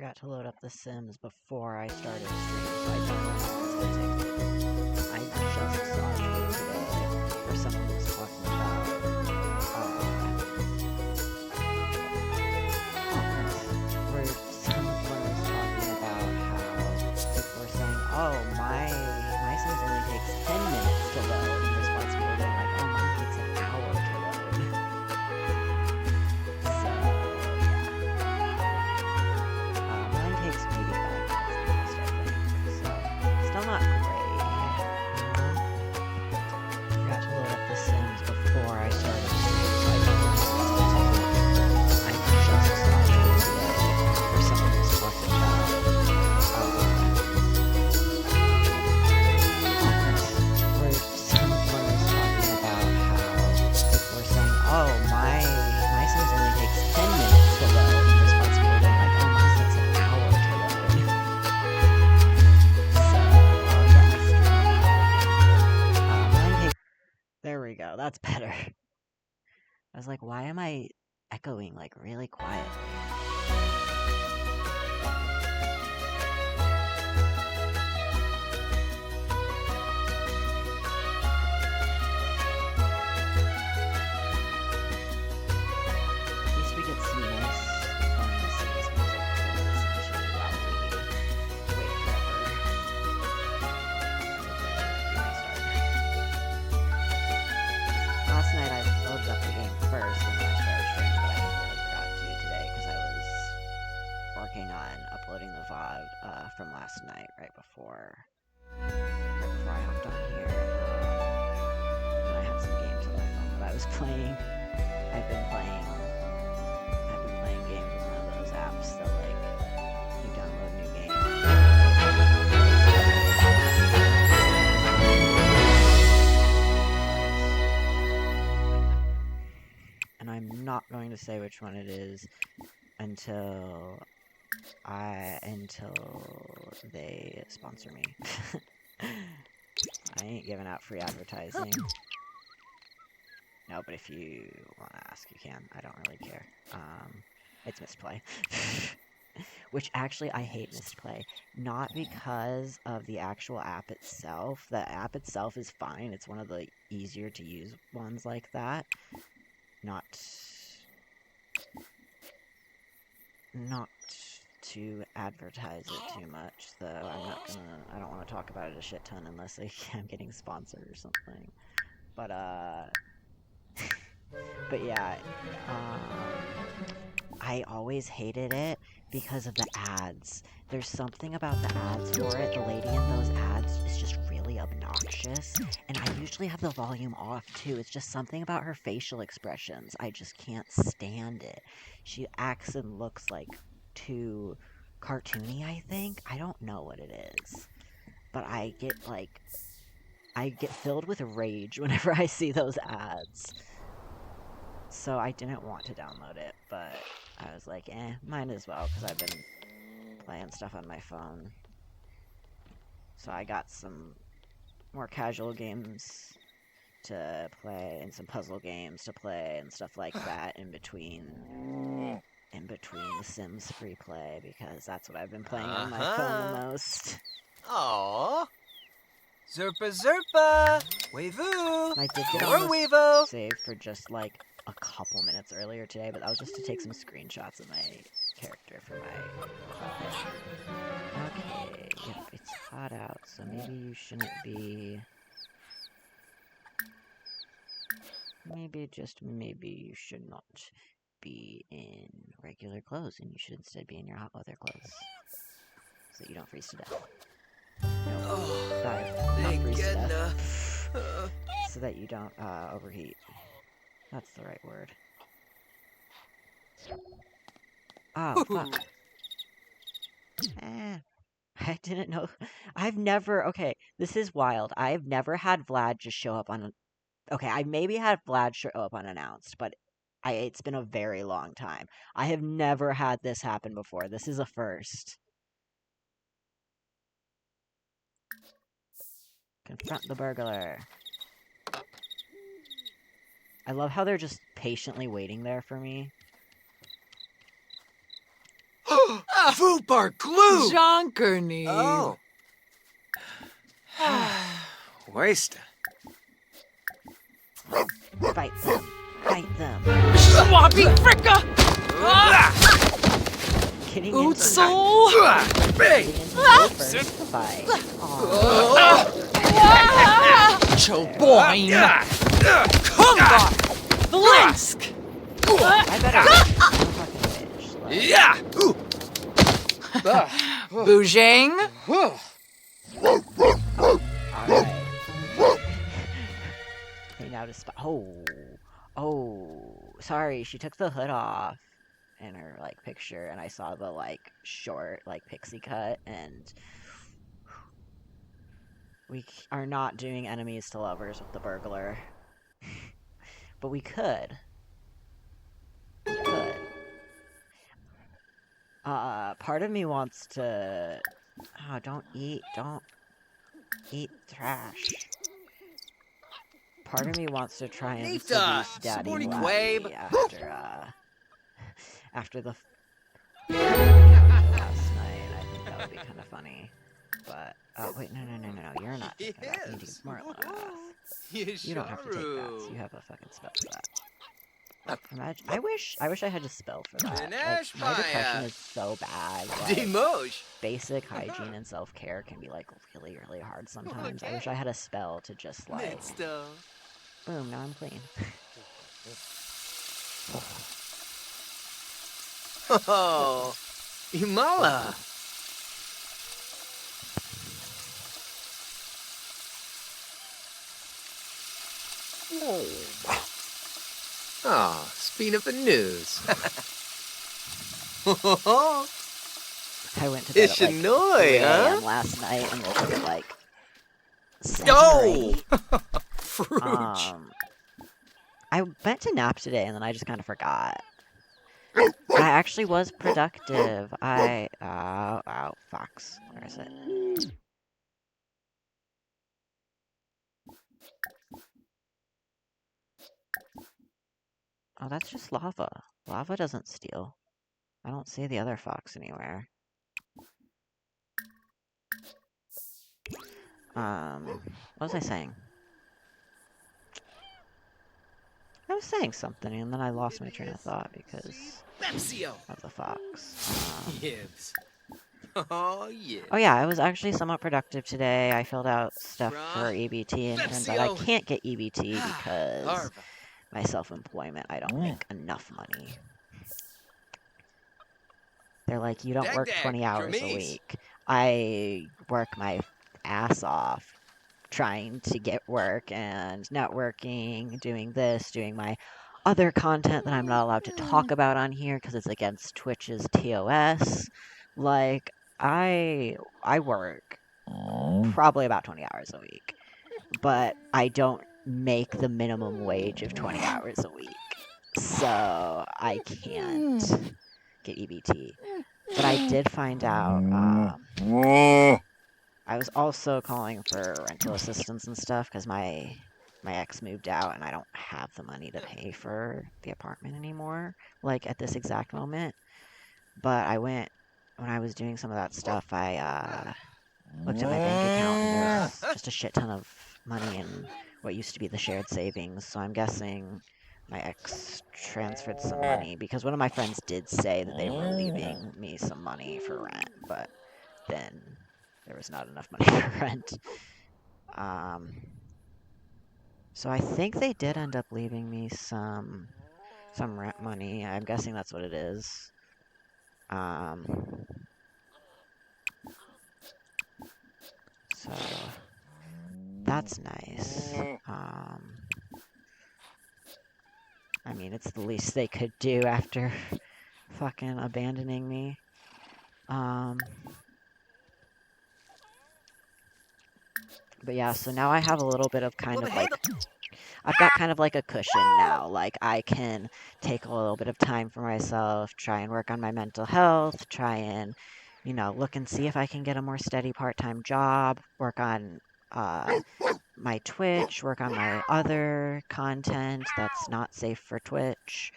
forgot to load up The Sims before I started stream, so I don't know how it's gonna take me. I just saw a tweet today where someone was talking about, where someone was talking about how people were saying, oh, my Sims only takes 10 minutes to load, in response to people being like, oh, mine takes an hour to load. So, yeah. Mine takes maybe 5 minutes the most, I think. So, still not great. Forgot to load up The Sims before I started streaming, so I don't know how it's gonna take me. I just saw a tweet today where someone was talking about, where someone was talking about how people were saying, oh, my Sims only takes 10 minutes to load, in response to people being like, oh, mine takes an hour to load. So, yeah, mine takes... There we go, that's better. I was like, why am I echoing, like, really quietly? At least we get some nice, fun Sims music to listen to while we wait forever for the restart. Last night I loaded up the game first and then I started streaming, but I completely forgot to today because I was working on uploading the VOD from last night right before I hopped on here. And I had some games on my phone that I was playing. I've been playing games with one of those apps that, like, you download new games. And I'm not going to say which one it is until they sponsor me. I ain't giving out free advertising. No, but if you want to ask, you can. I don't really care. It's misplay. Which, actually, I hate misplay. Not because of the actual app itself. The app itself is fine. It's one of the easier to use ones like that. Not to advertise it too much, though. I don't want to talk about it a shit ton unless I'm getting sponsored or something. But yeah, I always hated it because of the ads. There's something about the ads for it. The lady in those ads is just really obnoxious, and I usually have the volume off too. It's just something about her facial expressions. I just can't stand it. She acts and looks like too cartoony, I think. I don't know what it is. But I get filled with rage whenever I see those ads. So I didn't want to download it, but I was like, might as well, because I've been playing stuff on my phone. So I got some more casual games to play, and some puzzle games to play, and stuff like that in between the Sims free play, because that's what I've been playing on my phone the most. Aww. Zerpa Zerpa! Weevoo! I did get on the save for just like a couple minutes earlier today, but that was just to take some screenshots of my character for my Okay, yep, it's hot out, so maybe you shouldn't be... Maybe you should not be in regular clothes, and you should instead be in your hot weather clothes. So that you don't freeze to death. No, die. Not freeze to death. So that you don't, overheat. That's the right word. Oh, fuck. I didn't know. Okay, this is wild. I've never had Vlad just show up on okay, I maybe had Vlad show up unannounced, but it's been a very long time. I have never had this happen before. This is a first. Confront the burglar. I love how they're just patiently waiting there for me. Voop are glue! Junkerny. Oh. Waste. Fight them. Fight them. Swampy fricka! Getting into Ootsul! Big! the first fight. Choboin! Kunga! Vlinsk! I better fucking bitch. Like, Yeah! Boujang! alright. Hey, now to spot. Oh, sorry. She took the hood off in her like picture, and I saw the like short like pixie cut, and we are not doing enemies to lovers with the burglar, but we could. We could. Part of me wants to. Oh, don't eat trash. Part of me wants to try and Nita, seduce Daddy Sporty Blatty Quabe. after the last night. I think that would be kind of funny. But oh wait, no, you're not taking a bath. You need to get more Lilith. You don't have to take baths. You have a fucking spell for that. Imagine. I wish I had a spell for that. Like, my depression is so bad. Like, Demoj. basic hygiene and self-care can be like really, really hard sometimes. I wish I had a spell to just like, boom, now I'm clean. Oh, Imala. Oh, speed of the news. I went to bed at like 3 Ishinoi, huh? a.m. last night and woke up at like 7 Oh! or 8. Fruge. I meant to nap today and then I just kind of forgot. I actually was productive. Oh, fox. Where is it? Oh, that's just lava. Lava doesn't steal. I don't see the other fox anywhere. What was I saying? I was saying something and then I lost my train of thought because of the fox. Yibs. Oh, yeah. Oh yeah, I was actually somewhat productive today. I filled out stuff for EBT and turns out I can't get EBT because my self-employment, I don't make enough money. They're like, you don't work 20 hours a week. I work my ass off trying to get work and networking, doing this, doing my other content that I'm not allowed to talk about on here because it's against Twitch's TOS. Like, I work probably about 20 hours a week, but I don't make the minimum wage of 20 hours a week, so I can't get EBT. But I did find out, I was also calling for rental assistance and stuff because my ex moved out and I don't have the money to pay for the apartment anymore, like at this exact moment. But when I was doing some of that stuff, I looked at my bank account and there's just a shit ton of money in what used to be the shared savings. So I'm guessing my ex transferred some money because one of my friends did say that they were leaving me some money for rent, but then there was not enough money for rent. So I think they did end up leaving me some rent money. I'm guessing that's what it is. So that's nice. I mean, it's the least they could do after fucking abandoning me. But yeah, so now I have a little bit of kind of like, I've got kind of like a cushion now. Like, I can take a little bit of time for myself, try and work on my mental health, try and, you know, look and see if I can get a more steady part-time job, work on my Twitch, work on my other content that's not safe for Twitch.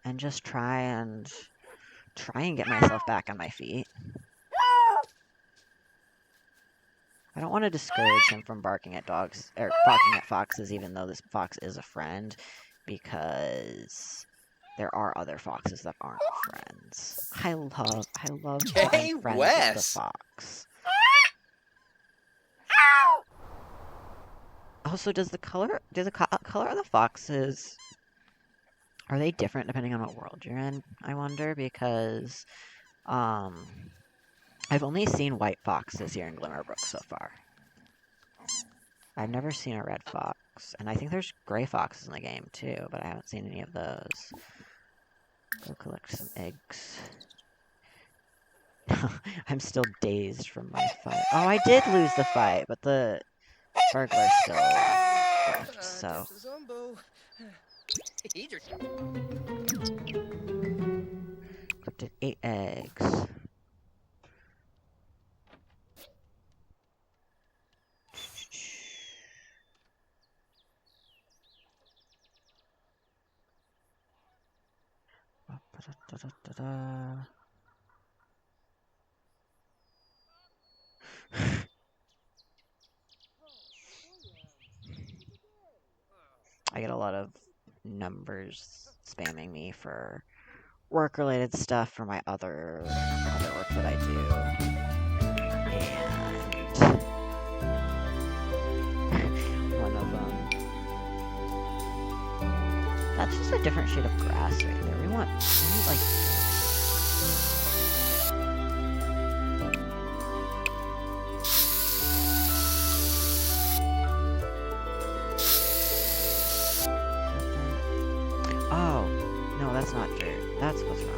and just try and get myself back on my feet. I don't want to discourage him from barking at dogs or barking at foxes, even though this fox is a friend, because there are other foxes that aren't friends. I love Hey, being friends with the Wes! fox. Also, do the color of the foxes, are they different depending on what world you're in? I wonder, because I've only seen white foxes here in Glimmerbrook so far. I've never seen a red fox, and I think there's gray foxes in the game too, but I haven't seen any of those. Go collect some eggs. I'm still dazed from my fight. Oh, I did lose the fight, but the burglar still lived, so. Collected 8 eggs. I get a lot of numbers spamming me for work-related stuff for my other work that I do, and one of them. That's just a different shade of grass right there. We need like. Oh, no, that's not dirt. That's what's wrong.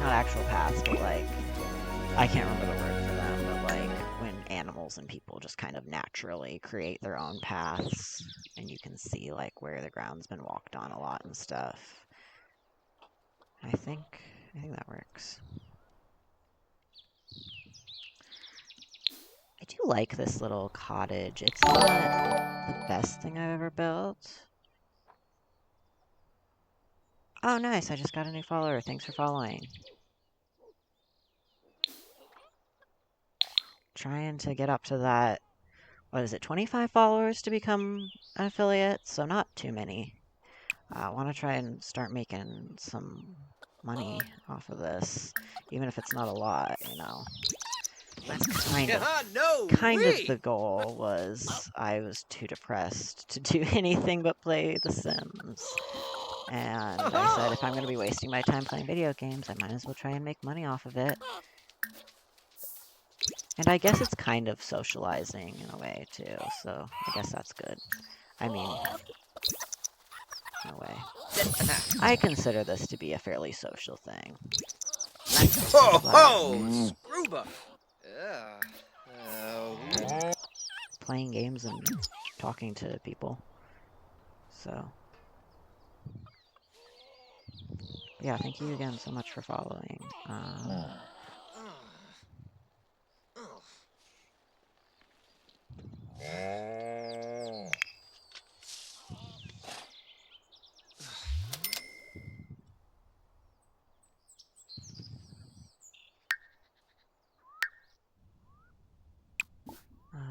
Actual paths, but like, I can't remember the word for them, but like, when animals and people just kind of naturally create their own paths, and you can see like where the ground's been walked on a lot and stuff. I think that works. I do like this little cottage. It's not the best thing I've ever built. Oh, nice, I just got a new follower. Thanks for following. Trying to get up to that, what is it, 25 followers to become an affiliate, so not too many. I want to try and start making some money off of this, even if it's not a lot, you know. That's kind of the goal. Was I was too depressed to do anything but play The Sims. And I said, if I'm going to be wasting my time playing video games, I might as well try and make money off of it. And I guess it's kind of socializing in a way, too, so I guess that's good. I mean, in a way. I consider this to be a fairly social thing. Ho ho! Screwba! Playing games and talking to people. So. Yeah, thank you again so much for following.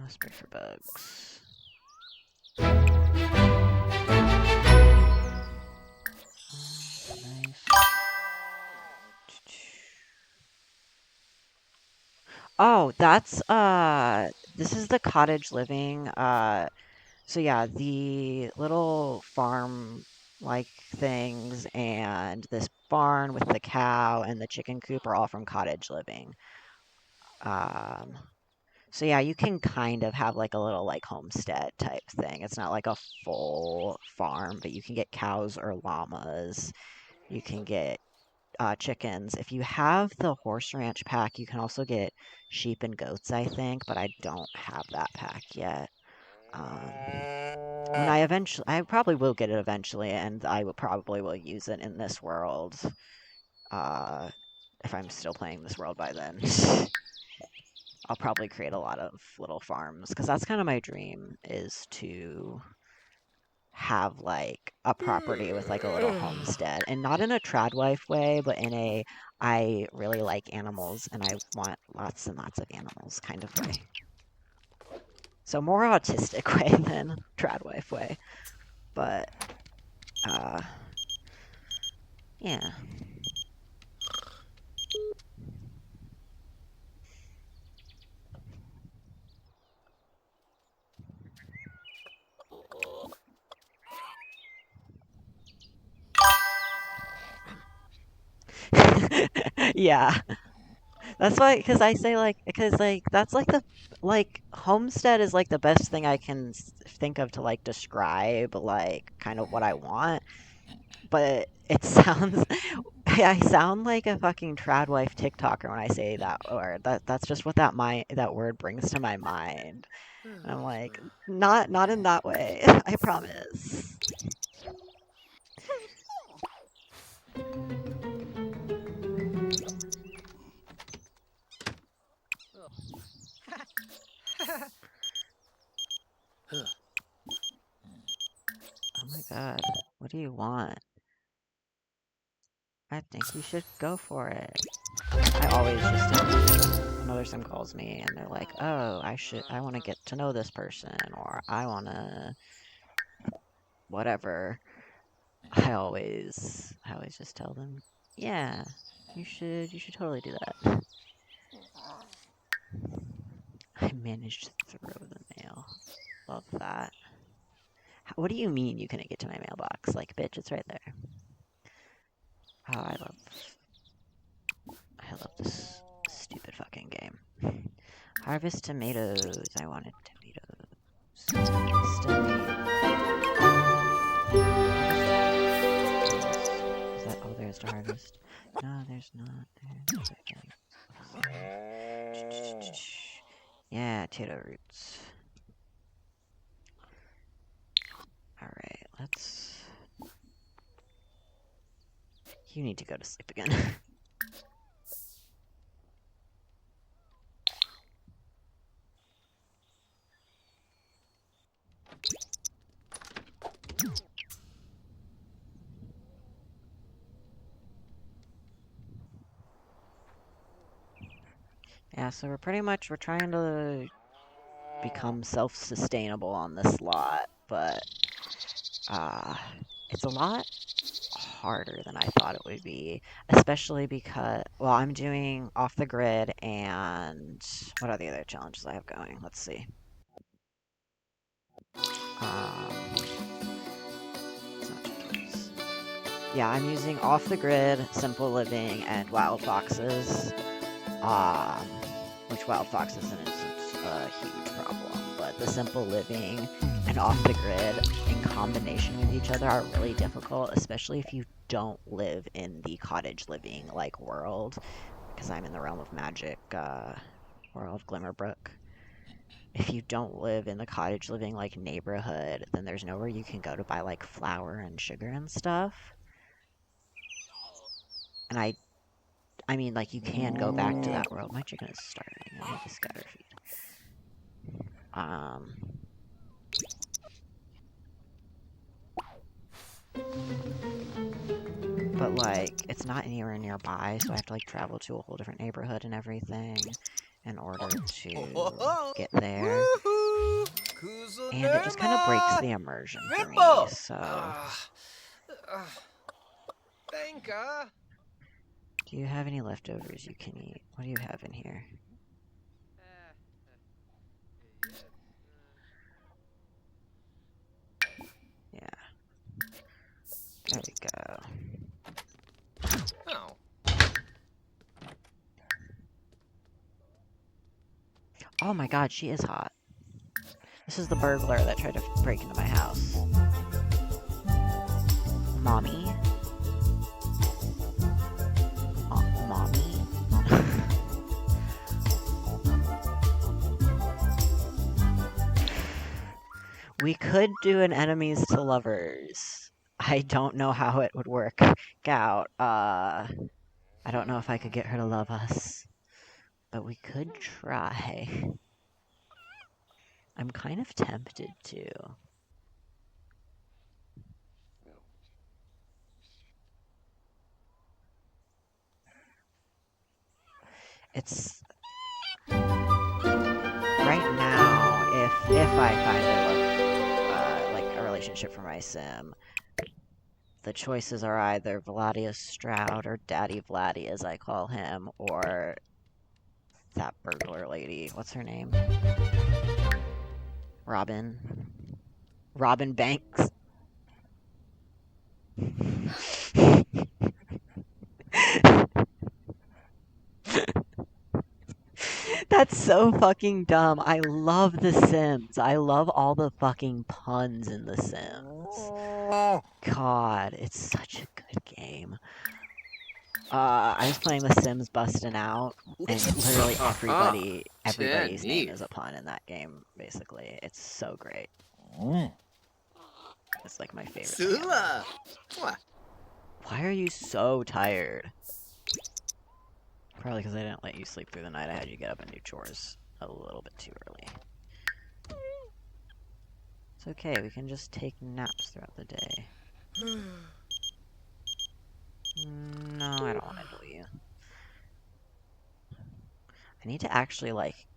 Spray for bugs. Nice. Oh, that's this is the cottage living. So yeah, the little farm like things and this barn with the cow and the chicken coop are all from cottage living. Um, so yeah, you can kind of have like a little like homestead type thing. It's not like a full farm, but you can get cows or llamas. You can get chickens. If you have the horse ranch pack, you can also get sheep and goats, I think, but I don't have that pack yet. Um, when I probably will get it eventually, and I will probably will use it in this world. Uh, if I'm still playing this world by then, I'll probably create a lot of little farms because that's kind of my dream is to have like a property with like a little homestead and not in a tradwife way, but in a I really like animals and I want lots and lots of animals kind of way. So more autistic way than tradwife way, but uh yeah. Yeah. That's why, because I say like, because like that's like the like homestead is like the best thing I can think of to like describe like kind of what I want. But it sounds, I sound like a fucking tradwife TikToker when I say that word. That's just what that word brings to my mind. And I'm like, not in that way. I promise. Oh my God, what do you want? I think you should go for it. I always just tell them another sim calls me and they're like, "Oh, I want to get to know this person or I want to whatever." I always just tell them, "Yeah, you should totally do that." I managed to throw the mail. Love that. What do you mean you couldn't get to my mailbox? Like, bitch, it's right there. Oh, I love this stupid fucking game. Harvest tomatoes. I wanted tomatoes. Still need harvest. Is that all there is to harvest? No, there's not. There's yeah, potato roots. Alright, let's... You need to go to sleep again. Yeah, so we're trying to become self-sustainable on this lot, but uh, it's a lot harder than I thought it would be, especially because, well, I'm doing off the grid and what are the other challenges I have going? Let's see. It's not tutorials. Yeah, I'm using off the grid, simple living, and wild foxes. Um, which wild foxes isn't a huge problem, but the simple living and off the grid in combination with each other are really difficult, especially if you don't live in the cottage living like world, because I'm in the realm of magic world, Glimmerbrook. If you don't live in the cottage living like neighborhood, then there's nowhere you can go to buy like flour and sugar and stuff. And I mean, like you can go back to that world. My chicken is starving. I need to scatter feed. But like it's not anywhere nearby, so I have to like travel to a whole different neighborhood and everything in order to get there. And it just kind of breaks the immersion for me. So, Banka! do you have any leftovers you can eat? What do you have in here? There we go. Oh. Oh my god, she is hot. This is the burglar that tried to break into my house. Mommy? Mommy? We could do an enemies to lovers. I don't know how it would work out. I don't know if I could get her to love us. But we could try. I'm kind of tempted to. It's right now. If I find like a relationship for my sim, the choices are either Vladius Stroud or Daddy Vladdy, as I call him, or that burglar lady. What's her name? Robin. Robin Banks. That's so fucking dumb. I love The Sims. I love all the fucking puns in The Sims. God, it's such a good game. I was playing The Sims Bustin' Out, and literally everybody's name is a pun in that game, basically. It's so great. It's like my favorite thing ever. Why are you so tired? Probably because I didn't let you sleep through the night. I had you get up and do chores a little bit too early. It's okay, we can just take naps throughout the day. No, I don't want to do you. I need to actually, like,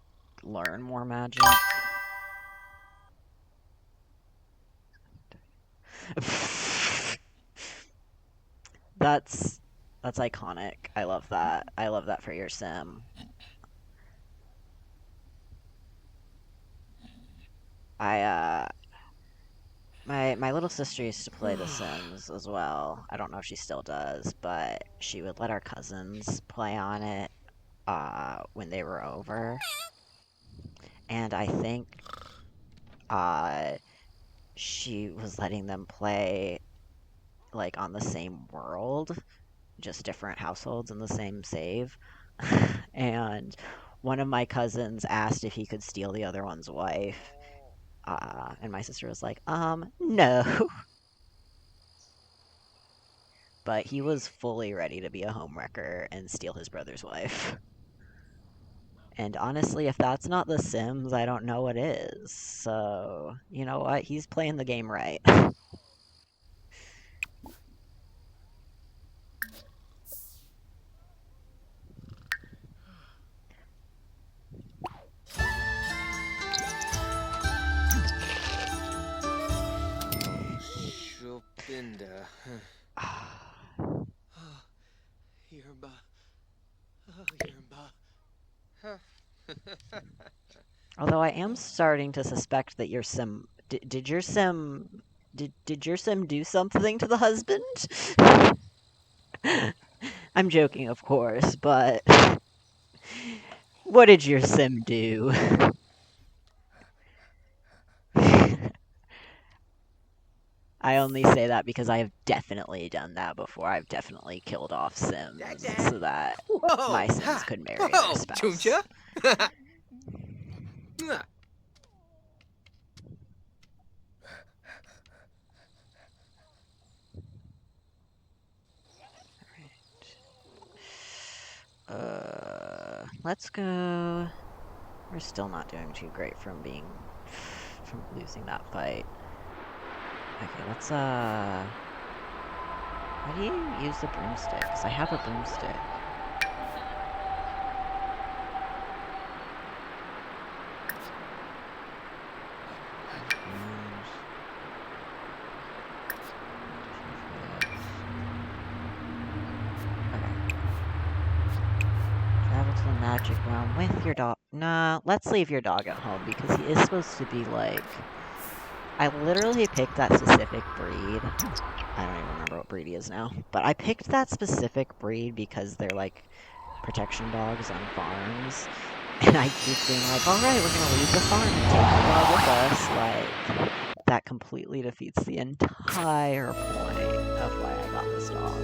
learn more magic. That's iconic. I love that. I love that for your sim. My little sister used to play The Sims as well. I don't know if she still does, but she would let our cousins play on it when they were over. And I think she was letting them play like on the same world, just different households in the same save. And one of my cousins asked if he could steal the other one's wife. And my sister was like, no. But he was fully ready to be a homewrecker and steal his brother's wife. And honestly, if that's not The Sims, I don't know what is. So, you know what? He's playing the game right. Shopinda. Yerba. Although I am starting to suspect that your sim did your sim do something to the husband? I'm joking, of course, but what did your sim do? I only say that because I have definitely done that before. I've definitely killed off Sims so that my Sims could marry their spouse. Let's go. We're still not doing too great from losing that fight. Okay, let's how do you use the broomstick? 'Cause I have a broomstick. Magic realm with your dog. Nah, let's leave your dog at home because he is supposed to be like... I literally picked that specific breed I don't even remember what breed he is now. But I picked that specific breed because they're like protection dogs on farms. And I keep being like, alright, we're gonna leave the farm and take the dog with us. Like, that completely defeats the entire point of why I got this dog.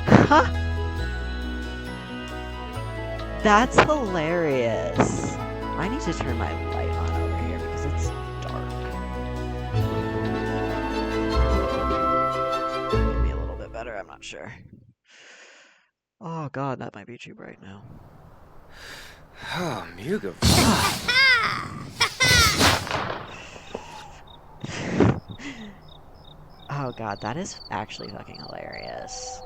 Huh? That's hilarious. I need to turn my light on over here because it's dark. Maybe a little bit better, I'm not sure. Oh god, that might be too bright now. Oh, Muga. Oh god, that is actually fucking hilarious.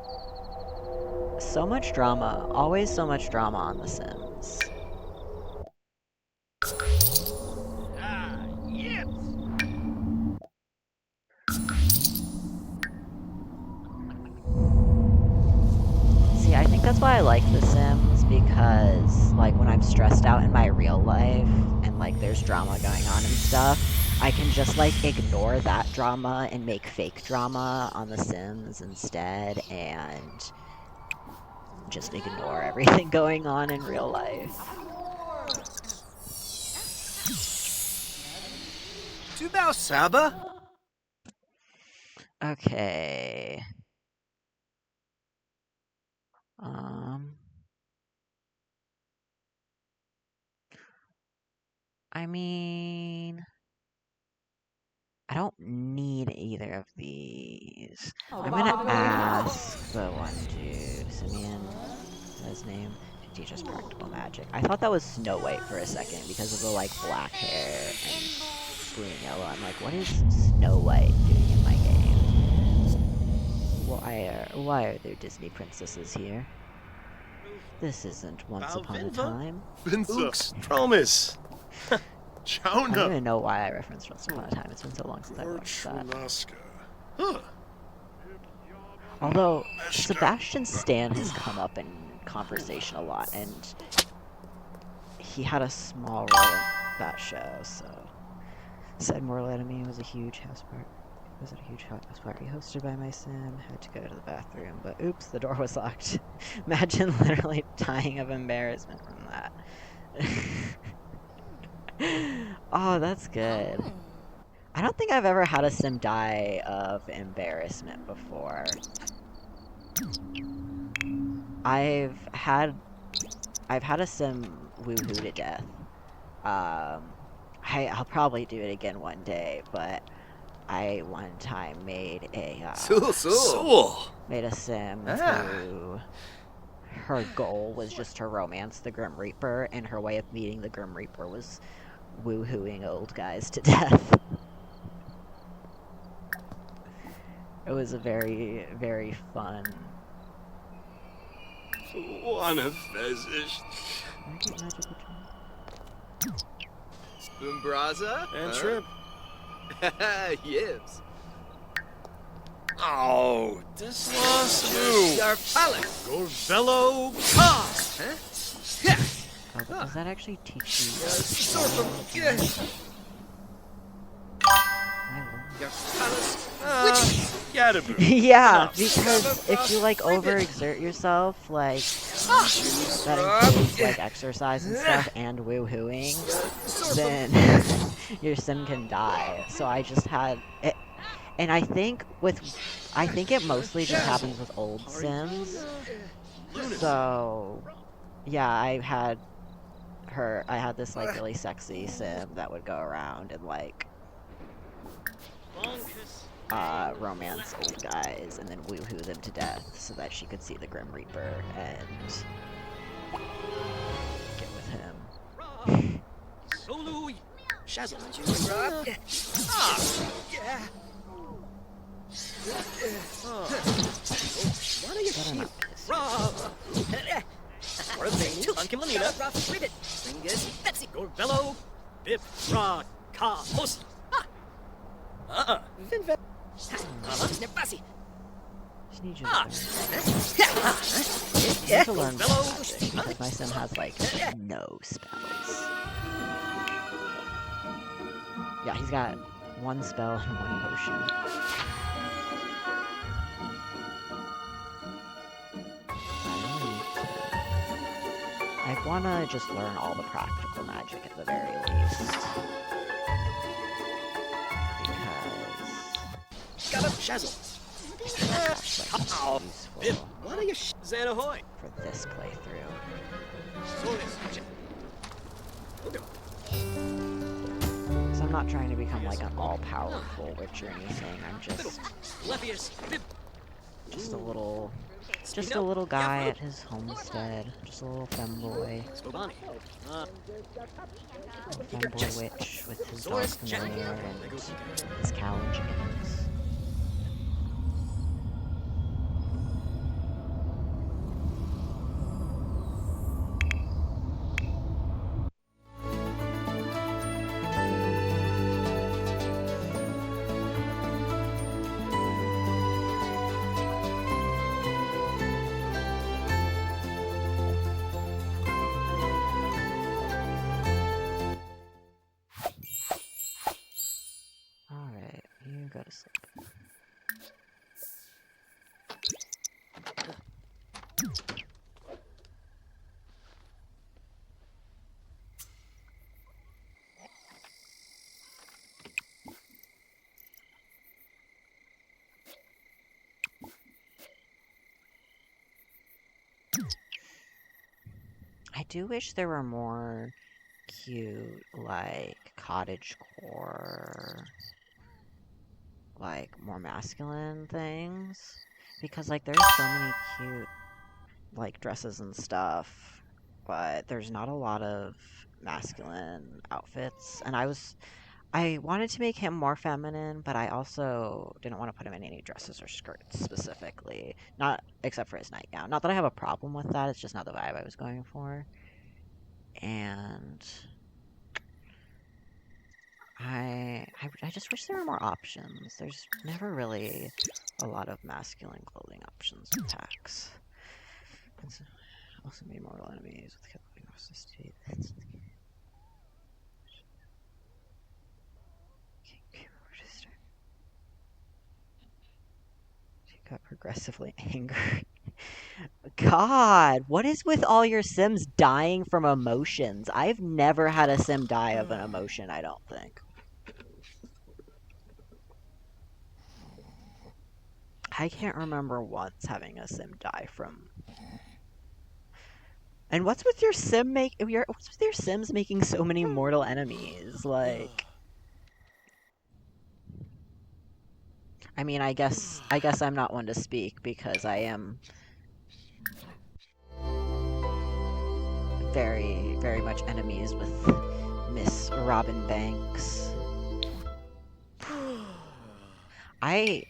So much drama. Always so much drama on The Sims. See, I think that's why I like The Sims, because, like, when I'm stressed out in my real life, and, like, there's drama going on and stuff, I can just, like, ignore that drama and make fake drama on The Sims instead, and just ignore everything going on in real life. Tubao Saba? Okay. I mean, I don't need either of these. I'm gonna ask the one dude, Simeon, is that his name, to teach us practical magic. I thought that was Snow White for a second because of the, like, black hair and blue and yellow. I'm like, what is Snow White doing in my game? Why are there Disney princesses here? This isn't Once Upon a Time. Ooks, Promise. I don't Chowna. even know why I referenced Once Upon a Time. It's been so long since I watched that. Virtunaska. Huh. Although, Sebastian Stan has come up in conversation a lot, and he had a small role in that show, so... Said Mortal Enemy was a huge house party. Was it a huge house party hosted by my sim? Had to go to the bathroom, but oops, the door was locked. Imagine literally dying of embarrassment from that. Oh, that's good. I don't think I've ever had a sim die of embarrassment before. I've had a sim woohoo to death. I'll probably do it again one day, but I one time made a made a sim who her goal was just to romance the Grim Reaper, and her way of meeting the Grim Reaper was woohooing old guys to death. It was a very, very fun. Wanna pheasant. Umbraza? And shrimp. Yibs. Oh, this lost you. Your palace. Gorbello cost. Huh? Oh, but does that actually teach you? Your palace. Yadaboo. Yeah, because if you, like, overexert yourself, like, that includes, like, exercise and stuff and woohooing, then your sim can die. So I just had it, and I think it mostly just happens with old sims. So, yeah, I had this, like, really sexy sim that would go around and, like, romance old guys and then woohoo them to death so that she could see the Grim Reaper and get with him. just need you to learn. I need to learn magic because my sim has like no spells. Yeah, he's got one spell and one potion. I wanna just learn all the practical magic at the very least. Because Got a shazzle. that's like useful What are you Xanahoy? for this playthrough. So I'm not trying to become like an all-powerful witch or anything. I'm just a little guy at his homestead. Just a little femboy. Femboy witch with his dog familiar and his cow and chickens. Alright, you go to sleep. I do wish there were more cute, like, cottagecore, like, more masculine things. Because, like, there's so many cute, like, dresses and stuff, but there's not a lot of masculine outfits. And I wanted to make him more feminine, but I also didn't want to put him in any dresses or skirts specifically. Not except for his nightgown. Not that I have a problem with that, it's just not the vibe I was going for. And I just wish there were more options. There's never really a lot of masculine clothing options in packs. Also made mortal enemies with killing state. She got progressively angry. God, what is with all your sims dying from emotions? I've never had a sim die of an emotion, I don't think. I can't remember once having a sim die from. And what's with your what's with your sims making so many mortal enemies? Like, I mean, I guess I'm not one to speak because I am very, very much enemies with Miss Robin Banks. I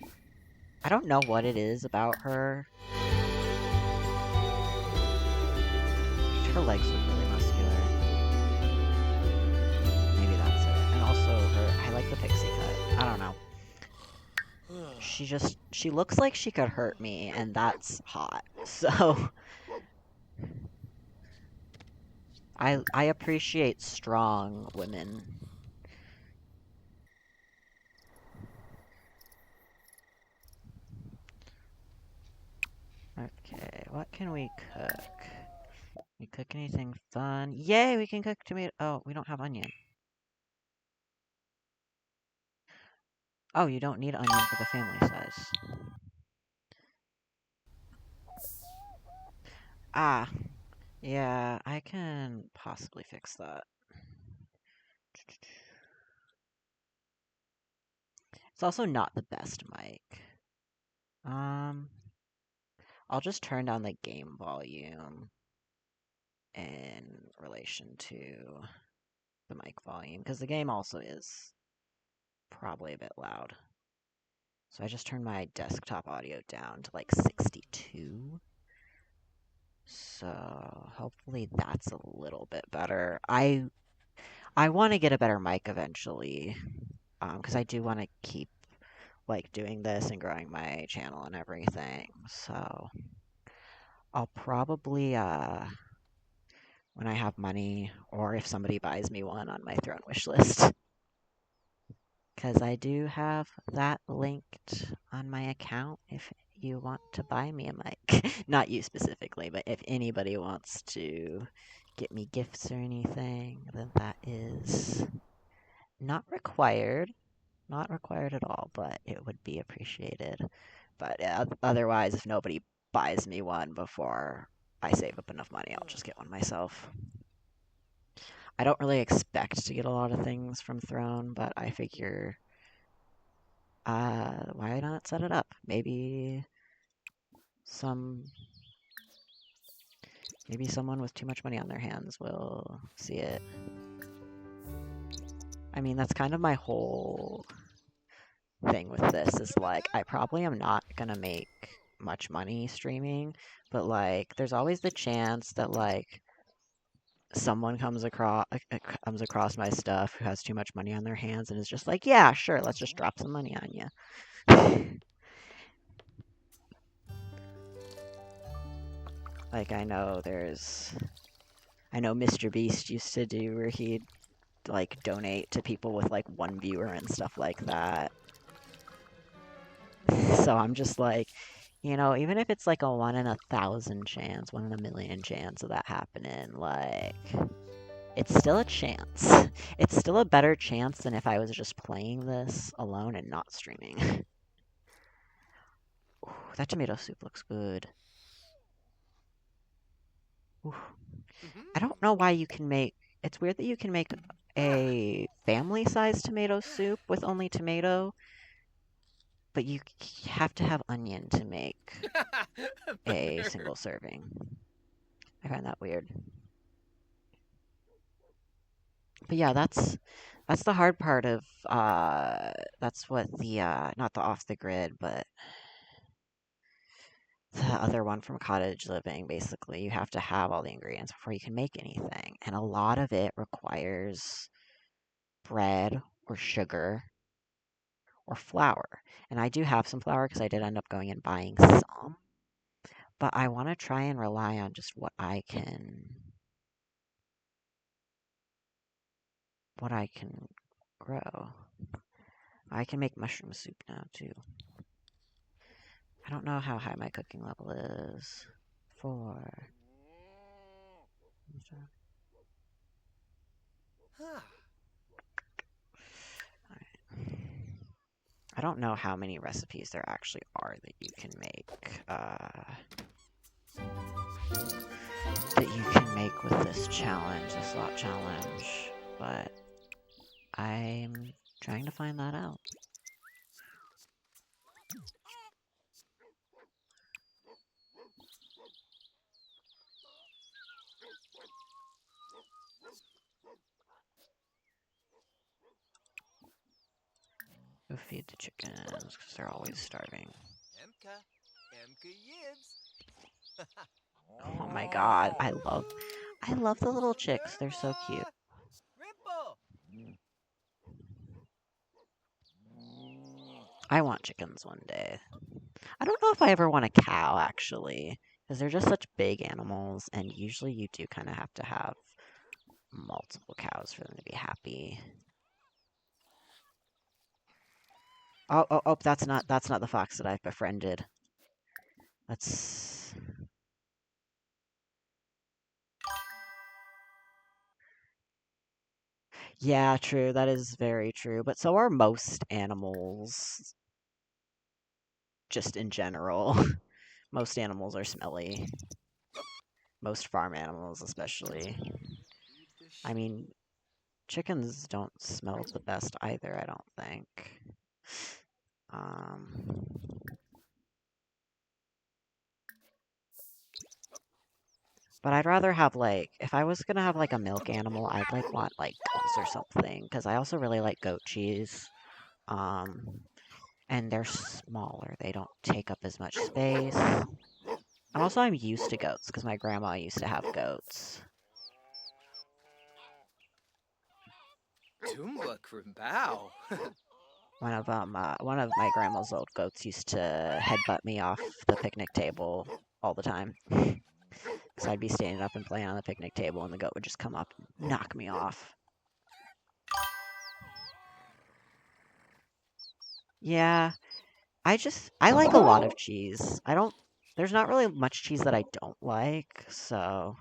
don't know what it is about her. Her legs look really muscular. Maybe that's it. And also I like the pixie cut. I don't know. She looks like she could hurt me, and that's hot. So I appreciate strong women. Okay, what can we cook? We cook anything fun? Yay, we can cook tomato. Oh, we don't have onion. Oh, you don't need onion for the family size. Ah, yeah, I can possibly fix that. It's also not the best mic. I'll just turn down the game volume in relation to the mic volume, because the game also is probably a bit loud. So I just turned my desktop audio down to like 62. So hopefully that's a little bit better. I want to get a better mic eventually, because I do want to keep like doing this and growing my channel and everything. So I'll probably when I have money, or if somebody buys me one, on my throne wish list. Because I do have that linked on my account if you want to buy me a mic. Not you specifically, but if anybody wants to get me gifts or anything, then that is not required. Not required at all, but it would be appreciated. But otherwise, if nobody buys me one before I save up enough money, I'll just get one myself. I don't really expect to get a lot of things from Throne, but I figure, why not set it up? Maybe someone with too much money on their hands will see it. I mean, that's kind of my whole thing with this, is like, I probably am not gonna make much money streaming, but like, there's always the chance that like someone comes across my stuff who has too much money on their hands and is just like, yeah, sure, let's just drop some money on you. Like, I know Mr. Beast used to do where he'd like donate to people with like 1 viewer and stuff like that. So I'm just like, even if it's like a 1 in 1,000 chance, 1 in a million chance of that happening, like, it's still a chance. It's still a better chance than if I was just playing this alone and not streaming. Ooh, that tomato soup looks good. Ooh. I don't know why you can make... It's weird that you can make a family-sized tomato soup with only tomato, but you have to have onion to make a single serving. I find that weird. But yeah, that's the hard part of, that's what the, not the off the grid, but the other one from cottage living. Basically, you have to have all the ingredients before you can make anything. And a lot of it requires bread or sugar or flour. And I do have some flour because I did end up going and buying some. But I want to try and rely on just what I can grow. I can make mushroom soup now, too. I don't know how high my cooking level is. 4. I don't know how many recipes there actually are that you can make with this challenge, this slot challenge, but I'm trying to find that out. Go feed the chickens, because they're always starving. Oh my god, I love the little chicks, they're so cute. I want chickens one day. I don't know if I ever want a cow, actually, because they're just such big animals, and usually you do kind of have to have multiple cows for them to be happy. Oh, that's not the fox that I've befriended. Let's... Yeah, true, that is very true, but so are most animals, just in general. Most animals are smelly. Most farm animals, especially. I mean, chickens don't smell the best either, I don't think. But I'd rather have, like, if I was gonna have, like, a milk animal, I'd, like, want, like, goats or something, because I also really like goat cheese. And they're smaller, they don't take up as much space. And also I'm used to goats, because my grandma used to have goats. Tumba Krimbao. One of my grandma's old goats used to headbutt me off the picnic table all the time. Because I'd be standing up and playing on the picnic table, and the goat would just come up and knock me off. Yeah, I like a lot of cheese. There's not really much cheese that I don't like, so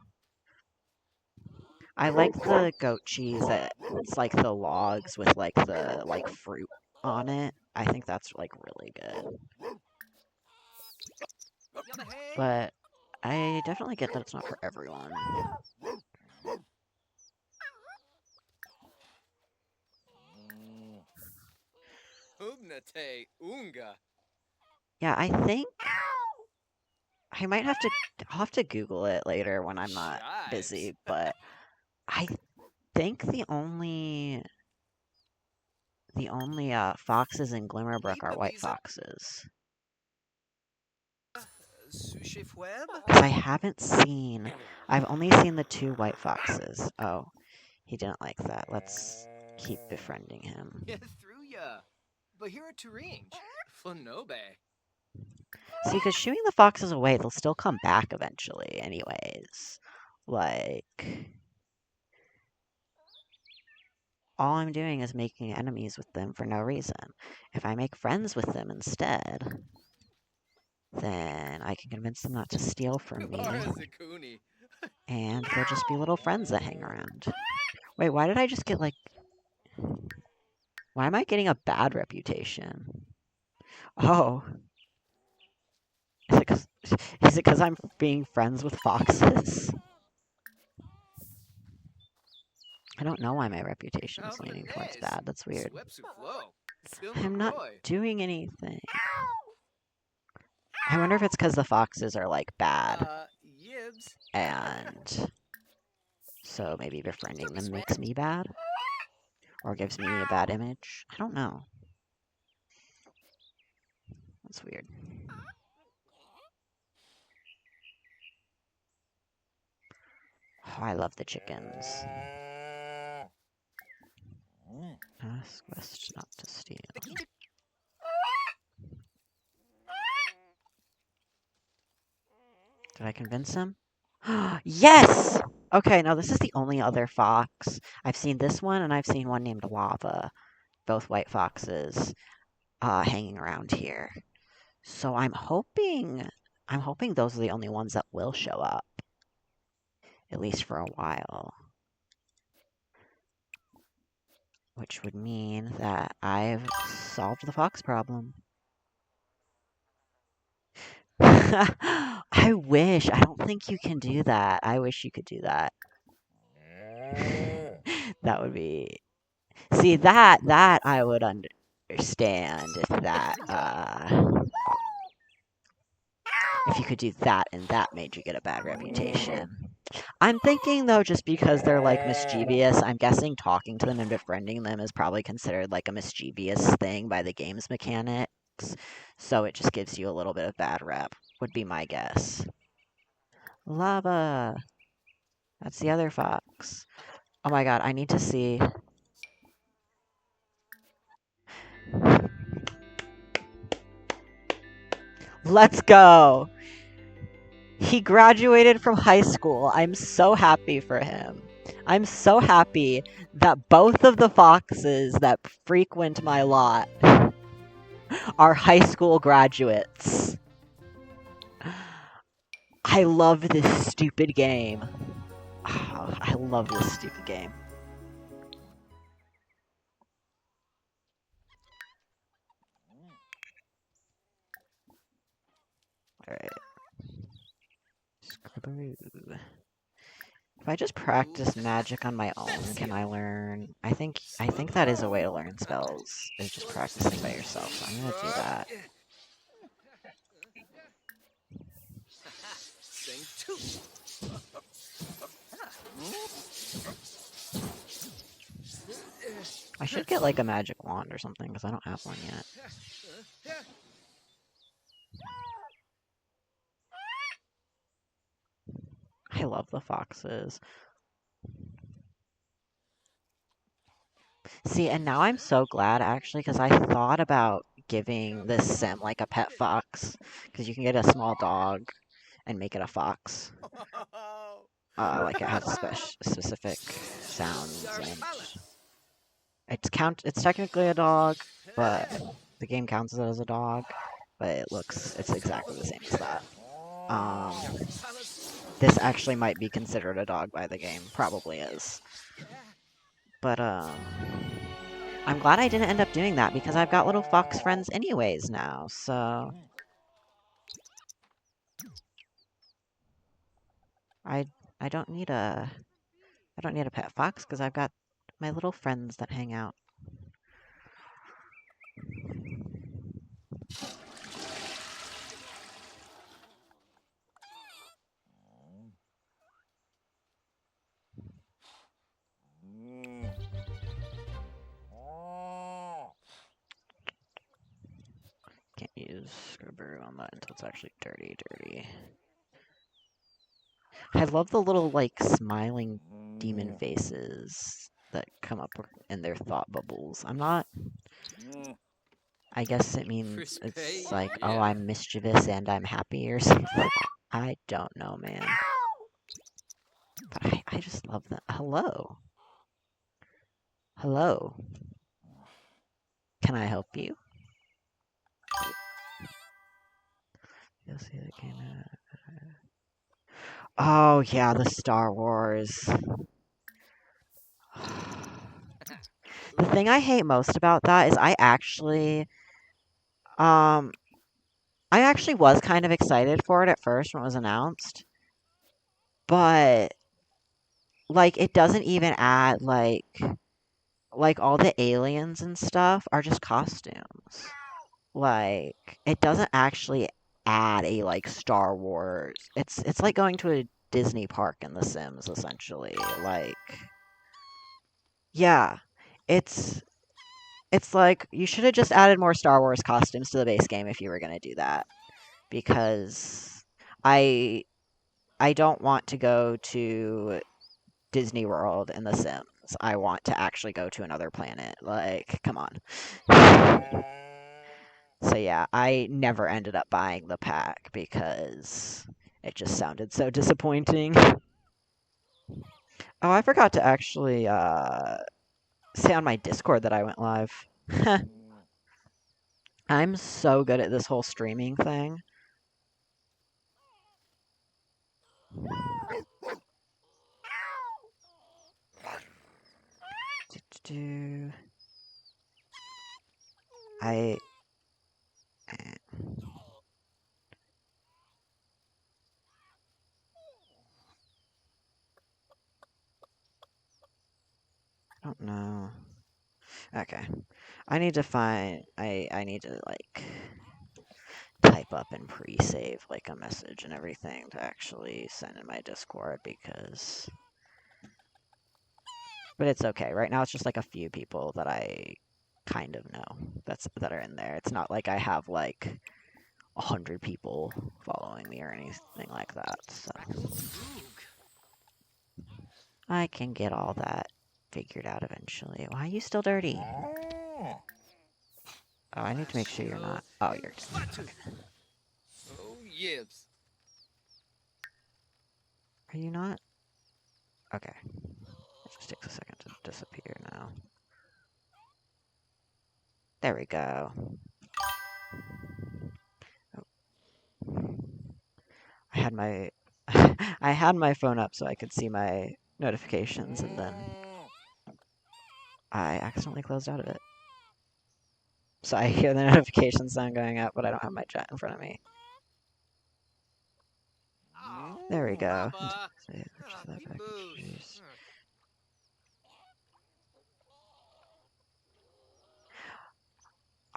I like the goat cheese that it's like the logs with like the fruit on it. I think that's like really good. But I definitely get that it's not for everyone. Ugnate unga. Yeah, I think I might have to I'll have to Google it later when I'm not busy, but I think the only foxes in Glimmerbrook are white foxes. Because I've only seen the 2 white foxes. Oh, he didn't like that. Let's keep befriending him. Through ya. Bahira Turinge. Flanobe. See, because shooing the foxes away, they'll still come back eventually, anyways. Like, all I'm doing is making enemies with them for no reason. If I make friends with them instead, then I can convince them not to steal from me, and they'll just be little friends that hang around. Wait, why did I just get, like... Why am I getting a bad reputation? Oh. Is it because I'm being friends with foxes? I don't know why my reputation is leaning towards bad. That's weird. I'm not doing anything. I wonder if it's because the foxes are, like, bad. And so maybe befriending them makes me bad? Or gives me a bad image? I don't know. That's weird. Oh, I love the chickens. Ask West not to steal. Did I convince him? Yes! Okay, now this is the only other fox. I've seen this one, and I've seen one named Lava. Both white foxes hanging around here. So I'm hoping those are the only ones that will show up. At least for a while. Which would mean that I've solved the fox problem. I wish. I don't think you can do that. I wish you could do that. That would be... See, that I would understand if you could do that and that made you get a bad reputation. I'm thinking, though, just because they're, like, mischievous, I'm guessing talking to them and befriending them is probably considered, like, a mischievous thing by the game's mechanics. So it just gives you a little bit of bad rep, would be my guess. Lava! That's the other fox. Oh my god, I need to see... Let's go! He graduated from high school. I'm so happy for him. I'm so happy that both of the foxes that frequent my lot are high school graduates. I love this stupid game. Oh, I love this stupid game. Alright. Scribberoo. If I just practice magic on my own, can I learn? I think that is a way to learn spells, is just practicing by yourself, so I'm gonna do that. I should get like a magic wand or something, because I don't have one yet. I love the foxes. See, and now I'm so glad actually, because I thought about giving this sim like a pet fox, because you can get a small dog and make it a fox. Like it has specific sounds, and it's technically a dog, but the game counts it as a dog, but it's exactly the same as that. Um, this actually might be considered a dog by the game, probably is. But I'm glad I didn't end up doing that because I've got little fox friends anyways now, so I I don't need a I don't need a pet fox because I've got my little friends that hang out. Can't use scrubber on that until it's actually dirty. I love the little, like, smiling demon faces that come up in their thought bubbles. I guess it means it's like, oh, Yeah. I'm mischievous and I'm happy or something. I don't know, man. But I just love them. Hello. Hello. Can I help you? You'll see that came out. Oh, yeah, the Star Wars. The thing I hate most about that is um, I actually was kind of excited for it at first when it was announced, but, like, it doesn't even add, like, all the aliens and stuff are just costumes. Like, it doesn't actually add a, like, Star Wars. It's like going to a Disney park in The Sims, essentially. Like, yeah, it's it's like you should have just added more Star Wars costumes to the base game if you were gonna do that, because I I don't want to go to Disney World in The Sims. I want to actually go to another planet. Like, come on. So yeah, I never ended up buying the pack because it just sounded so disappointing. Oh, I forgot to actually say on my Discord that I went live. I'm so good at this whole streaming thing. I don't know. Okay. I need to find I need to like type up and pre-save like a message and everything to actually send in my Discord because but it's okay. Right now it's just like a few people that I kind of know that are in there. It's not like I have like 100 people following me or anything like that. So I can get all that figured out eventually. Why are you still dirty? Oh, I need to make sure you're not. Oh, you're. Okay. Oh, yes. Are you not? Okay. It just takes a second to disappear now. There we go. Oh. I had my I had my phone up so I could see my notifications and then I accidentally closed out of it. So I hear the notification sound going out, but I don't have my chat in front of me. There we go.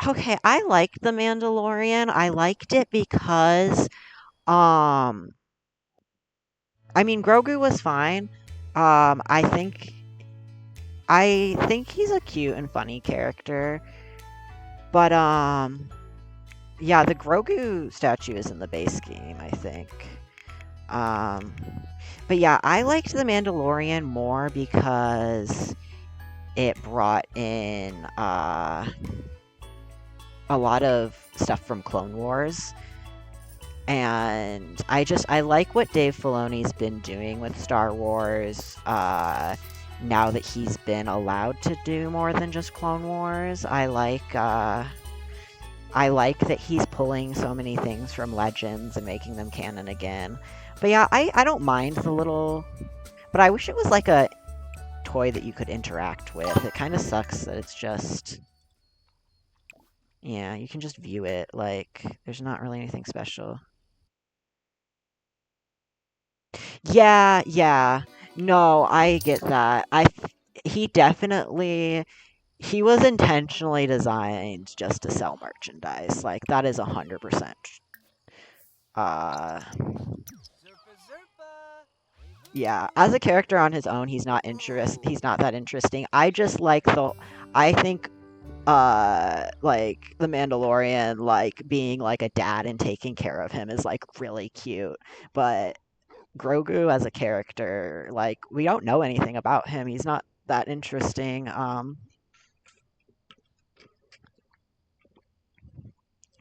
Okay, I liked The Mandalorian. I liked it because, I mean, Grogu was fine. I think he's a cute and funny character. But, yeah, the Grogu statue is in the base game, I think. But yeah, I liked The Mandalorian more because it brought in a lot of stuff from Clone Wars. And I like what Dave Filoni's been doing with Star Wars, now that he's been allowed to do more than just Clone Wars. I like that he's pulling so many things from Legends and making them canon again. But yeah, I don't mind the little... But I wish it was like a toy that you could interact with. It kind of sucks that it's just... Yeah, you can just view it. Like, there's not really anything special. Yeah, yeah. No, I get that. He definitely... He was intentionally designed just to sell merchandise. Like, that is 100%. Yeah, as a character on his own, he's not that interesting. I just like I think, like, the Mandalorian, like, being, like, a dad and taking care of him is, like, really cute. But Grogu as a character, like, we don't know anything about him. He's not that interesting.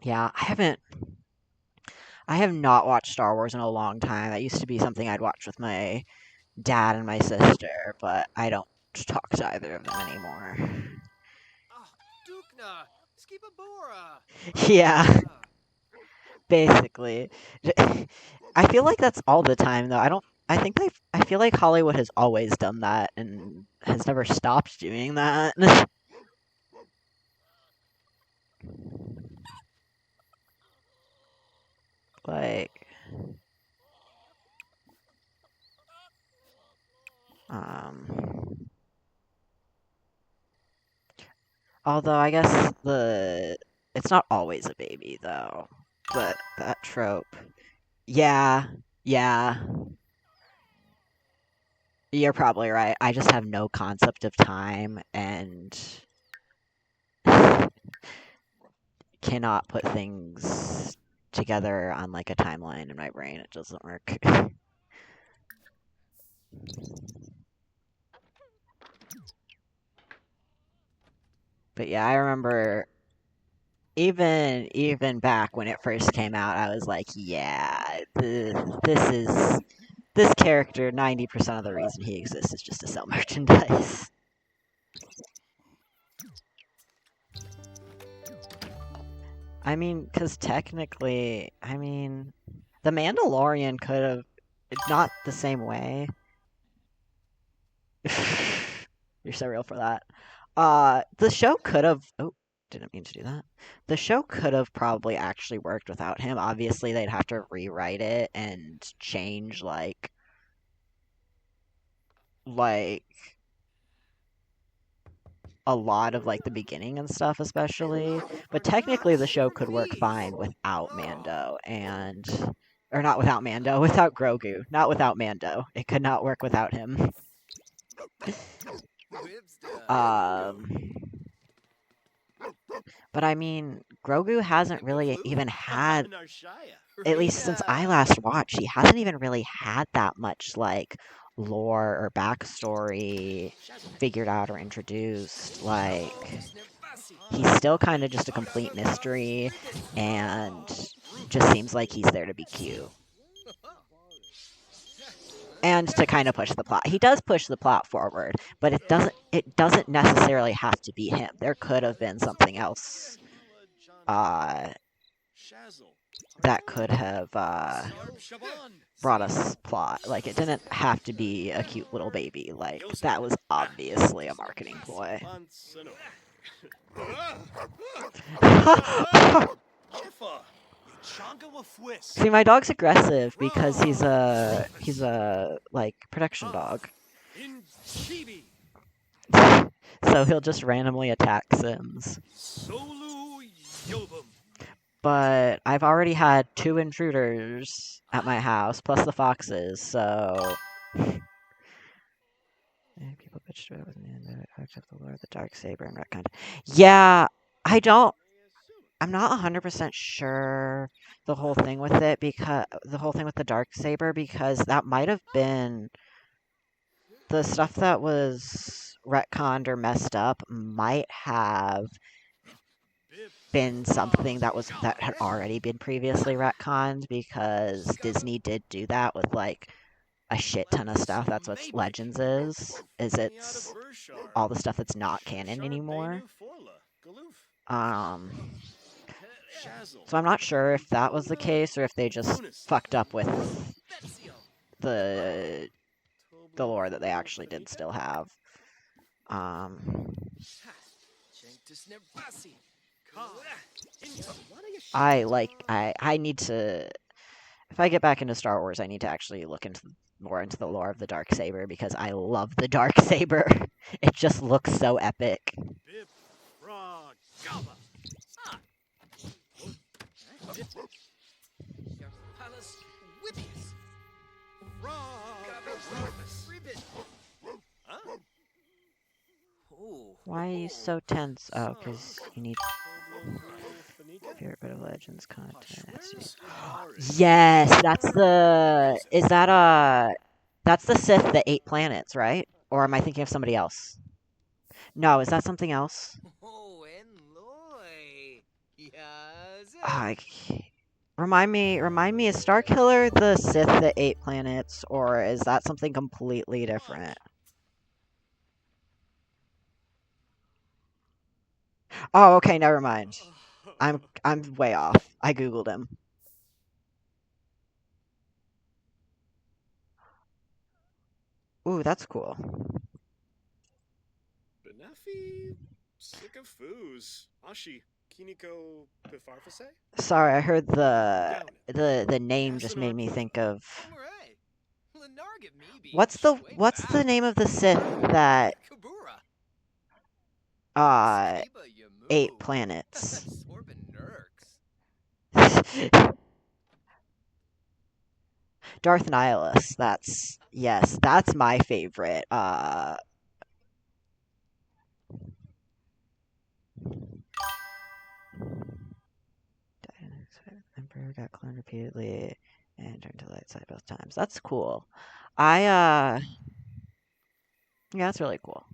Yeah, I have not watched Star Wars in a long time. That used to be something I'd watch with my dad and my sister, but I don't talk to either of them anymore. Yeah, basically. I feel like that's all the time, though. I feel like Hollywood has always done that and has never stopped doing that. Like, although I guess it's not always a baby, though. But that trope. Yeah, yeah. You're probably right. I just have no concept of time and cannot put things together on, like, a timeline in my brain. It doesn't work. But yeah, I remember even back when it first came out, I was like, yeah, this character, 90% of the reason he exists is just to sell merchandise. I mean, because technically, I mean, The Mandalorian could have... Not the same way. You're so real for that. The show could have... Oh, didn't mean to do that. The show could have probably actually worked without him. Obviously, they'd have to rewrite it and change, like a lot of, like, the beginning and stuff, especially. But technically, the show could work fine without Mando and... Or not without Mando, without Grogu. Not without Mando. It could not work without him. But I mean, Grogu hasn't really even had, at least since I last watched, he hasn't even really had that much, like, lore or backstory figured out or introduced. Like, he's still kind of just a complete mystery, and just seems like he's there to be cute. And to kind of push the plot. He does push the plot forward, but it doesn't necessarily have to be him. There could have been something else that could have brought us plot. Like, it didn't have to be a cute little baby. Like, that was obviously a marketing ploy. See, my dog's aggressive because he's a like, production dog. So he'll just randomly attack Sims. But I've already had 2 intruders at my house, plus the foxes, so... People bitched about it with me, and I accept the Lord, the dark saber, and retconned. Yeah, I'm not 100% sure the whole thing with it, because the whole thing with the dark saber, because that might have been the stuff that was retconned or messed up might have been something that had already been previously retconned, because Disney did do that with like a shit ton of stuff. That's what Legends is it's all the stuff that's not canon anymore. So I'm not sure if that was the case or if they just fucked up with the lore that they actually did still have. I need to, if I get back into Star Wars, I need to actually look more into the lore of the Darksaber, because I love the Darksaber. It just looks so epic. Why are you so tense? Oh, because you need favorite bit of Legends content. Yes, that's the. Is that that's the Sith, the 8 planets, right? Or am I thinking of somebody else? No, is that something else? I remind me, is Starkiller the Sith, the 8 planets, or is that something completely different? Oh, okay, never mind. I'm way off. I googled him. Ooh, that's cool. Benefi Sycophus. Ashi Kiniko Pifarfase? Sorry, I heard the name just made me think of what's the name of the Sith that 8 planets? Darth Nihilus. That's my favorite. Emperor got cloned repeatedly and turned to the light side both times. That's cool. Yeah, that's really cool.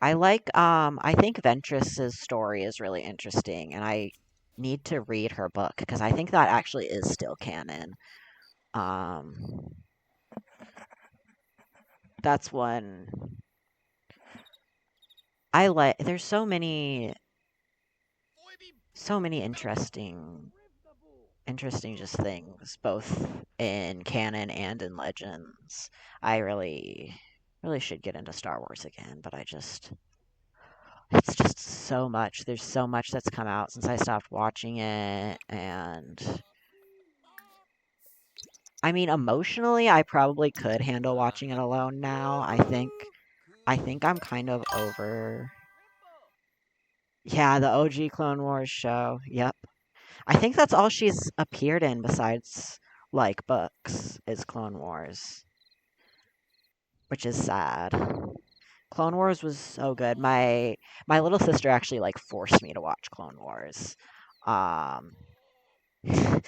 I think Ventress's story is really interesting, and I need to read her book, because I think that actually is still canon. That's one I like. There's so many interesting just things, both in canon and in Legends. I really should get into Star Wars again, but it's just so much. There's so much that's come out since I stopped watching it, and I mean, emotionally, I probably could handle watching it alone now. I think I'm kind of over. Yeah, the OG Clone Wars show. Yep. I think that's all she's appeared in besides like books is Clone Wars, which is sad. Clone Wars was so good. My little sister actually like forced me to watch Clone Wars. Um and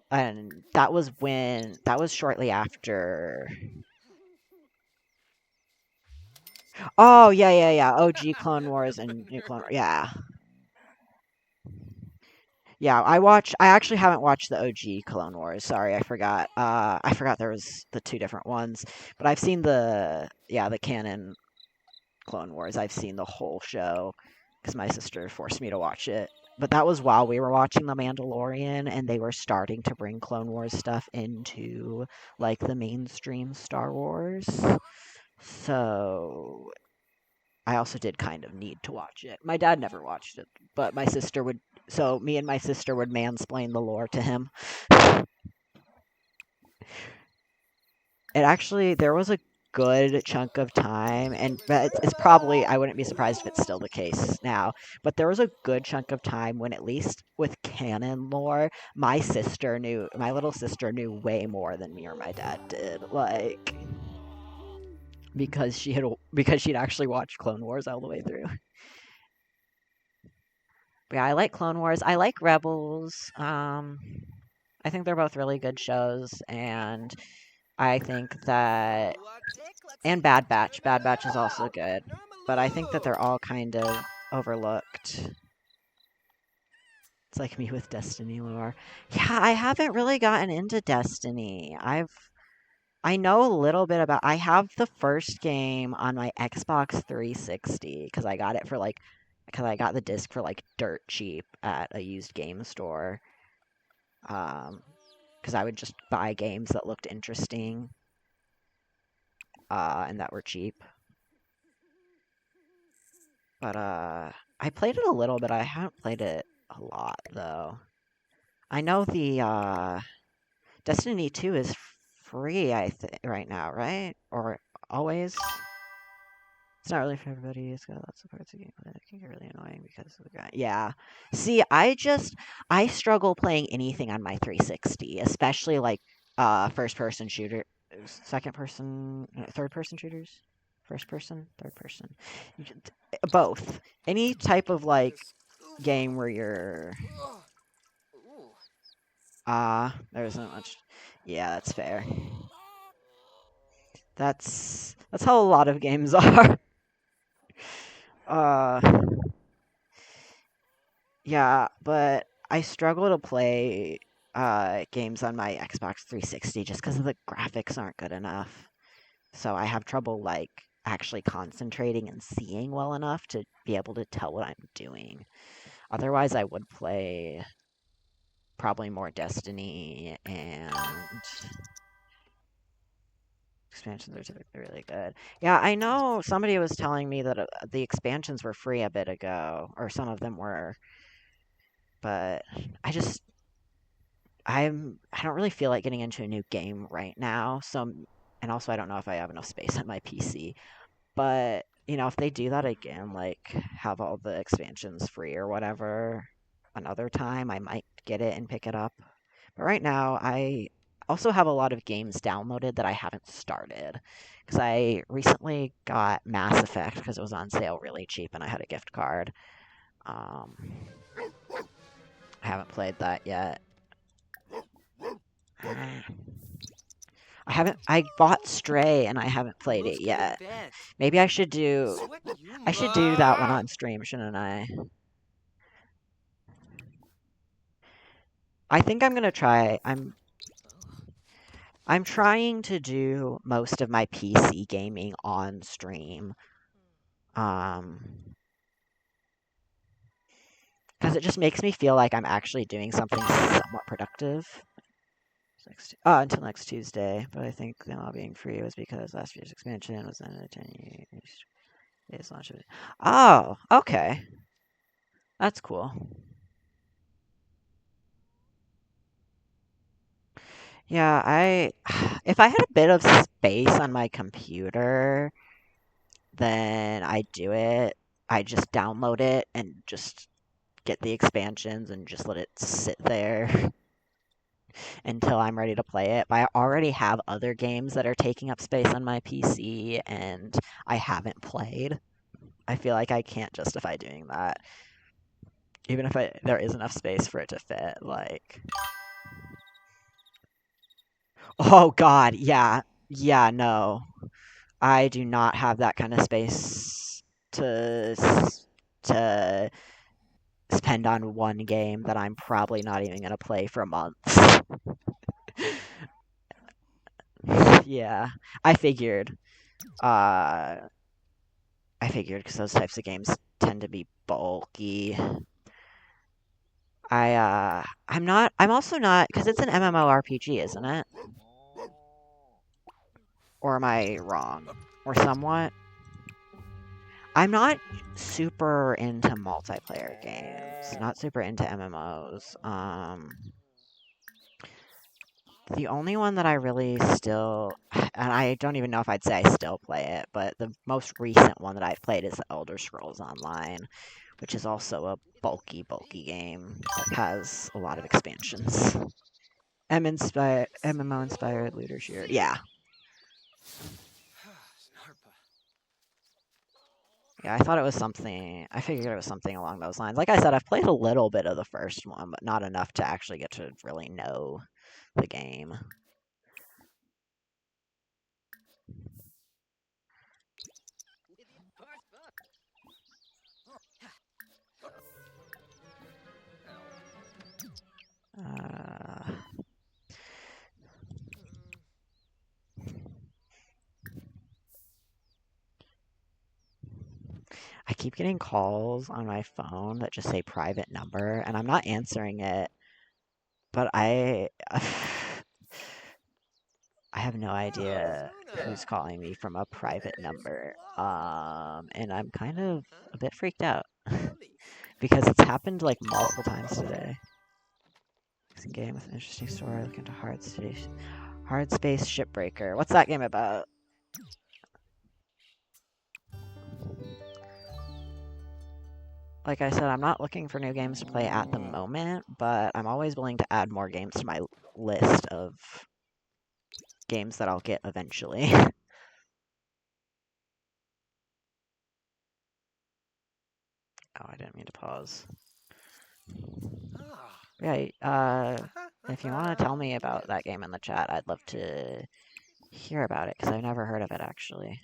and that was shortly after. Oh, yeah. OG Clone Wars and New Clone Wars. Yeah. Yeah, I actually haven't watched the OG Clone Wars. Sorry, I forgot. I forgot there was the 2 different ones, but I've seen the canon Clone Wars. I've seen the whole show because my sister forced me to watch it. But that was while we were watching The Mandalorian, and they were starting to bring Clone Wars stuff into like the mainstream Star Wars. So I also did kind of need to watch it. My dad never watched it, but my sister would. So me and my sister would mansplain the lore to him. There was a good chunk of time, but it's probably, I wouldn't be surprised if it's still the case now, but there was a good chunk of time when, at least with canon lore, my little sister knew way more than me or my dad did, like, because she'd actually watched Clone Wars all the way through. But yeah, I like Clone Wars. I like Rebels. I think they're both really good shows, and I think that And Bad Batch. Bad Batch is also good. But I think that they're all kind of overlooked. It's like me with Destiny lore. Yeah, I haven't really gotten into Destiny. I know a little bit about. I have the first game on my Xbox 360 because I got it for like because I got the disc for like dirt cheap at a used game store. Because I would just buy games that looked interesting, and that were cheap. But I played it a little bit. I haven't played it a lot though. I know the Destiny 2 is free, I think, right now, right? Or always? It's not really for everybody. It's got lots of parts of the game that can get really annoying because of the guy. Yeah. See, I struggle playing anything on my 360, especially like first person shooter, second person, third person shooters, first person, third person, both. Any type of like game where you're there isn't much. Yeah, that's fair. That's how a lot of games are. Uh, yeah, but I struggle to play games on my Xbox 360 just because the graphics aren't good enough. So I have trouble like actually concentrating and seeing well enough to be able to tell what I'm doing. Otherwise, I would play probably more Destiny, and expansions are typically really good. Yeah, I know somebody was telling me that the expansions were free a bit ago, or some of them were, but I don't really feel like getting into a new game right now. So, and also I don't know if I have enough space on my PC. But, if they do that again, like have all the expansions free or whatever another time, I might get it and pick it up. But right now, I also have a lot of games downloaded that I haven't started. Because I recently got Mass Effect because it was on sale really cheap and I had a gift card. I haven't played that yet. I bought Stray and I haven't played it yet. Maybe I should do that one on stream, shouldn't I? I think I'm gonna try. I'm trying to do most of my PC gaming on stream. Because it just makes me feel like I'm actually doing something somewhat productive. Until next Tuesday, but I think them all being free was because last year's expansion was then a 10 years launch of it. Oh, okay. That's cool. Yeah, if I had a bit of space on my computer, then I'd do it. I just download it and just get the expansions and just let it sit there until I'm ready to play it. But I already have other games that are taking up space on my PC and I haven't played. I feel like I can't justify doing that. Even if there is enough space for it to fit, like... Oh god, yeah. Yeah, no. I do not have that kind of space to spend on one game that I'm probably not even going to play for months. Yeah, I figured. I figured because those types of games tend to be bulky. I'm also not, because it's an MMORPG, isn't it? Or am I wrong? Or somewhat? I'm not super into multiplayer games. Not super into MMOs. The only one that I really still, and I don't even know if I'd say I still play it, but the most recent one that I've played is Elder Scrolls Online, which is also a bulky game that has a lot of expansions. MMO-inspired looter shooter. Yeah. Yeah, I thought it was something, I figured it was something along those lines. Like I said, I've played a little bit of the first one, but not enough to actually get to really know the game. I keep getting calls on my phone that just say private number, and I'm not answering it, but I have no idea who's calling me from a private number. And I'm kind of a bit freaked out because it's happened like multiple times today. It's a game with an interesting story. Look into Hard Space Shipbreaker. What's that game about? Like I said, I'm not looking for new games to play at the moment, but I'm always willing to add more games to my list of games that I'll get eventually. Oh, I didn't mean to pause. Yeah, if you want to tell me about that game in the chat, I'd love to hear about it, because I've never heard of it, actually.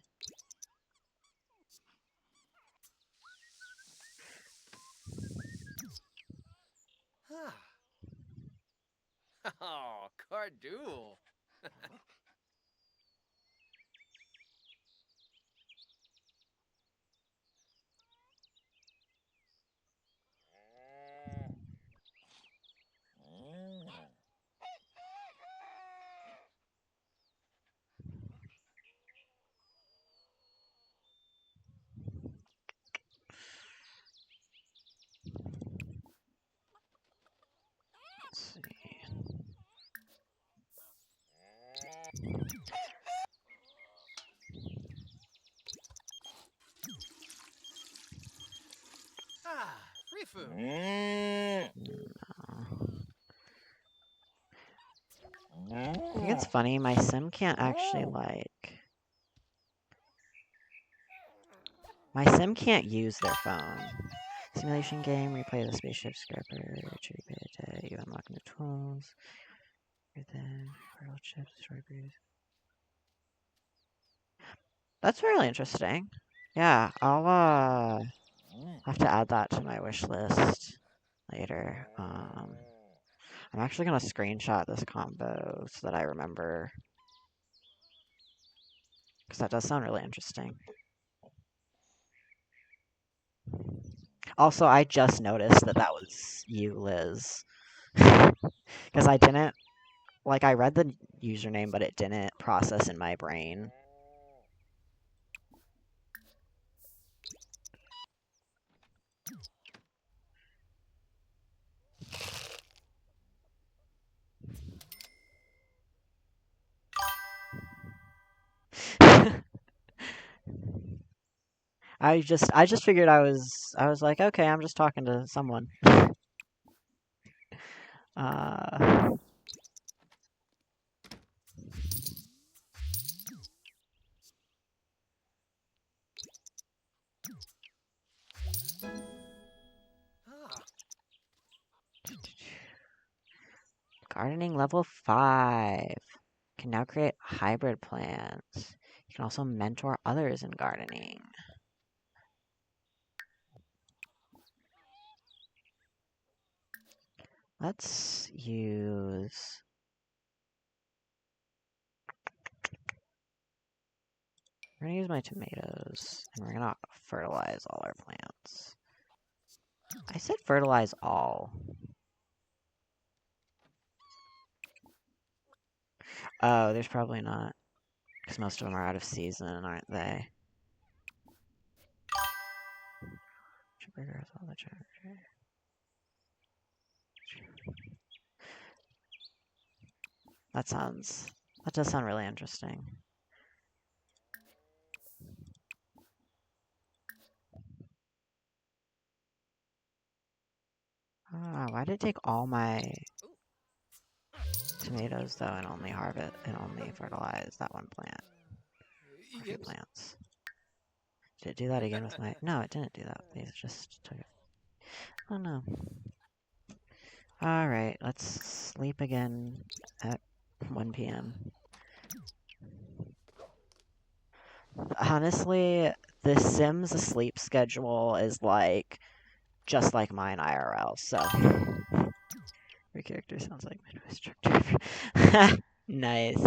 Oh, Cardool. Let's see. Free food. I think it's funny, my sim can't actually, my sim can't use their phone. Simulation game, replay the spaceship scrapper, you unlock new tools. Then, fertile chips, strawberries. That's really interesting. Yeah, I'll have to add that to my wish list later. I'm actually gonna screenshot this combo so that I remember, because that does sound really interesting. Also, I just noticed that that was you, Liz. Because I didn't, like, I read the username, but it didn't process in my brain. I just figured I was like, okay, I'm just talking to someone. Uh, Gardening level 5. Can now create hybrid plants. You can also mentor others in gardening. Let's use... We're gonna use my tomatoes, and we're gonna fertilize all our plants. I said fertilize all. Oh, there's probably not. Because most of them are out of season, aren't they? That does sound really interesting. Ah, why did it take all my tomatoes though and only harvest and only fertilize that one plant? Or a few plants. Did it do that again with my... No, it didn't do that. These just took it. Oh no. Alright, let's sleep again at 1 p.m. Honestly, the Sims sleep schedule is like just like mine IRL, so Your character sounds like my newest truck driver. Nice.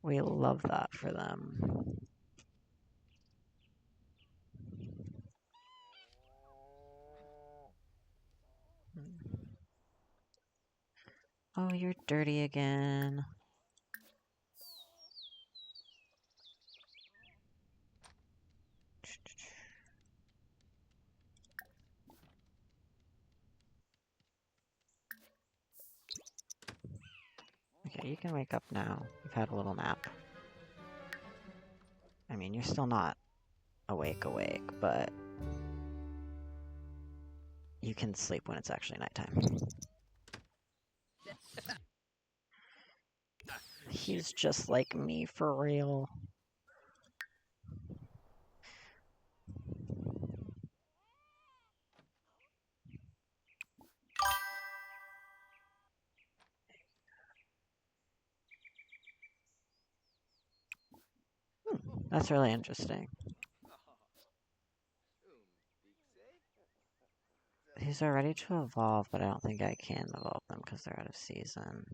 We love that for them. Oh, you're dirty again. Okay, you can wake up now. You've had a little nap. I mean, you're still not awake, but you can sleep when it's actually nighttime. He's just like me, for real. That's really interesting. These are ready to evolve, but I don't think I can evolve them because they're out of season.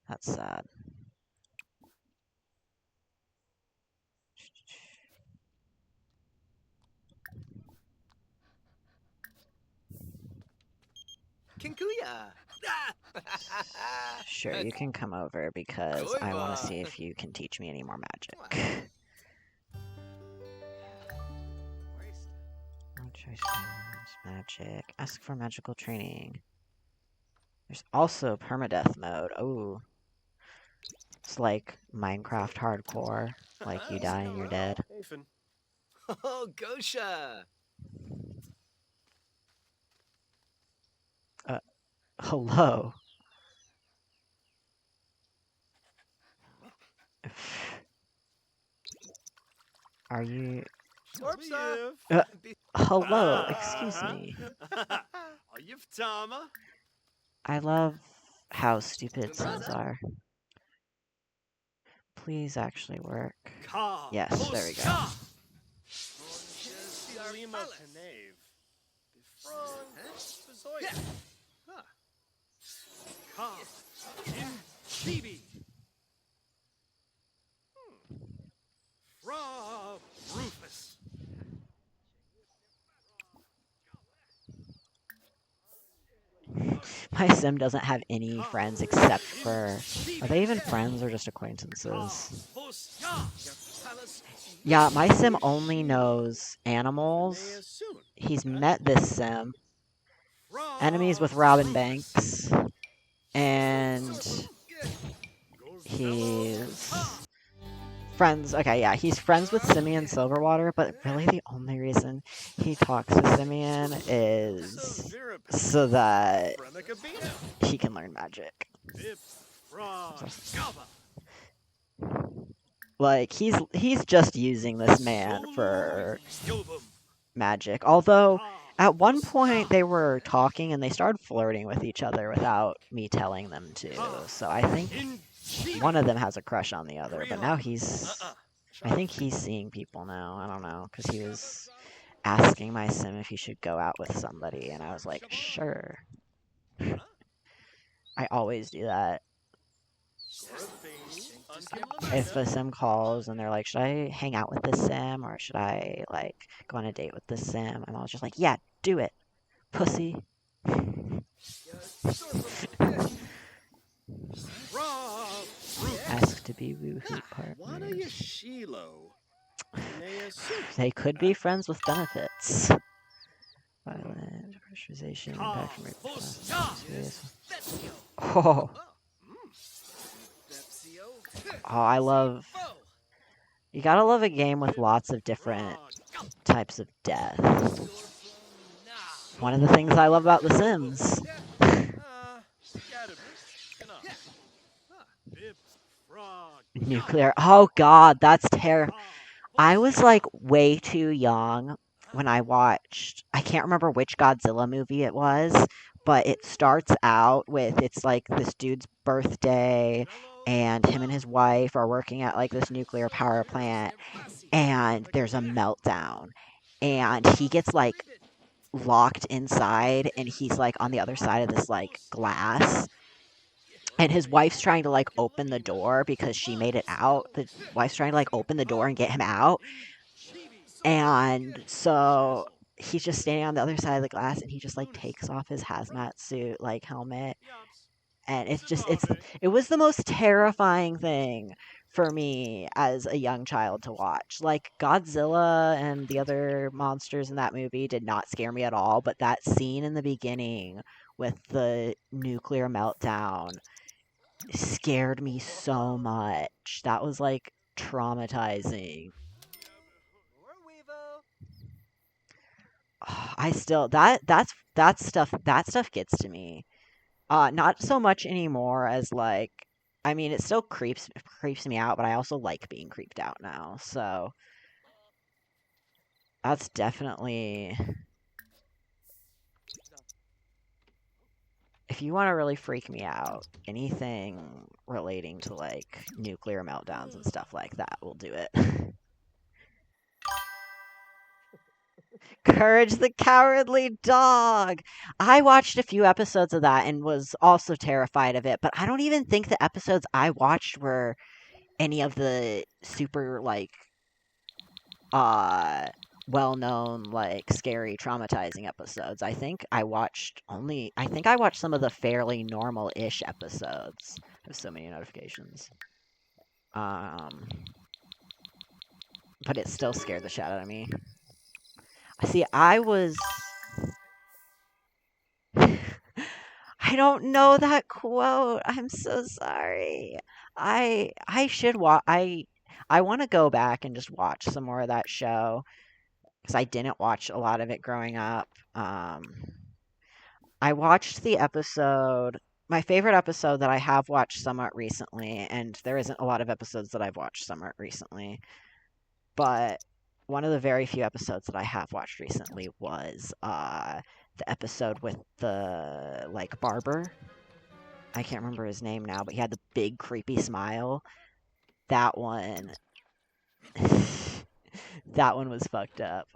That's sad. Kinkuya! Sure, you can come over because I want to see if you can teach me any more magic. No choice magic. Ask for magical training. There's also permadeath mode. Oh. It's like Minecraft hardcore. Like you die and you're dead. Nathan. Oh, Gosha! Hello. Are you... hello, excuse me. Are you Tama? I love how stupid Sims are. Please actually work. Yes, there we go. Lima Canave. Bezoya. Ka. Chibi. Fra Rufus. My sim doesn't have any friends except for... Are they even friends or just acquaintances? Yeah, my sim only knows animals. He's met this sim. Enemies with Robin Banks. And... he's... friends... Okay, yeah, he's friends with Simeon Silverwater, but really the only reason he talks to Simeon is so that he can learn magic. Like, he's just using this man for magic. Although, at one point they were talking and they started flirting with each other without me telling them to. So I think one of them has a crush on the other, but now I think he's seeing people now. I don't know, because he was asking my sim if he should go out with somebody, and I was like, sure. I always do that. If a sim calls and they're like, should I hang out with this sim, or should I, like, go on a date with this sim? I'm always just like, yeah, do it, pussy. Ask to be woohoo partners. They could be friends with benefits. Violent, pressurization, impact from Oh. Oh, I love... You gotta love a game with lots of different types of death. One of the things I love about The Sims. Nuclear. Oh god, that's terrible. I was like way too young when I watched, I can't remember which Godzilla movie it was, but it starts out with, it's like this dude's birthday, and him and his wife are working at like this nuclear power plant, and there's a meltdown. and he gets like locked inside, and he's like on the other side of this like glass, and his wife's trying to like open the door because she made it out. The wife's trying to like open the door and get him out, and so he's just standing on the other side of the glass, and he just like takes off his hazmat suit like helmet, and it was the most terrifying thing for me as a young child to watch. Like, Godzilla and the other monsters in that movie did not scare me at all, but that scene in the beginning with the nuclear meltdown scared me so much. That was like traumatizing. I still that stuff gets to me. Not so much anymore as like, I mean, it still creeps me out, but I also like being creeped out now. So that's definitely, if you want to really freak me out, anything relating to like nuclear meltdowns and stuff like that will do it. Courage the Cowardly Dog. I watched a few episodes of that and was also terrified of it, but I don't even think the episodes I watched were any of the super like well-known like scary traumatizing episodes. I think I watched some of the fairly normal-ish episodes. There's so many notifications. But it still scared the shit out of me. See, I don't know that quote. I'm so sorry. I should I want to go back and just watch some more of that show because I didn't watch a lot of it growing up. I watched the episode, my favorite episode that I have watched somewhat recently, and there isn't a lot of episodes that I've watched somewhat recently, but one of the very few episodes that I have watched recently was the episode with the like barber. I can't remember his name now, but he had the big creepy smile. That one that one was fucked up.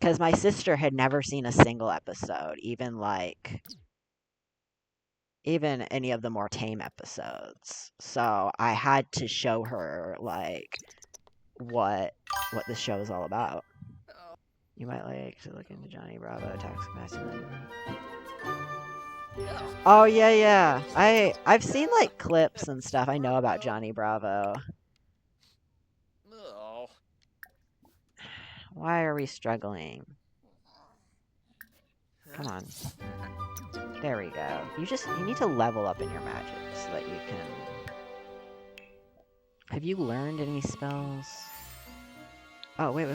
Because my sister had never seen a single episode, even any of the more tame episodes. So I had to show her like what this show is all about. You might like to look into Johnny Bravo, Toxic Masculinity. Oh yeah. I've seen like clips and stuff. I know about Johnny Bravo. Why are we struggling? Come on. There we go. You need to level up in your magic so that you can... Have you learned any spells? Oh, wait.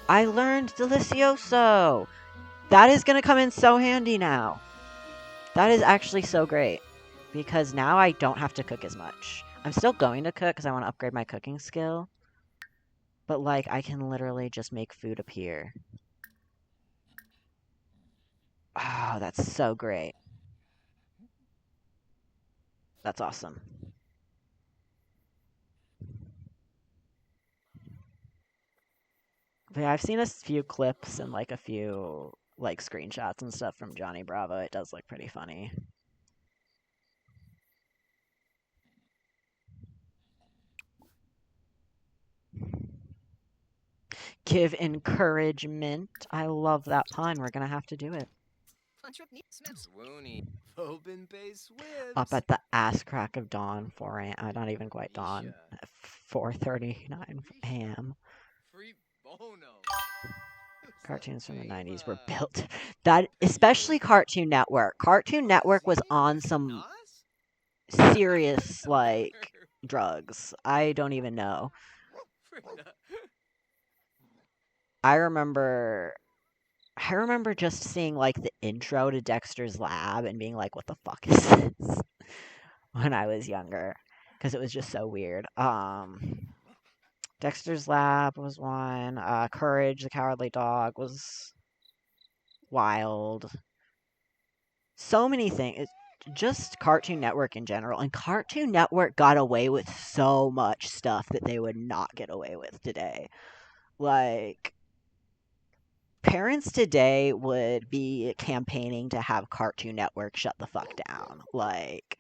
I learned Delicioso! That is gonna come in so handy now. That is actually so great. Because now I don't have to cook as much. I'm still going to cook because I want to upgrade my cooking skill. But, like, I can literally just make food appear. Oh, that's so great. That's awesome. But yeah, I've seen a few clips and, like, a few, like, screenshots and stuff from Johnny Bravo. It does look pretty funny. Give encouragement. I love that pun. We're gonna have to do it. Up at the ass crack of dawn, 4 a.m. Not even quite dawn. 4:39 a.m. Cartoons from the 90s were built. That, especially Cartoon Network. Cartoon Network was on some serious, like, drugs. I don't even know. I remember just seeing, like, the intro to Dexter's Lab and being like, what the fuck is this? When I was younger. Because it was just so weird. Dexter's Lab was one. Courage the Cowardly Dog was wild. So many things. Just Cartoon Network in general. And Cartoon Network got away with so much stuff that they would not get away with today. Like, parents today would be campaigning to have Cartoon Network shut the fuck down. Like,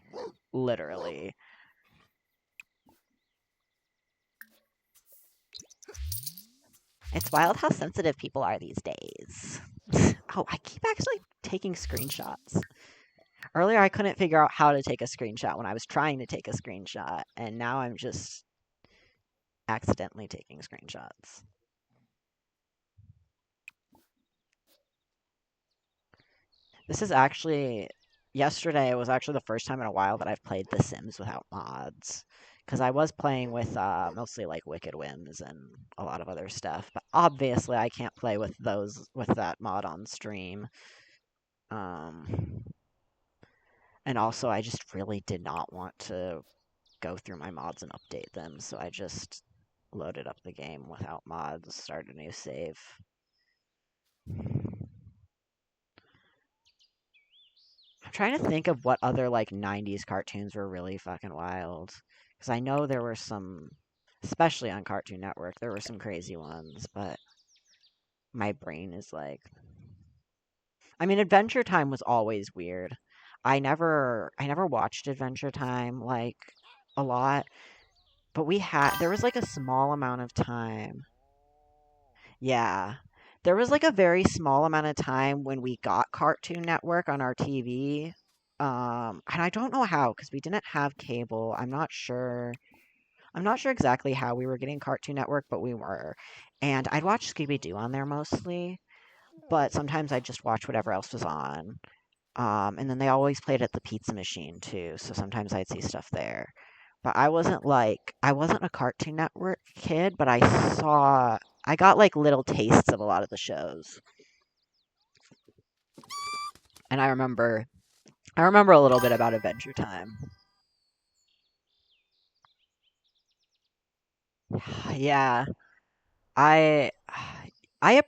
literally. It's wild how sensitive people are these days. Oh, I keep actually taking screenshots. Earlier, I couldn't figure out how to take a screenshot when I was trying to take a screenshot, and now I'm just accidentally taking screenshots. This is actually, yesterday was actually the first time in a while that I've played The Sims without mods. Because I was playing with mostly like Wicked Whims and a lot of other stuff, but obviously I can't play with that mod on stream. And also I just really did not want to go through my mods and update them, so I just loaded up the game without mods, started a new save. I'm trying to think of what other, like, 90s cartoons were really fucking wild. Because I know there were some, especially on Cartoon Network, there were some crazy ones, but my brain is like... I mean, Adventure Time was always weird. I never watched Adventure Time, like, a lot, but there was, like, a small amount of time. Yeah. There was like a very small amount of time when we got Cartoon Network on our TV. And I don't know how, because we didn't have cable. I'm not sure. I'm not sure exactly how we were getting Cartoon Network, but we were. And I'd watch Scooby-Doo on there mostly, but sometimes I'd just watch whatever else was on. And then they always played at the pizza machine too, so sometimes I'd see stuff there. But I wasn't a Cartoon Network kid, but I got like little tastes of a lot of the shows. And I remember a little bit about Adventure Time. Yeah, I I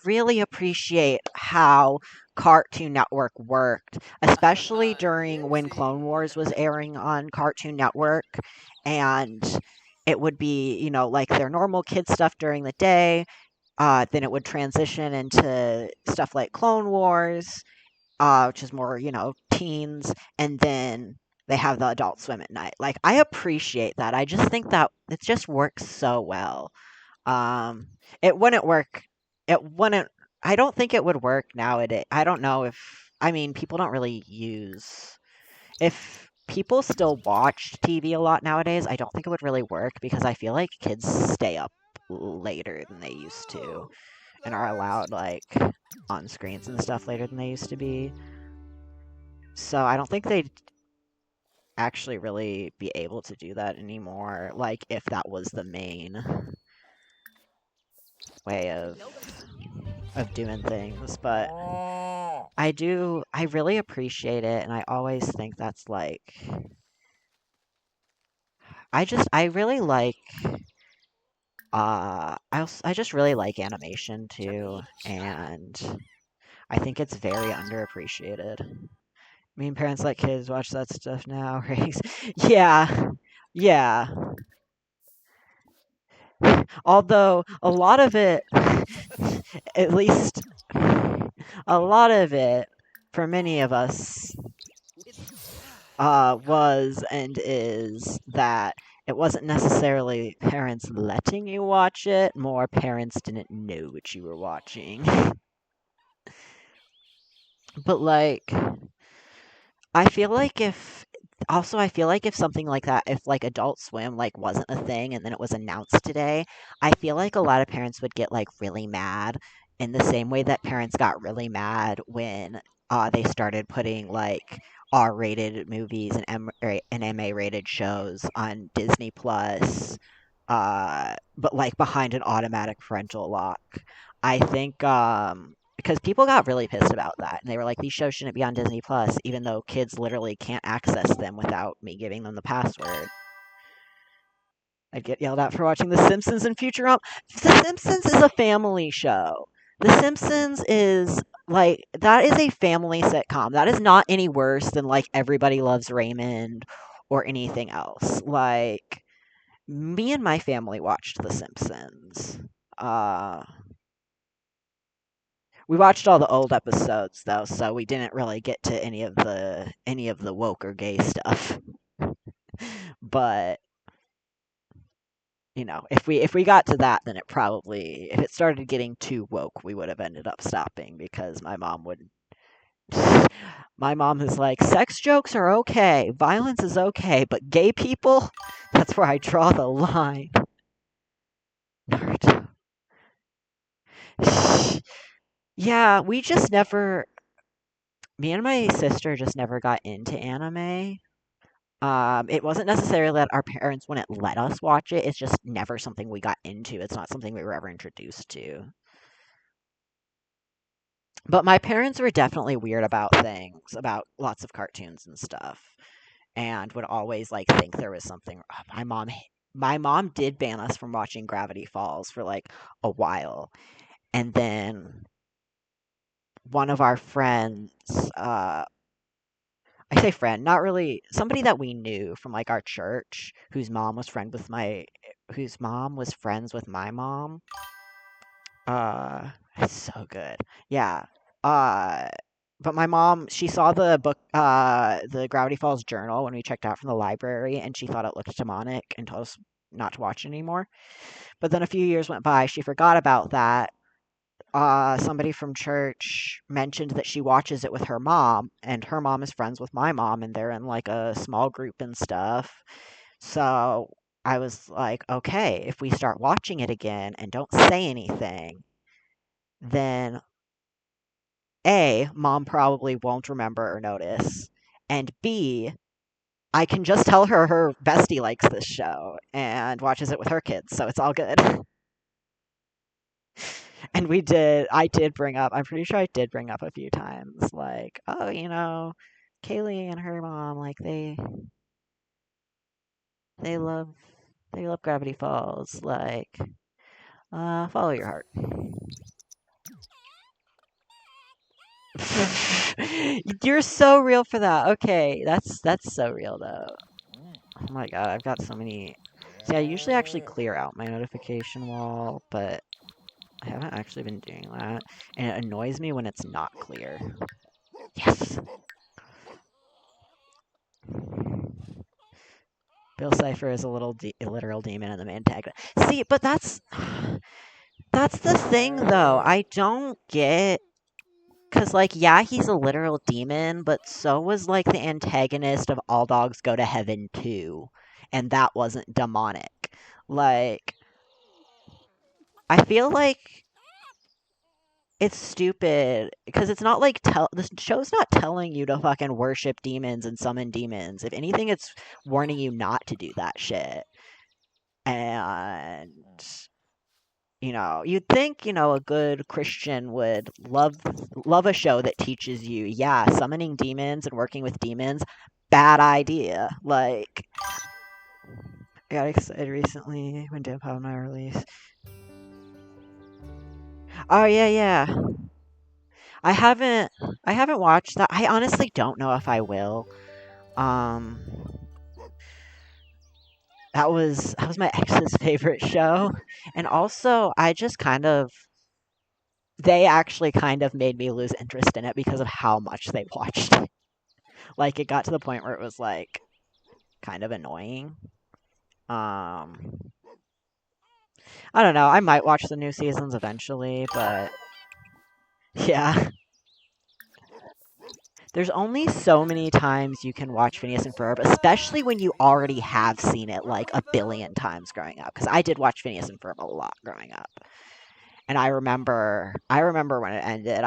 really appreciate how Cartoon Network worked, especially during when Clone Wars was airing on Cartoon Network, and it would be, like their normal kid stuff during the day, then it would transition into stuff like Clone Wars, which is more, teens, and then they have the Adult Swim at night. Like, I appreciate that. I just think that it just works so well. Um, it wouldn't work. It wouldn't. I don't think it would work nowadays. I don't know if. I mean, people don't really use. If people still watch TV a lot nowadays, I don't think it would really work because I feel like kids stay up later than they used to and are allowed, like, on screens and stuff later than they used to be. So I don't think they'd actually really be able to do that anymore, like, if that was the main way of doing things, but I really appreciate it, and I always think that's like, I really like, I just really like animation too, and I think it's very underappreciated. I mean, parents let kids watch that stuff now, right? Yeah, yeah. Although a lot of it, at least a lot of it, for many of us, was and is that it wasn't necessarily parents letting you watch it, more parents didn't know what you were watching. But like, I feel like I feel like if something like that, if like Adult Swim like wasn't a thing and then it was announced today, I feel like a lot of parents would get like really mad in the same way that parents got really mad when they started putting like R-rated movies and MA-rated shows on Disney Plus, but like behind an automatic parental lock. I think because people got really pissed about that, and they were like, "These shows shouldn't be on Disney Plus, even though kids literally can't access them without me giving them the password." I'd get yelled at for watching The Simpsons and Futurama. The Simpsons is a family show. The Simpsons is like that is a family sitcom. That is not any worse than like Everybody Loves Raymond or anything else. Like me and my family watched The Simpsons. Uh We watched all the old episodes though, so we didn't really get to any of the woke or gay stuff. But if we got to that, then if it started getting too woke, we would have ended up stopping because my mom would. My mom is like, sex jokes are okay, violence is okay, but gay people, that's where I draw the line. Naruto. Yeah, we just never. Me and my sister just never got into anime. It wasn't necessarily that our parents wouldn't let us watch it. It's just never something we got into. It's not something we were ever introduced to. But my parents were definitely weird about things, about lots of cartoons and stuff, and would always like think there was something. My mom did ban us from watching Gravity Falls for like a while, and then one of our friends, I say friend, not really somebody that we knew from like our church, whose mom was friends with my mom. It's so good. Yeah. Uh, but my mom, she saw the book, the Gravity Falls journal when we checked out from the library, and she thought it looked demonic and told us not to watch it anymore. But then a few years went by, she forgot about that. Somebody from church mentioned that she watches it with her mom, and her mom is friends with my mom, and they're in like a small group and stuff. So I was like, okay, if we start watching it again and don't say anything, then A, mom probably won't remember or notice, and B, I can just tell her bestie likes this show and watches it with her kids, so it's all good. And I did bring up, I'm pretty sure I did bring up a few times, like, oh, Kaylee and her mom, like, they love, they love Gravity Falls, like, follow your heart. You're so real for that. Okay, that's so real though. Oh my god, I've got so many. See, I usually actually clear out my notification wall, but I haven't actually been doing that, and it annoys me when it's not clear. Yes. Bill Cipher is a literal demon in the main tag. See, but that's the thing though. I don't get. Cause like, yeah, he's a literal demon, but so was like the antagonist of All Dogs Go to Heaven too, and that wasn't demonic. Like, I feel like it's stupid because it's not like the show's not telling you to fucking worship demons and summon demons. If anything, it's warning you not to do that shit. And you'd think, a good Christian would love a show that teaches you, yeah, summoning demons and working with demons, bad idea. Like, I got excited recently when Dippo and I released. Oh yeah, yeah. I haven't I haven't watched that. I honestly don't know if I will. Um, that was my ex's favorite show, and also I just kind of they actually kind of made me lose interest in it because of how much they watched it. Like, it got to the point where it was, like, kind of annoying. Um, I don't know. I might watch the new seasons eventually, but yeah. There's only so many times you can watch Phineas and Ferb, especially when you already have seen it, like, a billion times growing up. Because I did watch Phineas and Ferb a lot growing up. And I remember when it ended,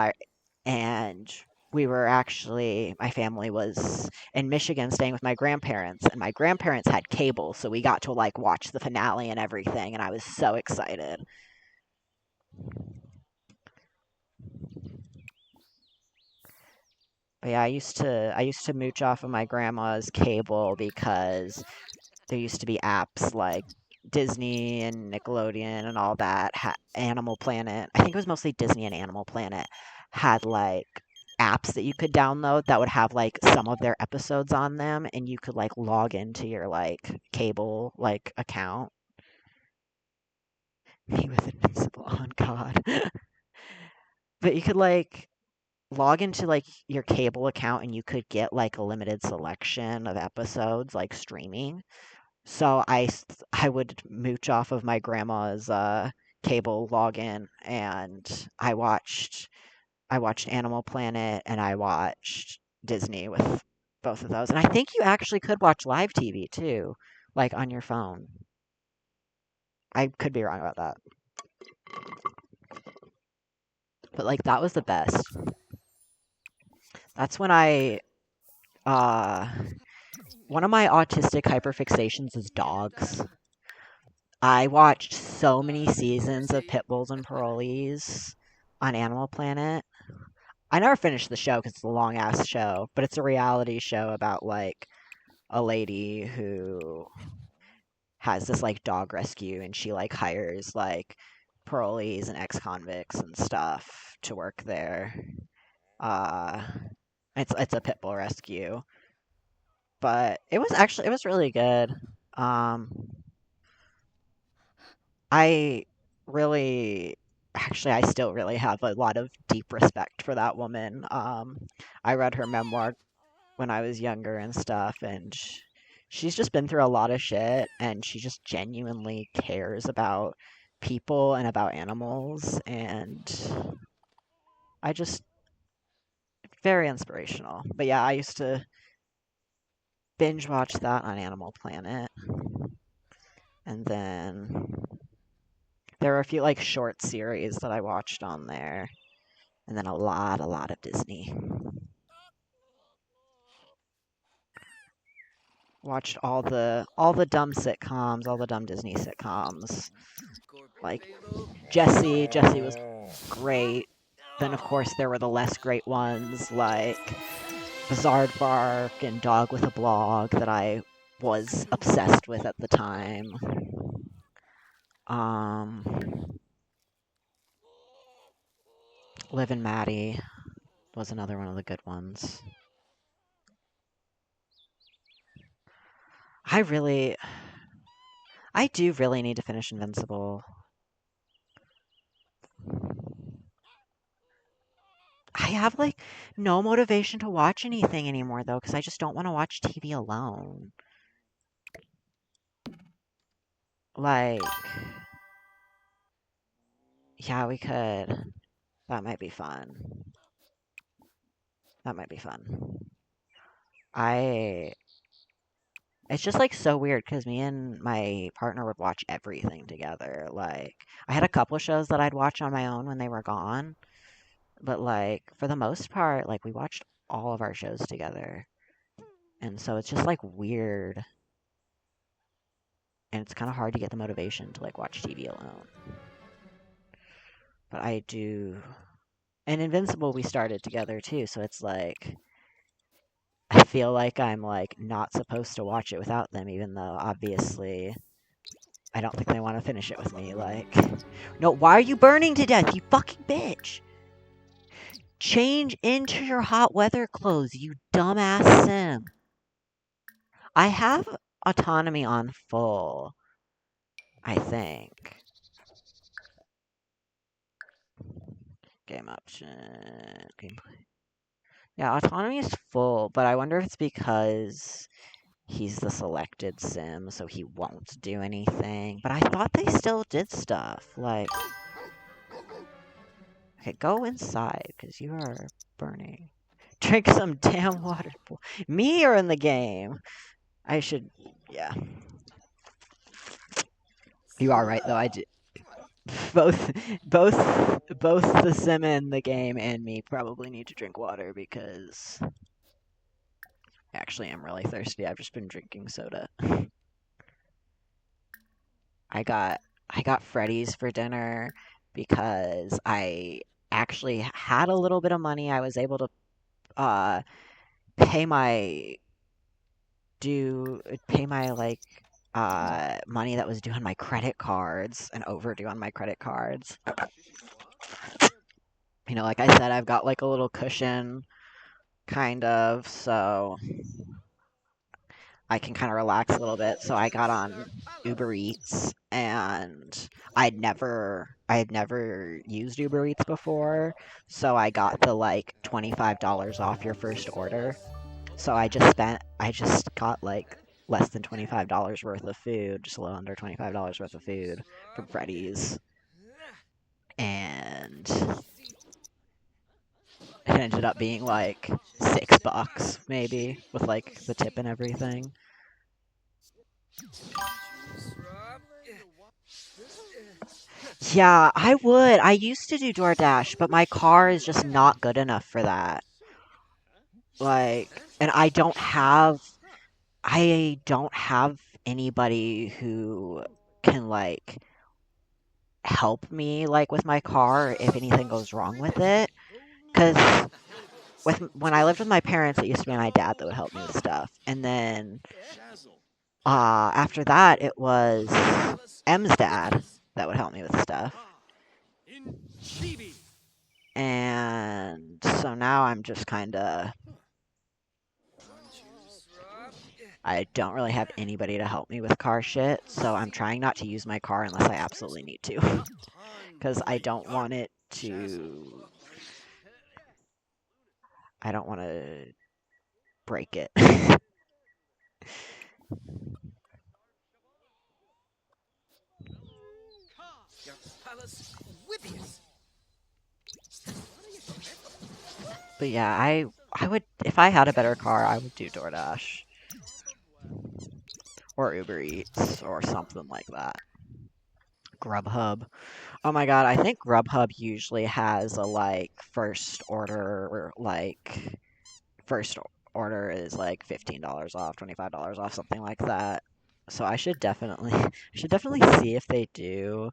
and my family was in Michigan staying with my grandparents, and my grandparents had cable, so we got to like watch the finale and everything, and I was so excited. But yeah, I used to mooch off of my grandma's cable because there used to be apps like Disney and Nickelodeon and all that. Animal Planet, I think it was mostly Disney and Animal Planet, had like apps that you could download that would have like some of their episodes on them, and you could like log into your like cable like account. Me with Invincible on God. But you could like log into like your cable account and you could get like a limited selection of episodes like streaming. So I would mooch off of my grandma's cable login, and I watched Animal Planet and I watched Disney with both of those. And I think you actually could watch live TV too, like on your phone. I could be wrong about that. But like that was the best. That's when uh one of my autistic hyperfixations is dogs. I watched so many seasons of Pit Bulls and Parolees on Animal Planet. I never finished the show because it's a long ass show, but it's a reality show about like a lady who has this like dog rescue, and she like hires like parolees and ex-convicts and stuff to work there. Uh it's a pit bull rescue. But it was really good. Um I really actually I still really have a lot of deep respect for that woman. I read her memoir when I was younger and stuff, and she's just been through a lot of shit, and she just genuinely cares about people and about animals, and I just very inspirational. But yeah, I used to binge watch that on Animal Planet, and then there were a few like short series that I watched on there, and then a lot of Disney. Watched all the dumb sitcoms, all the dumb Disney sitcoms. Like Jessie was great. Then of course there were the less great ones like Bizarre Bark and Dog with a Blog that I was obsessed with at the time. Um, Liv and Maddie was another one of the good ones. I do really need to finish Invincible. I have like no motivation to watch anything anymore though, because I just don't want to watch TV alone. Like, yeah, we could. That might be fun. That might be fun. I It's just like so weird because me and my partner would watch everything together. Like, I had a couple shows that I'd watch on my own when they were gone, but like for the most part, like we watched all of our shows together. And so it's just like weird, and it's kind of hard to get the motivation to like watch TV alone. But I do. And Invincible we started together too, so it's like I feel like I'm like not supposed to watch it without them, even though obviously I don't think they want to finish it with me. Like, no, why are you burning to death, you fucking bitch? Change into your hot weather clothes, you dumbass sim. I have autonomy on full, I think. Game option, gameplay. Yeah, autonomy is full, but I wonder if it's because he's the selected sim, so he won't do anything. But I thought they still did stuff. Like, okay, go inside, because you are burning. Drink some damn water. Me or in the game? I should, yeah. You are right, though. I do. Both, both the sim and the game and me probably need to drink water because actually I'm really thirsty. I've just been drinking soda. I got Freddy's for dinner because I actually had a little bit of money. I was able to uh pay my pay my like money that was due on my credit cards and overdue on my credit cards. You know, like I said, I've got like a little cushion kind of, so I can kind of relax a little bit. So I got on Uber Eats, and I had never used Uber Eats before, so I got the like $25 off your first order. So I just got like less than $25 worth of food, just a little under $25 worth of food from Freddy's, and it ended up being like $6 maybe with like the tip and everything. Yeah, I would. I used to do DoorDash, but my car is just not good enough for that. Like, and I don't have anybody who can like help me like with my car if anything goes wrong with it. Cause when I lived with my parents, it used to be my dad that would help me with stuff, and then after that, it was M's dad that would help me with stuff. In Chibi. And so now I'm just kind of. I don't really have anybody to help me with car shit, so I'm trying not to use my car unless I absolutely need to. Because I don't want it to. I don't want to break it. But yeah, I would, if I had a better car, I would do DoorDash or Uber Eats or something like that. Grubhub. Oh my god, I think Grubhub usually has a like first order, like first order is like $15 off, $25 off, something like that. So I should definitely I should definitely see if they do,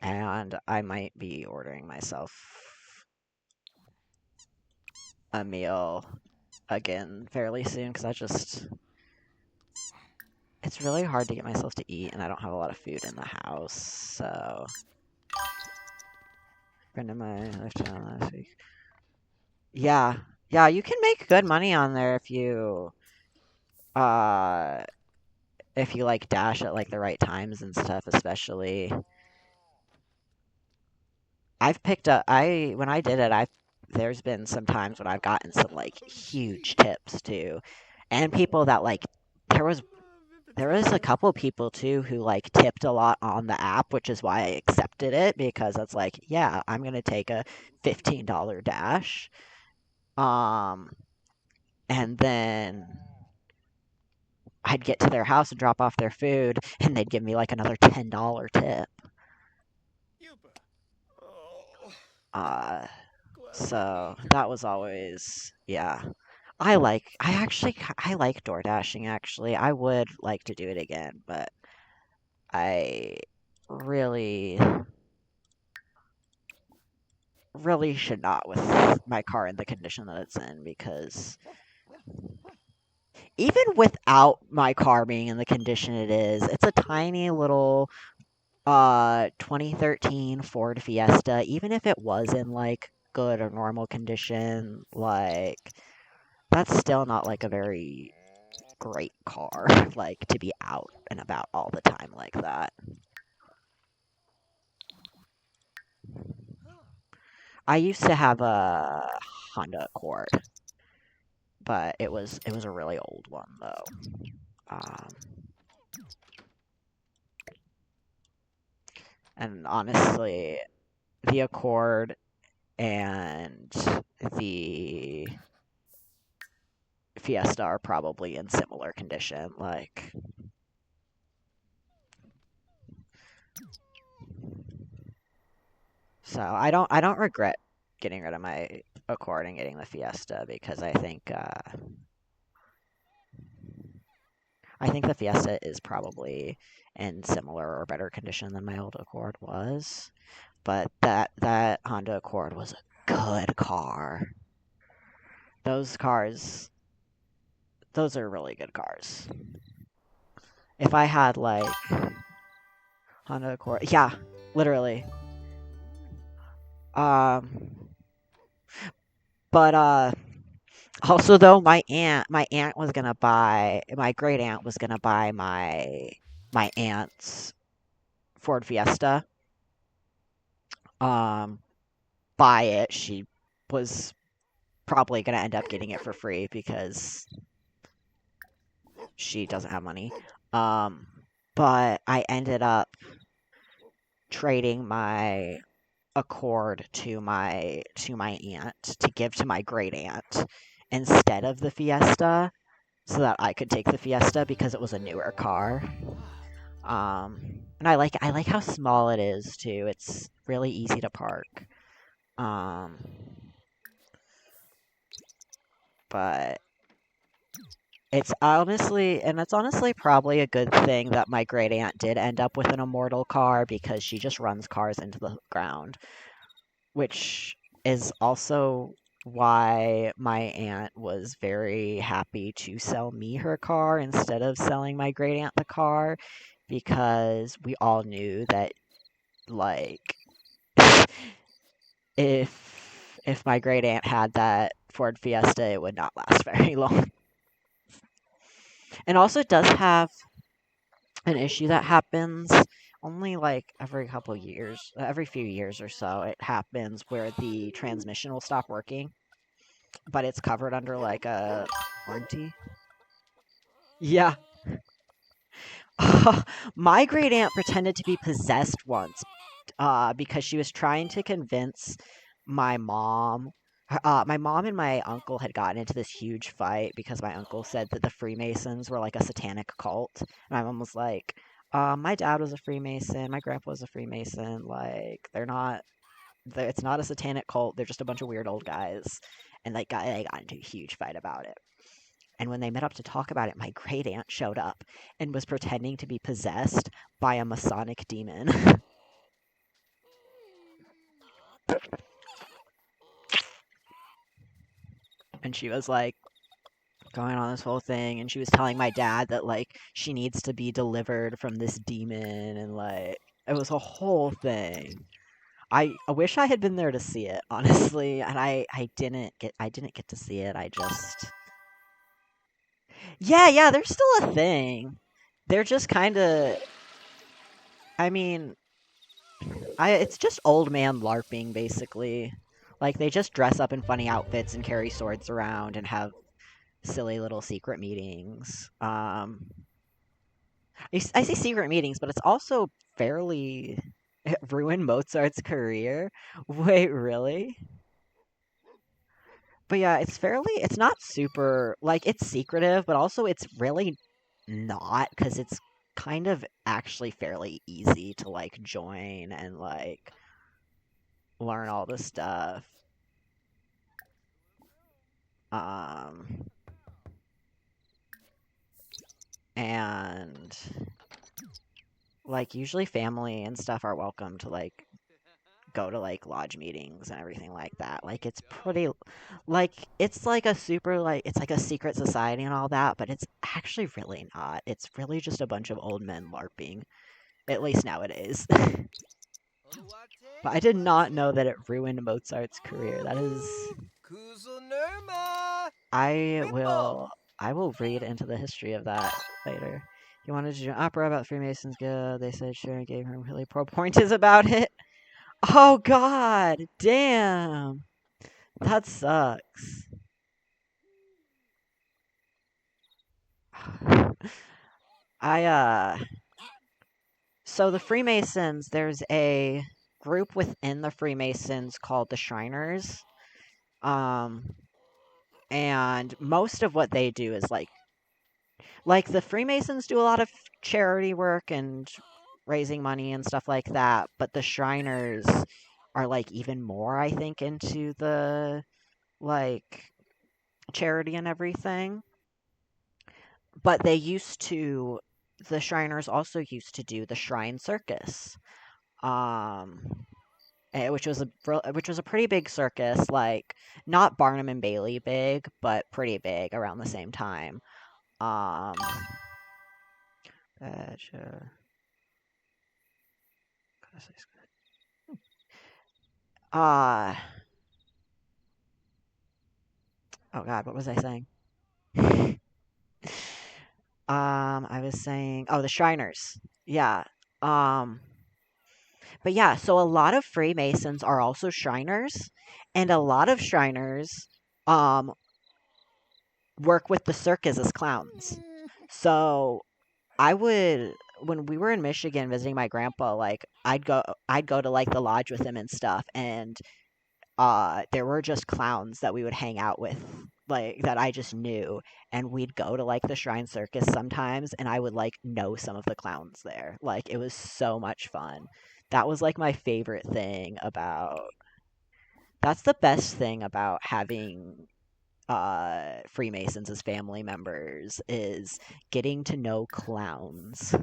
and I might be ordering myself a meal again fairly soon because it's really hard to get myself to eat, and I don't have a lot of food in the house. So, friend of mine lifetime last week. Yeah, yeah, you can make good money on there uh if you like dash at like the right times and stuff, especially. I've picked up I when I did it, I there's been some times when I've gotten some like huge tips too. And people that like there was a couple people too who like tipped a lot on the app, which is why I accepted it because it's like, yeah, I'm gonna take a $15 dash. Um and then I'd get to their house and drop off their food and they'd give me like another $10 tip. Uh so that was always, yeah. I like door dashing actually. I would like to do it again, but I really really should not with my car in the condition that it's in because even without my car being in the condition it is, it's a tiny little 2013 Ford Fiesta. Even if it was in like good or normal condition, like that's still not like a very great car like to be out and about all the time like that. I used to have a Honda Accord, but it was a really old one though. Um, and honestly, the Accord and the Fiesta are probably in similar condition. Like, so I don't regret getting rid of my Accord and getting the Fiesta because I think the Fiesta is probably in similar or better condition than my old Accord was. But that Honda Accord was a good car. Those cars, those are really good cars. If I had like Honda Accord, yeah, literally. Um, but Also, though, my great aunt was gonna buy my aunt's Ford Fiesta. Um, buy it. She was probably gonna end up getting it for free because she doesn't have money. Um, but I ended up trading my Accord to my aunt to give to my great aunt instead of the Fiesta, so that I could take the Fiesta because it was a newer car. And I like how small it is too. It's really easy to park. Um, but it's honestly probably a good thing that my great aunt did end up with an immortal car because she just runs cars into the ground, which is also why my aunt was very happy to sell me her car instead of selling my great aunt the car, because we all knew that, like, if my great aunt had that Ford Fiesta, it would not last very long. And also, it does have an issue that happens only like every couple years, every few years or so. It happens where the transmission will stop working, but it's covered under like a warranty. Yeah. My great aunt pretended to be possessed once, because she was trying to convince my mom. My mom and my uncle had gotten into this huge fight because my uncle said that the Freemasons were like a satanic cult. My mom was like, "My dad was a Freemason. My grandpa was a Freemason. Like, it's not a satanic cult. They're just a bunch of weird old guys." And they got into a huge fight about it. And when they met up to talk about it, my great aunt showed up and was pretending to be possessed by a Masonic demon. And she was like going on this whole thing, and she was telling my dad that like she needs to be delivered from this demon, and like it was a whole thing. I wish I had been there to see it, honestly, and I didn't get to see it. I just yeah, they're still a thing. They're just kind of, I mean, it's just old man LARPing basically. Like they just dress up in funny outfits and carry swords around and have silly little secret meetings. I say secret meetings, but it's also fairly it ruined Mozart's career. Wait, really? But yeah, it's not super, like, it's secretive, but also it's really not, because it's kind of actually fairly easy to, like, join and, like, learn all the stuff. Um, and, like, usually family and stuff are welcome to, like, go to like lodge meetings and everything like that. Like it's pretty, like it's like a super, like it's like a secret society and all that, but it's actually really not. It's really just a bunch of old men LARPing, at least nowadays. But I did not know that it ruined Mozart's career. That is, I will I will read into the history of that later. He wanted to do an opera about Freemasons Guild. They said Sharon gave him really poor pointers about it. Oh God, damn. That sucks. I So the Freemasons, there's a group within the Freemasons called the Shriners. Um and most of what they do is like the Freemasons do a lot of charity work and raising money and stuff like that, but the Shriners are like even more, I think, into the like charity and everything. But the Shriners also used to do the Shrine Circus, um, which was a pretty big circus, like not Barnum and Bailey big, but pretty big around the same time. Um, Badger, uh, Oh God, what was I saying? I was saying, oh, the Shriners. Yeah. Um, but yeah, so a lot of Freemasons are also Shriners, and a lot of Shriners, um, work with the circus as clowns. So I would, when we were in Michigan visiting my grandpa, like I'd go to like the lodge with him and stuff, and there were just clowns that we would hang out with, like that I just knew, and we'd go to like the Shrine Circus sometimes, and I would like know some of the clowns there. Like it was so much fun. That was like my favorite thing about. That's the best thing about having Freemasons as family members is getting to know clowns.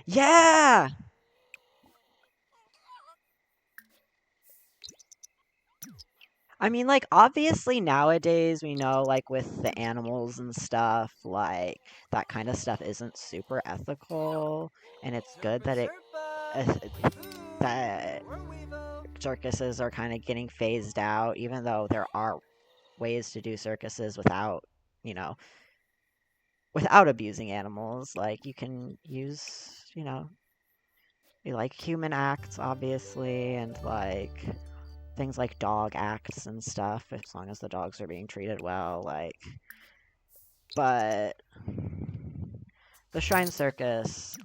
Yeah. I mean, like, obviously nowadays we know, like, with the animals and stuff, like, that kind of stuff isn't super ethical, and it's good that uh, that circuses are kind of getting phased out, even though there are ways to do circuses without, you know, without abusing animals. Like, you can use, like human acts, obviously, and like things like dog acts and stuff, as long as the dogs are being treated well, like. But the Shrine Circus,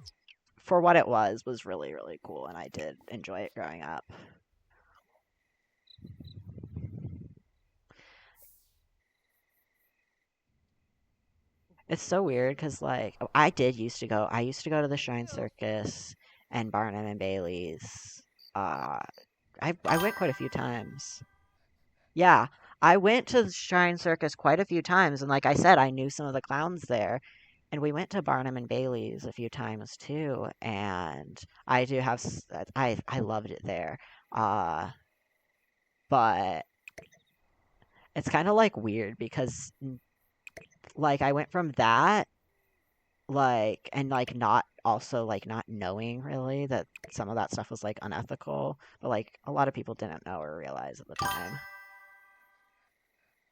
for what it was really, really cool, and I did enjoy it growing up. It's so weird because, like, I used to go to the Shrine Circus and Barnum and Bailey's. Uh, I went quite a few times. Yeah, I went to the Shrine Circus quite a few times, and like I said, I knew some of the clowns there. And we went to Barnum and Bailey's a few times too, and I do have I loved it there. Uh, but it's kind of like weird because like I went from that like and like not also like not knowing really that some of that stuff was like unethical, but like a lot of people didn't know or realize at the time.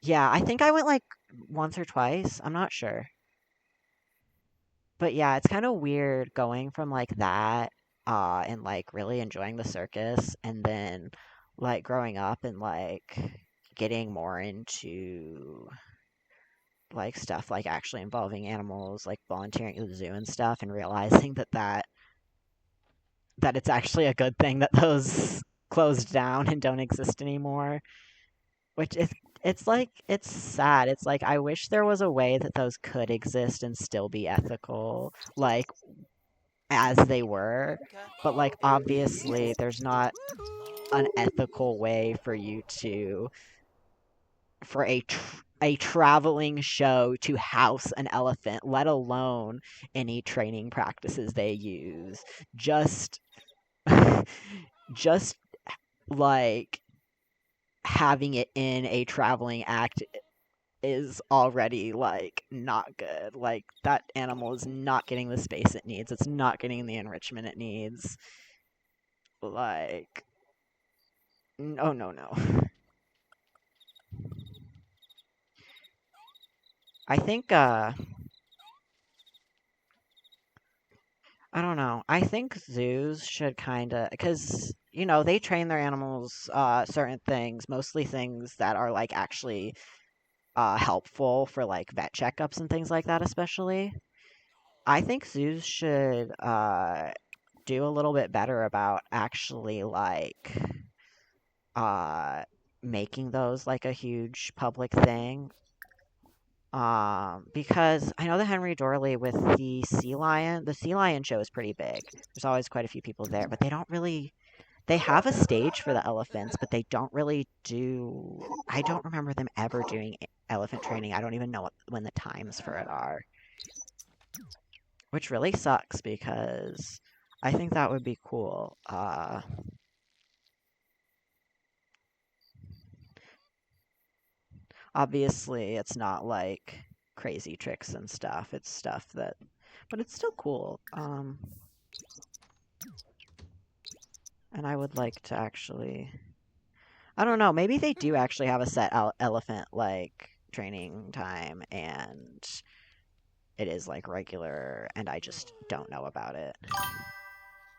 Yeah, I think I went like once or twice. I'm not sure. But yeah, it's kind of weird going from like that and like really enjoying the circus and then like growing up and like getting more into like stuff like actually involving animals, like volunteering at the zoo and stuff and realizing that it's actually a good thing that those closed down and don't exist anymore. Which is it's like it's sad. It's like I wish there was a way that those could exist and still be ethical, like as they were. But like obviously there's not an ethical way for you to for a traveling show to house an elephant, let alone any training practices they use. Just just like having it in a traveling act is already like not good. Like that animal is not getting the space it needs. It's not getting the enrichment it needs. Like no, no, no. I think I don't know. I think zoos should kind of cuz they train their animals certain things, mostly things that are like actually helpful for like vet checkups and things like that especially. I think zoos should do a little bit better about actually like uh making those like a huge public thing. Because I know the Henry Dorley with the sea lion show is pretty big. There's always quite a few people there, but they have a stage for the elephants, but they don't really do I don't remember them ever doing elephant training. I don't even know when the times for it are, which really sucks because I think that would be cool. Obviously, it's not like crazy tricks and stuff. It's stuff that, but it's still cool. And I would like to actually, I don't know, maybe they do actually have a set elephant like training time and it is like regular and I just don't know about it.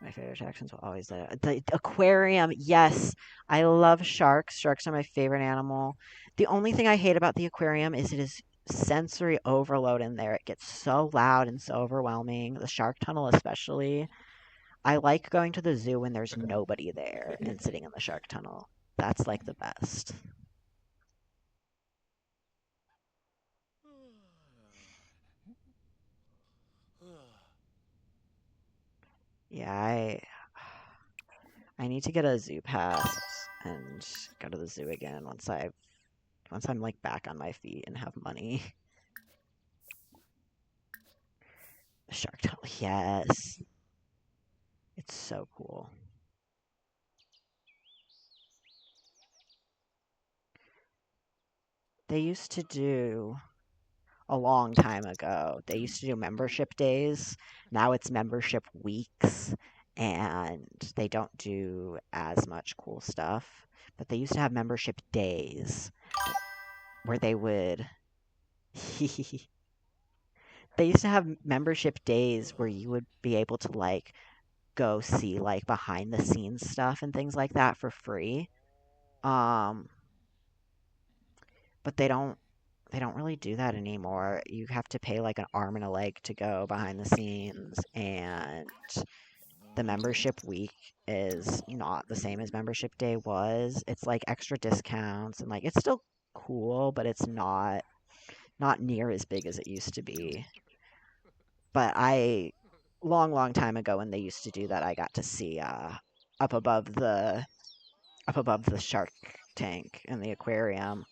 My favorite attractions will always the aquarium. Yes, I love sharks. Sharks are my favorite animal. The only thing I hate about the aquarium is it is sensory overload in there. It gets so loud and so overwhelming. The shark tunnel especially. I like going to the zoo when there's nobody there and sitting in the shark tunnel. That's like the best. Yeah, I need to get a zoo pass and go to the zoo again once I'm like back on my feet and have money. Shark Tunnel, yes. It's so cool. They used to do a long time ago. They used to do membership days. Now it's membership weeks, and they don't do as much cool stuff. But they used to have membership days where they would. They used to have membership days where you would be able to like go see like behind the scenes stuff and things like that for free. Um, but they don't really do that anymore. You have to pay like an arm and a leg to go behind the scenes, and the membership week is not the same as membership day was. It's like extra discounts and like it's still cool, but it's not near as big as it used to be. But long time ago when they used to do that, I got to see up above the up above the shark tank in the aquarium.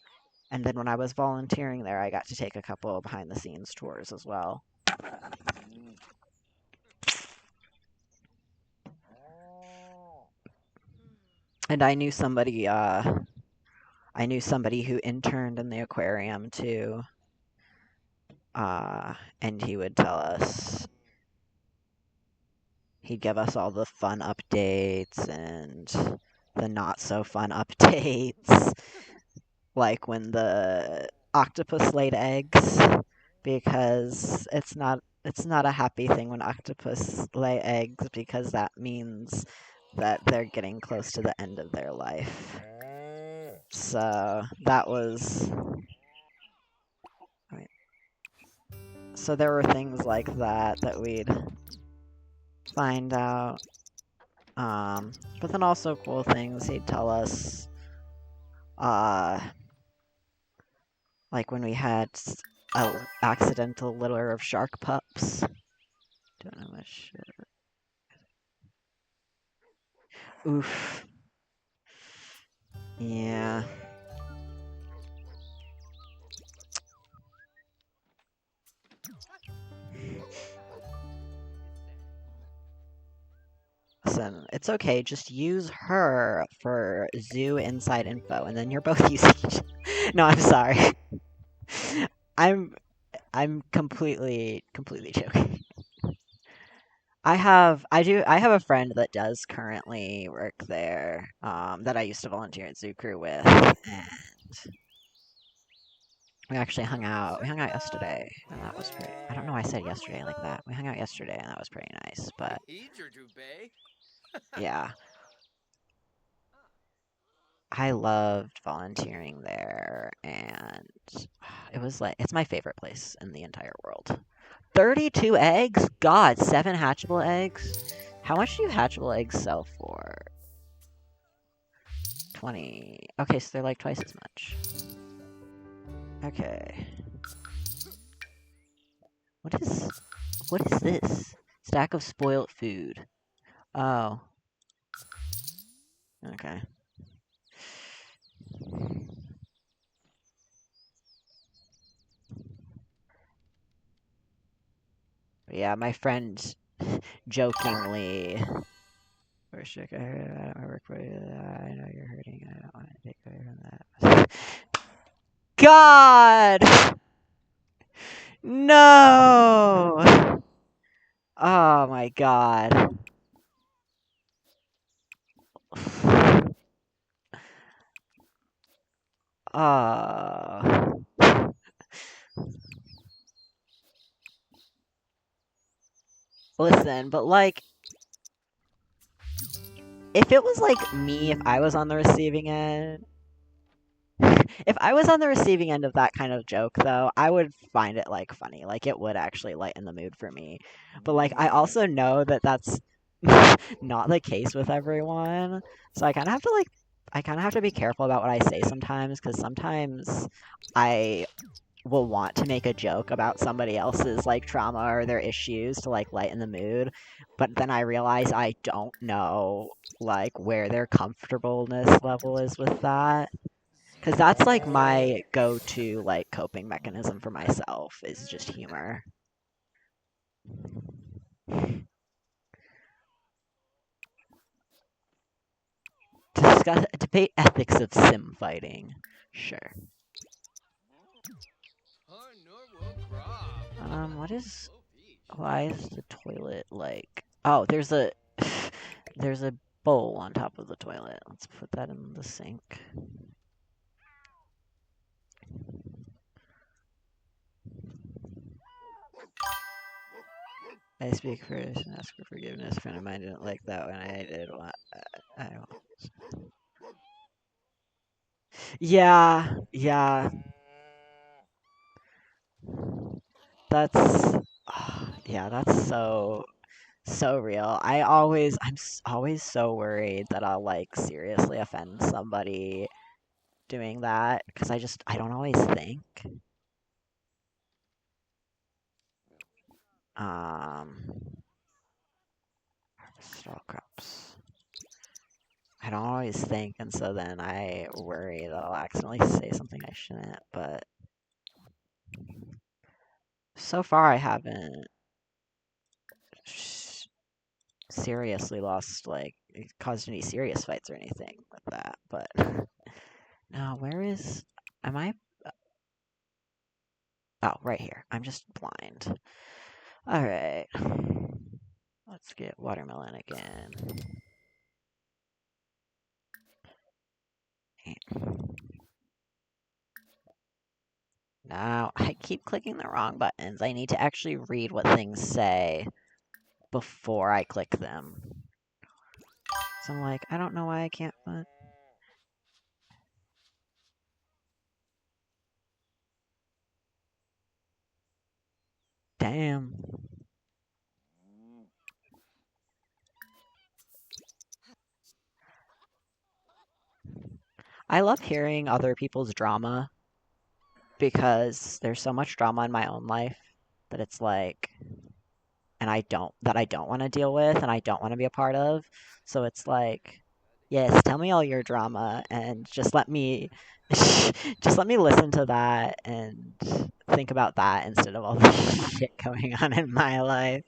And then when I was volunteering there, I got to take a couple behind the scenes tours as well. And I knew somebody who interned in the aquarium too. And he would tell us, he'd give us all the fun updates and the not so fun updates, like when the octopus laid eggs, because it's not a happy thing when octopus lay eggs because that means that they're getting close to the end of their life. So that was right. So there were things like that we'd find out. But then also cool things he'd tell us. Like when we had a accidental litter of shark pups. Don't know much. Oof. Yeah. Listen, it's okay. Just use her for zoo inside info, and then you're both using each. No, I'm sorry. I'm I'm completely joking. I have a friend that does currently work there, that I used to volunteer at Zoo Crew with, and we actually hung out. We hung out yesterday, and that was pretty. I don't know why I said yesterday like that. We hung out yesterday, and that was pretty nice. But yeah, I loved volunteering there, and it was like it's my favorite place in the entire world. 32 eggs? God, 7 hatchable eggs? How much do hatchable eggs sell for? 20. Okay, so they're like twice as much. Okay. What is this? Stack of spoiled food. Oh. Okay. Yeah, my friend jokingly. Where's Chick? I work for you. I know you're hurting. I don't want to take away from that. god! No! Oh my god. Uh, listen, but like, if it was like me, if I was on the receiving end, if I was on the receiving end of that kind of joke, though, I would find it like funny. Like, it would actually lighten the mood for me. But like, I also know that that's not the case with everyone. So I kind of have to like, I kind of have to be careful about what I say sometimes, because sometimes I will want to make a joke about somebody else's like trauma or their issues to like lighten the mood, but then I realize I don't know like where their comfortableness level is with that. Because that's like my go-to like coping mechanism for myself is just humor. Discuss debate ethics of sim fighting. Sure. What is? Why is the toilet like? Oh, there's a there's a bowl on top of the toilet. Let's put that in the sink. I speak first and ask for forgiveness. A friend of mine didn't like that when I did what I don't. Yeah, yeah. That's yeah, that's so real. Always so worried that I'll like seriously offend somebody doing that because I don't always think. Harvest all crops. I don't always think, and so then I worry that I'll accidentally say something I shouldn't, but so far I haven't seriously lost, like, caused any serious fights or anything with that, but now am I? Oh, right here. I'm just blind. Alright. Let's get watermelon again. Now, I keep clicking the wrong buttons. I need to actually read what things say before I click them. So I'm like, I don't know why I can't put... Damn. I love hearing other people's drama because there's so much drama in my own life that it's like, and I don't want to deal with and I don't want to be a part of. So it's like, yes, tell me all your drama and just let me just let me listen to that and think about that instead of all the shit going on in my life.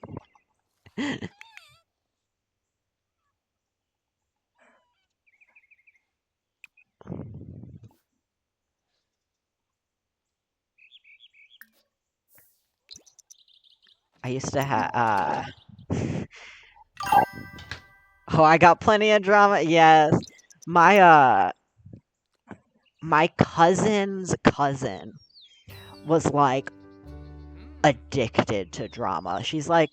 I used to have oh, I got plenty of drama. Yes. My my cousin's cousin was like addicted to drama. She's like,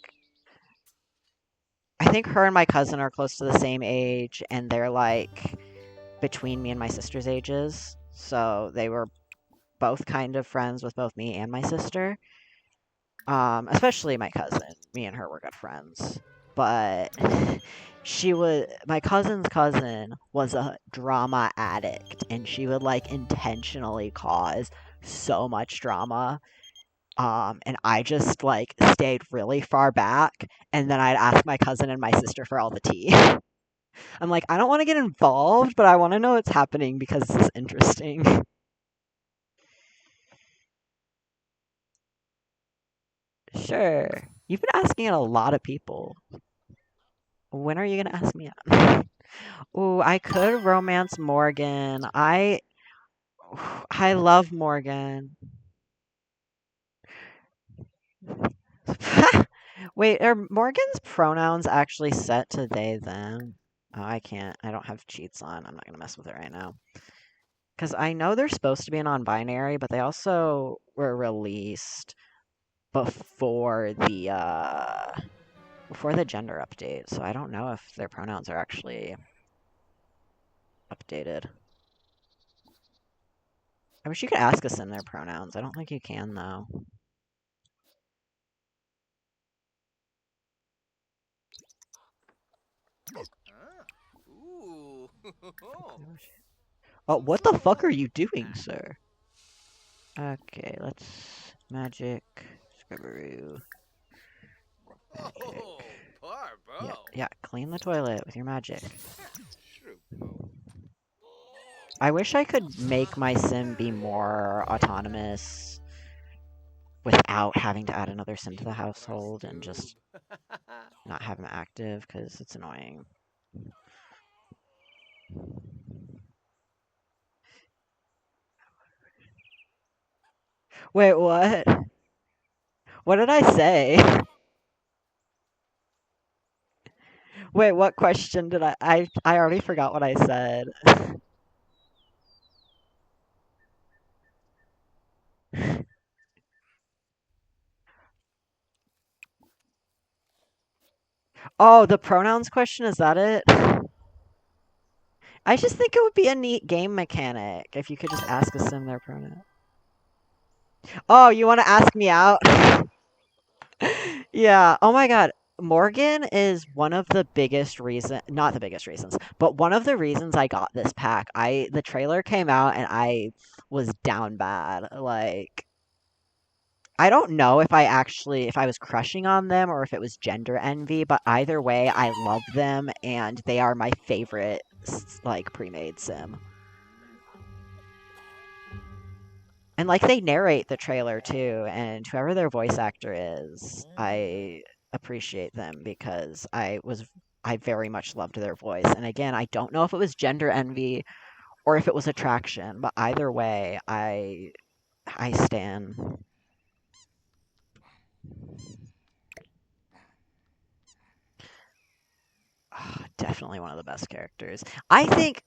I think her and my cousin are close to the same age, and they're like between me and my sister's ages. So they were both kind of friends with both me and my sister. Especially my cousin. Me and her were good friends. But my cousin's cousin was a drama addict, and she would like intentionally cause so much drama. And I just like stayed really far back, and then I'd ask my cousin and my sister for all the tea. I'm like, I don't want to get involved, but I want to know what's happening because this is interesting. Sure. You've been asking a lot of people. When are you gonna ask me out? Ooh, I could romance Morgan. I love Morgan. Wait, are Morgan's pronouns actually set to they, them? Oh, I can't. I don't have cheats on. I'm not going to mess with it right now. Because I know they're supposed to be non-binary, but they also were released before the gender update, so I don't know if their pronouns are actually updated. I wish you could ask us in their pronouns. I don't think you can, though. Ooh. Oh, what the fuck are you doing, sir? Okay, let's magic, Scribberoo, magic. Oh, par, bro. Yeah, clean the toilet with your magic. Shrew. I wish I could make my sim be more autonomous without having to add another sim to the household and just not have him active, because it's annoying. Wait, what? What did I say? Wait, what question did I already forgot what I said. Oh, the pronouns question, is that it? I just think it would be a neat game mechanic if you could just ask a sim their pronoun. Oh, you want to ask me out? Yeah. Oh my God. Morgan is one of the biggest reason, not the biggest reasons, but one of the reasons I got this pack. The trailer came out and I was down bad. Like, I don't know if I was crushing on them or if it was gender envy, but either way, I love them and they are my favorite, like, pre-made sim. And like they narrate the trailer too, and whoever their voice actor is, I appreciate them because I very much loved their voice. And again, I don't know if it was gender envy or if it was attraction, but either way, I stan. Definitely one of the best characters. I think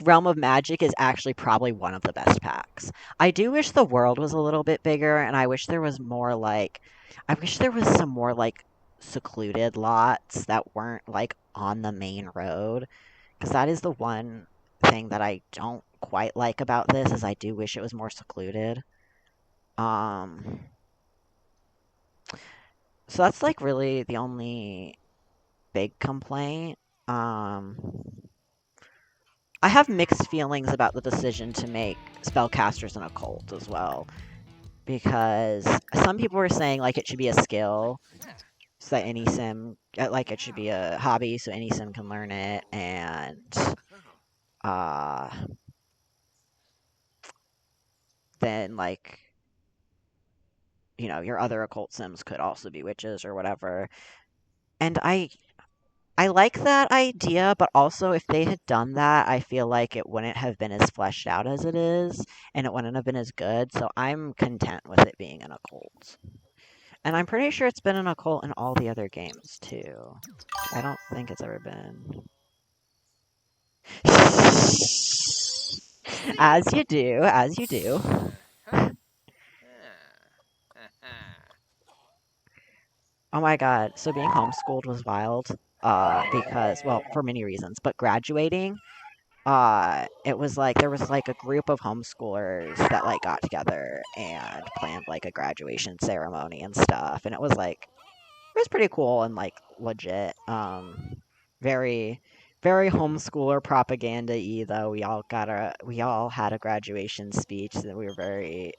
Realm of Magic is actually probably one of the best packs. I do wish the world was a little bit bigger, and I wish there was more like, I wish there was some more like secluded lots that weren't like on the main road, because that is the one thing that I don't quite like about this is I do wish it was more secluded. Um, so that's like really the only big complaint. Um, I have mixed feelings about the decision to make spellcasters an occult as well, because some people were saying like it should be a skill, so that any sim, like it should be a hobby, so any sim can learn it, and uh, then like your other occult sims could also be witches or whatever. And I like that idea, but also if they had done that, I feel like it wouldn't have been as fleshed out as it is, and it wouldn't have been as good. So I'm content with it being an occult. And I'm pretty sure it's been an occult in all the other games too. I don't think it's ever been. As you do, as you do. Oh my God. So being homeschooled was wild. Because, well, for many reasons, but graduating, it was like there was like a group of homeschoolers that like got together and planned like a graduation ceremony and stuff, and it was pretty cool and like legit. Very very homeschooler propaganda-y though. We all had a graduation speech that we were very,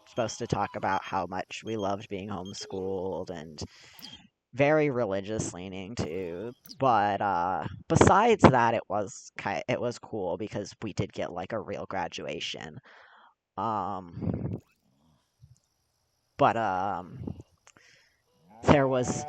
supposed to talk about how much we loved being homeschooled, and very religious leaning too. But besides that, it was cool because we did get like a real graduation. Um, but there was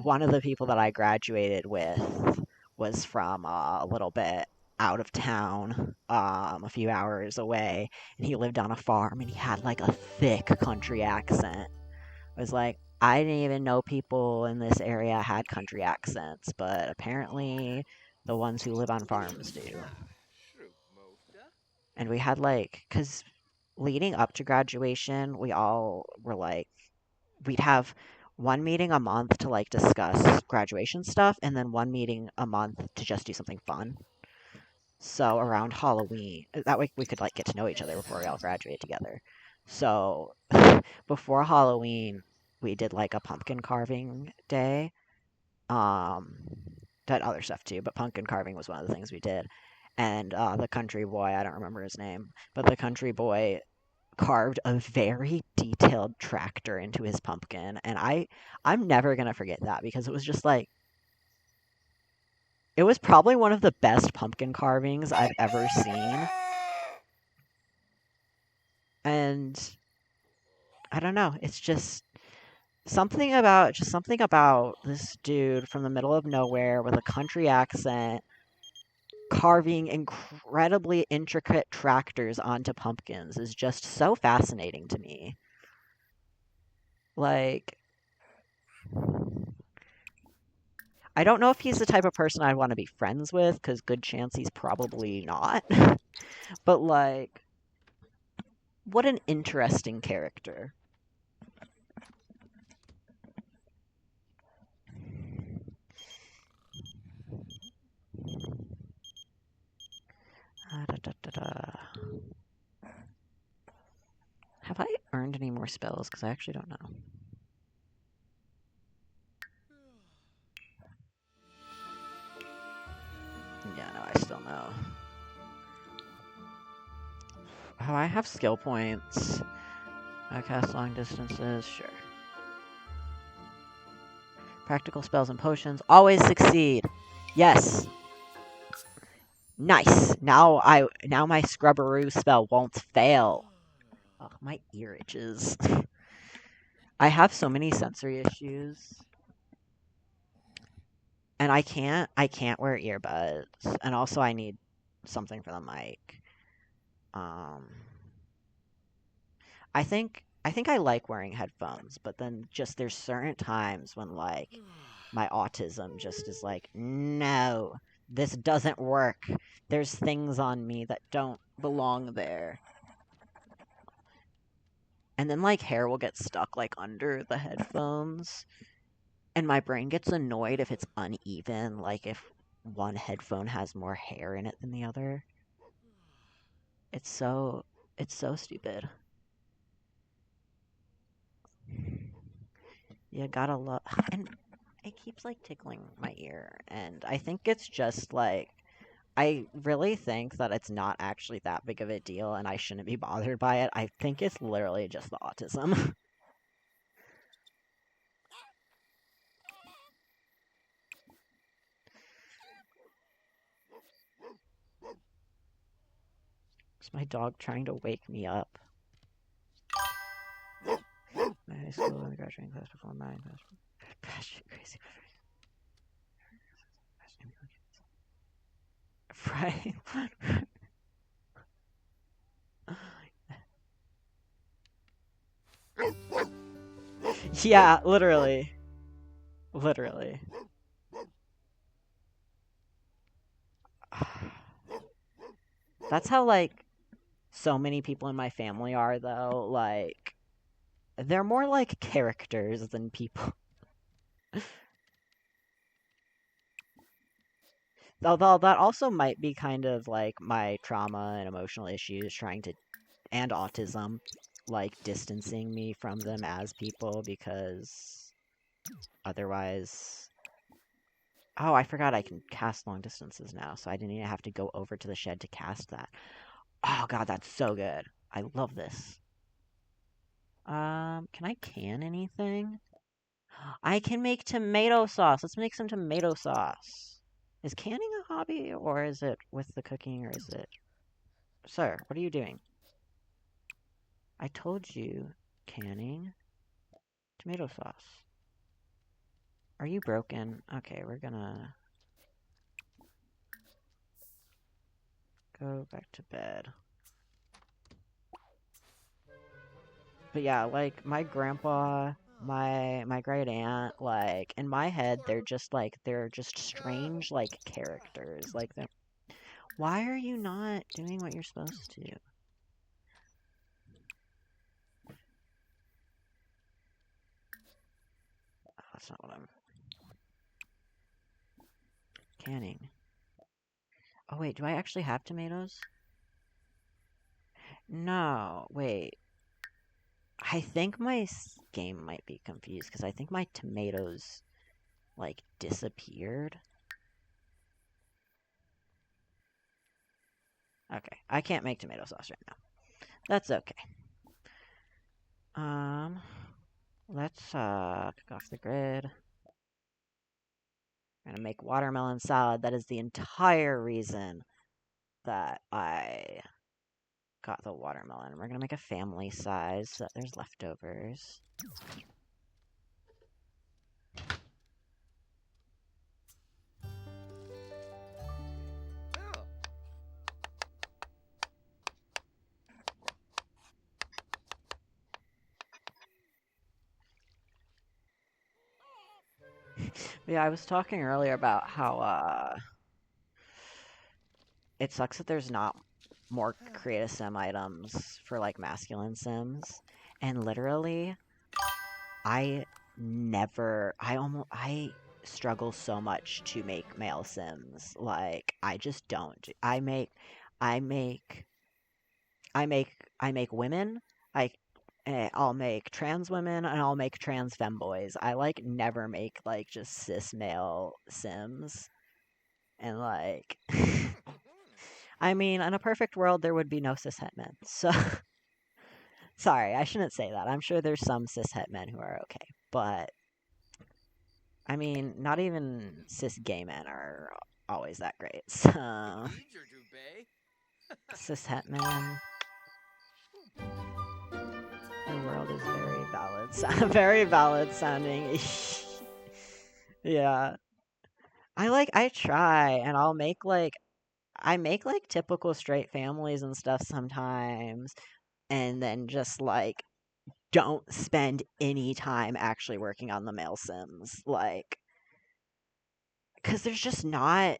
one of the people that I graduated with was from a little bit out of town, a few hours away, and he lived on a farm, and he had like a thick country accent. I was like, I didn't even know people in this area had country accents, but apparently the ones who live on farms do. And we had like, because leading up to graduation, we all were like, we'd have one meeting a month to like discuss graduation stuff, and then one meeting a month to just do something fun. So around Halloween, that way we could like get to know each other before we all graduate together. So before Halloween, we did like a pumpkin carving day. Um, did other stuff too, but pumpkin carving was one of the things we did. And the country boy, I don't remember his name, but the country boy carved a very detailed tractor into his pumpkin, and I'm never gonna forget that because it was just like it was probably one of the best pumpkin carvings I've ever seen. And I don't know, it's something about this dude from the middle of nowhere with a country accent carving incredibly intricate tractors onto pumpkins is just so fascinating to me. Like, I don't know if he's the type of person I'd want to be friends with, because good chance he's probably not. But, like, what an interesting character. Have I earned any more spells? Because I actually don't know. Yeah, no, I still know. Oh, I have skill points. I cast long distances, sure. Practical spells and potions always succeed. Yes. Nice. Now my Scrubberoo spell won't fail. Oh, my ear itches. I have so many sensory issues. And I can't wear earbuds. And also I need something for the mic. I think I like wearing headphones, but then just there's certain times when like my autism just is like, no, this doesn't work. There's things on me that don't belong there. And then like hair will get stuck like under the headphones. And my brain gets annoyed if it's uneven, like if one headphone has more hair in it than the other. It's so stupid. You gotta love, and it keeps like tickling my ear, and I think it's just like I really think that it's not actually that big of a deal, and I shouldn't be bothered by it. I think it's literally just the autism. Is my dog trying to wake me up? My high school and graduating class before mine. Passion crazy. Right. Yeah, literally. Literally. That's how, like, so many people in my family are, though. Like, they're more like characters than people. Although that also might be kind of like my trauma and emotional issues and autism, like distancing me from them as people because otherwise. Oh, I forgot I can cast long distances now, so I didn't even have to go over to the shed to cast that. Oh god, that's so good. I love this. Can I can anything? I can make tomato sauce. Let's make some tomato sauce. Is canning a hobby, or is it with the cooking, or is it... Sir, what are you doing? I told you, canning tomato sauce. Are you broken? Okay, we're gonna... go back to bed. But yeah, like my grandpa, my great aunt, like in my head they're just strange like characters. Like they're why are you not doing what you're supposed to? Oh, that's not what I'm canning. Oh wait, do I actually have tomatoes? No, wait. I think my game might be confused because I think my tomatoes like disappeared. Okay, I can't make tomato sauce right now. That's okay. Let's kick off the grid. I'm gonna make watermelon salad. That is the entire reason that I got the watermelon. We're gonna make a family size so that there's leftovers. Oh. Yeah, I was talking earlier about how it sucks that there's not more create a sim items for like masculine sims. And literally, I I struggle so much to make male sims. Like I just don't. I make I make women. I'll make trans women and I'll make trans femboys. I like never make like just cis male sims. And like I mean, in a perfect world there would be no cis het men. So sorry, I shouldn't say that. I'm sure there's some cis het men who are okay. But I mean, not even cis gay men are always that great. So cis het men. The world is very valid. Very valid sounding. Yeah. I try and I make like typical straight families and stuff sometimes and then just like don't spend any time actually working on the male sims like cuz they're just not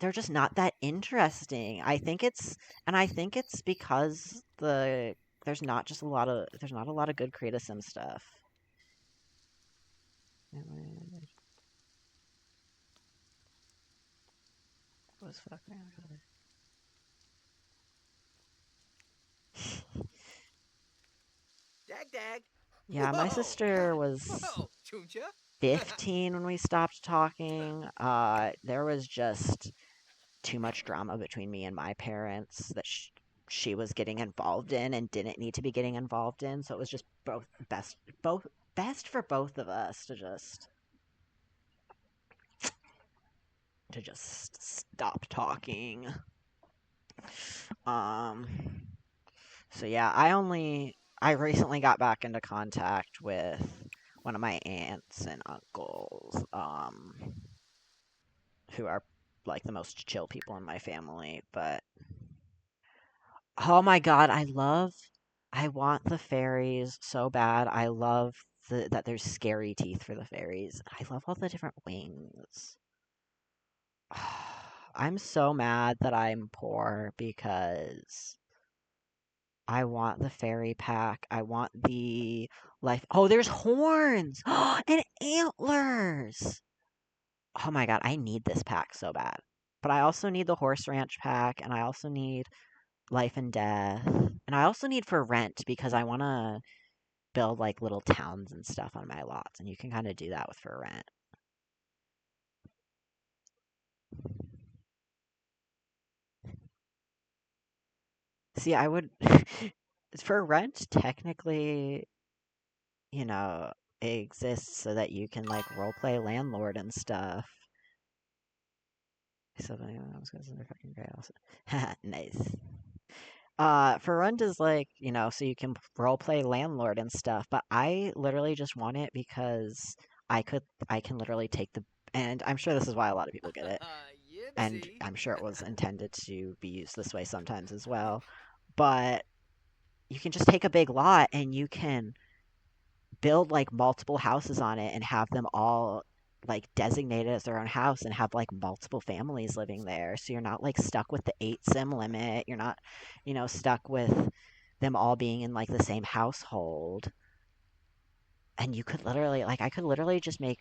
that interesting. I think it's because there's not a lot of good creative sim stuff. Was fuck Dag dag. Yeah, my Whoa. sister was Whoa, Chuncha. 15 when we stopped talking. There was just too much drama between me and my parents that she was getting involved in and didn't need to be getting involved in. So it was just both best for both of us to just stop talking. Um. So yeah, I recently got back into contact with one of my aunts and uncles, who are like the most chill people in my family, but oh my god, I want the fairies so bad. I love that there's scary teeth for the fairies. I love all the different wings. I'm so mad that I'm poor because I want the fairy pack. I want the life. Oh, there's horns and antlers. Oh my god, I need this pack so bad. But I also need the horse ranch pack, and I also need life and death, and I also need for rent because I want to build like little towns and stuff on my lots, and you can kind of do that with for rent. See, I would for rent technically, you know, it exists so that you can like roleplay landlord and stuff. So I was gonna say they're fucking great also. Nice. For rent is like, you know, so you can roleplay landlord and stuff, but I literally just want it because I can literally take the and I'm sure this is why a lot of people get it. Yeah. and Dipsy. I'm sure it was intended to be used this way sometimes as well. But you can just take a big lot and you can build like multiple houses on it and have them all like designated as their own house and have like multiple families living there. So you're not like stuck with the 8 sim limit. You're not, stuck with them all being in like the same household. And you could literally like I could literally just make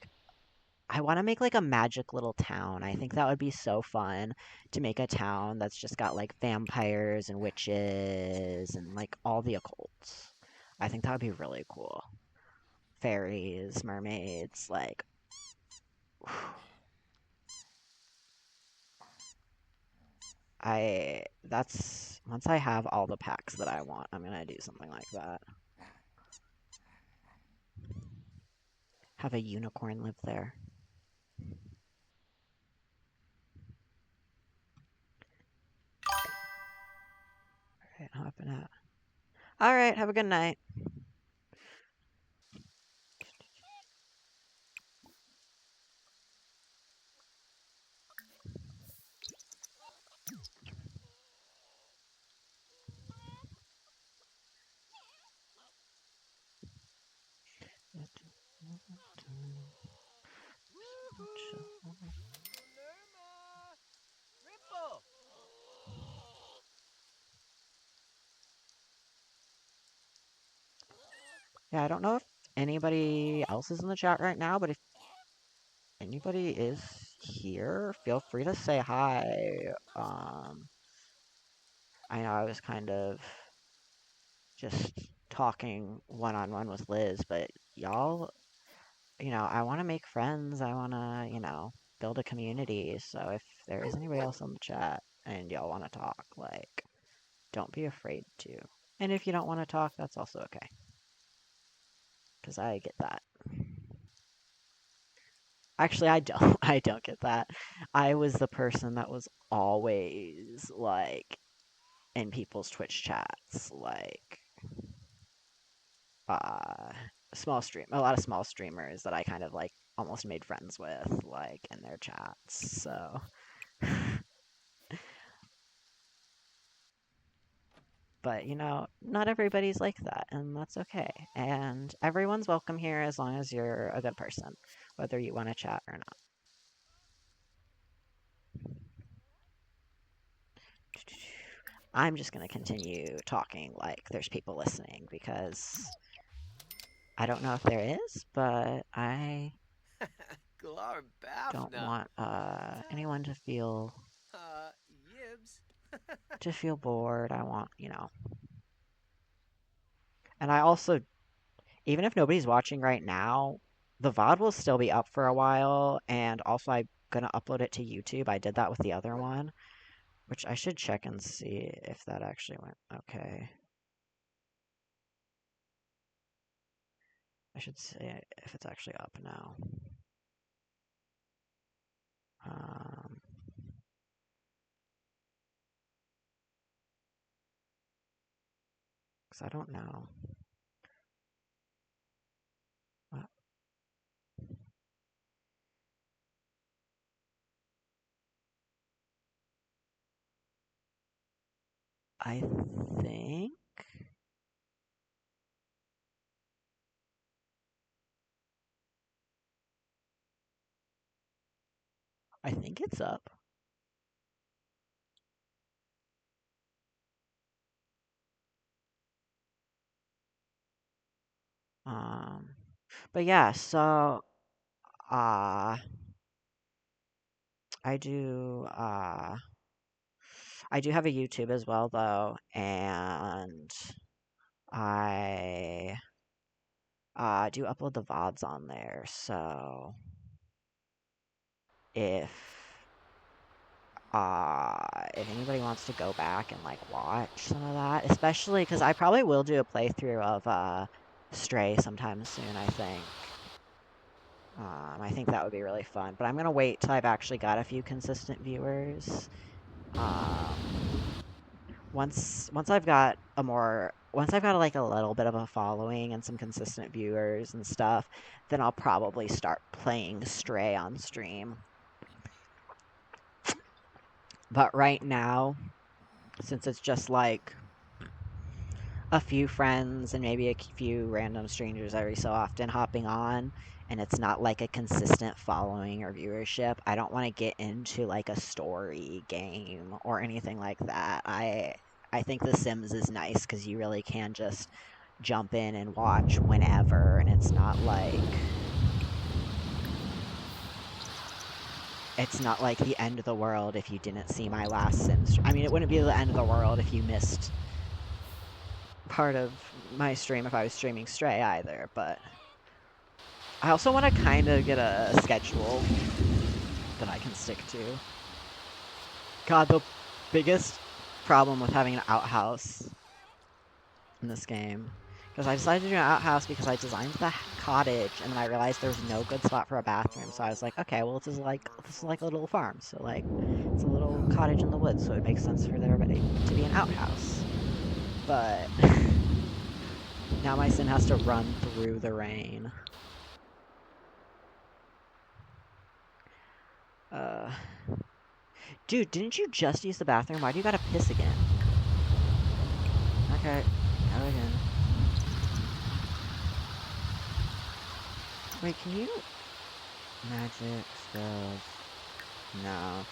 I want to make like a magic little town. I think that would be so fun to make a town that's just got like vampires and witches and like all the occults. I think that would be really cool. Fairies, mermaids, like I that's once I have all the packs that I want, I'm gonna do something like that. Have a unicorn live there. Alright, hopping out. Alright, have a good night. Ripple! Yeah, I don't know if anybody else is in the chat right now, but if anybody is here, feel free to say hi. I know I was kind of just talking one-on-one with Liz, but y'all, I want to make friends. I want to, build a community. So if there is anybody else in the chat and y'all want to talk, like, don't be afraid to. And if you don't want to talk, that's also okay. Because I get that. Actually, I don't. I don't get that. I was the person that was always, like, in people's Twitch chats, like, uh, a lot of small streamers that I kind of, like, almost made friends with, like, in their chats, so. But, not everybody's like that, and that's okay. And everyone's welcome here as long as you're a good person, whether you want to chat or not. I'm just going to continue talking like there's people listening because I don't know if there is, but I don't Glarbafna. want anyone to feel Yibs. bored. I want, And I also, even if nobody's watching right now, the VOD will still be up for a while, and also I'm gonna upload it to YouTube. I did that with the other one, which I should check and see if that actually went okay. I should see if it's actually up now. Um, because I don't know. What? I think it's up. Um, but yeah, so uh I do uh I do have a YouTube as well though, and I do upload the VODs on there. So if if anybody wants to go back and like watch some of that, especially because I probably will do a playthrough of Stray sometime soon, I think. I think that would be really fun, but I'm gonna wait till I've actually got a few consistent viewers. Once I've got like a little bit of a following and some consistent viewers and stuff, then I'll probably start playing Stray on stream. But right now, since it's just like a few friends and maybe a few random strangers every so often hopping on, and it's not like a consistent following or viewership, I don't want to get into like a story game or anything like that. I think The Sims is nice because you really can just jump in and watch whenever, and it's not like the end of the world if you didn't see my last Sims. I mean, it wouldn't be the end of the world if you missed part of my stream if I was streaming Stray either, but I also want to kind of get a schedule that I can stick to. God, the biggest problem with having an outhouse in this game, because I decided to do an outhouse because I designed the cottage and then I realized there was no good spot for a bathroom, so I was like, okay, well this is like a little farm, so like it's a little cottage in the woods, so it makes sense for there to be an outhouse. But now my Sim has to run through the rain. Dude, didn't you just use the bathroom? Why do you gotta piss again? Okay, go again. Wait, can you... Magic, spells... No.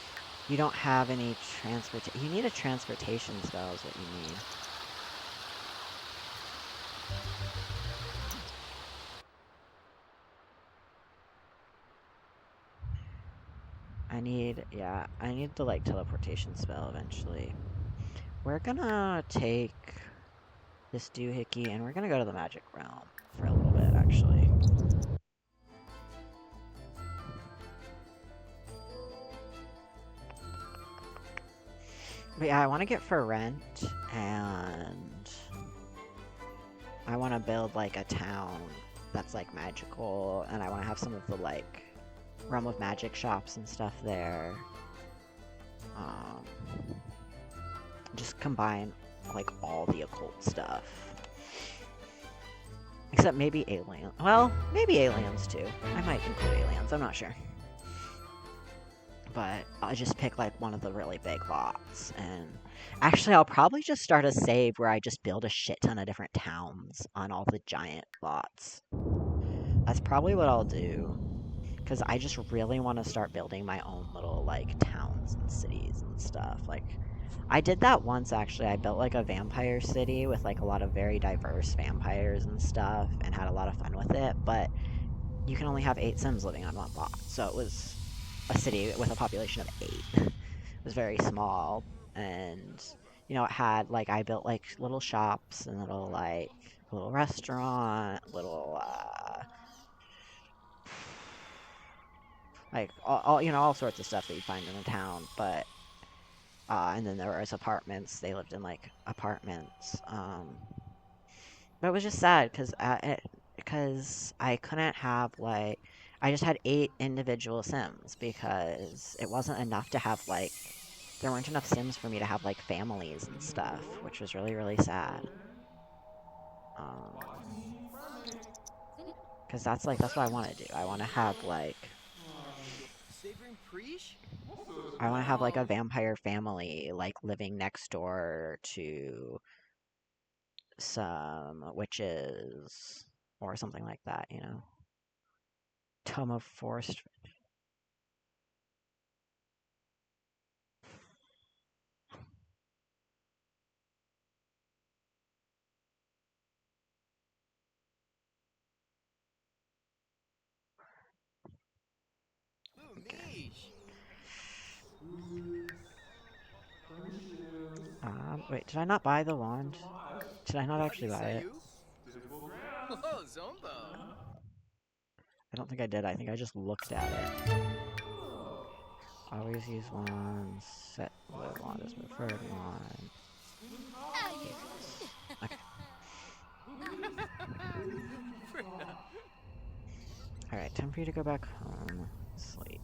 You don't have any transportation... You need a transportation spell is what you need. I need the, like, teleportation spell eventually. We're gonna take this doohickey, and we're gonna go to the magic realm for a little bit, actually. But yeah, I want to get for rent, and I want to build, like, a town that's, like, magical, and I want to have some of the, like, Realm of Magic shops and stuff there. Just combine, like, all the occult stuff. Except maybe aliens. Well, maybe aliens, too. I might include aliens, I'm not sure. But I'll just pick, like, one of the really big lots, and... Actually, I'll probably just start a save where I just build a shit ton of different towns on all the giant lots. That's probably what I'll do. Because I just really want to start building my own little, like, towns and cities and stuff. Like, I did that once, actually. I built, like, a vampire city with, like, a lot of very diverse vampires and stuff, and had a lot of fun with it, but you can only have 8 Sims living on one lot, so it was a city with a population of 8. It was very small, and, you know, it had, like, I built, like, little shops and little, like, a little restaurant, little, like, you know, all sorts of stuff that you find in a town, but, and then there was apartments, they lived in, like, apartments, but it was just sad, because I couldn't have, like, I just had 8 individual Sims, because it wasn't enough to have, like, there weren't enough Sims for me to have, like, families and stuff, which was really, really sad. Because that's what I want to do. I want to have, like, Savoring Preesh? I want to have, like, a vampire family, like, living next door to some witches, or something like that, you know? Tome of Forest. Ooh, Mish! Wait, did I not buy the wand? Did I not actually buy it? Sayu? Oh, Zombo! I don't think I did. I think I just looked at it. Always use wands. Set the wand as preferred wand. Okay. Alright, time for you to go back home. Sleep.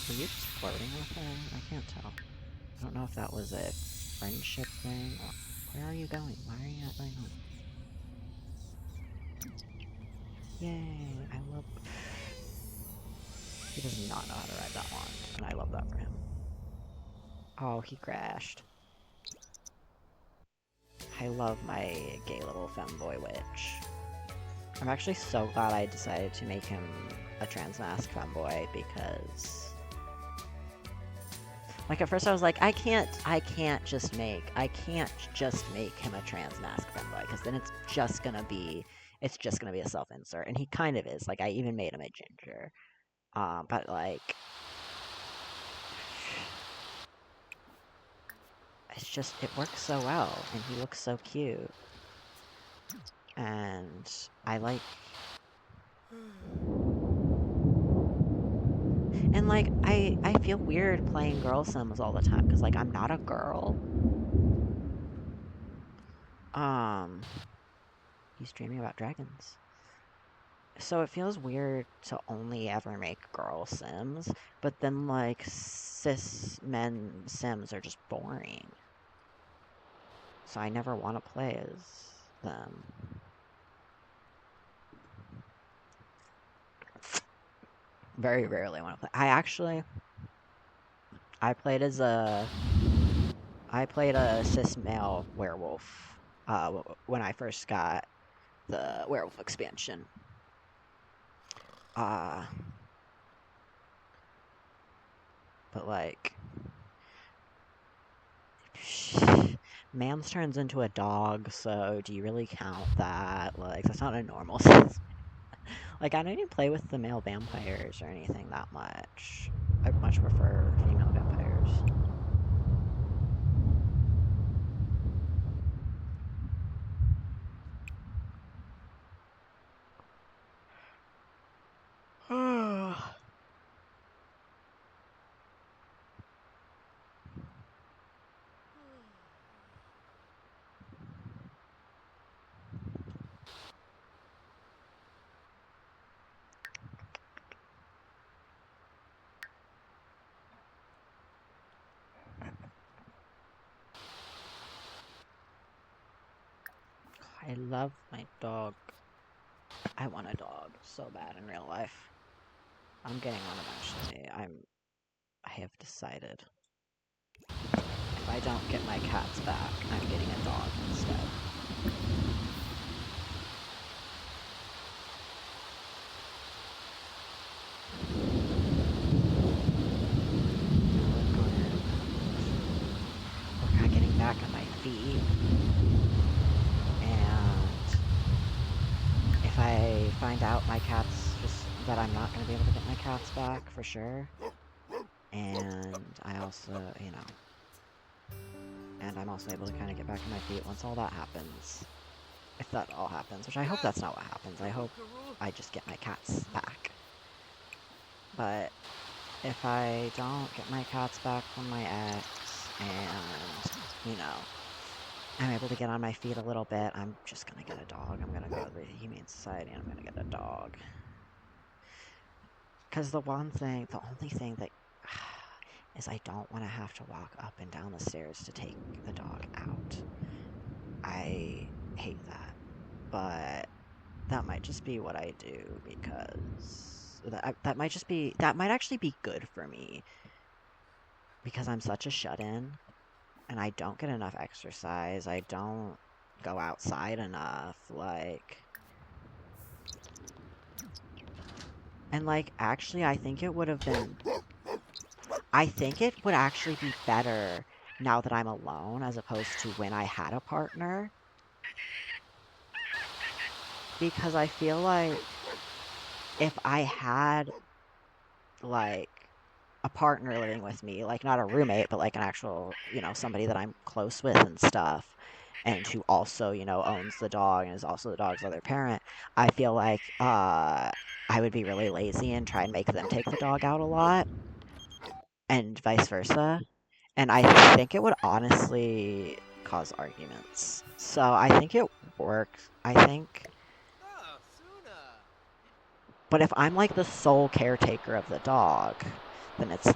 Were you just flirting with her? I can't tell. I don't know if that was a friendship thing. Where are you going? Why are you not going home? Yay! I love... He does not know how to ride that wand, and I love that for him. Oh, he crashed. I love my gay little femboy witch. I'm actually so glad I decided to make him a trans mask femboy because, like, at first I was like, I can't just make him a trans mask femboy because then it's just gonna be a self-insert, and he kind of is. Like, I even made him a ginger, but like, it's just, it works so well, and he looks so cute, and I like. And, like, I feel weird playing girl sims all the time, because, like, I'm not a girl. He's dreaming about dragons. So it feels weird to only ever make girl sims, but then, like, cis men sims are just boring. So I never want to play as them. Very rarely want to play. I played a cis male werewolf when I first got the werewolf expansion. But like, Mams turns into a dog, so do you really count that? Like, that's not a normal cis. Like, I don't even play with the male vampires or anything that much. I much prefer female vampires. I love my dog. I want a dog so bad in real life. I'm getting one eventually. I have decided. If I don't get my cats back, I'm getting a dog instead. We're not getting back on my feet. And if I find out my cats that I'm not going to be able to get my cats back for sure. And I also, and I'm also able to kind of get back on my feet once all that happens. If that all happens, which I hope that's not what happens. I hope I just get my cats back. But if I don't get my cats back from my ex, and, I'm able to get on my feet a little bit, I'm just gonna get a dog. I'm gonna go to the Humane Society and I'm gonna get a dog. Because the only thing that is I don't want to have to walk up and down the stairs to take the dog out. I hate that. But that might just be what I do because that might actually be good for me because I'm such a shut-in and I don't get enough exercise. I don't go outside enough, and actually I think it would actually be better now that I'm alone as opposed to when I had a partner. Because I feel like if I had, a partner living with me, not a roommate, but, an actual, somebody that I'm close with and stuff, and who also, owns the dog and is also the dog's other parent, I feel like, I would be really lazy and try and make them take the dog out a lot, and vice versa. And I think it would honestly cause arguments. So I think it works. But if I'm the sole caretaker of the dog, then it's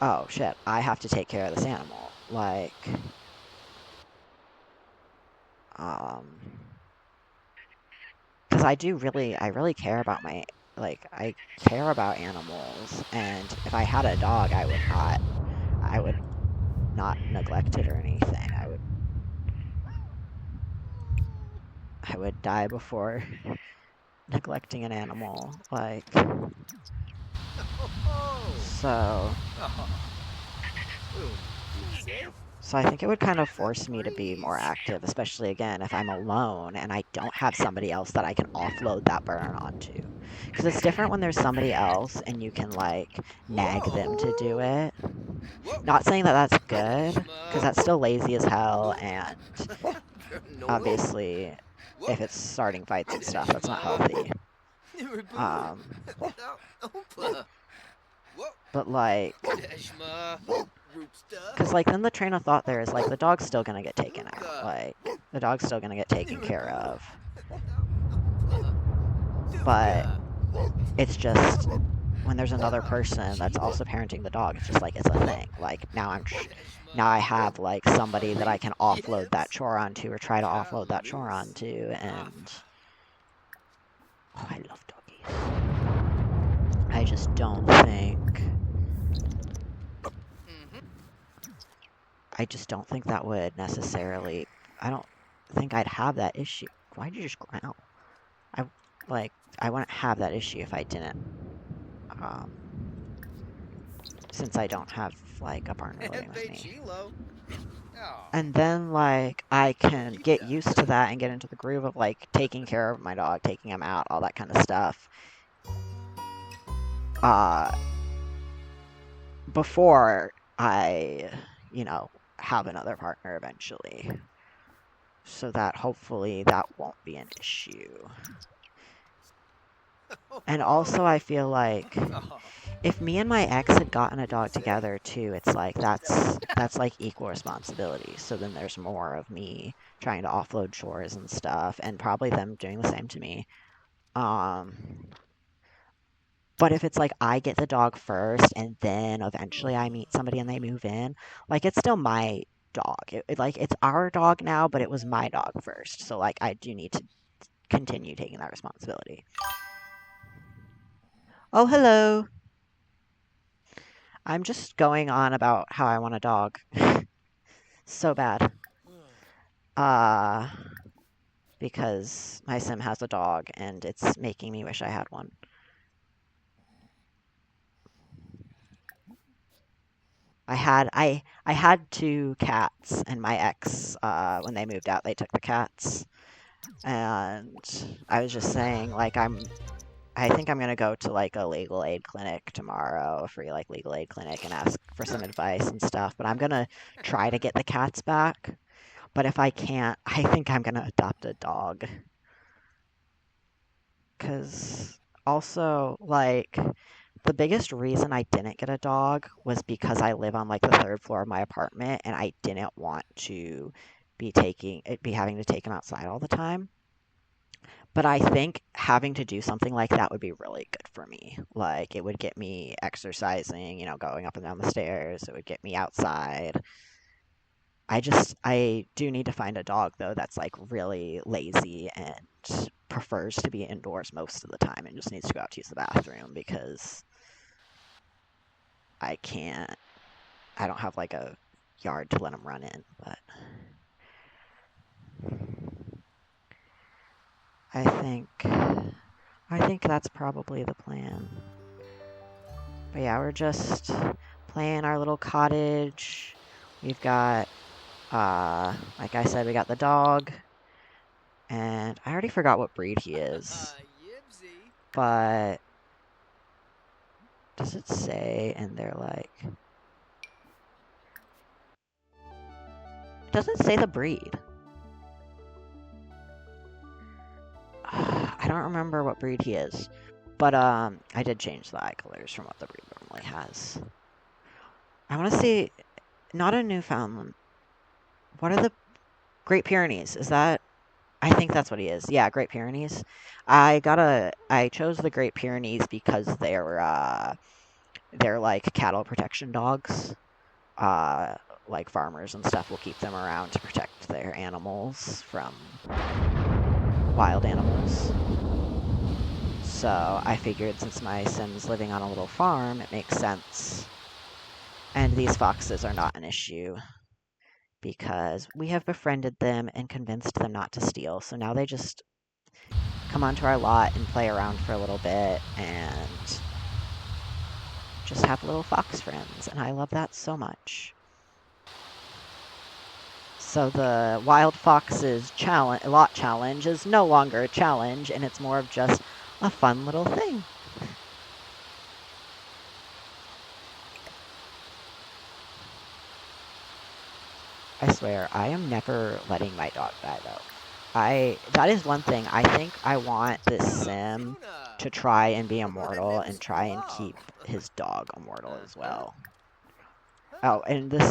oh shit, I have to take care of this animal. Because I really care about my like, I care about animals, and if I had a dog, I would not neglect it or anything. I would die before neglecting an animal. Like, so, so I think it would kind of force me to be more active, especially again if I'm alone and I don't have somebody else that I can offload that burn onto. Because it's different when there's somebody else and you can like nag them to do it. Not saying that that's good, because that's still lazy as hell, and obviously, if it's starting fights and stuff, that's not healthy. Um, but like, because like then the train of thought there is like the dog's still gonna get taken out, like the dog's still gonna get taken care of, but it's just when there's another person that's also parenting the dog, it's just like it's a thing. Like now now I have like somebody that I can offload that chore onto or try to offload that chore onto, and oh, I love doggies. I just don't think. I just don't think that would necessarily. I don't think I'd have that issue. Why'd you just growl? I wouldn't have that issue if I didn't. Um, since I don't have like a partner living with me. And then like I can get used to that and get into the groove of like taking care of my dog, taking him out, all that kind of stuff. Before I, have another partner eventually. So that hopefully that won't be an issue. And also I feel like if me and my ex had gotten a dog together too, it's like that's like equal responsibility. So then there's more of me trying to offload chores and stuff, and probably them doing the same to me. But if it's like I get the dog first and then eventually I meet somebody and they move in, like it's still my dog. Like it's our dog now, but it was my dog first. So like I do need to continue taking that responsibility. Oh, hello. I'm just going on about how I want a dog. So bad. Because my sim has a dog and it's making me wish I had one. I had two cats, and my ex, when they moved out, they took the cats. And I was just saying, like, I think I'm gonna go to like a legal aid clinic tomorrow, a free like legal aid clinic, and ask for some advice and stuff. But I'm gonna try to get the cats back. But if I can't, I think I'm gonna adopt a dog. 'Cause also, like, the biggest reason I didn't get a dog was because I live on like the third floor of my apartment, and I didn't want to be having to take him outside all the time. But I think having to do something like that would be really good for me. Like, it would get me exercising, going up and down the stairs. It would get me outside. I do need to find a dog, though, that's, like, really lazy and prefers to be indoors most of the time and just needs to go out to use the bathroom because I don't have, like, a yard to let him run in, but I think that's probably the plan. But yeah, we're just playing our little cottage. We've got, like I said, we got the dog. And I already forgot what breed he is. But does it say in there, like... It doesn't say the breed. I don't remember what breed he is. But, I did change the eye colors from what the breed normally has. I want to see... Not a Newfoundland. What are the... Great Pyrenees. Is that... I think that's what he is. Yeah, Great Pyrenees. I chose the Great Pyrenees because they're like cattle protection dogs. Like farmers and stuff will keep them around to protect their animals from wild animals. So I figured since my Sim's living on a little farm, it makes sense. And these foxes are not an issue because we have befriended them and convinced them not to steal. So now they just come onto our lot and play around for a little bit and just have little fox friends. And I love that so much. So the wild foxes lot challenge is no longer a challenge, and it's more of just a fun little thing. I swear, I am never letting my dog die, though. That is one thing. I think I want this sim to try and be immortal and try and keep his dog immortal as well. Oh, and the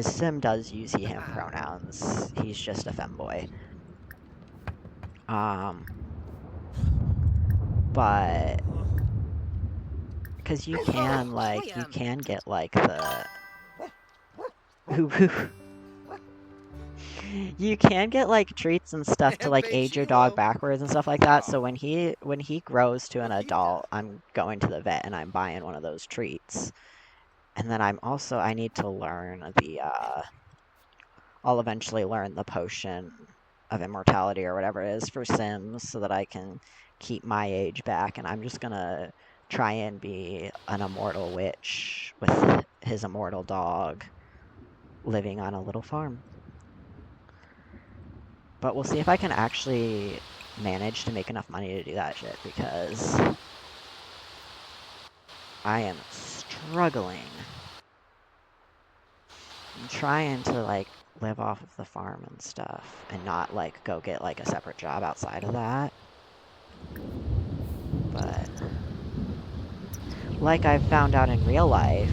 sim does use he, him pronouns. He's just a femboy. But because you can, like, you can get, like, the... You can get, like, treats and stuff to, like, age your dog backwards and stuff like that, so when he grows to an adult, I'm going to the vet and I'm buying one of those treats. And then I need to learn I'll eventually learn the potion of immortality or whatever it is for Sims so that I can keep my age back, and I'm just gonna try and be an immortal witch with his immortal dog living on a little farm. But we'll see if I can actually manage to make enough money to do that shit, because I am struggling. I'm trying to, like, live off of the farm and stuff, and not, like, go get, like, a separate job outside of that. But, like I've found out in real life...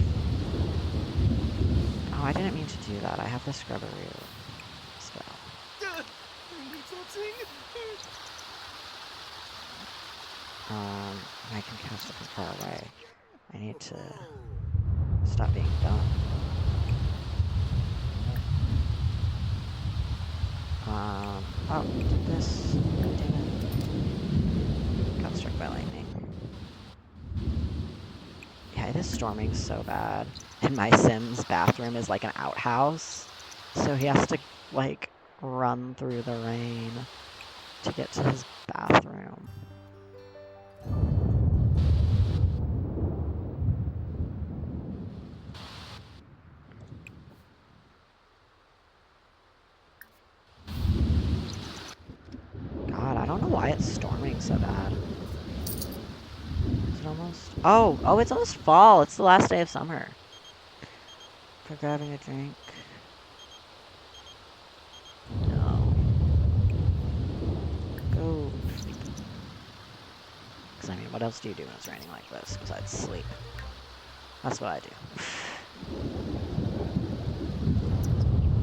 Oh, I didn't mean to do that. I have the scrubberoo spell. I can cast it from far away. I need to stop being dumb. Oh, did this... Damn it. Got struck by lightning. Yeah, it is storming so bad. And my Sim's bathroom is like an outhouse, so he has to, like, run through the rain to get to his bathroom. God, I don't know why it's storming so bad. Is it almost... Oh, it's almost fall. It's the last day of summer. For grabbing a drink. No. Go sleep. Because, I mean, what else do you do when it's raining like this besides sleep? That's what I do.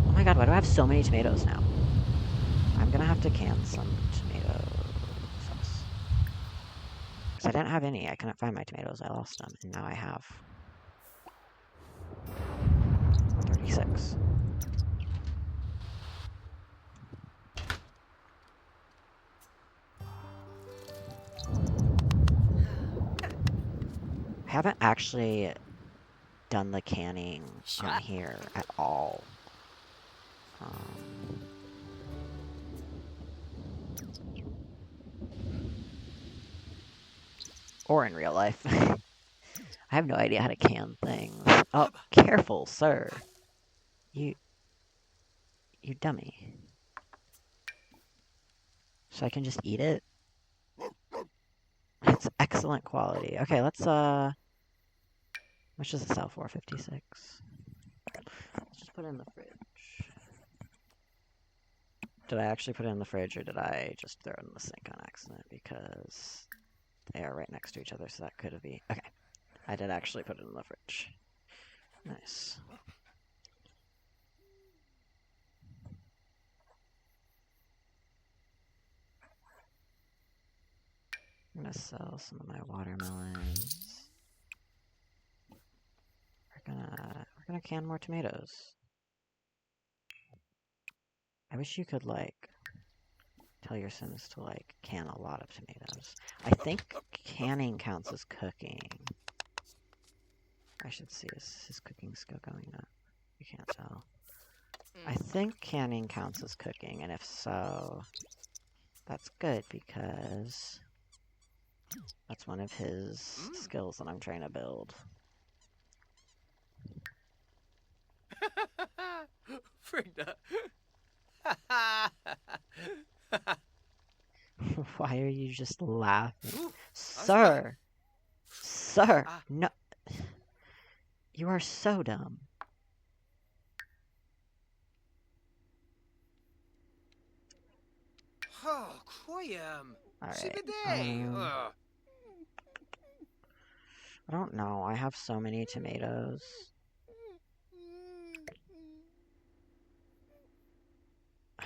Oh my god, why do I have so many tomatoes now? I'm gonna have to can some tomato sauce. Because I didn't have any. I couldn't find my tomatoes. I lost them. And now I have 36. I haven't actually done the canning on here at all. Or in real life. I have no idea how to can things. Oh, careful, sir. You dummy. So I can just eat it? It's excellent quality. Okay, let's, how much does it sell for? 56. Let's just put it in the fridge. Did I actually put it in the fridge, or did I just throw it in the sink on accident? Because they are right next to each other, so that could be... Okay. I did actually put it in the fridge. Nice. I'm gonna sell some of my watermelons. We're gonna can more tomatoes. I wish you could, like, tell your Sims to, like, can a lot of tomatoes. I think canning counts as cooking. I should see, is his cooking skill going up? You can't tell. I think canning counts as cooking, and if so, that's good because that's one of his skills that I'm trying to build. Frigda. Why are you just laughing? Ooh, Sir! Sir! Ah. No. You are so dumb. Oh, Koyam. Alright. Shibiday. I don't know. I have so many tomatoes.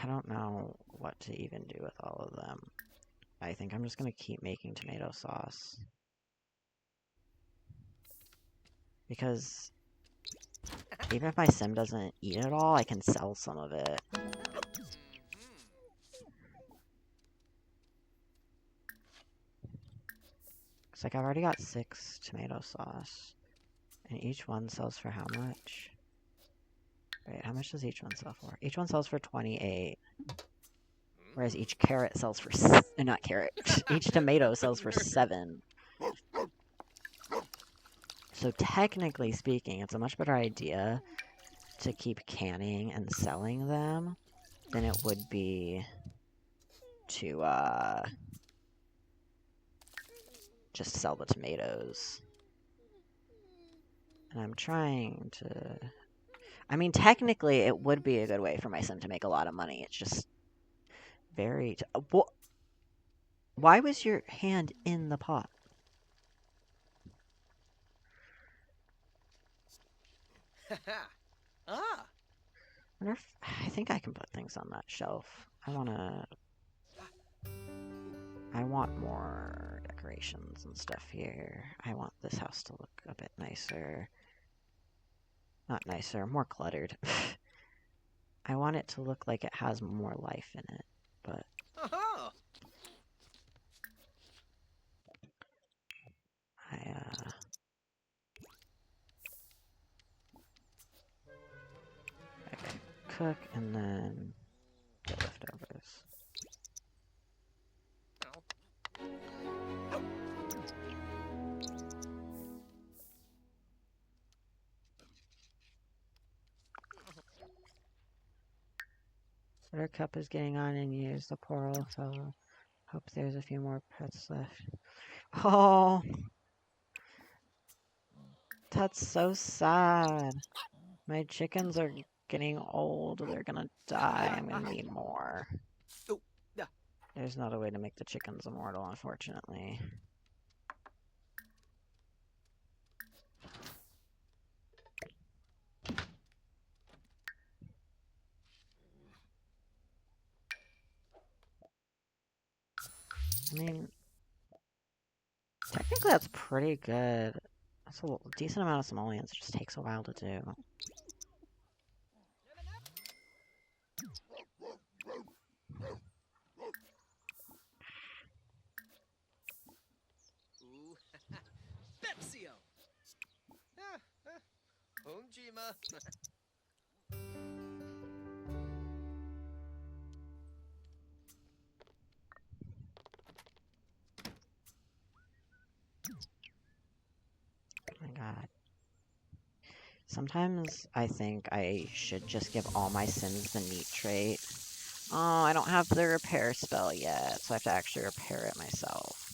I don't know what to even do with all of them. I think I'm just gonna keep making tomato sauce. Because even if my sim doesn't eat it all, I can sell some of it. It's like I've already got 6 tomato sauce. And each one sells for how much? Wait, how much does each one sell for? Each one sells for 28. Whereas each carrot sells for not carrot. Each tomato sells for 7. So technically speaking, it's a much better idea to keep canning and selling them than it would be to just sell the tomatoes. And I'm trying to... I mean, technically, it would be a good way for my sim to make a lot of money. It's just very... Why was your hand in the pot? Ah. I think I can put things on that shelf. I want more decorations and stuff here. I want this house to look a bit nicer. Not nicer, more cluttered. I want it to look like it has more life in it, but... Oh. Okay, cook and then get leftovers. Buttercup is getting on in years, the poor old fellow. Hope there's a few more pets left. Oh! That's so sad. My chickens are getting old. They're gonna die. I'm gonna need more. There's not a way to make the chickens immortal, unfortunately. I mean, technically that's pretty good. That's a decent amount of simoleons. It just takes a while to do. Pepsio. Homejima. Oh my god. Sometimes I think I should just give all my sims the neat trait. Oh, I don't have the repair spell yet, so I have to actually repair it myself.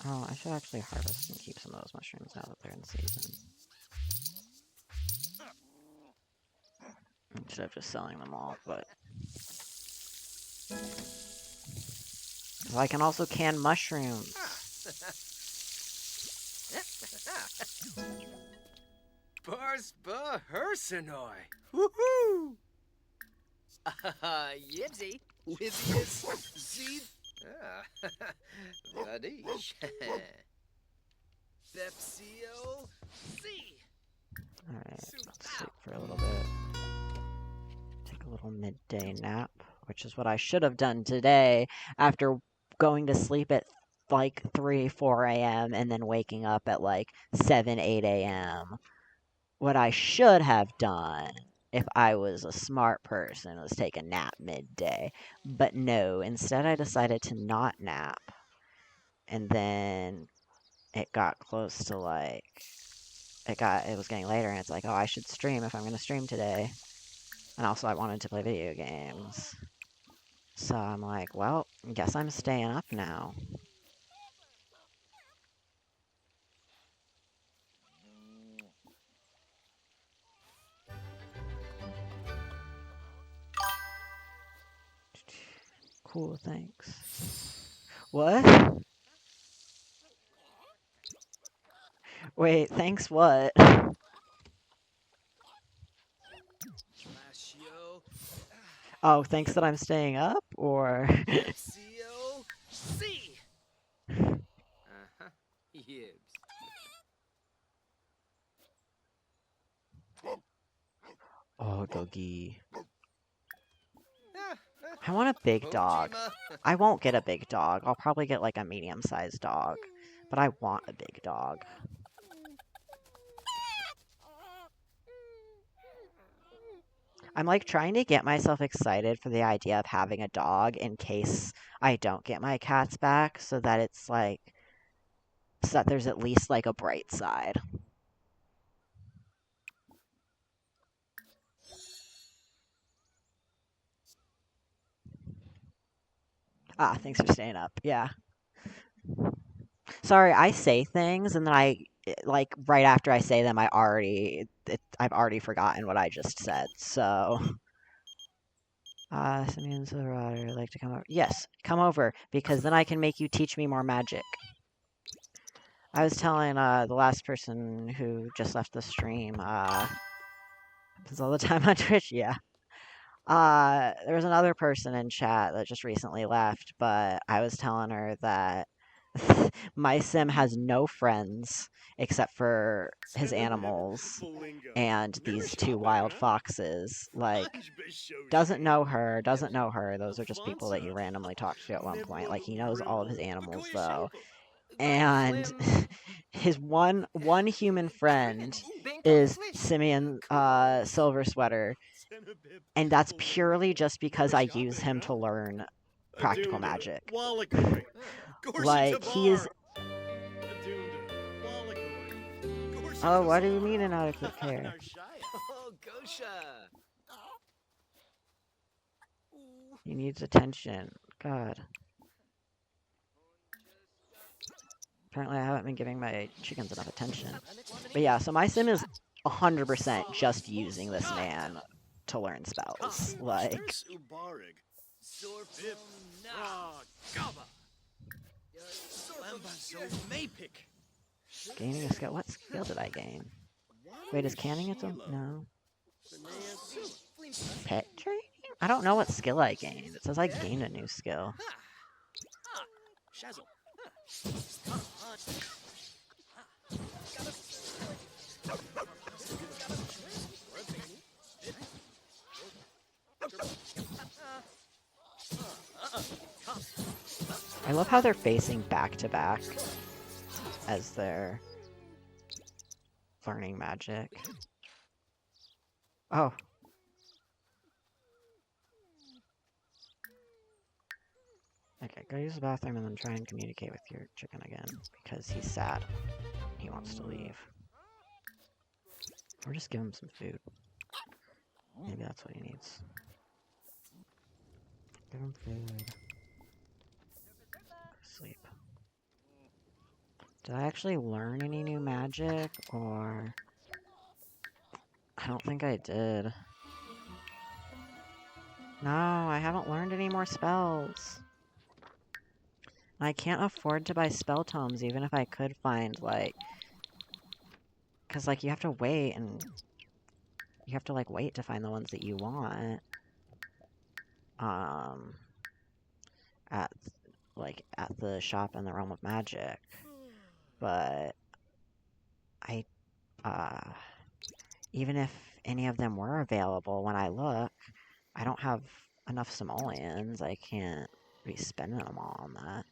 Oh, I should actually harvest and keep some of those mushrooms now that they're in season. Instead of just selling them all, but... So I can also can mushrooms! Barsba Hersenoi. Woohoo! Yipsy. Wizzius. Zeed. Vadish. Pepsio. C. Alright, let's sleep for a little bit. Take a little midday nap. which is what I should have done today after going to sleep at like 3, 4 a.m. and then waking up at like 7, 8 a.m. What I should have done if I was a smart person was take a nap midday. But no, instead I decided to not nap. And then it got close to like it was getting later and it's like, oh, I should stream if I'm going to stream today. And also I wanted to play video games. So I'm like, well, I guess I'm staying up now. Cool, thanks. What? Wait, thanks what? Smascio. Oh, thanks that I'm staying up? Or... C. Yibs. Oh, doggy. I want a big dog. I won't get a big dog. I'll probably get like a medium-sized dog. But I want a big dog. I'm like trying to get myself excited for the idea of having a dog in case I don't get my cats back, so that it's like, so that there's at least like a bright side. Ah, thanks for staying up. Yeah. Sorry, I say things and then like right after I say them, I've already forgotten what I just said. So, Simeon Silverwater, I'd like to come over. Yes, come over because then I can make you teach me more magic. I was telling the last person who just left the stream, happens all the time on Twitch, yeah. There was another person in chat that just recently left, but I was telling her that my sim has no friends except for his animals and these 2 wild foxes. Like, doesn't know her. Those are just people that he randomly talked to at one point. Like, he knows all of his animals, though. And his one human friend is Simeon Silver Sweater, and that's purely just because I use him to learn practical magic. Like, he is... Oh, what do you mean inadequate care? Oh, Gosha. He needs attention. God. Apparently I haven't been giving my chickens enough attention. But yeah, so my sim is 100% just using this man to learn spells. Like... Gaining a skill? What skill did I gain? Wait, is canning its own? No. Pet training? I don't know what skill I gained. It says I gained a new skill. I love how they're facing back to back as they're learning magic. Oh. Okay, go use the bathroom and then try and communicate with your chicken again, because he's sad. He wants to leave. Or just give him some food. Maybe that's what he needs. Give him food. Sleep. Did I actually learn any new magic, or... I don't think I did. No, I haven't learned any more spells. I can't afford to buy spell tomes, even if I could find, like... Because, like, you have to wait, and... You have to, like, wait to find the ones that you want. At the shop in the Realm of Magic. But... even if any of them were available when I look, I don't have enough simoleons. I can't be spending them all on that.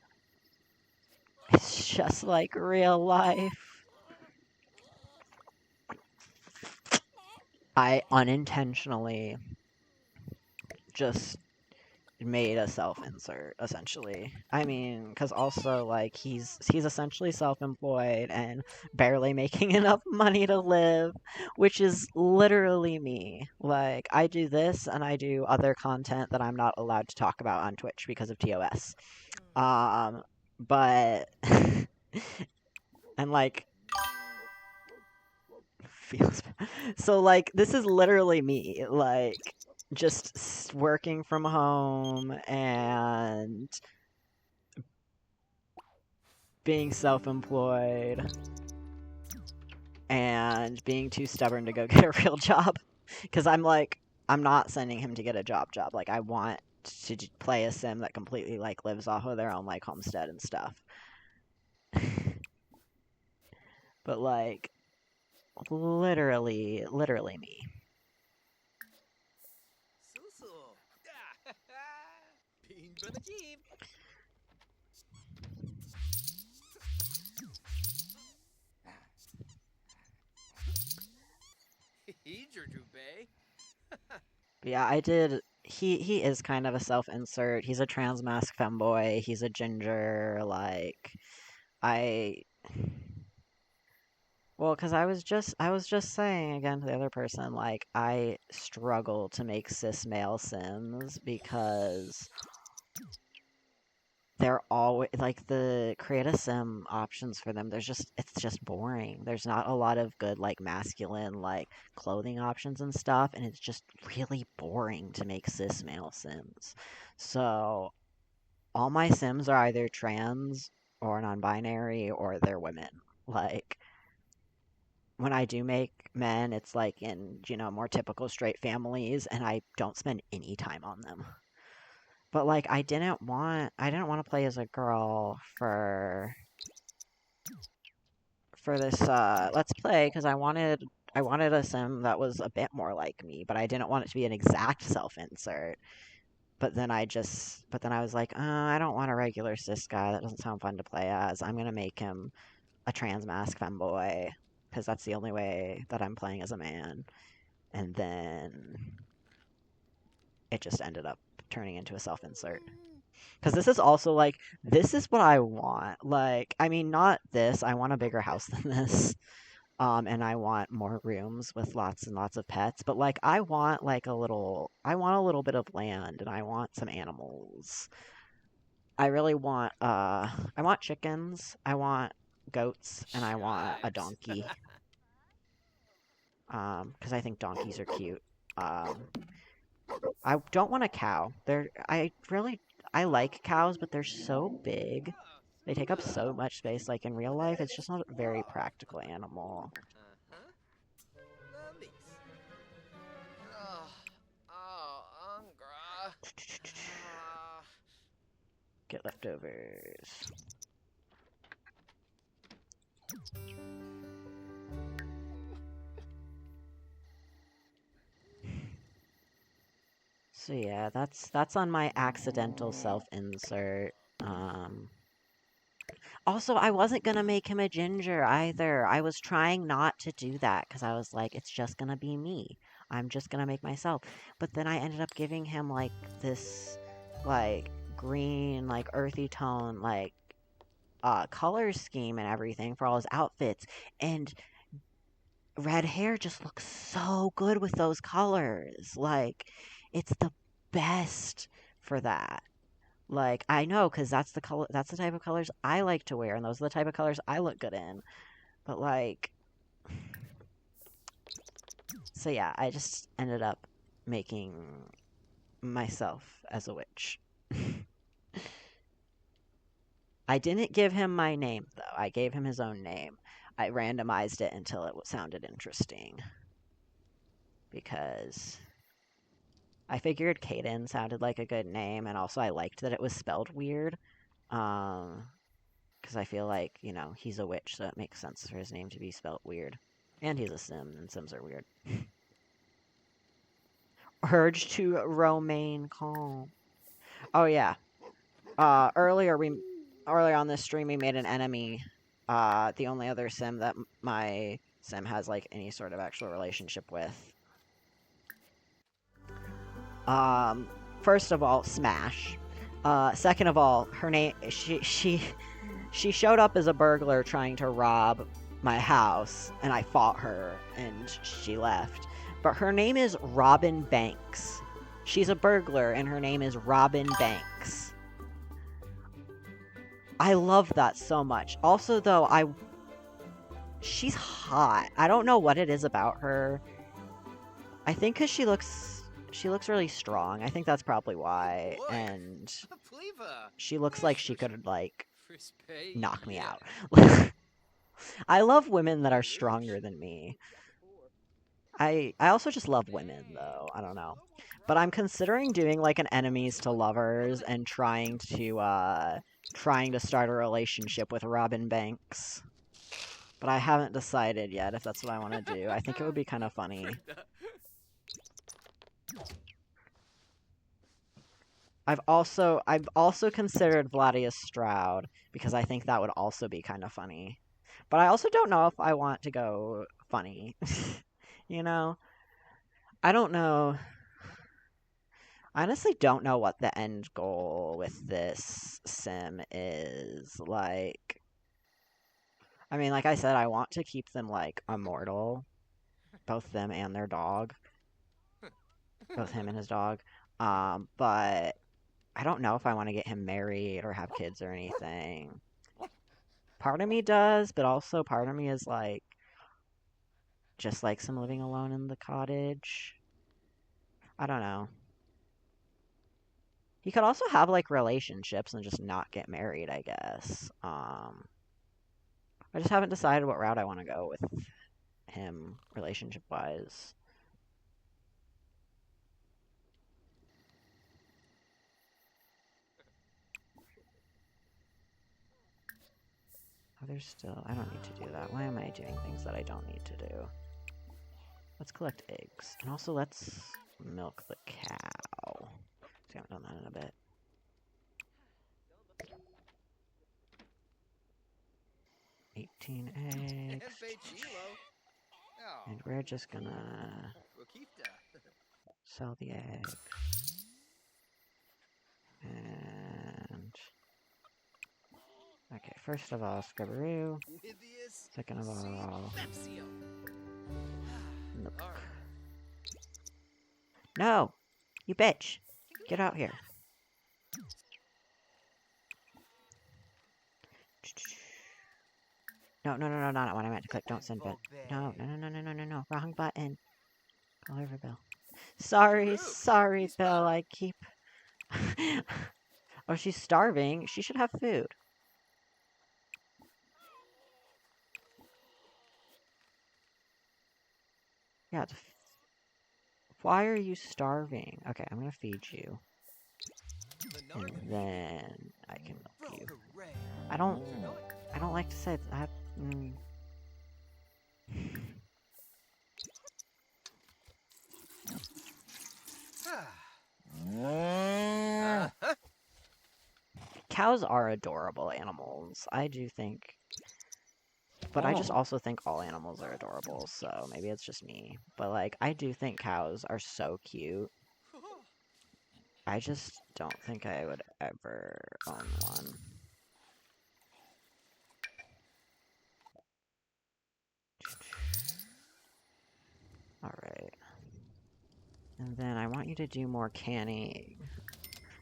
It's just like real life. I unintentionally just made a self-insert, essentially. I mean, because also, like, he's essentially self-employed and barely making enough money to live, which is literally me. Like, I do this and I do other content that I'm not allowed to talk about on Twitch because of TOS. But and like feels so like this is literally me, like just working from home and being self-employed and being too stubborn to go get a real job because I'm not sending him to get a job. Like I want to play a sim that completely like lives off of their own like homestead and stuff. But like literally me. Bean for the jeep. He's your Jubei. But yeah, I did. He is kind of a self-insert. He's a trans mask femboy. He's a ginger. Like, I. Well, because I was just saying again to the other person, like, I struggle to make cis male sims because they're always like the create a sim options for them. It's just boring. There's not a lot of good like masculine like clothing options and stuff, and it's just really boring to make cis male sims. So all my sims are either trans or non-binary or they're women. Like when I do make men, it's like in, more typical straight families, and I don't spend any time on them. But like I didn't want to play as a girl for this let's play because I wanted a sim that was a bit more like me, but I didn't want it to be an exact self-insert. But then I was like, I don't want a regular cis guy. That doesn't sound fun to play as. I'm gonna make him a trans mask femboy because that's the only way that I'm playing as a man. And then it just ended up turning into a self-insert. Because this is also like, this is what I want. Like, I mean, not this. I want a bigger house than this. And I want more rooms with lots and lots of pets. But like, I want a little bit of land and I want some animals. I really want, I want chickens. I want goats and I want a Chives. donkey. Because I think donkeys are cute. I don't want a cow. I like cows, but they're so big. They take up so much space. Like in real life, it's just not a very practical animal. Lovely. Oh, Ungra. Get leftovers. So yeah, that's on my accidental self-insert. Also, I wasn't gonna make him a ginger either. I was trying not to do that because I was like, it's just gonna be me. I'm just gonna make myself. But then I ended up giving him like this, like green, like earthy tone, like color scheme and everything for all his outfits, and red hair just looks so good with those colors. Like, it's the best for that. Like, I know, because that's the type of colors I like to wear, and those are the type of colors I look good in. But, like, so yeah, I just ended up making myself as a witch. I didn't give him my name, though. I gave him his own name. I randomized it until it sounded interesting. Because I figured Caden sounded like a good name, and also I liked that it was spelled weird. Because I feel like, he's a witch, so it makes sense for his name to be spelled weird. And he's a sim, and sims are weird. urge to remain calm. Oh yeah. Earlier on this stream we made an enemy. The only other sim that my sim has like any sort of actual relationship with. First of all, Smash. Second of all, her name she showed up as a burglar trying to rob my house, and I fought her, and she left. But her name is Robin Banks. She's a burglar, and her name is Robin Banks. I love that so much. Also, though, she's hot. I don't know what it is about her. I think because she looks really strong. I think that's probably why. Boy. And Pleva. she looks like she could, like, Frisbee. knock me Yeah. out. I love women that are stronger than me. I also just love women, though. I don't know. But I'm considering doing, like, an enemies to lovers and trying to start a relationship with Robin Banks. But I haven't decided yet if that's what I want to do. I think it would be kind of funny. I've also considered Vladius Stroud, because I think that would also be kind of funny. But I also don't know if I want to go funny. You know? I don't know. I honestly don't know what the end goal with this sim is. Like, I mean, like I said, I want to keep them, like, immortal. Both them and their dog. Both him and his dog. But I don't know if I want to get him married or have kids or anything. Part of me does, but also part of me is like, just likes him living alone in the cottage. I don't know. He could also have, like, relationships and just not get married, I guess. I just haven't decided what route I want to go with him, relationship-wise. Oh, there's still... I don't need to do that. Why am I doing things that I don't need to do? Let's collect eggs. And also, let's milk the cow. I haven't done that in a bit. $18 eggs. And we're just gonna sell the eggs. And... okay, first of all, Scrubberoo. Second of all... milk. No! You bitch! Get out here. No, not what I meant to click. Don't send, but... no, wrong button. Call over Bill. Sorry, Bill, I keep... oh, she's starving. She should have food. Yeah, why are you starving? Okay, I'm gonna feed you. And then I can milk you. I don't like to say that. Cows are adorable animals. I do think. But I just also think all animals are adorable, so maybe it's just me. But, like, I do think cows are so cute. I just don't think I would ever own one. Alright. And then I want you to do more canning,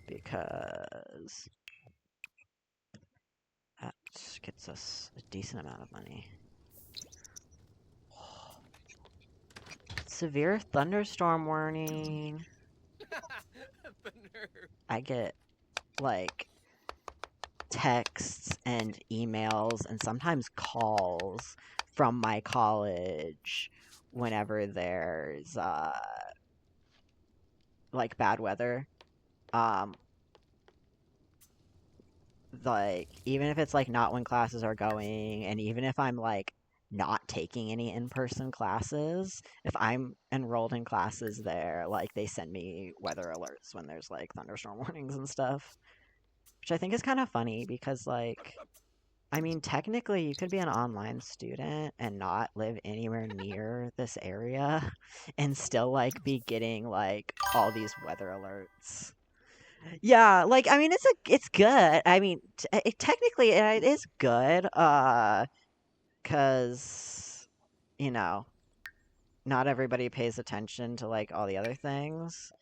because that gets us a decent amount of money. Severe thunderstorm warning. I get, like, texts and emails and sometimes calls from my college whenever there's, like, bad weather. Like, even if it's, like, not when classes are going, and even if I'm, like, not taking any in-person classes. If I'm enrolled in classes there, like they send me weather alerts when there's like thunderstorm warnings and stuff, which I think is kind of funny because like I mean technically you could be an online student and not live anywhere near this area and still like be getting like all these weather alerts. Yeah, like I mean it's good. I mean technically it is good 'cause you know, not everybody pays attention to like all the other things,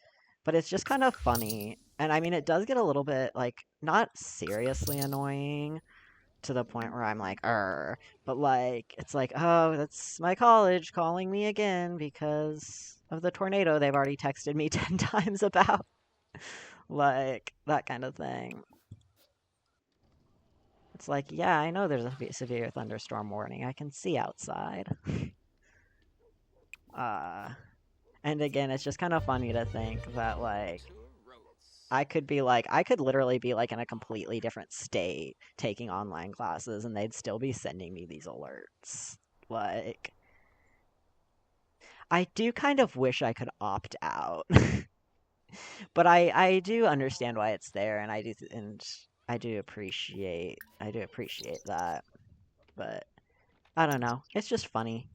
but it's just kind of funny. And I mean, it does get a little bit like not seriously annoying to the point where I'm like, but like it's like, oh, that's my college calling me again because of the tornado they've already texted me 10 times about. Like that kind of thing. It's like, yeah, I know there's a severe thunderstorm warning. I can see outside. uh And again, it's just kind of funny to think that, like, I could literally be, like, in a completely different state taking online classes, and they'd still be sending me these alerts. Like, I do kind of wish I could opt out. But I do understand why it's there, and I do appreciate that. But I don't know. It's just funny.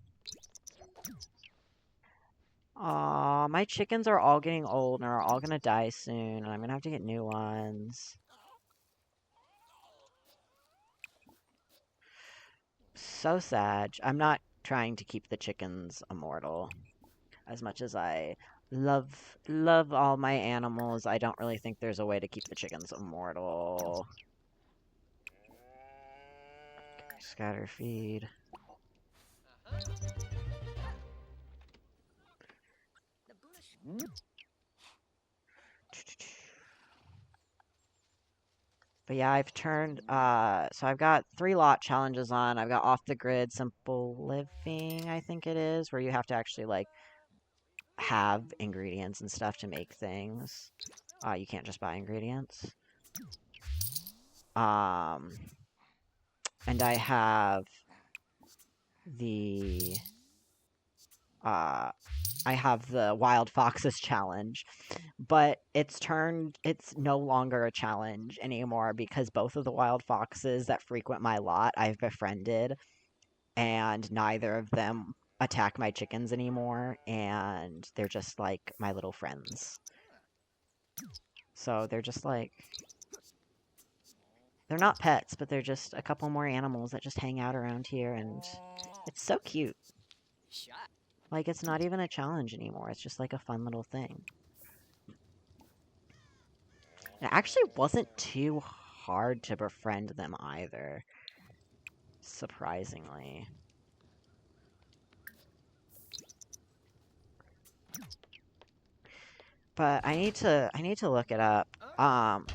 Aw, my chickens are all getting old and are all gonna die soon, and I'm gonna have to get new ones. So sad. I'm not trying to keep the chickens immortal. As much as I love all my animals, I don't really think there's a way to keep the chickens immortal. Scatter feed. But yeah, I've turned, so I've got 3 lot challenges on. I've got off the grid, simple living, I think it is, where you have to actually, like, have ingredients and stuff to make things. You can't just buy ingredients. And I have the, Wild Foxes challenge, but it's no longer a challenge anymore because both of the wild foxes that frequent my lot I've befriended, and neither of them attack my chickens anymore, and they're just like my little friends. So they're just like, they're not pets, but they're just a couple more animals that just hang out around here, and it's so cute. Like, it's not even a challenge anymore. It's just like a fun little thing. It actually wasn't too hard to befriend them either, surprisingly. But I need to look it up. I'm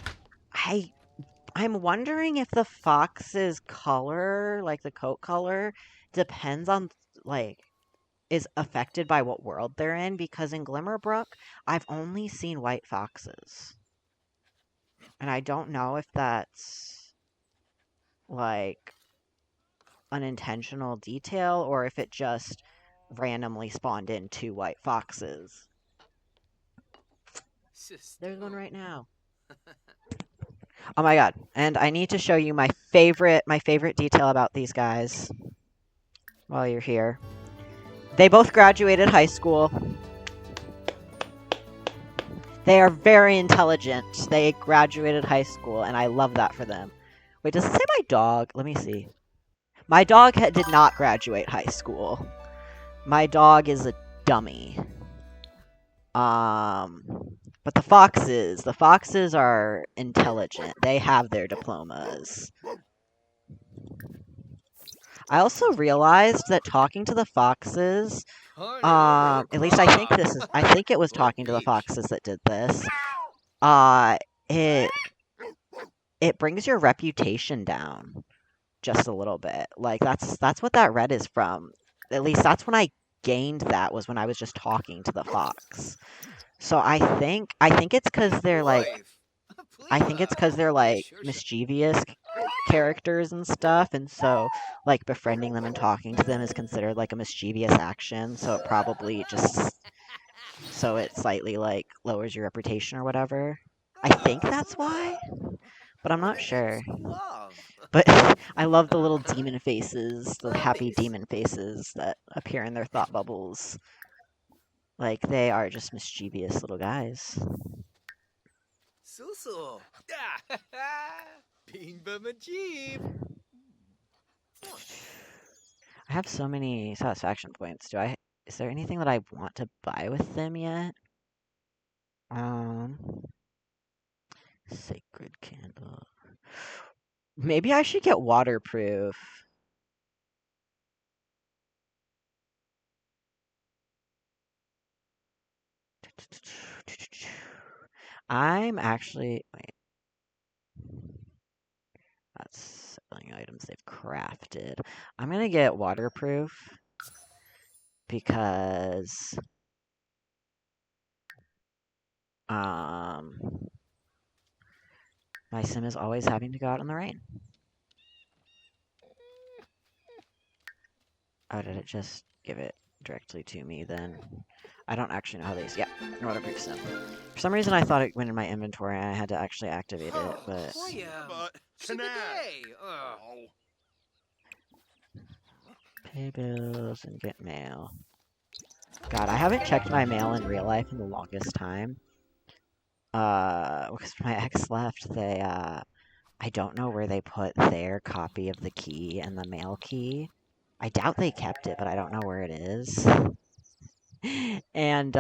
wondering if the fox's color, like the coat color, depends on, like, is affected by what world they're in, because in Glimmerbrook, I've only seen white foxes. And I don't know if that's, like, an intentional detail, or if it just randomly spawned in 2 white foxes. There's one right now. Oh my god. And I need to show you my favorite detail about these guys while you're here. They both graduated high school. They are very intelligent. They graduated high school, and I love that for them. Wait, does it say my dog? Let me see. My dog did not graduate high school. My dog is a dummy. But the foxes are intelligent. They have their diplomas. I also realized that talking to the foxes, at least I think it was talking to the foxes that did this. It brings your reputation down just a little bit. Like that's what that red is from. At least that's when I gained that, was when I was just talking to the fox. So I think it's because they're like mischievous characters and stuff, and so like befriending them and talking to them is considered like a mischievous action, so it probably just so it slightly like lowers your reputation or whatever. I think that's why, but I'm not sure. Love. But I love the little demon faces, the happy Nice. demon faces that appear in their thought bubbles. Like, they are just mischievous little guys. Susu. Bean Bumajib. I have so many satisfaction points. Is there anything that I want to buy with them yet? Sacred candle. Maybe I should get waterproof. I'm actually, wait. That's selling items they've crafted. I'm gonna get waterproof because um my sim is always having to go out in the rain. Oh, did it just give it directly to me then? I don't actually know how these. Yeah, waterproof sim. For some reason, I thought it went in my inventory and I had to actually activate it, but But Today. pay bills and get mail. God, I haven't checked my mail in real life in the longest time. Because my ex left, I don't know where they put their copy of the key and the mail key. I doubt they kept it, but I don't know where it is. And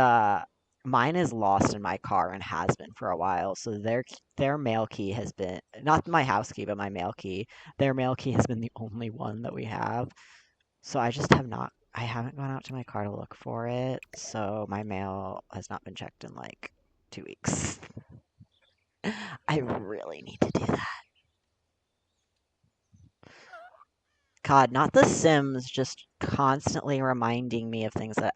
mine is lost in my car and has been for a while. So their mail key has been not my house key, but my mail key. Their mail key has been the only one that we have. So I haven't gone out to my car to look for it. So my mail has not been checked in like 2 weeks. I really need to do that. God, not The Sims just constantly reminding me of things that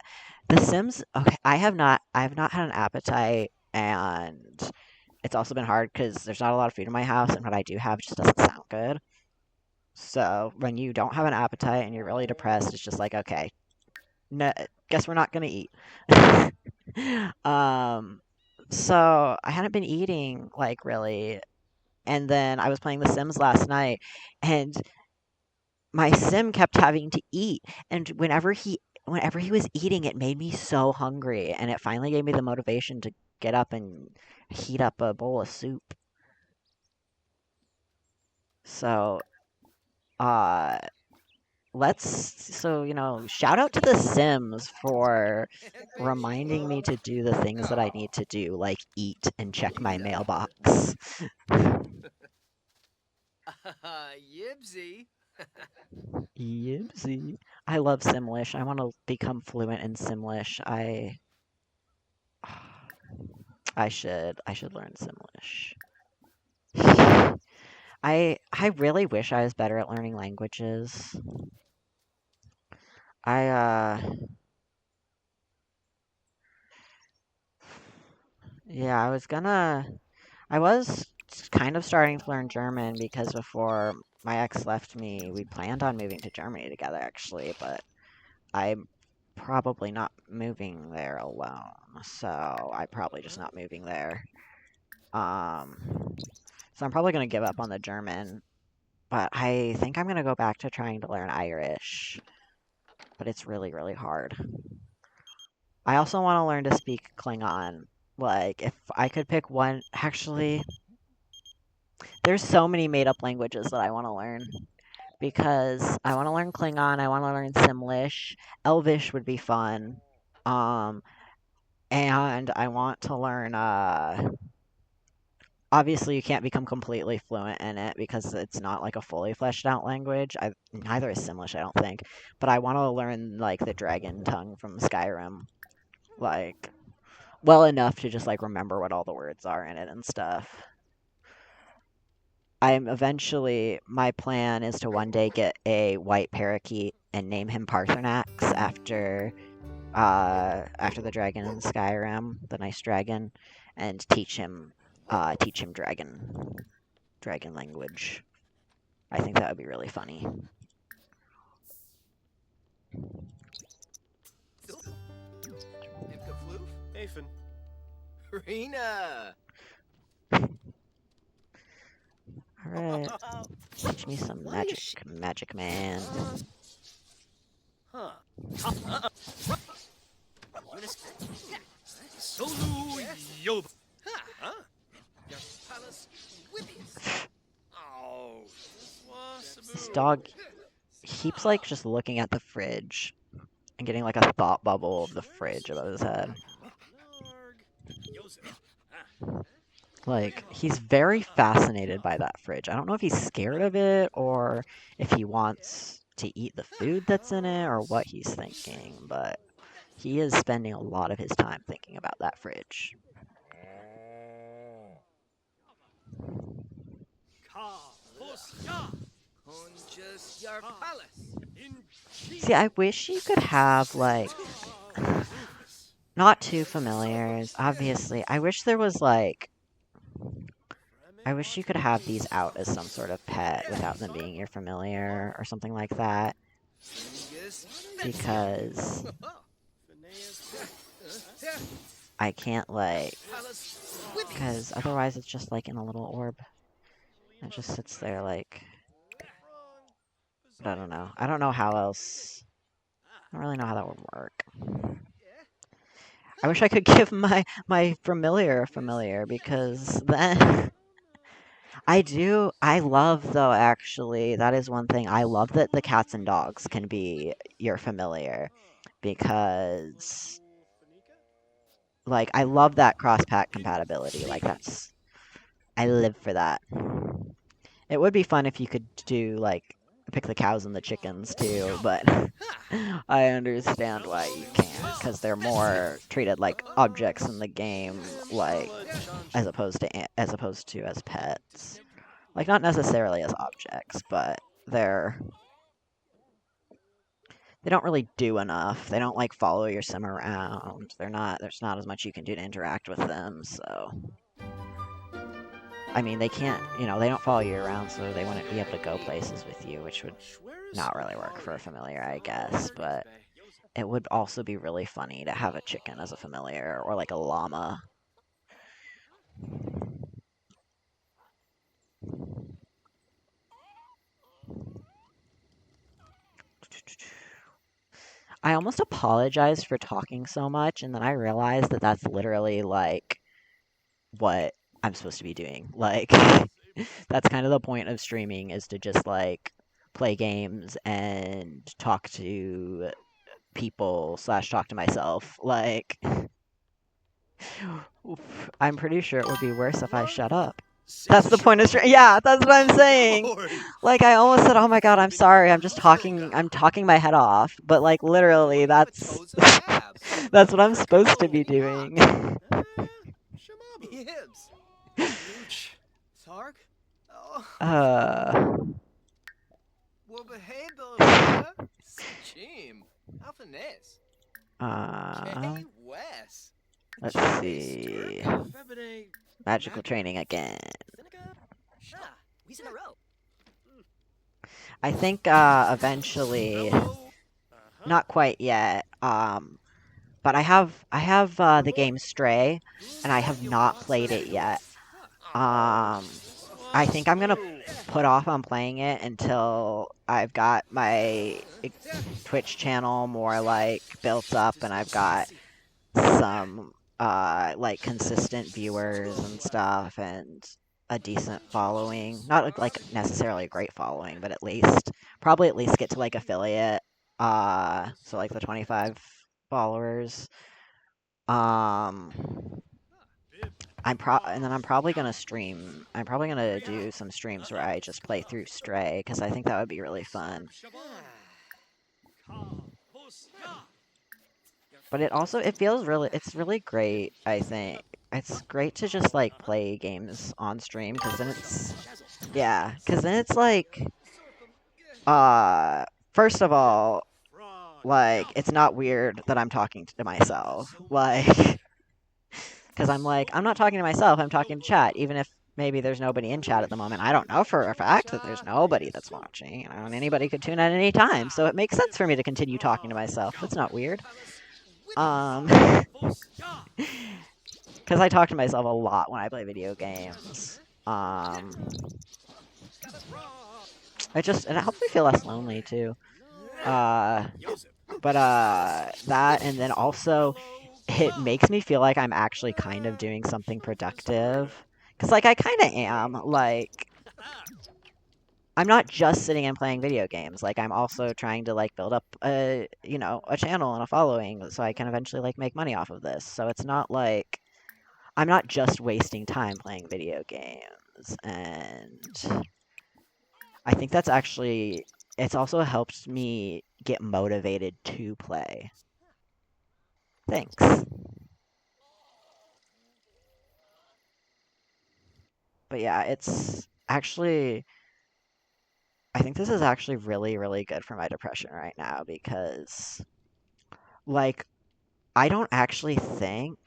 The Sims. Okay, I have not had an appetite, and it's also been hard because there's not a lot of food in my house, and what I do have just doesn't sound good. So when you don't have an appetite and you're really depressed, it's just like, okay, no, guess we're not gonna eat. um, so I hadn't been eating like really, and then I was playing The Sims last night, and my sim kept having to eat, and whenever he was eating, it made me so hungry, and it finally gave me the motivation to get up and heat up a bowl of soup. So, uh, shout out to The Sims for reminding me to do the things that I need to do, like eat and check my mailbox. Yibsy. Yipsy. I love Simlish. I want to become fluent in Simlish. I should learn Simlish. I really wish I was better at learning languages. I yeah, I was kind of starting to learn German because before my ex left me, we planned on moving to Germany together actually, but I'm probably not moving there alone. So I'm probably just not moving there. So I'm probably gonna give up on the German, but I think I'm gonna go back to trying to learn Irish. But it's really, really hard. I also want to learn to speak Klingon. Like, if I could pick one, actually, there's so many made-up languages that I want to learn. Because I want to learn Klingon, I want to learn Simlish, Elvish would be fun. Um, and I want to learn, obviously you can't become completely fluent in it because it's not like a fully fleshed out language. Neither is Simlish, I don't think. But I want to learn, like, the dragon tongue from Skyrim. Like, well enough to just like remember what all the words are in it and stuff. My plan is to one day get a white parakeet and name him Parthenax after the dragon in Skyrim, the nice dragon, and teach him dragon language. I think that would be really funny. Nathan. Rena. Alright. Teach me some magic, magic man. Huh. Solu Yoba. Huh? Your palace Oh. This dog keeps, like, just looking at the fridge and getting, like, a thought bubble of the fridge above his head. Like, he's very fascinated by that fridge. I don't know if he's scared of it or if he wants to eat the food that's in it or what he's thinking, but he is spending a lot of his time thinking about that fridge. See, I wish you could have, like, not two familiars, obviously. I wish there was, like, I wish you could have these out as some sort of pet without them being your familiar or something like that. Because I can't, like, because otherwise it's just, like, in a little orb. It just sits there, like, but I don't know. I don't know how else. I don't really know how that would work. I wish I could give my familiar a familiar, because then I love, though, actually, that is one thing. I love that the cats and dogs can be your familiar, because, like, I love that cross-pack compatibility. Like, I live for that. It would be fun if you could do, like, pick the cows and the chickens, too, but I understand why you can't, because they're more treated like objects in the game, like, as opposed to as pets. Like, not necessarily as objects, but they don't really do enough. They don't, like, follow your sim around. There's not as much you can do to interact with them, so. I mean, they can't, they don't follow you around, so they wouldn't be able to go places with you, which would not really work for a familiar, I guess, but it would also be really funny to have a chicken as a familiar, or, like, a llama. I almost apologized for talking so much, and then I realized that that's literally, like, what I'm supposed to be doing. Like, that's kind of the point of streaming, is to just, like, play games and talk to people / talk to myself. Like, I'm pretty sure it would be worse if I shut up. That's the point of stream. Yeah, that's what I'm saying. Like, I almost said, "Oh my god, I'm sorry. I'm talking my head off." But, like, literally, that's that's what I'm supposed to be doing. uh let's see. Magical training again. I think eventually, not quite yet. But I have the game Stray, and I have not played it yet. I think I'm gonna put off on playing it until I've got my Twitch channel more, like, built up, and I've got some like, consistent viewers and stuff, and a decent following. Not, like, necessarily a great following, but probably at least get to, like, affiliate. So, like, the 25 followers. And then I'm probably gonna stream. I'm probably gonna do some streams where I just play through Stray, because I think that would be really fun. But it's really great, I think. It's great to just, like, play games on stream, because then it's like, first of all, like, it's not weird that I'm talking to myself, like, because I'm like, I'm not talking to myself, I'm talking to chat, even if maybe there's nobody in chat at the moment. I don't know for a fact that there's nobody that's watching, and anybody could tune at any time, so it makes sense for me to continue talking to myself. That's not weird. Because I talk to myself a lot when I play video games. It helps me feel less lonely too. That, and then also, it makes me feel like I'm actually kind of doing something productive. Because, like, I kind of am. Like, I'm not just sitting and playing video games. Like, I'm also trying to, like, build up a channel and a following so I can eventually, like, make money off of this. So it's not like I'm not just wasting time playing video games. And I think that's actually, it's also helped me get motivated to play. Thanks. But yeah, it's actually, I think this is actually really, really good for my depression right now because, like, I don't actually think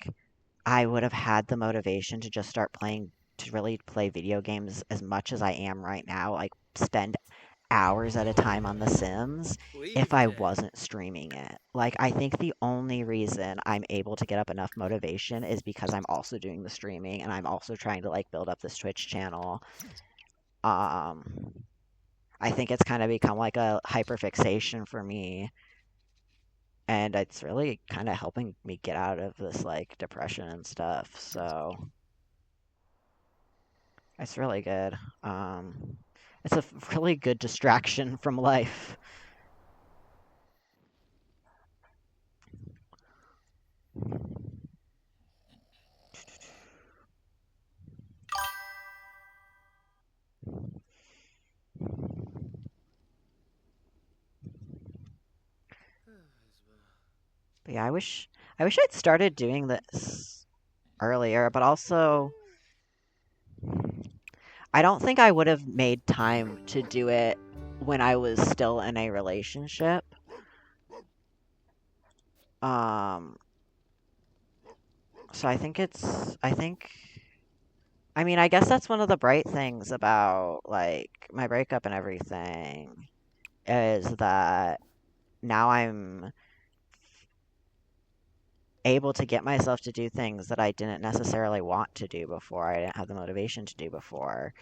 I would have had the motivation to just start playing, to really play video games as much as I am right now, like, spend hours at a time on The Sims if I wasn't streaming it. Like, I think the only reason I'm able to get up enough motivation is because I'm also doing the streaming and I'm also trying to, like, build up this Twitch channel. I think it's kind of become like a hyperfixation for me, and it's really kind of helping me get out of this, like, depression and stuff. So it's really good. It's a really good distraction from life. But yeah, I wish I'd started doing this earlier, but also I don't think I would have made time to do it when I was still in a relationship. So I mean, I guess that's one of the bright things about, like, my breakup and everything, is that now I'm able to get myself to do things that I didn't necessarily want to do before. I didn't have the motivation to do before.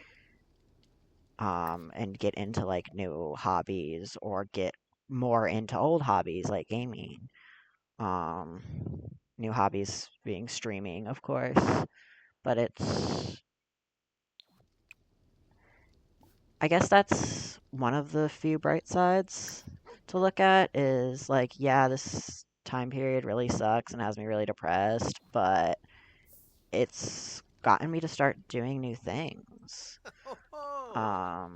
And get into, like, new hobbies or get more into old hobbies like gaming. New hobbies being streaming, of course. But I guess that's one of the few bright sides to look at is, like, yeah, this time period really sucks and has me really depressed, but it's gotten me to start doing new things. I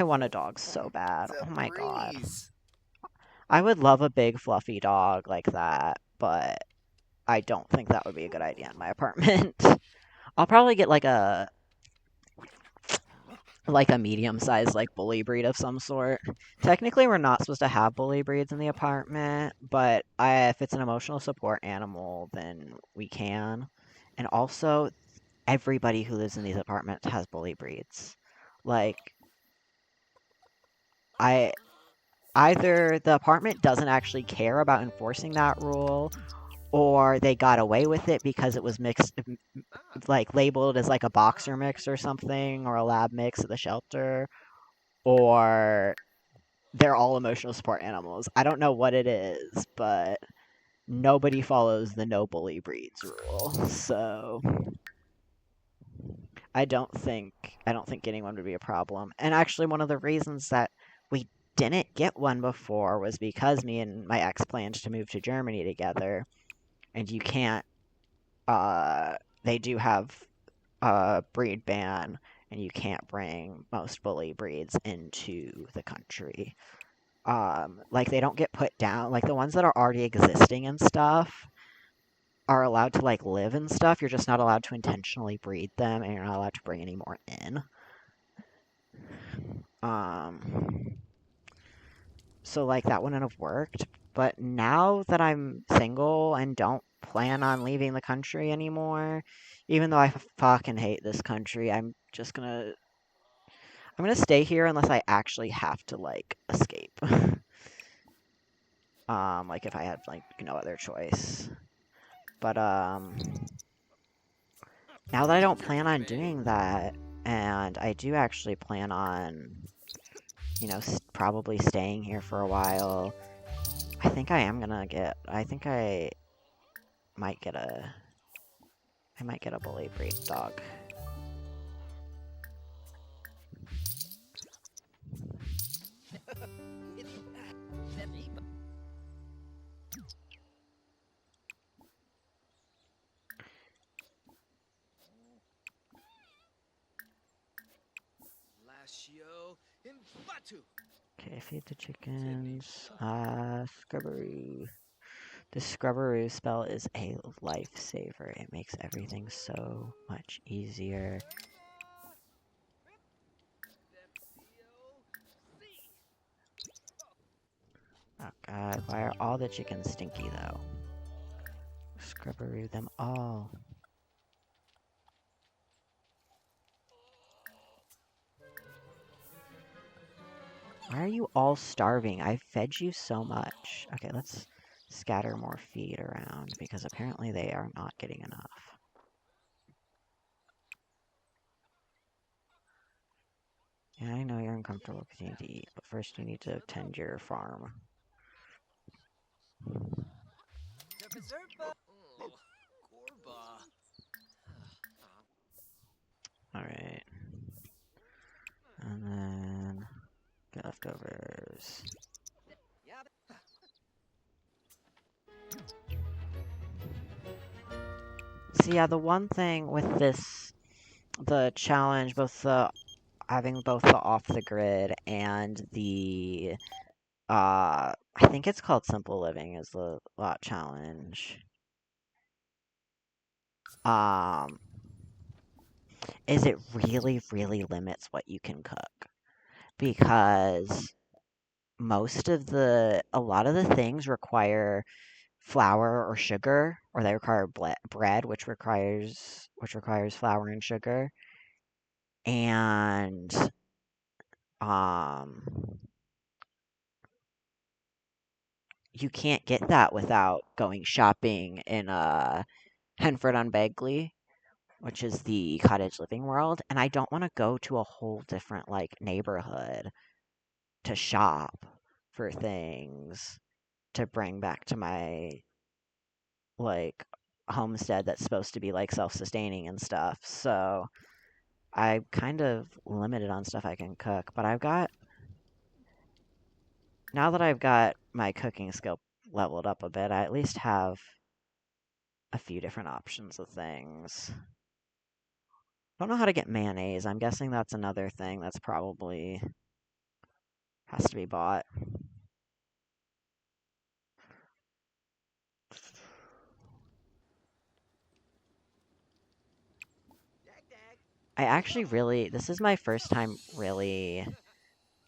want a dog so bad. Oh my god. I would love a big fluffy dog like that, but I don't think that would be a good idea in my apartment. I'll probably get like a medium-sized, like, bully breed of some sort. Technically, we're not supposed to have bully breeds in the apartment, but if it's an emotional support animal, then we can. And also, everybody who lives in these apartments has bully breeds. Like, either the apartment doesn't actually care about enforcing that rule, or they got away with it because it was mixed, like, labeled as, like, a boxer mix or something, or a lab mix at the shelter, or they're all emotional support animals. I don't know what it is, but nobody follows the no bully breeds rule. So I don't think getting one would be a problem. And actually, one of the reasons that we didn't get one before was because me and my ex planned to move to Germany together, and you can't. They do have a breed ban, and you can't bring most bully breeds into the country. Like, they don't get put down. Like, the ones that are already existing and stuff are allowed to, like, live and stuff. You're just not allowed to intentionally breed them, and you're not allowed to bring any more in. So, like, that wouldn't have worked. But now that I'm single and don't plan on leaving the country anymore. Even though I fucking hate this country, I'm gonna stay here unless I actually have to, like, escape. Like, if I had, like, no other choice. But, now that I don't plan on doing that, and I do actually plan on, you know, probably staying here for a while, I think I am gonna get, I think I might get a bully breed dog. Okay, feed the chickens. Scrubberoo. The Scrubberoo spell is a lifesaver. It makes everything so much easier. Oh god, why are all the chickens stinky though? Scrubberoo them all. Why are you all starving? I fed you so much. Okay, let's scatter more feed around because apparently they are not getting enough. Yeah, I know you're uncomfortable because you need to eat, but first you need to tend your farm. Alright. And then get leftovers. So yeah, the one thing with this, the challenge, having both the off the grid and the, I think it's called Simple Living is the lot challenge. Is it really, really limits what you can cook. Because a lot of the things require flour or sugar, or they require bread, which requires flour and sugar. And you can't get that without going shopping in Henford on Begley, which is the cottage living world, and I don't want to go to a whole different like neighborhood to shop for things to bring back to my like homestead that's supposed to be like self-sustaining and stuff. So I'm kind of limited on stuff I can cook, but now that I've got my cooking skill leveled up a bit, I at least have a few different options of things. Don't know how to get mayonnaise. I'm guessing that's another thing that's probably has to be bought. I actually this is my first time really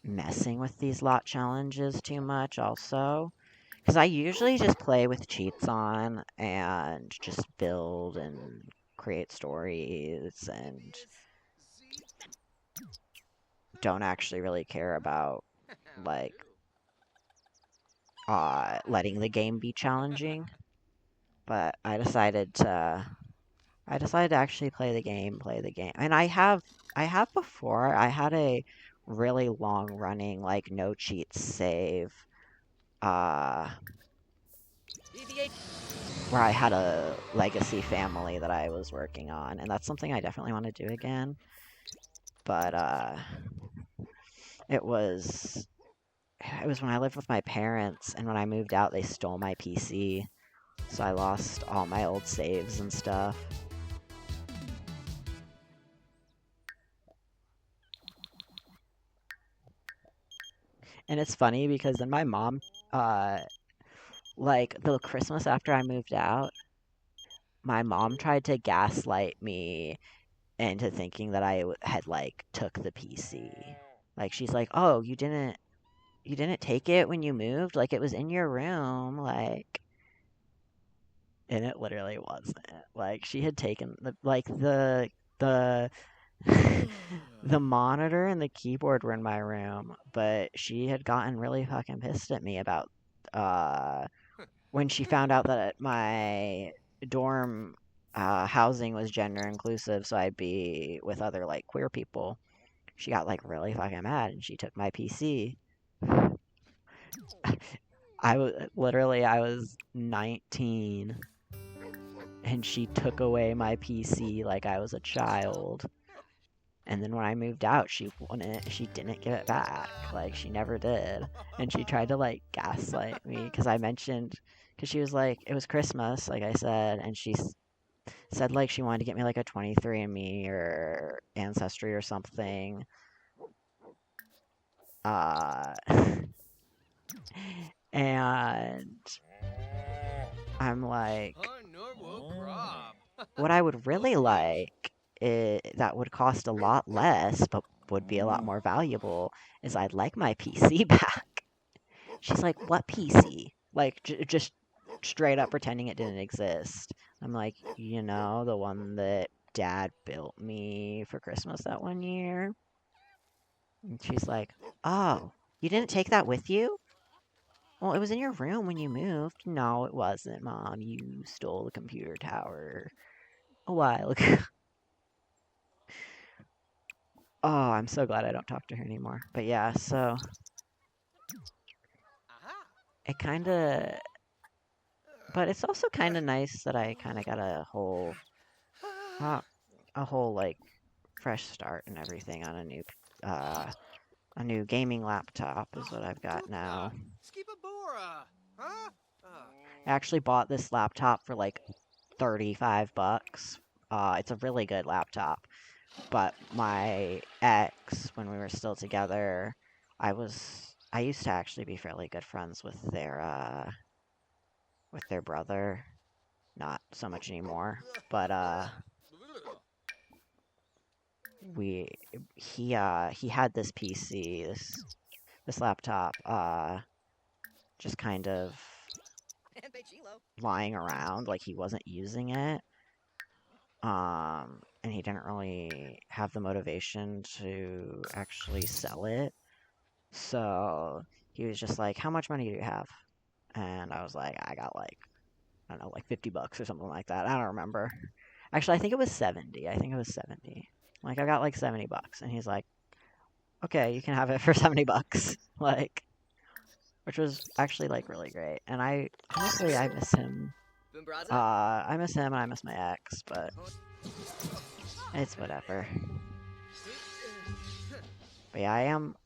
messing with these lot challenges too much also. Because I usually just play with cheats on and just build and create stories and don't actually really care about, like, letting the game be challenging. But I decided to actually play the game. And I have before, I had a really long running, like, no cheats save, where I had a legacy family that I was working on, and that's something I definitely want to do again. But it was when I lived with my parents, and when I moved out, they stole my PC, so I lost all my old saves and stuff. And it's funny because then my mom, like the Christmas after I moved out, my mom tried to gaslight me into thinking that I had like took the PC. Like she's like, "Oh, you didn't take it when you moved? Like it was in your room, like." And it literally wasn't. Like she had taken the the monitor and the keyboard were in my room, but she had gotten really fucking pissed at me about when she found out that my dorm housing was gender inclusive, so I'd be with other like queer people. She got like really fucking mad and she took my PC. I was 19 and she took away my PC like I was a child. And then when I moved out, she didn't give it back. Like she never did. And she tried to like gaslight me because she was like, it was Christmas, like I said, and said like she wanted to get me like a 23andMe or Ancestry or something. Uh, and I'm like, what I would really like that would cost a lot less, but would be a lot more valuable, is I'd like my PC back. She's like, what PC? Like, just straight up pretending it didn't exist. I'm like, the one that Dad built me for Christmas that one year. And she's like, oh, you didn't take that with you? Well, it was in your room when you moved. No, it wasn't, Mom. You stole the computer tower a while ago. Oh, I'm so glad I don't talk to her anymore. But yeah, so it kind of, but it's also kind of nice that I kind of got a whole like fresh start and everything on a new gaming laptop is what I've got now. I actually bought this laptop for like $35. It's a really good laptop. But my ex, when we were still together, I used to actually be fairly good friends with their brother. Not so much anymore. But he had this PC, this laptop, just kind of lying around, like he wasn't using it. And he didn't really have the motivation to actually sell it. So he was just like, how much money do you have? And I was like, I got like, I don't know, like $50 or something like that. I don't remember. Actually, I think it was 70. I think it was 70. Like, I got like $70. And he's like, okay, you can have it for $70. Like, which was actually like really great. And honestly, I miss him. I miss him and I miss my ex, but it's whatever. But yeah,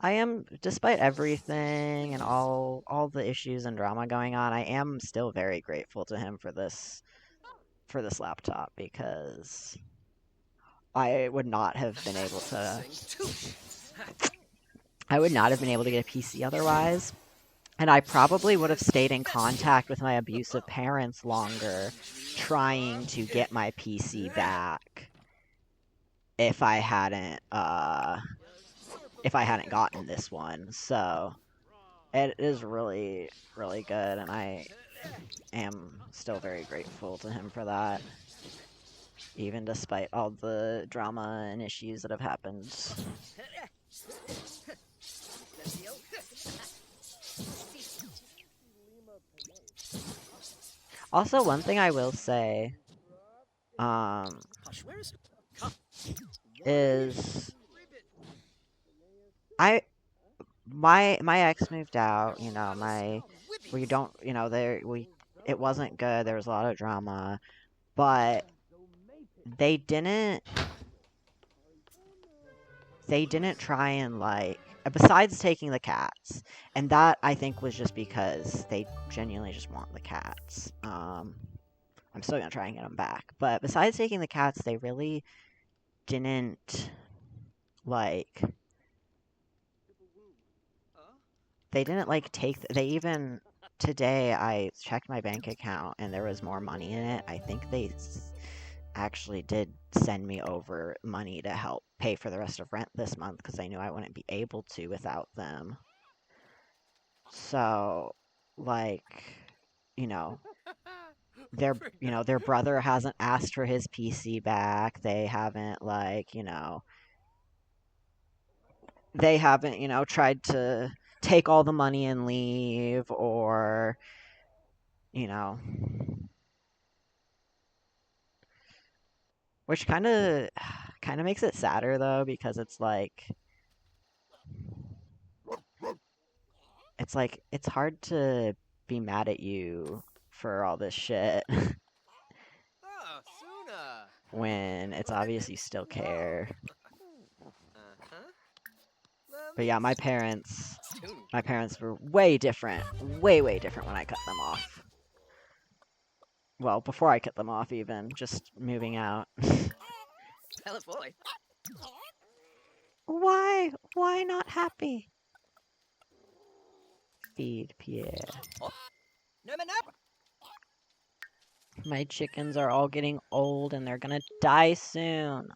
I am, despite everything and all the issues and drama going on, I am still very grateful to him for this laptop, because I would not have been able to get a PC otherwise. And I probably would have stayed in contact with my abusive parents longer, trying to get my PC back if I hadn't gotten this one. So it is really, really good, and I am still very grateful to him for that, even despite all the drama and issues that have happened. Also, one thing I will say, is my ex moved out, it wasn't good, there was a lot of drama, but they didn't try and like, besides taking the cats, and that I think was just because they genuinely just want the cats. I'm still gonna try and get them back, but besides taking the cats, they really didn't like. They didn't like they even today I checked my bank account and there was more money in it. I think they actually did send me over money to help pay for the rest of rent this month, because I knew I wouldn't be able to without them. So, like, their brother hasn't asked for his PC back. They haven't tried to take all the money and leave, or you know, which kind of makes it sadder though, because it's like it's hard to be mad at you for all this shit Ah, Suna. when it's obvious you still care. Uh-huh. But yeah, Tune. my parents were way different, way different when I cut them off. Well, before I cut them off, even just moving out. Tell it, boy. Why? Why not happy? Feed Pierre. No, no, no. My chickens are all getting old and they're gonna die soon.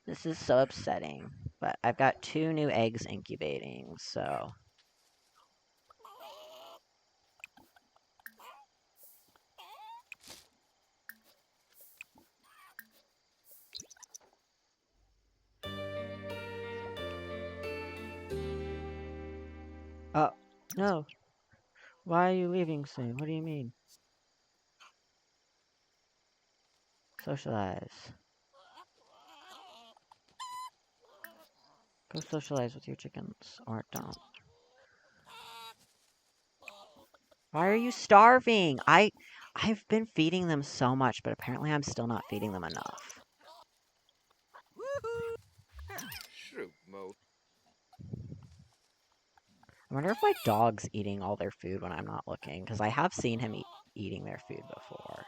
This is so upsetting. But I've got 2 new eggs incubating, so. Oh, no. Why are you leaving soon? What do you mean? Socialize. Go socialize with your chickens, or don't. Why are you starving? I've been feeding them so much, but apparently I'm still not feeding them enough. Woohoo! Shrew mode. I wonder if my dog's eating all their food when I'm not looking, because I have seen him eating their food before.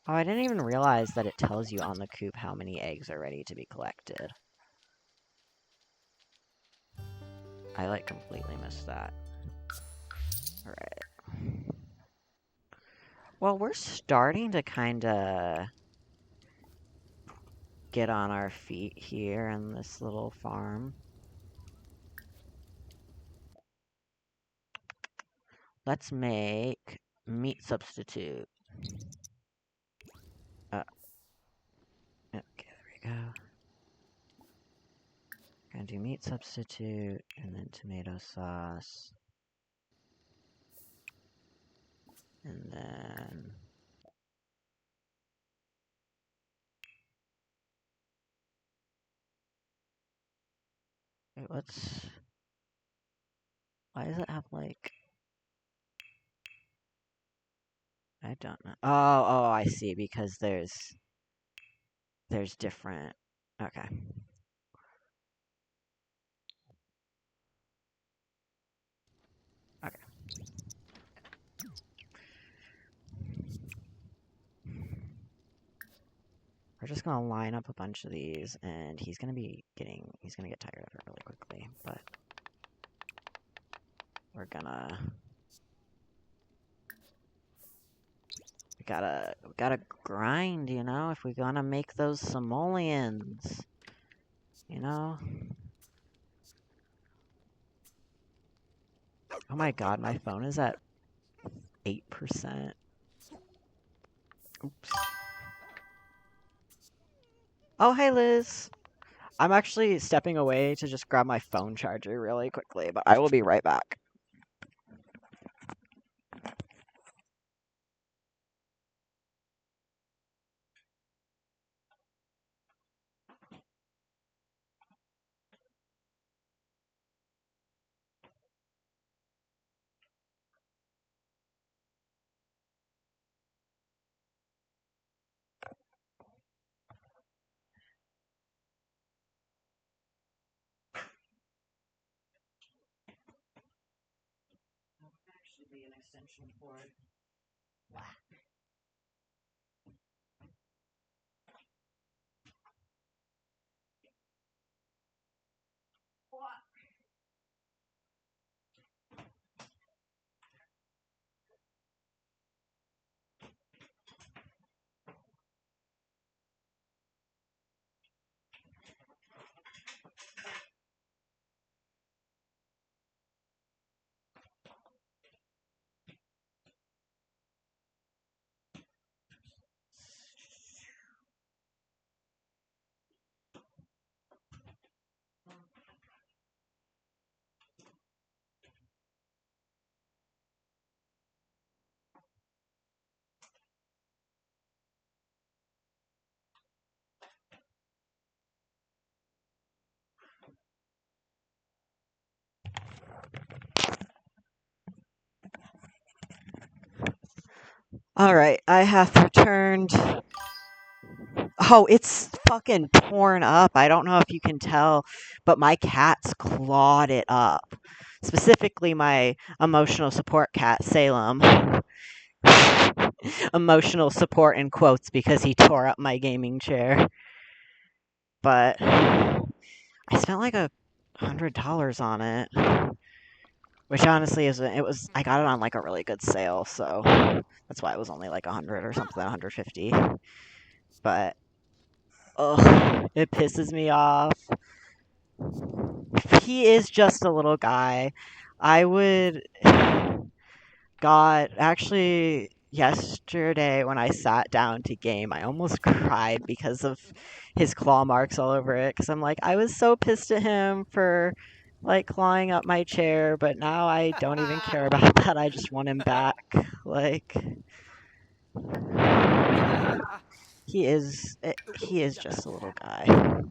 Oh, I didn't even realize that it tells you on the coop how many eggs are ready to be collected. I completely missed that. Alright. Well, we're starting to kinda get on our feet here in this little farm. Let's make meat substitute. Okay, there we go. Gonna do meat substitute, and then tomato sauce. And then... Wait, why does it have, I don't know. Oh, I see, because there's different... Okay. Okay. We're just gonna line up a bunch of these, and he's gonna get tired of it really quickly, but we gotta grind, if we gonna make those simoleons, Oh my god, my phone is at 8%. Oops. Oh, hey, Liz. I'm actually stepping away to just grab my phone charger really quickly, but I will be right back. Actually be an extension cord. Alright, I have returned. Oh, it's fucking torn up. I don't know if you can tell, but my cats clawed it up. Specifically, my emotional support cat, Salem. Emotional support in quotes because he tore up my gaming chair. But I spent like $100 on it. Which honestly isn't. I got it on like a really good sale, so that's why it was only like 100 or something, 150. But ugh, it pisses me off. He is just a little guy. I would got actually yesterday when I sat down to game, I almost cried because of his claw marks all over it. Because I'm like, I was so pissed at him for like clawing up my chair, but now I don't even care about that. I just want him back. Like he is just a little guy.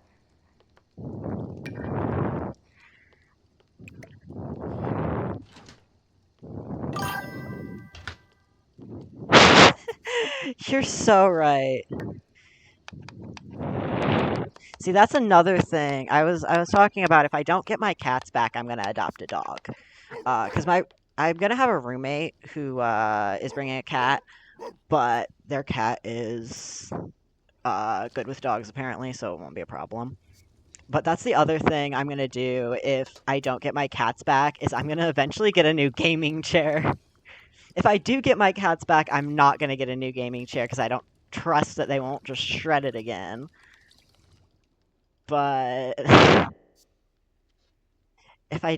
You're so right. See, that's another thing. I was talking about if I don't get my cats back, I'm gonna adopt a dog. Cause I'm gonna have a roommate who is bringing a cat, but their cat is good with dogs apparently, so it won't be a problem. But that's the other thing I'm gonna do if I don't get my cats back is I'm gonna eventually get a new gaming chair. If I do get my cats back, I'm not gonna get a new gaming chair because I don't trust that they won't just shred it again. But if I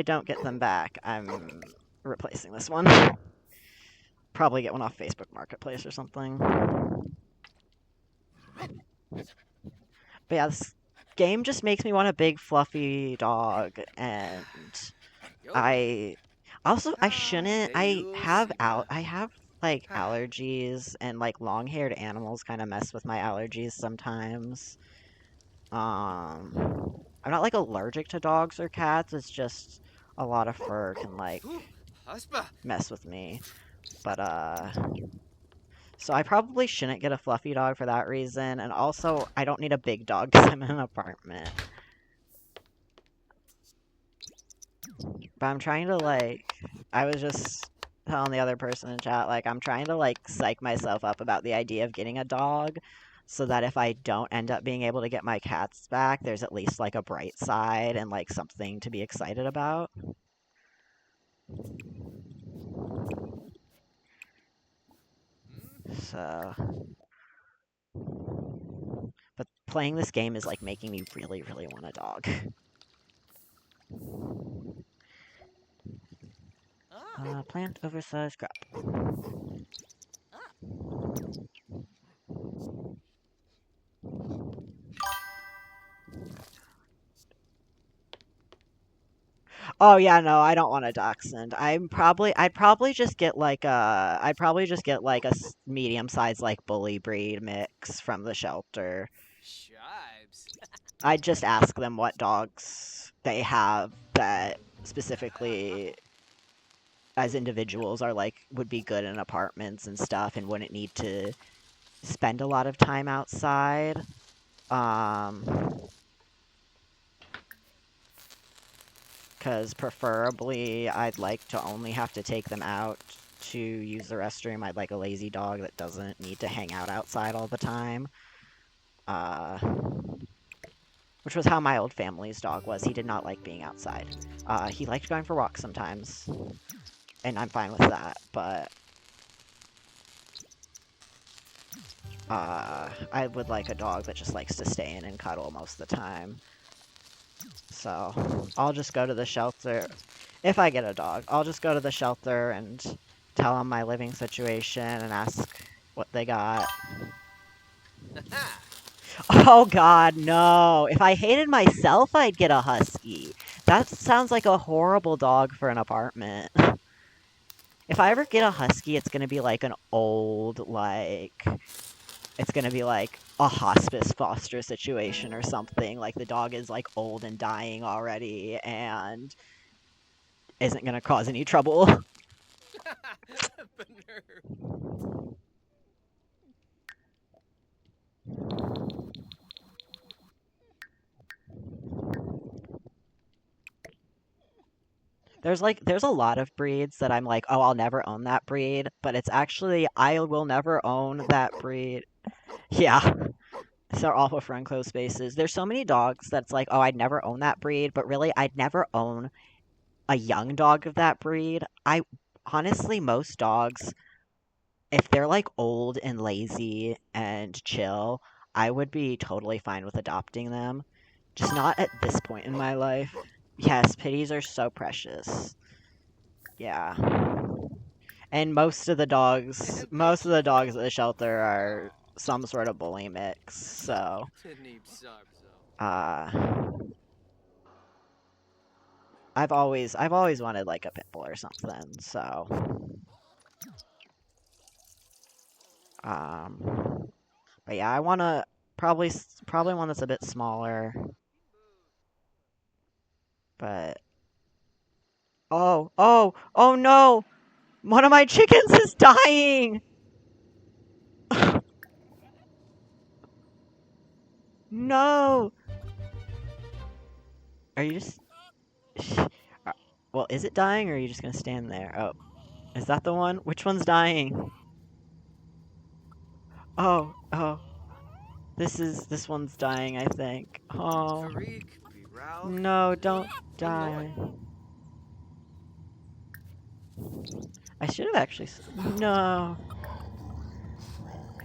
don't get them back, I'm replacing this one. Probably get one off Facebook Marketplace or something. But yeah, this game just makes me want a big fluffy dog, and I I shouldn't. I have like allergies, and like long-haired animals kind of mess with my allergies sometimes. I'm not like allergic to dogs or cats. It's just a lot of fur can like mess with me. But so I probably shouldn't get a fluffy dog for that reason, and also I don't need a big dog because I'm in an apartment. But I'm trying to like, I was just telling the other person in chat, like I'm trying to like psych myself up about the idea of getting a dog, so that if I don't end up being able to get my cats back, there's at least like a bright side and like something to be excited about. So, but playing this game is like making me really, really want a dog. Plant oversized crop. Oh yeah, no, I don't want a dachshund. I'd probably just get like a medium-sized like bully breed mix from the shelter. I'd just ask them what dogs they have that specifically as individuals are like would be good in apartments and stuff and wouldn't need to spend a lot of time outside. Because preferably I'd like to only have to take them out to use the restroom. I'd like a lazy dog that doesn't need to hang out outside all the time. Which was how my old family's dog was. He did not like being outside. He liked going for walks sometimes, and I'm fine with that, but I would like a dog that just likes to stay in and cuddle most of the time. So I'll just go to the shelter. If I get a dog, I'll just go to the shelter and tell them my living situation and ask what they got. Oh god, no. If I hated myself, I'd get a husky. That sounds like a horrible dog for an apartment. If I ever get a husky, it's gonna be like an old, like... It's gonna be like a hospice foster situation or something. Like the dog is like old and dying already and isn't gonna cause any trouble. The nerve. there's a lot of breeds that I'm like, oh, I'll never own that breed, but it's actually I will never own that breed. Yeah. So awful for enclosed spaces. There's so many dogs that's like, oh, I'd never own that breed, but really I'd never own a young dog of that breed. I honestly, most dogs, if they're like old and lazy and chill, I would be totally fine with adopting them. Just not at this point in my life. Yes, pitties are so precious. Yeah. And most of the dogs at the shelter are some sort of bully mix, so uh I've always wanted like a pit bull or something, so um but yeah, I want to probably one that's a bit smaller, but oh no! One of my chickens is dying. No. Are you just well, is it dying or are you just going to stand there? Oh, is that the one? Which one's dying? Oh. This one's dying, I think. Oh. No, don't die. I should have actually. No.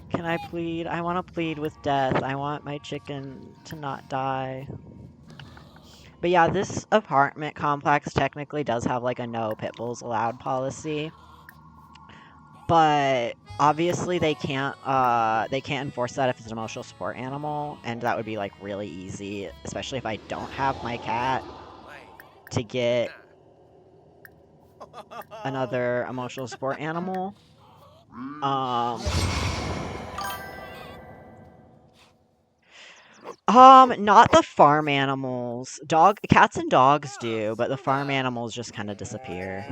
Can I plead? I want to plead with death. I want my chicken to not die. But yeah, this apartment complex technically does have like a no pit bulls allowed policy. But obviously they can't enforce that if it's an emotional support animal, and that would be like really easy, especially if I don't have my cat, to get another emotional support animal. Um, not the farm animals. Cats and dogs do, but the farm animals just kind of disappear.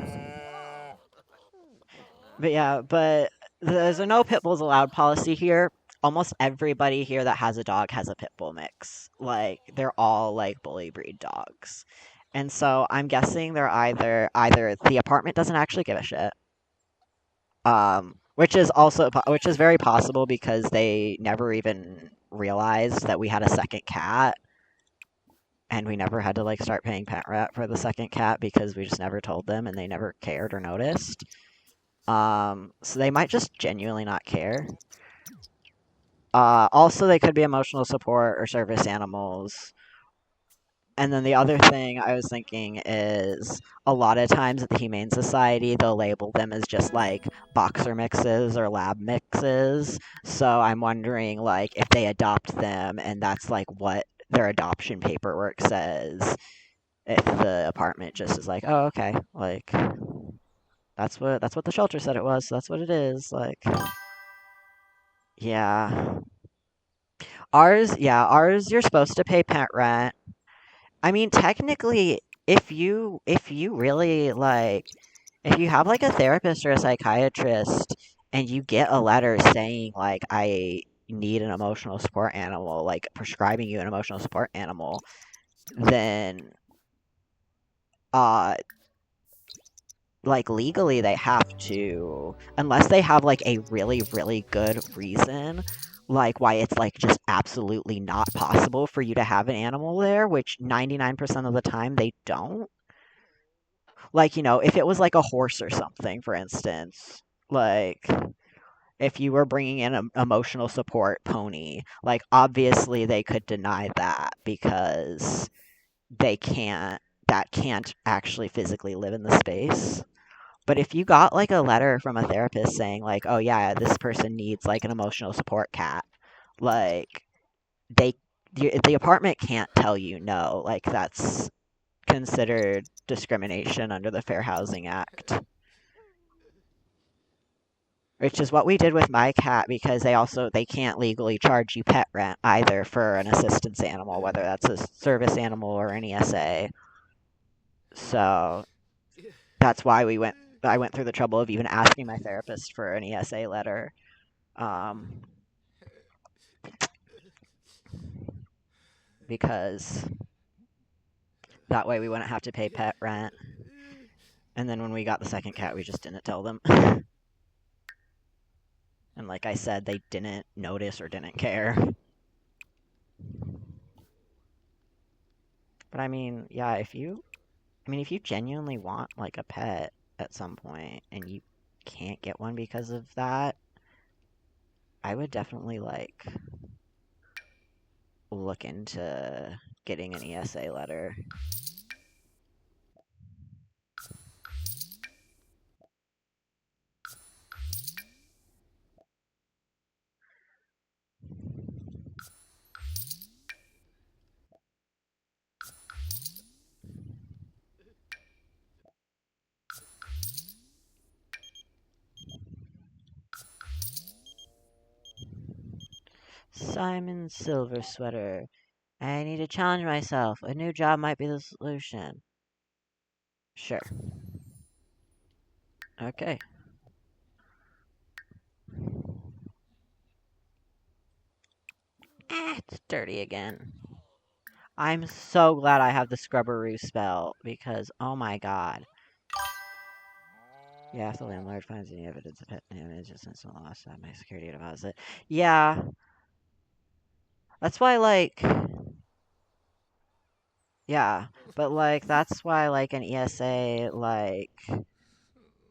But yeah, but there's a no pit bulls allowed policy here. Almost everybody here that has a dog has a pit bull mix. Like they're all like bully breed dogs. And so I'm guessing they're either the apartment doesn't actually give a shit. Which is very possible because they never even realized that we had a second cat, and we never had to like start paying pet rent for the second cat because we just never told them and they never cared or noticed. So they might just genuinely not care. Also, they could be emotional support or service animals. And then the other thing I was thinking is a lot of times at the Humane Society, they'll label them as just like boxer mixes or lab mixes. So I'm wondering like if they adopt them and that's like what their adoption paperwork says, if the apartment just is like, oh, okay, like that's what the shelter said it was, so that's what it is. Like, yeah. Ours, you're supposed to pay pet rent. I mean, technically, if you really like, if you have like a therapist or a psychiatrist and you get a letter saying like I need an emotional support animal, like prescribing you an emotional support animal, then uh like legally they have to, unless they have like a really really good reason like why it's like just absolutely not possible for you to have an animal there, which 99% of the time they don't. Like, if it was like a horse or something, for instance, like if you were bringing in an emotional support pony, like obviously they could deny that because that can't actually physically live in the space. But if you got like a letter from a therapist saying like, "Oh yeah, this person needs like an emotional support cat," like they the apartment can't tell you no. Like that's considered discrimination under the Fair Housing Act. Which is what we did with my cat because they can't legally charge you pet rent either for an assistance animal, whether that's a service animal or an ESA. So that's why I went through the trouble of even asking my therapist for an ESA letter. Because that way we wouldn't have to pay pet rent. And then when we got the second cat, we just didn't tell them. And like I said, they didn't notice or didn't care. But I mean, yeah, if you genuinely want like a pet at some point and you can't get one because of that, I would definitely like look into getting an ESA letter. Simon Silver Sweater. I need to challenge myself. A new job might be the solution. Sure. Okay. It's dirty again. I'm so glad I have the Scrubberoo spell, because, oh my god. Yeah, if the landlord finds any evidence of pet damage, it's instant loss. I have my security deposit. Yeah. That's why, like... Yeah. But, like, that's why, like, an ESA, like...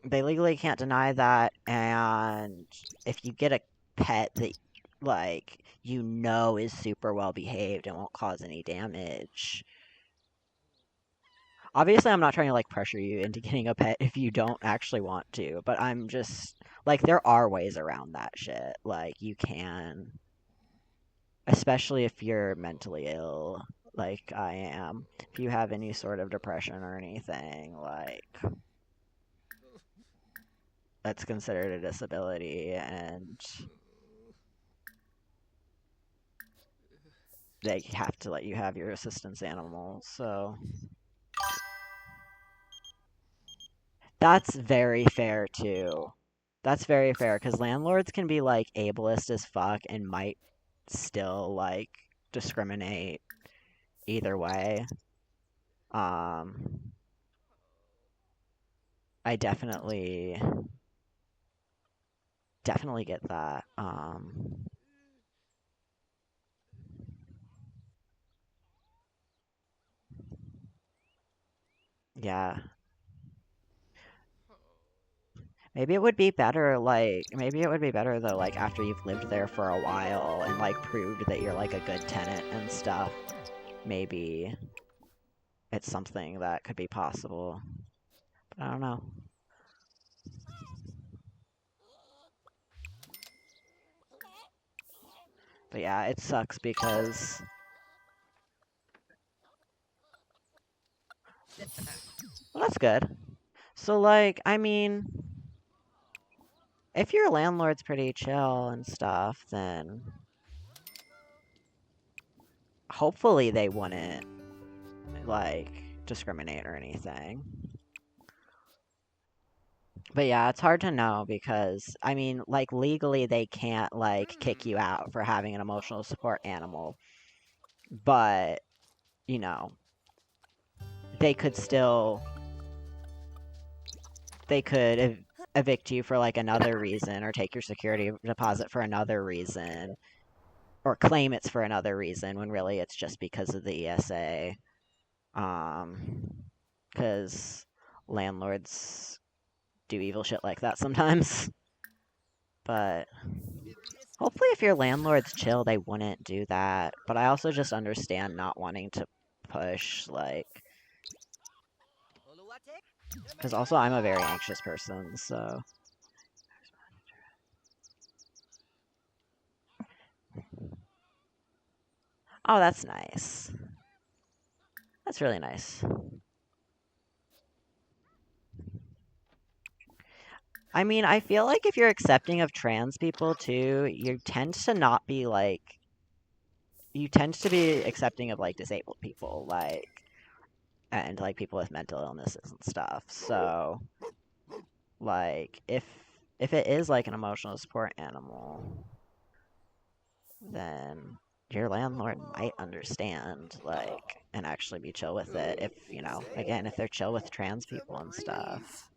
They legally can't deny that, and if you get a pet that, like, you know is super well behaved and won't cause any damage... Obviously, I'm not trying to, like, pressure you into getting a pet if you don't actually want to, but I'm just... Like, there are ways around that shit. Like, you can... Especially if you're mentally ill, like I am. If you have any sort of depression or anything, like... That's considered a disability, and... They have to let you have your assistance animals, so... That's very fair, too. That's very fair, because landlords can be, like, ableist as fuck and might still, like, discriminate either way. I definitely get that. Yeah. Maybe it would be better, like, maybe it would be better, though, like, after you've lived there for a while and, like, proved that you're, like, a good tenant and stuff. Maybe it's something that could be possible. But I don't know. But yeah, it sucks because... Well, that's good. So, like, I mean... If your landlord's pretty chill and stuff, then... Hopefully they wouldn't, like, discriminate or anything. But yeah, it's hard to know because, I mean, like, legally they can't, like, kick you out for having an emotional support animal. But, you know, they could still... They could evict you for, like, another reason, or take your security deposit for another reason, or claim it's for another reason, when really it's just because of the ESA. Because landlords do evil shit like that sometimes. But hopefully if your landlord's chill, they wouldn't do that. But I also just understand not wanting to push, like... Because also I'm a very anxious person, so... Oh, that's nice. That's really nice. I mean, I feel like if you're accepting of trans people, too, you tend to not be, like... You tend to be accepting of, like, disabled people, like... And, like, people with mental illnesses and stuff, so... Like, if it is, like, an emotional support animal, then your landlord might understand, like, and actually be chill with it if, you know, again, if they're chill with trans people and stuff.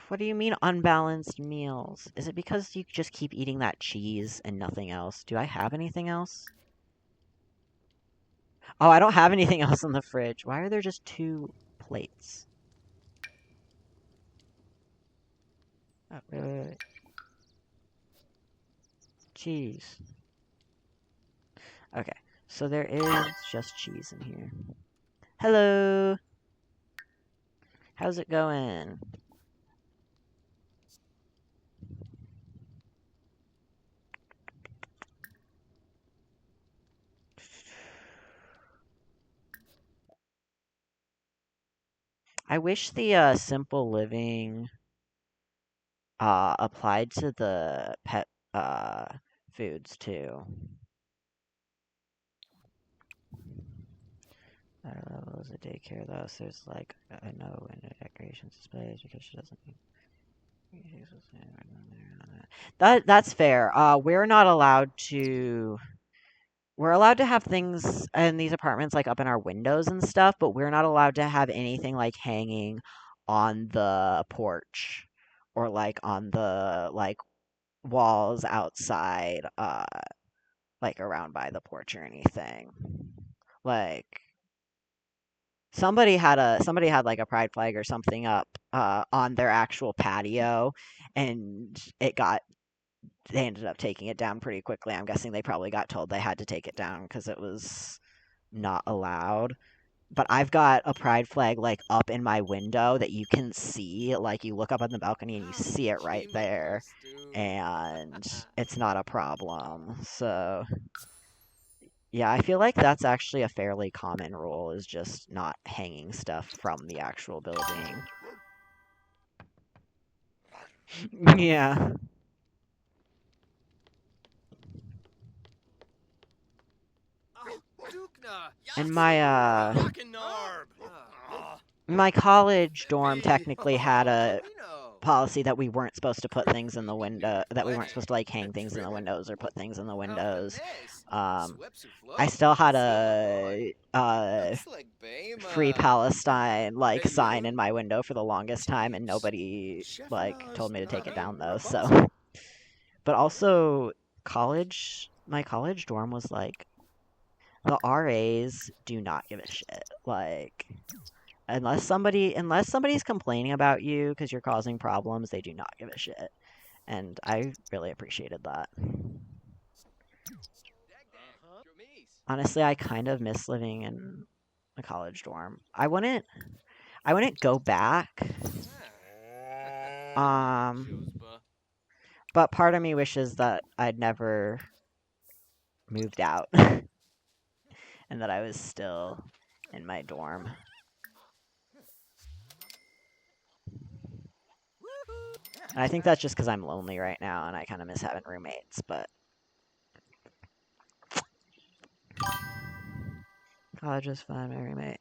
What do you mean unbalanced meals? Is it because you just keep eating that cheese and nothing else? Do I have anything else? Oh, I don't have anything else in the fridge. Why are there just 2 plates? Oh, wait. Cheese. Okay, so there is just cheese in here. Hello! How's it going? I wish the simple living applied to the pet foods too. Our level is a daycare though, so there's like a no in the decorations displays because she doesn't need. That's fair. We're not allowed to. We're allowed to have things in these apartments like up in our windows and stuff, but we're not allowed to have anything like hanging on the porch or like on the like walls outside, like around by the porch or anything. Like somebody had like a pride flag or something up on their actual patio, and they ended up taking it down pretty quickly. I'm guessing they probably got told they had to take it down because it was not allowed. But I've got a pride flag like up in my window that you can see. Like you look up on the balcony and you see it right there, and it's not a problem. So yeah, I feel like that's actually a fairly common rule, is just not hanging stuff from the actual building. Yeah. And my college dorm technically had a policy that we weren't supposed to put things in the window, that we weren't supposed to like hang things in the windows or put things in the windows. I still had a free Palestine like sign in my window for the longest time, and nobody like told me to take it down though. So, but also my college dorm was like, the RAs do not give a shit. Like, unless somebody's complaining about you because you're causing problems, they do not give a shit. And I really appreciated that. Honestly, I kind of miss living in a college dorm. I wouldn't go back. But part of me wishes that I'd never moved out and that I was still in my dorm. And I think that's just because I'm lonely right now and I kind of miss having roommates, but college was fun, my roommate.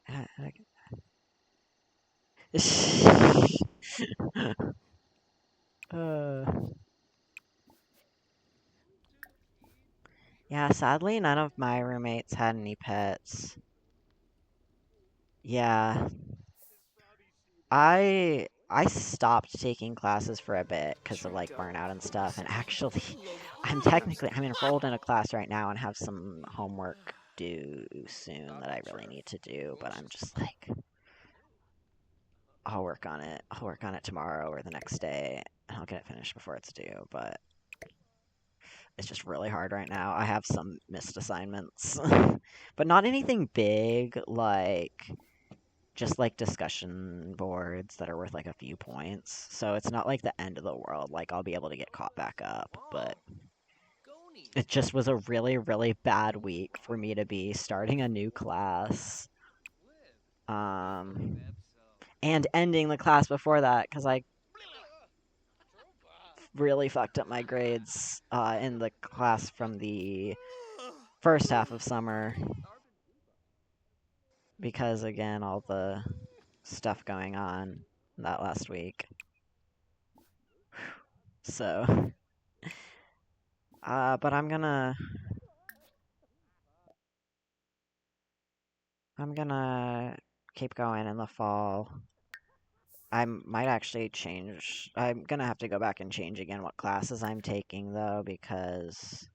uh, yeah, sadly, none of my roommates had any pets. Yeah. I stopped taking classes for a bit because of like burnout and stuff, and actually I'm enrolled in a class right now and have some homework due soon that I really need to do, but I'm just like, I'll work on it. I'll work on it tomorrow or the next day and I'll get it finished before it's due, but it's just really hard right now. I have some missed assignments, but not anything big, like just like discussion boards that are worth like a few points. So it's not like the end of the world. Like I'll be able to get caught back up, but it just was a really, really bad week for me to be starting a new class. And ending the class before that because I really fucked up my grades in the class from the first half of summer because, again, all the stuff going on that last week. So, but I'm gonna keep going in the fall. I might actually change. I'm gonna have to go back and change again what classes I'm taking though, because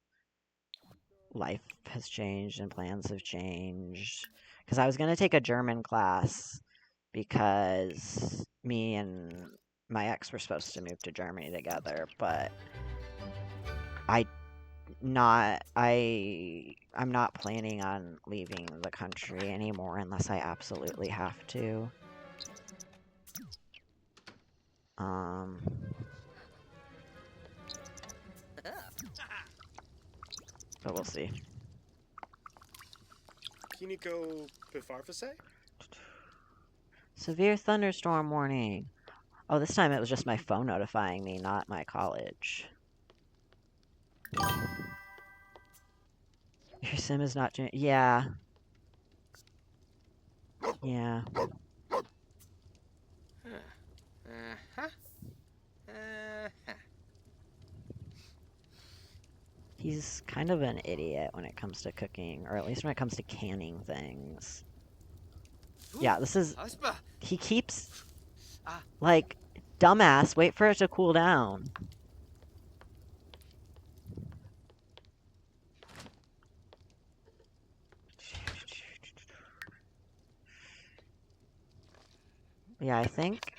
life has changed and plans have changed. Because I was gonna take a German class because me and my ex were supposed to move to Germany together, but I'm not planning on leaving the country anymore unless I absolutely have to. But we'll see. Kiniko Pifarfase? Severe thunderstorm warning. Oh, this time it was just my phone notifying me, not my college. Your sim is not doing. Yeah. Yeah. Uh-huh. Uh-huh. He's kind of an idiot when it comes to cooking, or at least when it comes to canning things. Yeah, this is. He keeps. Like, dumbass, wait for it to cool down. Yeah, I think.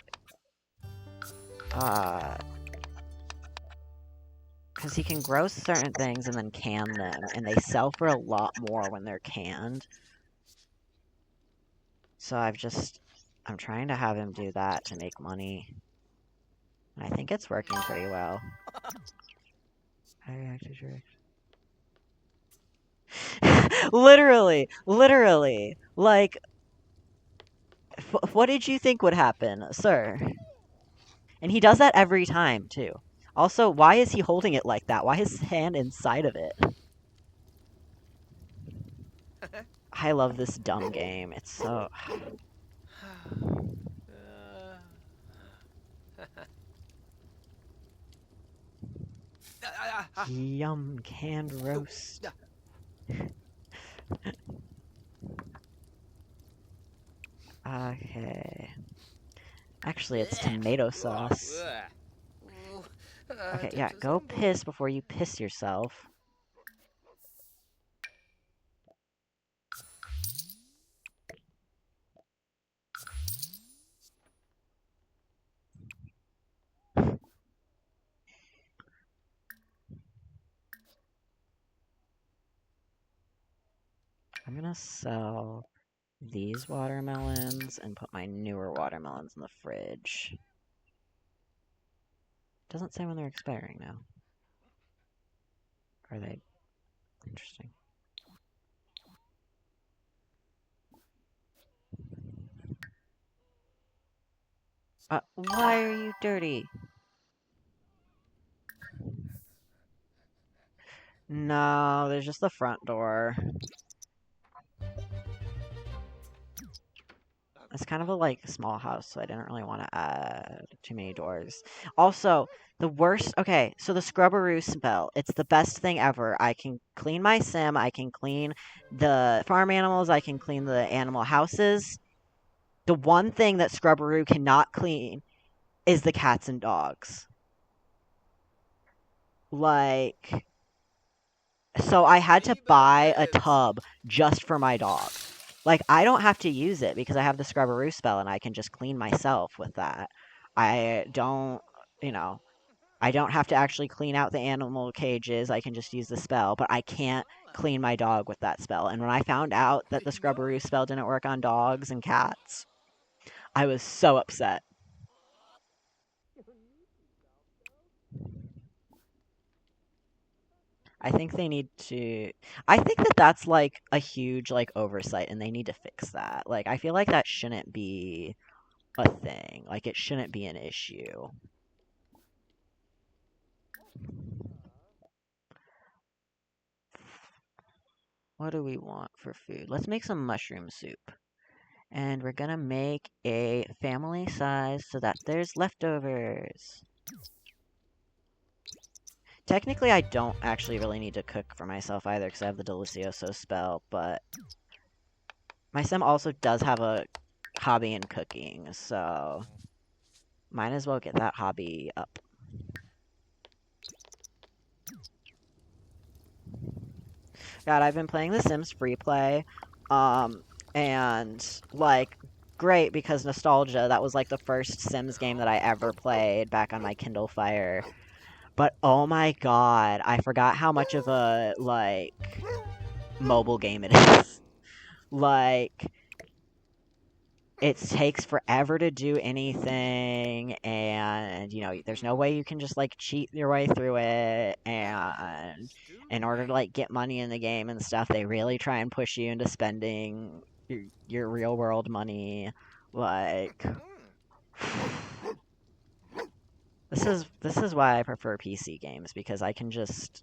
Because he can grow certain things and then can them, and they sell for a lot more when they're canned. So I'm trying to have him do that to make money. And I think it's working pretty well. I reacted to literally. Like, what did you think would happen, sir? And he does that every time, too. Also, why is he holding it like that? Why is his hand inside of it? I love this dumb game. It's so... Yum, canned roast. Okay. Actually, it's tomato sauce. Okay, yeah, go piss before you piss yourself. I'm gonna sell these watermelons and put my newer watermelons in the fridge. Doesn't say when they're expiring now. Are they? Interesting. Why are you dirty? No, there's just the front door. It's kind of a, like, small house, so I didn't really want to add too many doors. Also, the worst... Okay, so the Scrubberoo spell. It's the best thing ever. I can clean my sim, I can clean the farm animals, I can clean the animal houses. The one thing that Scrubberoo cannot clean is the cats and dogs. Like... So I had to buy a tub just for my dog. Like, I don't have to use it because I have the Scrubberoo spell and I can just clean myself with that. I don't, you know, I don't have to actually clean out the animal cages. I can just use the spell, but I can't clean my dog with that spell. And when I found out that the Scrubberoo spell didn't work on dogs and cats, I was so upset. I think they need to... I think that that's, like, a huge, like, oversight, and they need to fix that. Like, I feel like that shouldn't be a thing. Like, it shouldn't be an issue. What do we want for food? Let's make some mushroom soup. And we're gonna make a family size so that there's leftovers. Technically, I don't actually really need to cook for myself either because I have the Delicioso spell, but my sim also does have a hobby in cooking, so might as well get that hobby up. God, I've been playing The Sims free play, and like, great because nostalgia. That was like the first Sims game that I ever played back on my Kindle Fire. But oh my god, I forgot how much of a like mobile game it is. Like, it takes forever to do anything, and you know, there's no way you can just like cheat your way through it, and in order to like get money in the game and stuff, they really try and push you into spending your real world money. Like, this is why I prefer PC games, because I can just,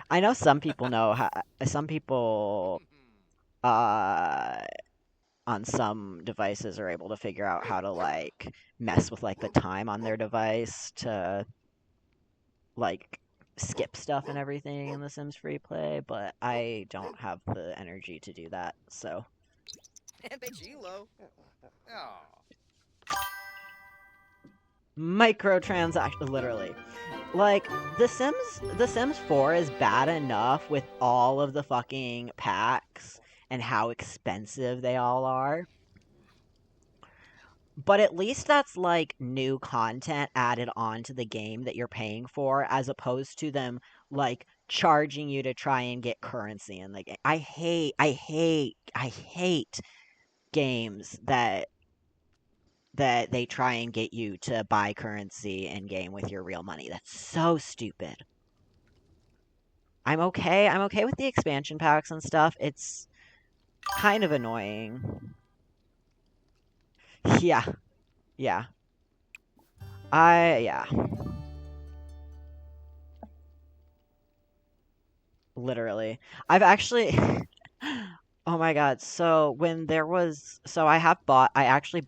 I know some people know how, some people uh on some devices are able to figure out how to like mess with like the time on their device to like skip stuff and everything in the Sims free play, but I don't have the energy to do that. So microtransaction, literally. Like, The Sims 4 is bad enough with all of the fucking packs and how expensive they all are. But at least that's like new content added onto the game that you're paying for, as opposed to them like charging you to try and get currency in the game. I hate games that they try and get you to buy currency in game with your real money. That's so stupid. I'm okay with the expansion packs and stuff. It's kind of annoying. Yeah. Yeah. Yeah. Literally. I've actually Oh my god. So when there was I actually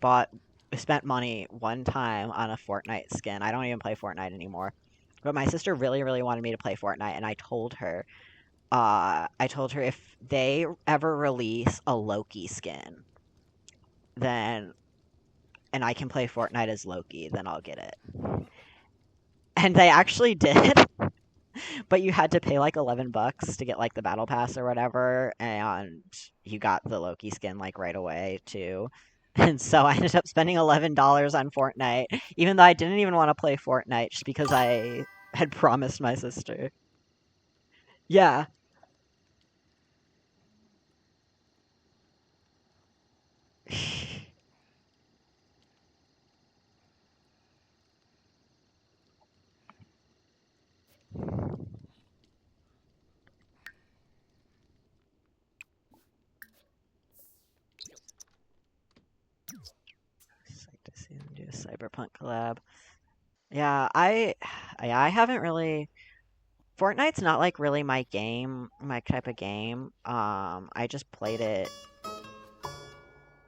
spent money one time on a Fortnite skin. I don't even play Fortnite anymore. But my sister really, really wanted me to play Fortnite, and I told her if they ever release a Loki skin, then and I can play Fortnite as Loki, then I'll get it. And they actually did. But you had to pay like $11 to get like the battle pass or whatever, and you got the Loki skin like right away too. And so I ended up spending $11 on Fortnite, even though I didn't even want to play Fortnite, just because I had promised my sister. Yeah. Psyched to see them do a Cyberpunk collab. Yeah, I haven't really. Fortnite's not like really my game, my type of game. I just played it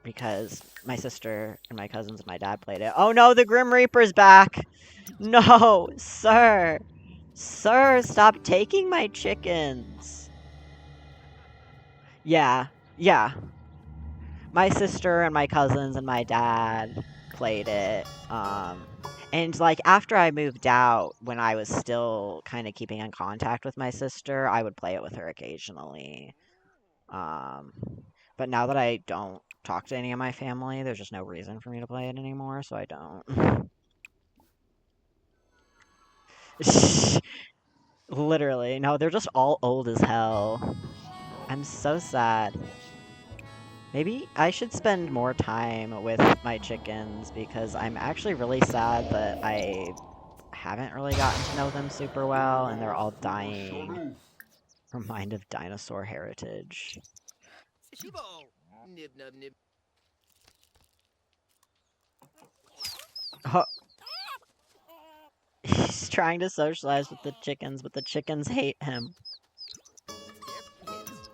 because my sister and my cousins and my dad played it. Oh no, the Grim Reaper's back! No, sir! Sir, stop taking my chickens! Yeah, yeah. My sister and my cousins and my dad played it. And like after I moved out, when I was still kind of keeping in contact with my sister, I would play it with her occasionally. Um, but now that I don't talk to any of my family, there's just no reason for me to play it anymore, so I don't. Literally. No, they're just all old as hell. I'm so sad. Maybe I should spend more time with my chickens, because I'm actually really sad that I haven't really gotten to know them super well, and they're all dying. Remind of dinosaur heritage. Oh, he's trying to socialize with the chickens, but the chickens hate him.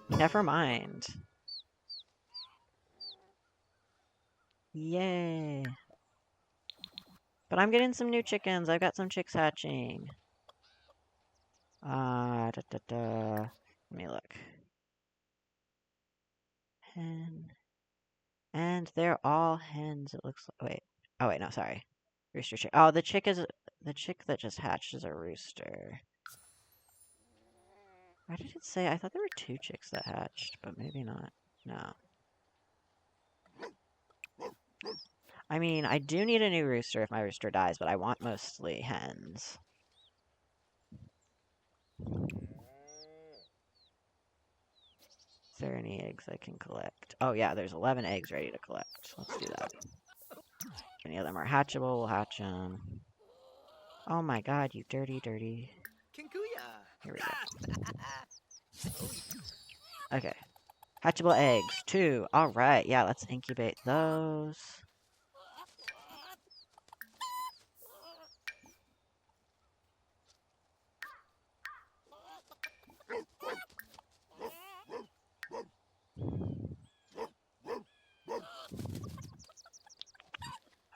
Never mind. Yay. But I'm getting some new chickens. I've got some chicks hatching. Let me look. Hen. And they're all hens, it looks like. Wait. Oh, wait, no, sorry. Rooster chick. Oh, the chick that just hatched is a rooster. Why did it say? I thought there were 2 chicks that hatched, but maybe not. No. I mean, I do need a new rooster if my rooster dies, but I want mostly hens. Is there any eggs I can collect? Oh yeah, there's 11 eggs ready to collect. Let's do that. If any of them are hatchable, we'll hatch them. Oh my god, you dirty. Here we go. Okay. Hatchable eggs, 2. Alright, yeah, let's incubate those.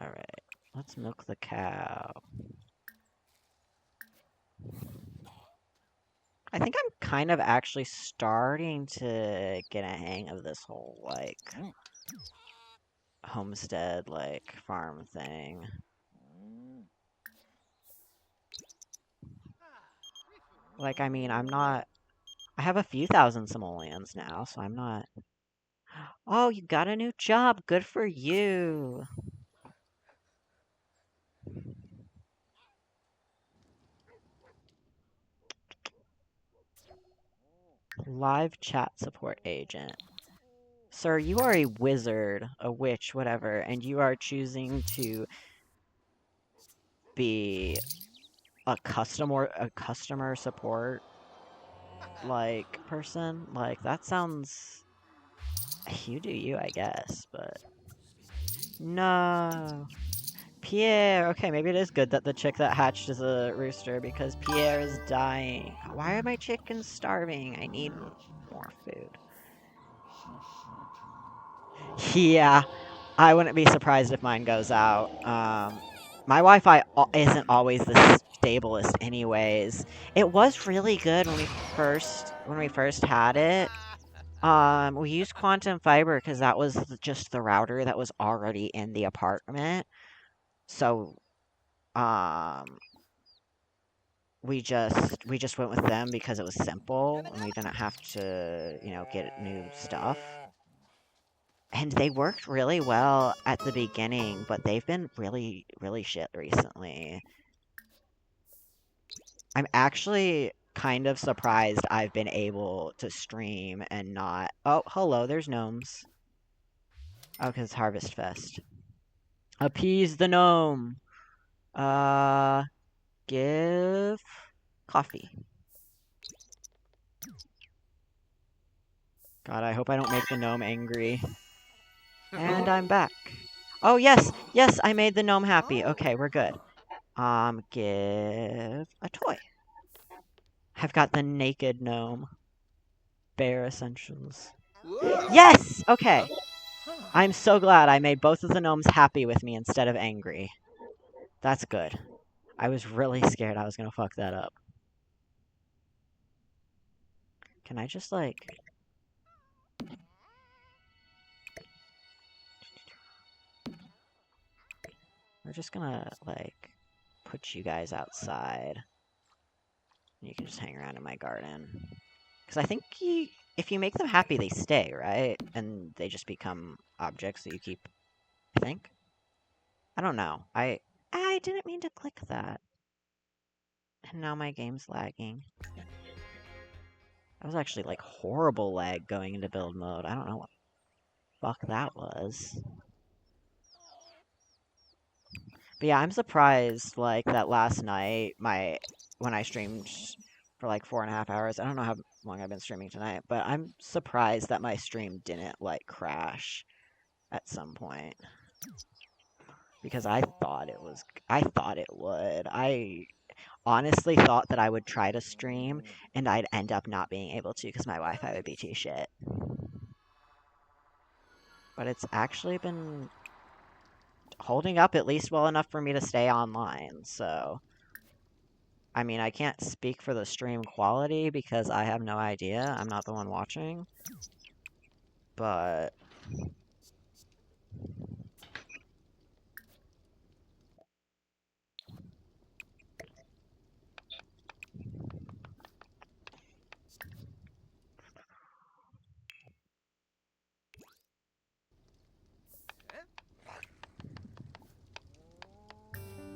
Alright, let's milk the cow. I think I'm kind of actually starting to get a hang of this whole, like, homestead, like, farm thing. Like, I mean, I have a few thousand simoleons now, so I'm not... Oh, you got a new job! Good for you! Live chat support agent. Sir, you are a wizard, a witch, whatever, and you are choosing to be a customer support, like, person? Like, that sounds... You do you, I guess, but... No! Pierre! Okay, maybe it is good that the chick that hatched is a rooster, because Pierre is dying. Why are my chickens starving? I need more food. Yeah, I wouldn't be surprised if mine goes out. My Wi-Fi isn't always the stablest anyways. It was really good when we first had it. We used quantum fiber because that was just the router that was already in the apartment. So, we just went with them because it was simple and we didn't have to, get new stuff. And they worked really well at the beginning, but they've been really, really shit recently. I'm actually kind of surprised I've been able to stream and not... Oh, hello, there's gnomes. Oh, because it's Harvest Fest. Appease the gnome. Give coffee. God, I hope I don't make the gnome angry. And I'm back. Oh, yes, I made the gnome happy. Okay, we're good. Give a toy. I've got the naked gnome. Bare essentials. Yes! Okay. I'm so glad I made both of the gnomes happy with me instead of angry. That's good. I was really scared I was gonna fuck that up. Can I just, like... We're just gonna, like, put you guys outside. You can just hang around in my garden. Because I think if you make them happy, they stay, right? And they just become objects that you keep, I think? I don't know. I didn't mean to click that. And now my game's lagging. That was actually, like, horrible lag going into build mode. I don't know what the fuck that was. But yeah, I'm surprised, like, that last night, when I streamed for, like, 4.5 hours, I don't know how long I've been streaming tonight, but I'm surprised that my stream didn't, like, crash at some point. Because I thought it would. I honestly thought that I would try to stream, and I'd end up not being able to because my Wi-Fi would be too shit. But it's actually been holding up at least well enough for me to stay online, so... I mean, I can't speak for the stream quality because I have no idea. I'm not the one watching. But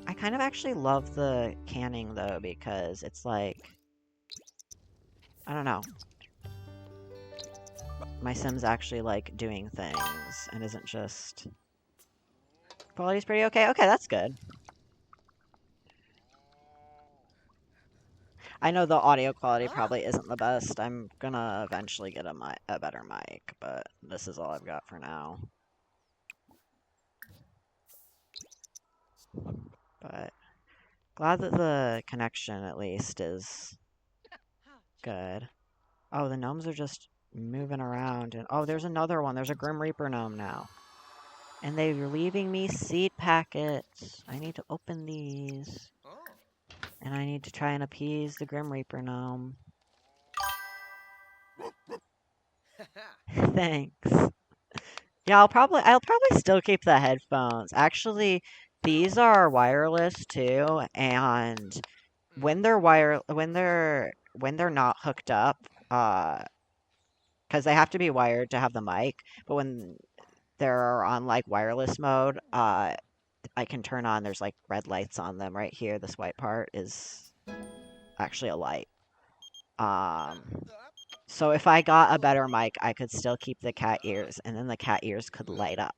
I kind of actually love the canning though because it's like, I don't know. My Sim's actually like doing things and isn't just... Quality's pretty okay. Okay, that's good. I know the audio quality probably isn't the best. I'm gonna eventually get a better mic, but this is all I've got for now. But glad that the connection at least is good. Oh, the gnomes are just moving around, and oh, there's another one. There's a Grim Reaper gnome now. And they're leaving me seed packets. I need to open these. And I need to try and appease the Grim Reaper gnome. Thanks. Yeah, I'll probably still keep the headphones. Actually, these are wireless too, and when they're not hooked up, because they have to be wired to have the mic, but when they're on like wireless mode, I can turn on, there's like red lights on them right here. This white part is actually a light. So if I got a better mic, I could still keep the cat ears, and then the cat ears could light up.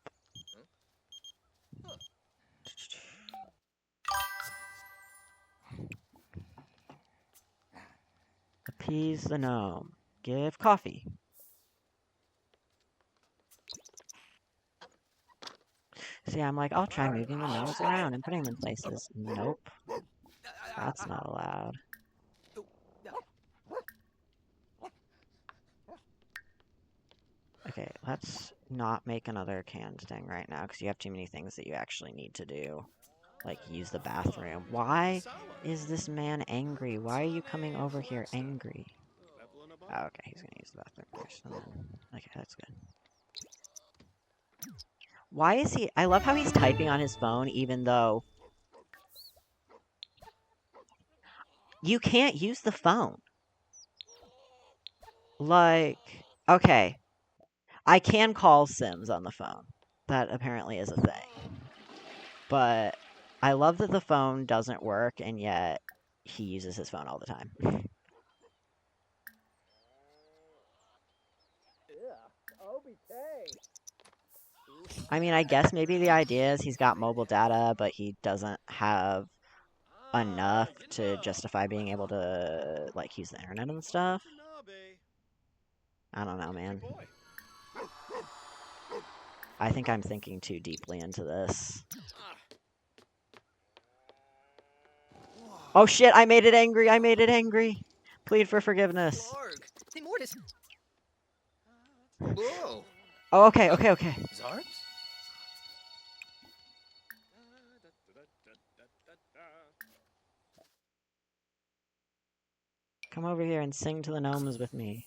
Appease the gnome. Give coffee. See, I'm like, I'll try moving the gnomes around and putting them in places. Nope. That's not allowed. Okay, let's not make another canned thing right now, because you have too many things that you actually need to do. Like, use the bathroom. Why is this man angry? Why are you coming over here angry? Oh, okay, he's gonna use the bathroom first. And then... Okay, that's good. Why is he... I love how he's typing on his phone, even though... You can't use the phone. Like... Okay. I can call Sims on the phone. That apparently is a thing. But I love that the phone doesn't work, and yet he uses his phone all the time. I mean, I guess maybe the idea is he's got mobile data, but he doesn't have enough to justify being able to, like, use the internet and stuff. I don't know, man. I think I'm thinking too deeply into this. Oh shit, I made it angry, I made it angry! Plead for forgiveness. Whoa. Oh, okay, okay, okay. Zarps? Come over here and sing to the gnomes with me.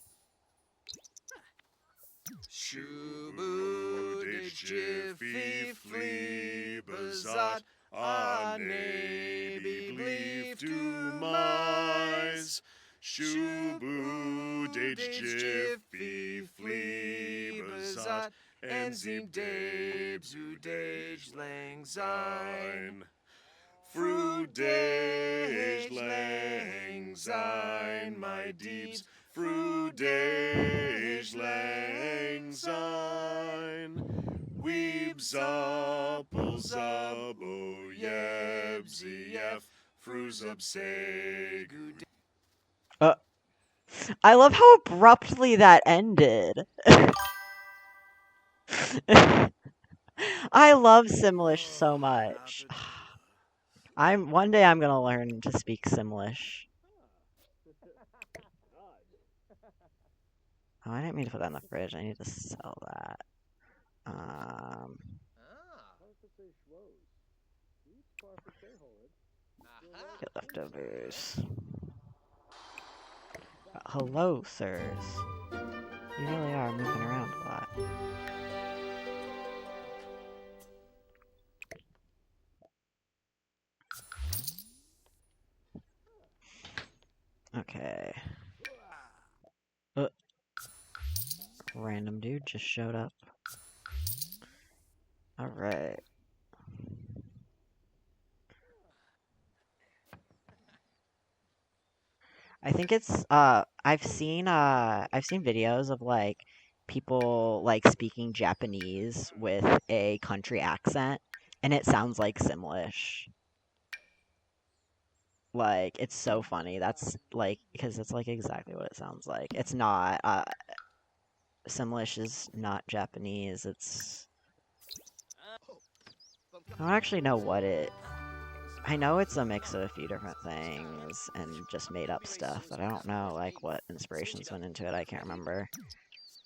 Shubu de jiffy flea bazat anabi bleef to mice. Shubu de jiffy flea bazat enzim dabes udage lang sein. Frudage lang sein, my deeps. Frudage lang sein. Weebs upples up, oh yebsy yef. Fruz up say good. I love how abruptly that ended. I love Simlish so much. One day I'm gonna learn to speak Simlish. Oh, I didn't mean to put that in the fridge. I need to sell that. Get leftovers. Hello, sirs. You really are moving around a lot. Okay. Random dude just showed up. Alright. I think it's I've seen videos of like people like speaking Japanese with a country accent and it sounds like Simlish. Like it's so funny. That's like because it's like exactly what it sounds like. It's not Simlish is not Japanese. It's I don't actually know what it I know it's a mix of a few different things and just made up stuff, but I don't know like what inspirations went into it. I can't remember.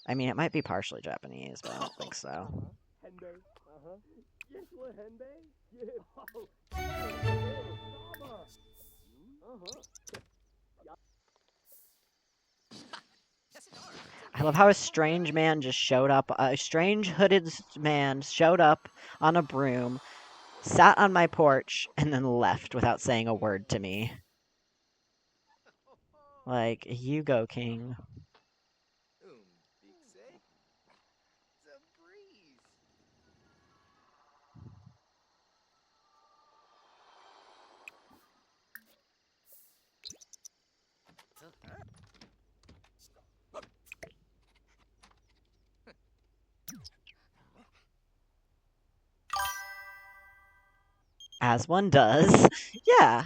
I mean, it might be partially Japanese, but I don't think so. I love how a strange man just showed up. A strange hooded man showed up on a broom, sat on my porch, and then left without saying a word to me. Like, you go, king. As one does. Yeah.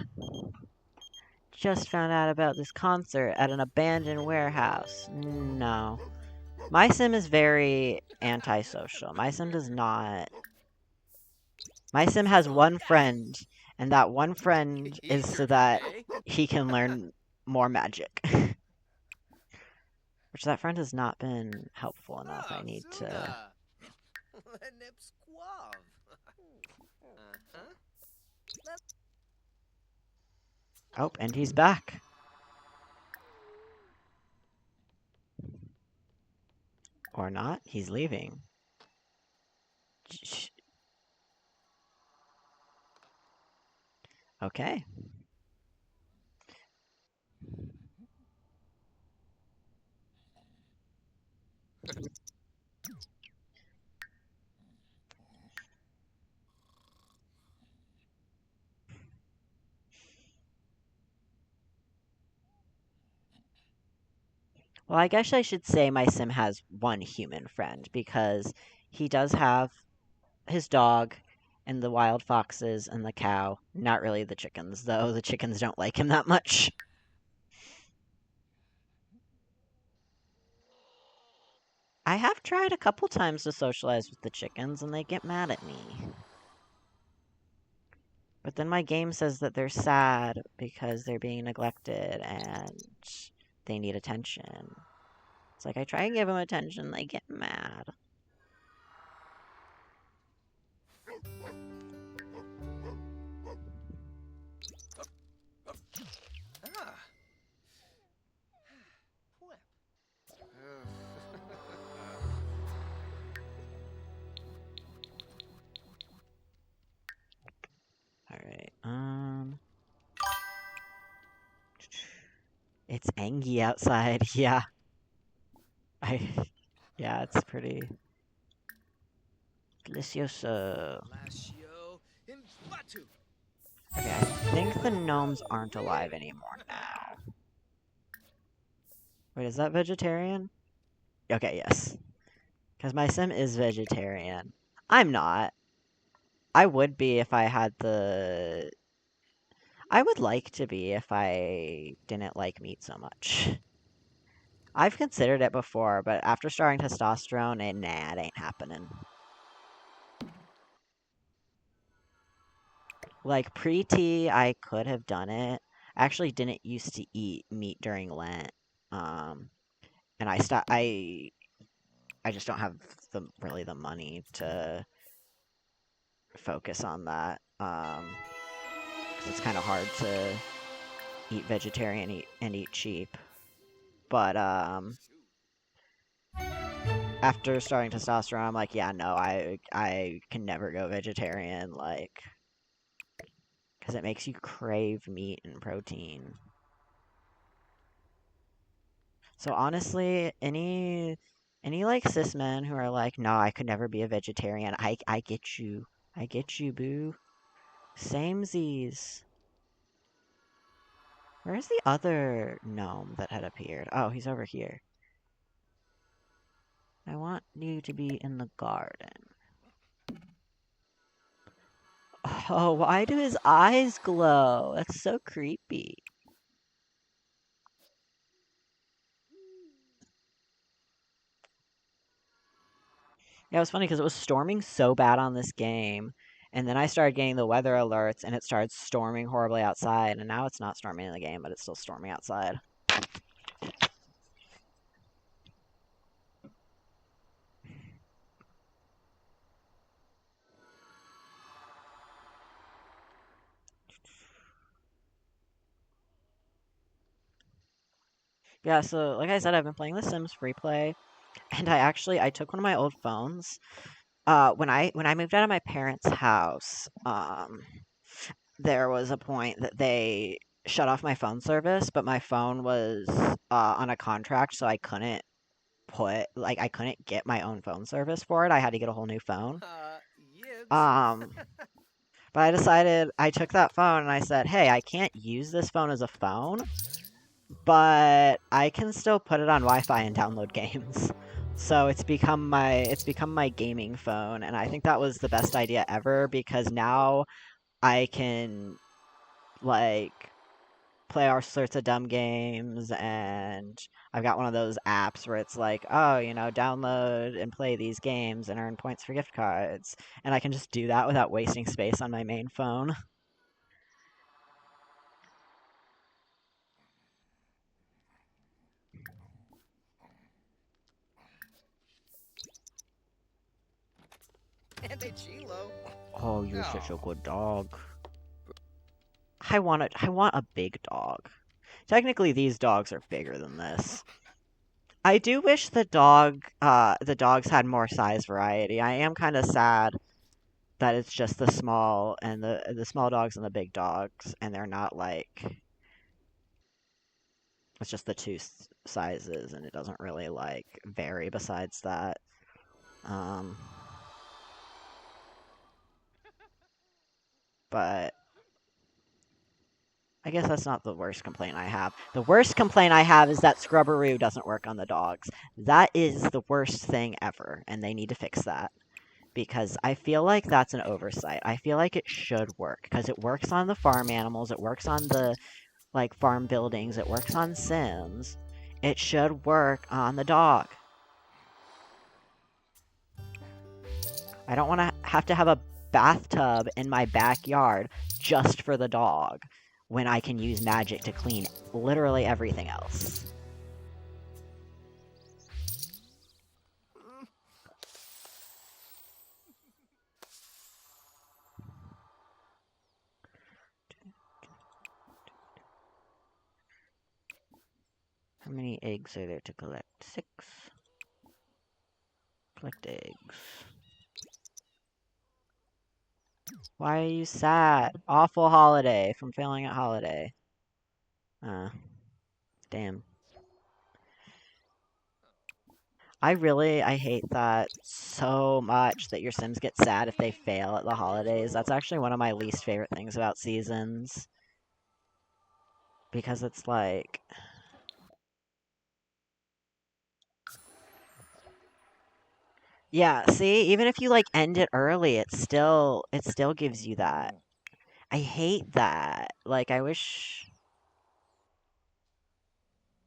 Just found out about this concert at an abandoned warehouse. No. My sim is very antisocial. My sim does not. My sim has one friend, and that one friend is so that he can learn more magic. Which that friend has not been helpful enough. I need to... Oh, and he's back. Or not. He's leaving. Okay. Well, I guess I should say my sim has one human friend, because he does have his dog and the wild foxes and the cow. Not really the chickens, though. The chickens don't like him that much. I have tried a couple times to socialize with the chickens, and they get mad at me. But then my game says that they're sad because they're being neglected and they need attention. It's like I try and give them attention, they get mad. Alright, it's Angie outside, yeah. Yeah, it's pretty... Delicioso. Okay, I think the gnomes aren't alive anymore now. Wait, is that vegetarian? Okay, yes. Because my sim is vegetarian. I'm not. I would be if I had the... I would like to be if I didn't like meat so much. I've considered it before, but after starting testosterone, nah, it ain't happening. Like, pre-T, I could have done it. I actually didn't used to eat meat during Lent. And I just don't have really the money to focus on that. 'cause it's kind of hard to eat vegetarian and eat cheap. But after starting testosterone, I'm like, yeah, no, I can never go vegetarian, like, because it makes you crave meat and protein. So honestly, any like cis men who are like, no, I could never be a vegetarian. I get you. I get you, boo. Samesies. Where's the other gnome that had appeared? Oh, he's over here. I want you to be in the garden. Oh, why do his eyes glow? That's so creepy. Yeah, it was funny because it was storming so bad on this game, and then I started getting the weather alerts, and it started storming horribly outside, and now it's not storming in the game, but it's still storming outside. Yeah, so like I said, I've been playing The Sims Free Play, and I took one of my old phones. When I moved out of my parents' house, there was a point that they shut off my phone service, but my phone was on a contract, so I couldn't get my own phone service for it. I had to get a whole new phone. Yibs. But I decided I took that phone and I said, "Hey, I can't use this phone as a phone, but I can still put it on Wi-Fi and download games." So it's become my gaming phone, and I think that was the best idea ever because now I can like play all sorts of dumb games, and I've got one of those apps where it's like, oh, download and play these games and earn points for gift cards, and I can just do that without wasting space on my main phone. And a chilo. Oh, you're such a Oh. good dog. I want a big dog. Technically, these dogs are bigger than this. I do wish the dogs had more size variety. I am kind of sad that it's just the small and the small dogs and the big dogs, and they're not like it's just the two sizes, and it doesn't really like vary besides that. Um, but I guess that's not the worst complaint I have. The worst complaint I have is that Scrubberoo doesn't work on the dogs. That is the worst thing ever, and they need to fix that. Because I feel like that's an oversight. I feel like it should work because it works on the farm animals, it works on the like farm buildings, it works on Sims. It should work on the dog. I don't want to have a bathtub in my backyard just for the dog when I can use magic to clean literally everything else. How many eggs are there to collect? 6. Collect eggs. Why are you sad? Awful holiday from failing at holiday. Damn. I hate that so much that your Sims get sad if they fail at the holidays. That's actually one of my least favorite things about seasons. Because it's like... Yeah, see? Even if you, like, end it early, it still gives you that. I hate that. Like, I wish...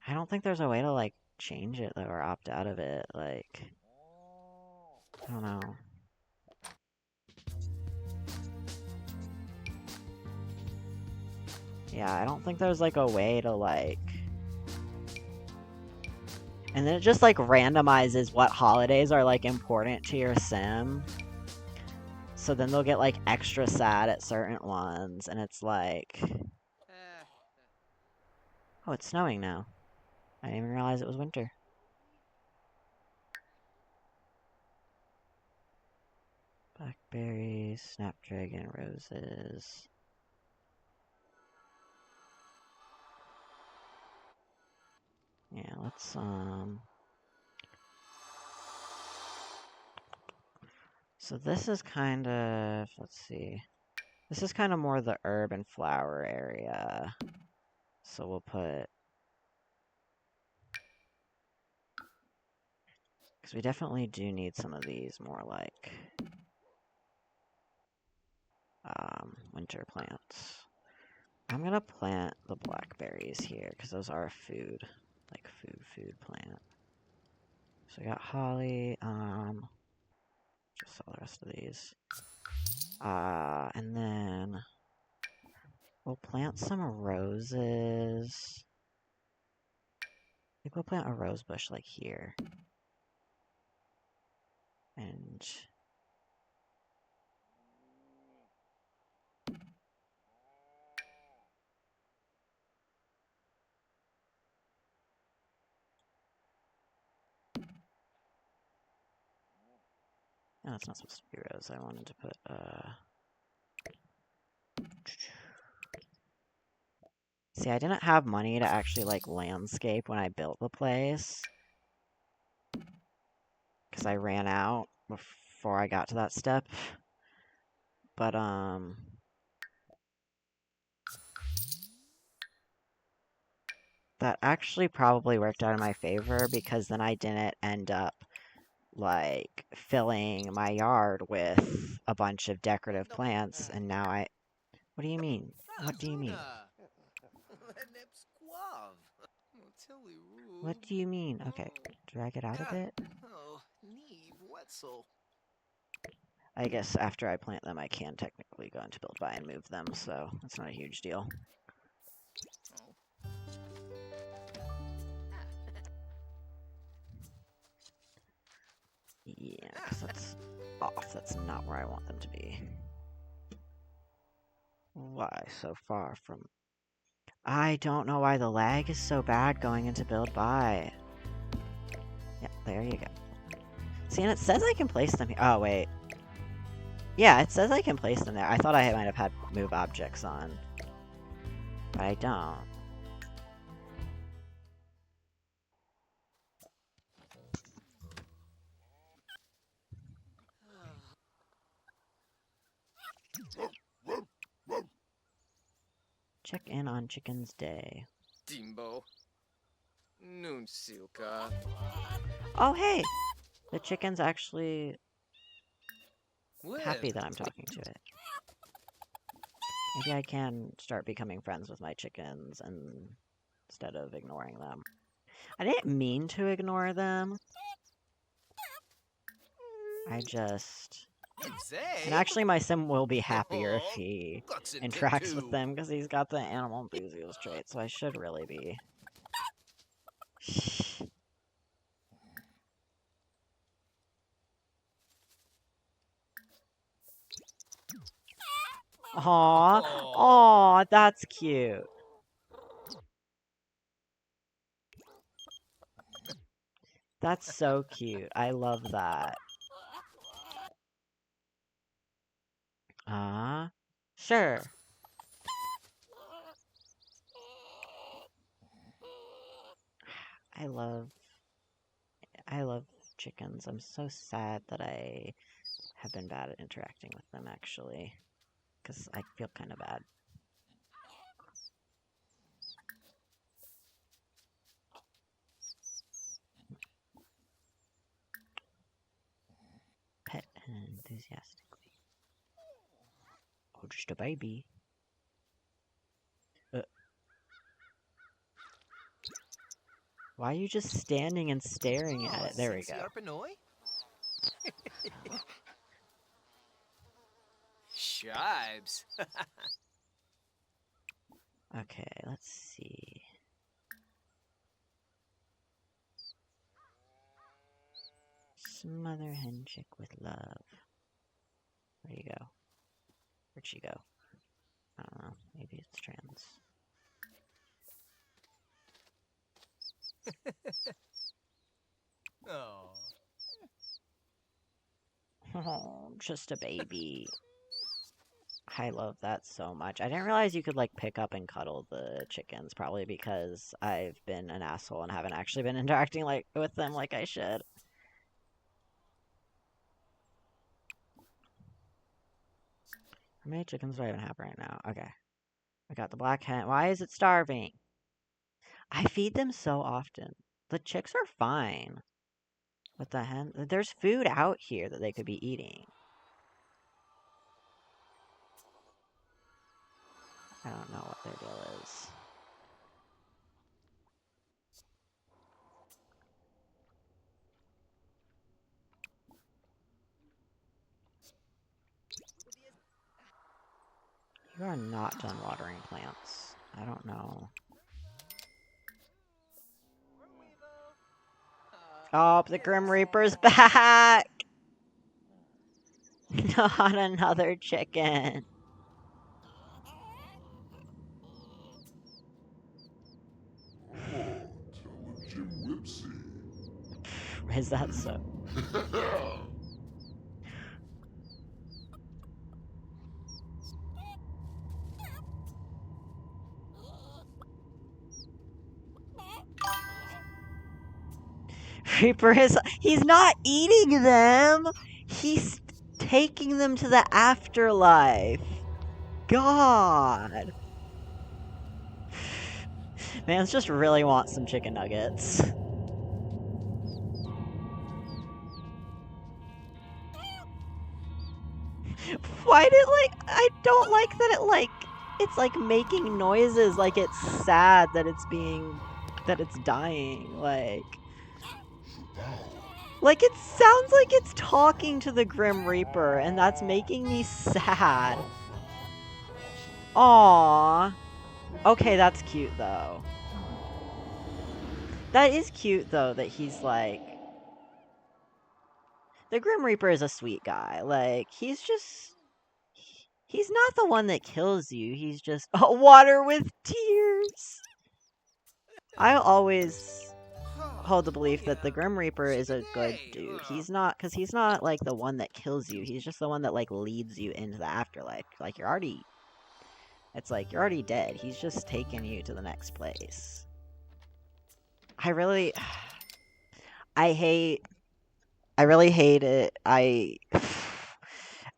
I don't think there's a way to, like, change it, though, or opt out of it. Like... I don't know. Yeah, I don't think there's, like, a way to, like... And then it just, like, randomizes what holidays are, like, important to your sim. So So then they'll get like extra sad at certain ones, and it's like, oh, it's snowing now. I didn't even realize it was winter. Blackberries, snapdragon, roses. Yeah, let's so this is kind of, let's see. This is kind of more the herb and flower area. So we'll put, because we definitely do need some of these more like winter plants. I'm gonna plant the blackberries here because those are food, like food plant. So we got holly, just sell the rest of these. And then we'll plant some roses. I think we'll plant a rose bush like here. And no, it's not supposed to be rose. I wanted to put see, I didn't have money to actually like landscape when I built the place. Because I ran out before I got to that step. But that actually probably worked out in my favor because then I didn't end up like filling my yard with a bunch of decorative plants, and now I... What do you mean? What do you mean? What do you mean? Okay, drag it out a bit. I guess after I plant them, I can technically go into build by and move them, so that's not a huge deal. Yeah, because that's off. That's not where I want them to be. Why so far from... I don't know why the lag is so bad going into build by. Yeah, there you go. See, and it says I can place them here. Oh, wait. Yeah, it says I can place them there. I thought I might have had move objects on. But I don't. Check in on Chicken's Day. Dimbo. Nunsilka. Oh, hey! The chicken's actually happy that I'm talking to it. Maybe I can start becoming friends with my chickens instead of ignoring them. I didn't mean to ignore them. I just... And actually my sim will be happier if he interacts with them because he's got the animal enthusiast trait, so I should really be. Aww. Aww, that's cute. That's so cute. I love that. Sure. I love chickens. I'm so sad that I have been bad at interacting with them, actually. Because I feel kind of bad. Pet enthusiastically. Oh, just a baby. Why are you just standing and staring at it? There we go. Shibes. Okay, let's see. Smother hen chick with love. There you go. Where'd she go? I don't know. Maybe it's trans. Oh. Oh, just a baby. I love that so much. I didn't realize you could, like, pick up and cuddle the chickens, probably because I've been an asshole and haven't actually been interacting, like, with them like I should. How many chickens do I even have right now? Okay. I got the black hen. Why is it starving? I feed them so often. The chicks are fine. But the hen... There's food out here that they could be eating. I don't know what their deal is. You are not done watering plants. I don't know. Oh, the Grim Reaper's back! Not another chicken. Is that so? Reaper is... He's not eating them! He's taking them to the afterlife. God. Man's just really wants some chicken nuggets. Why did, like... I don't like that it, like... It's, like, making noises like it's sad that it's being... That it's dying, like... Like, it sounds like it's talking to the Grim Reaper, and that's making me sad. Aww. Okay, that's cute, though. That is cute, though, that he's, like... The Grim Reaper is a sweet guy. Like, he's just... He's not the one that kills you. He's just... water with tears! I always hold the belief that the Grim Reaper is a good dude. He's not... Because he's not, like, the one that kills you. He's just the one that, like, leads you into the afterlife. Like, you're already... It's like, you're already dead. He's just taking you to the next place. I really... I really hate it.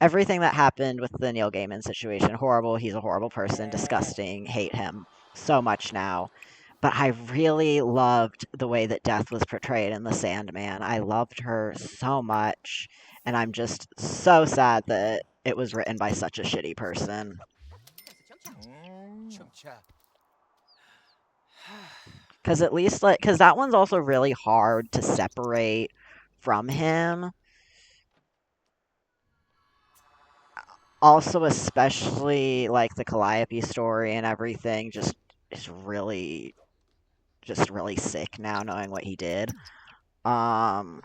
Everything that happened with the Neil Gaiman situation, horrible. He's a horrible person, disgusting, hate him so much now. But I really loved the way that Death was portrayed in The Sandman. I loved her so much, and I'm just so sad that it was written by such a shitty person. Because at least, like, because that one's also really hard to separate from him. Also, especially, like, the Calliope story and everything just is really sick now, knowing what he did. Unlike,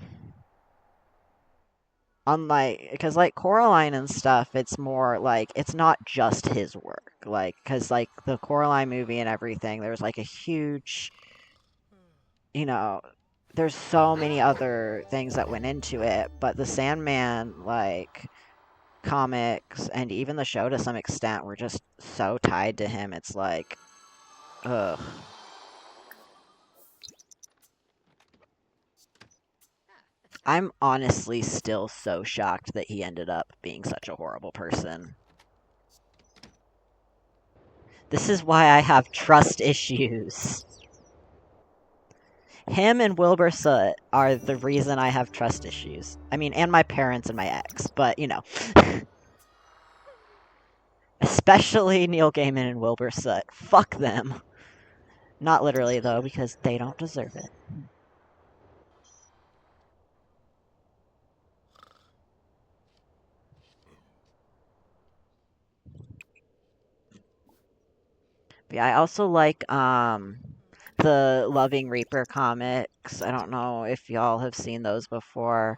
because, like, Coraline and stuff, it's more, like, it's not just his work. Like, because, like, the Coraline movie and everything, there's, like, a huge, you know, there's so many other things that went into it, but the Sandman, like... comics and even the show to some extent were just so tied to him. It's like, ugh. I'm honestly still so shocked that he ended up being such a horrible person. This is why I have trust issues. Him and Wilbur Soot are the reason I have trust issues. I mean, and my parents and my ex, but, you know. Especially Neil Gaiman and Wilbur Soot. Fuck them. Not literally, though, because they don't deserve it. But yeah, I also like, the Loving Reaper comics. I don't know if y'all have seen those before.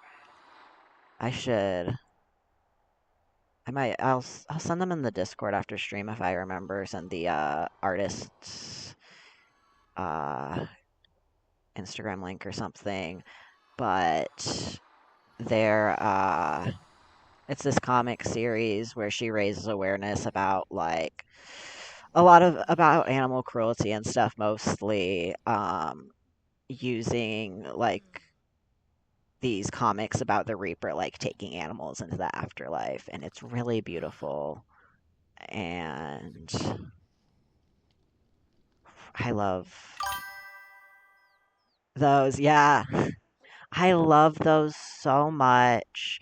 I should I'll send them in the Discord after stream if I remember. Send the artist's Instagram link or something. But it's this comic series where she raises awareness about like about animal cruelty and stuff, mostly using like these comics about the Reaper like taking animals into the afterlife, and it's really beautiful. And I love those. Yeah, I love those so much.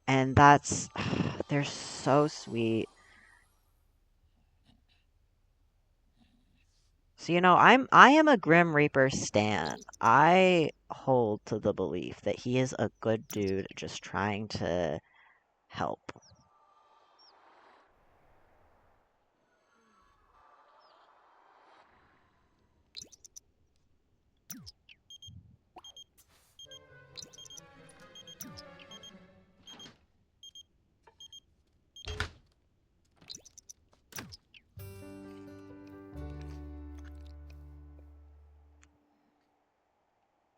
And they're so sweet. So, I am a Grim Reaper stan. I hold to the belief that he is a good dude just trying to help.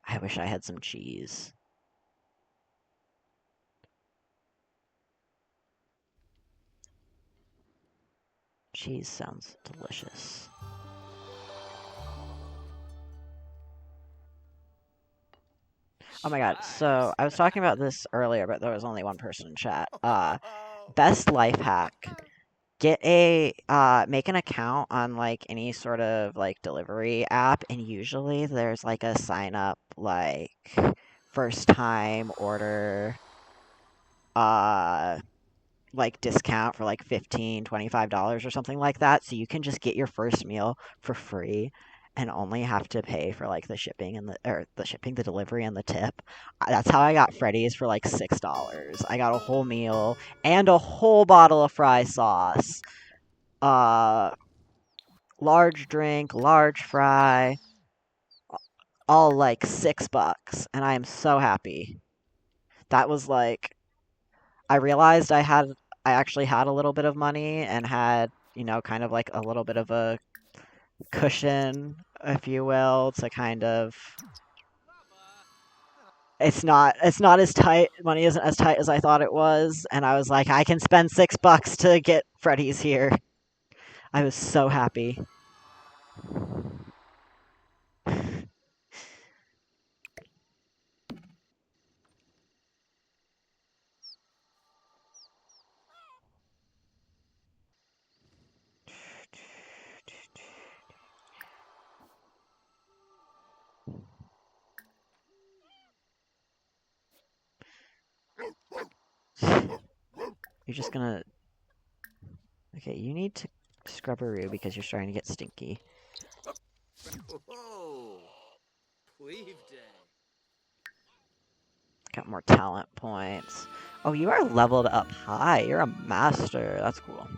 I wish I had some cheese. Cheese sounds delicious. Oh my god, so I was talking about this earlier, but there was only one person in chat. Best life hack. Make an account on like any sort of like delivery app, and usually there's like a sign up like first time order like discount for like $15-$25 or something like that, so you can just get your first meal for free and only have to pay for like the shipping and the delivery and the tip. That's how I got Freddy's for like $6. I got a whole meal and a whole bottle of fry sauce. Large drink, large fry, all like $6, and I am so happy. That was like I realized I actually had a little bit of money and had, kind of like a little bit of a cushion, if you will, to kind of it's not as tight. Money isn't as tight as I thought it was, and I was like, I can spend $6 to get Freddy's here. I was so happy. You're just gonna... Okay, you need to scrubberoo because you're starting to get stinky. Whoa. Weave day. Got more talent points. Oh, you are leveled up high. You're a master. That's cool.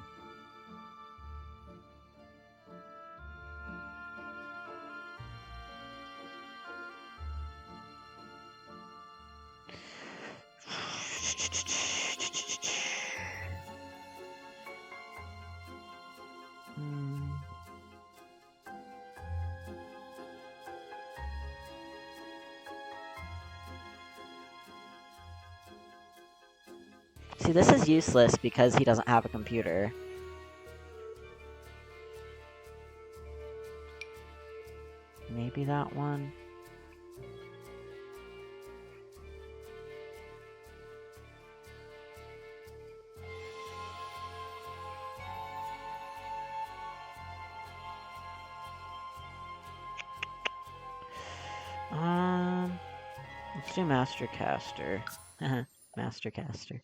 See, this is useless because he doesn't have a computer. Maybe that one? Let's do Master Caster. Master Caster.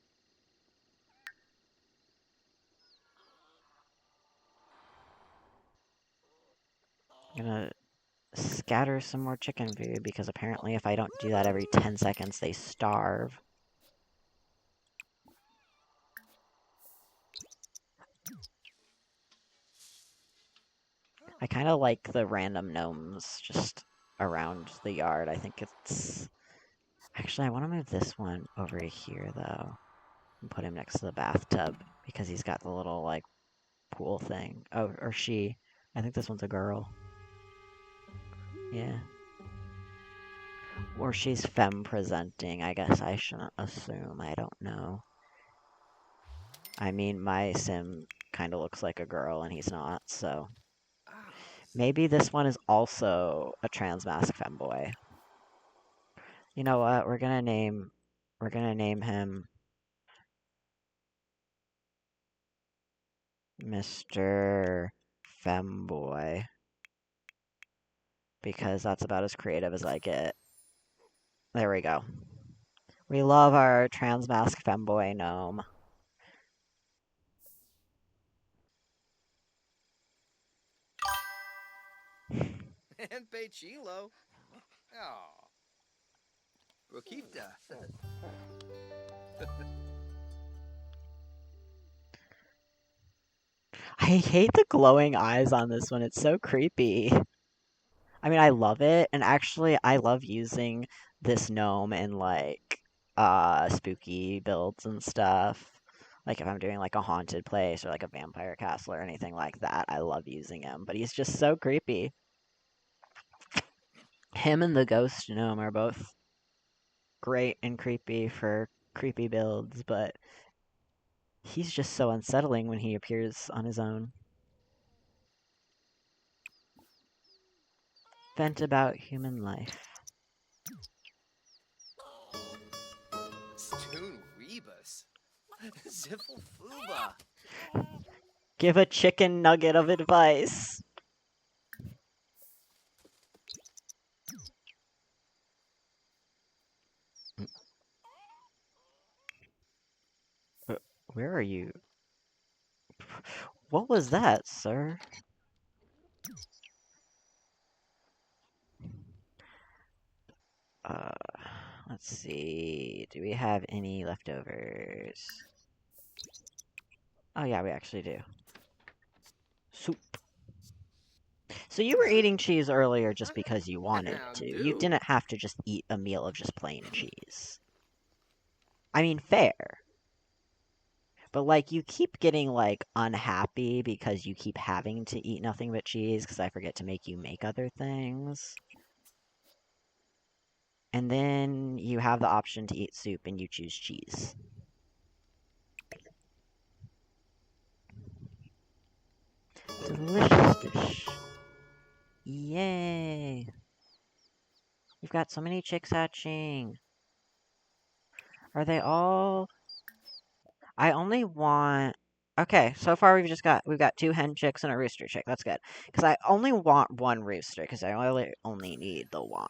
I'm gonna scatter some more chicken food because apparently if I don't do that every 10 seconds, they starve. I kind of like the random gnomes just around the yard. I think it's... Actually, I want to move this one over here, though, and put him next to the bathtub. because he's got the little, like, pool thing. Oh, or she. I think this one's a girl. Yeah. Or she's femme presenting. I guess I shouldn't assume. I don't know. I mean, my sim kind of looks like a girl and he's not, so. Maybe this one is also a trans mask femboy. You know what? We're gonna name him Mr. Femboy. Because that's about as creative as I get. There we go. We love our trans mask femboy gnome. And Pechilo. Oh. Rokita. I hate the glowing eyes on this one. It's so creepy. I mean, I love it, and actually, I love using this gnome in, like, spooky builds and stuff. Like, if I'm doing, like, a haunted place or, like, a vampire castle or anything like that, I love using him. But he's just so creepy. Him and the ghost gnome are both great and creepy for creepy builds, but he's just so unsettling when he appears on his own. Vent about human life. Stoon Rebus. Ziffle Fuba. Give a chicken nugget of advice. Where are you? What was that, sir? Uh, let's see. Do we have any leftovers? Oh yeah, we actually do. Soup. So you were eating cheese earlier just because you wanted to. You Do. didn't have to just eat a meal of just plain cheese. I mean, fair. But, like, you keep getting, like, unhappy because you keep having to eat nothing but cheese because I forget to make you make other things. And then you have the option to eat soup and you choose cheese. Delicious dish. Yay! We've got so many chicks hatching. Are they all... I only want... Okay, so far we've got 2 hen chicks and a rooster chick. That's good. Because I only want 1 rooster, because I only need the 1.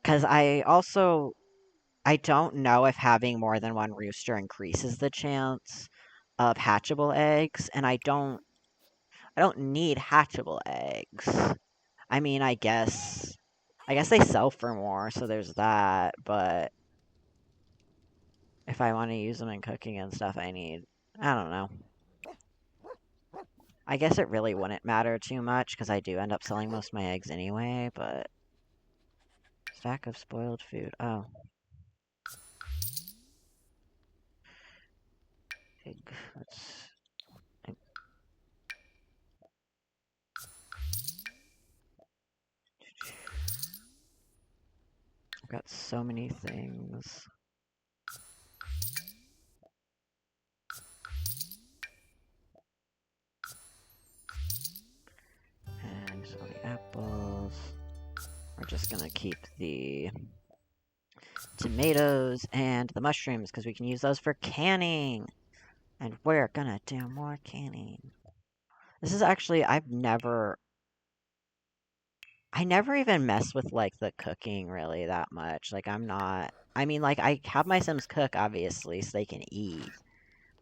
Because I don't know if having more than 1 rooster increases the chance of hatchable eggs, and I don't need hatchable eggs. I mean, I guess they sell for more, so there's that, but if I want to use them in cooking and stuff, I don't know. I guess it really wouldn't matter too much, because I do end up selling most of my eggs anyway, but... Stack of spoiled food. Oh. Egg. I've got so many things. And so the apples. We're just gonna keep the tomatoes and the mushrooms because we can use those for canning. And we're gonna do more canning. This is actually, I never even mess with, like, the cooking really that much. Like, I mean, like, I have my Sims cook, obviously, so they can eat.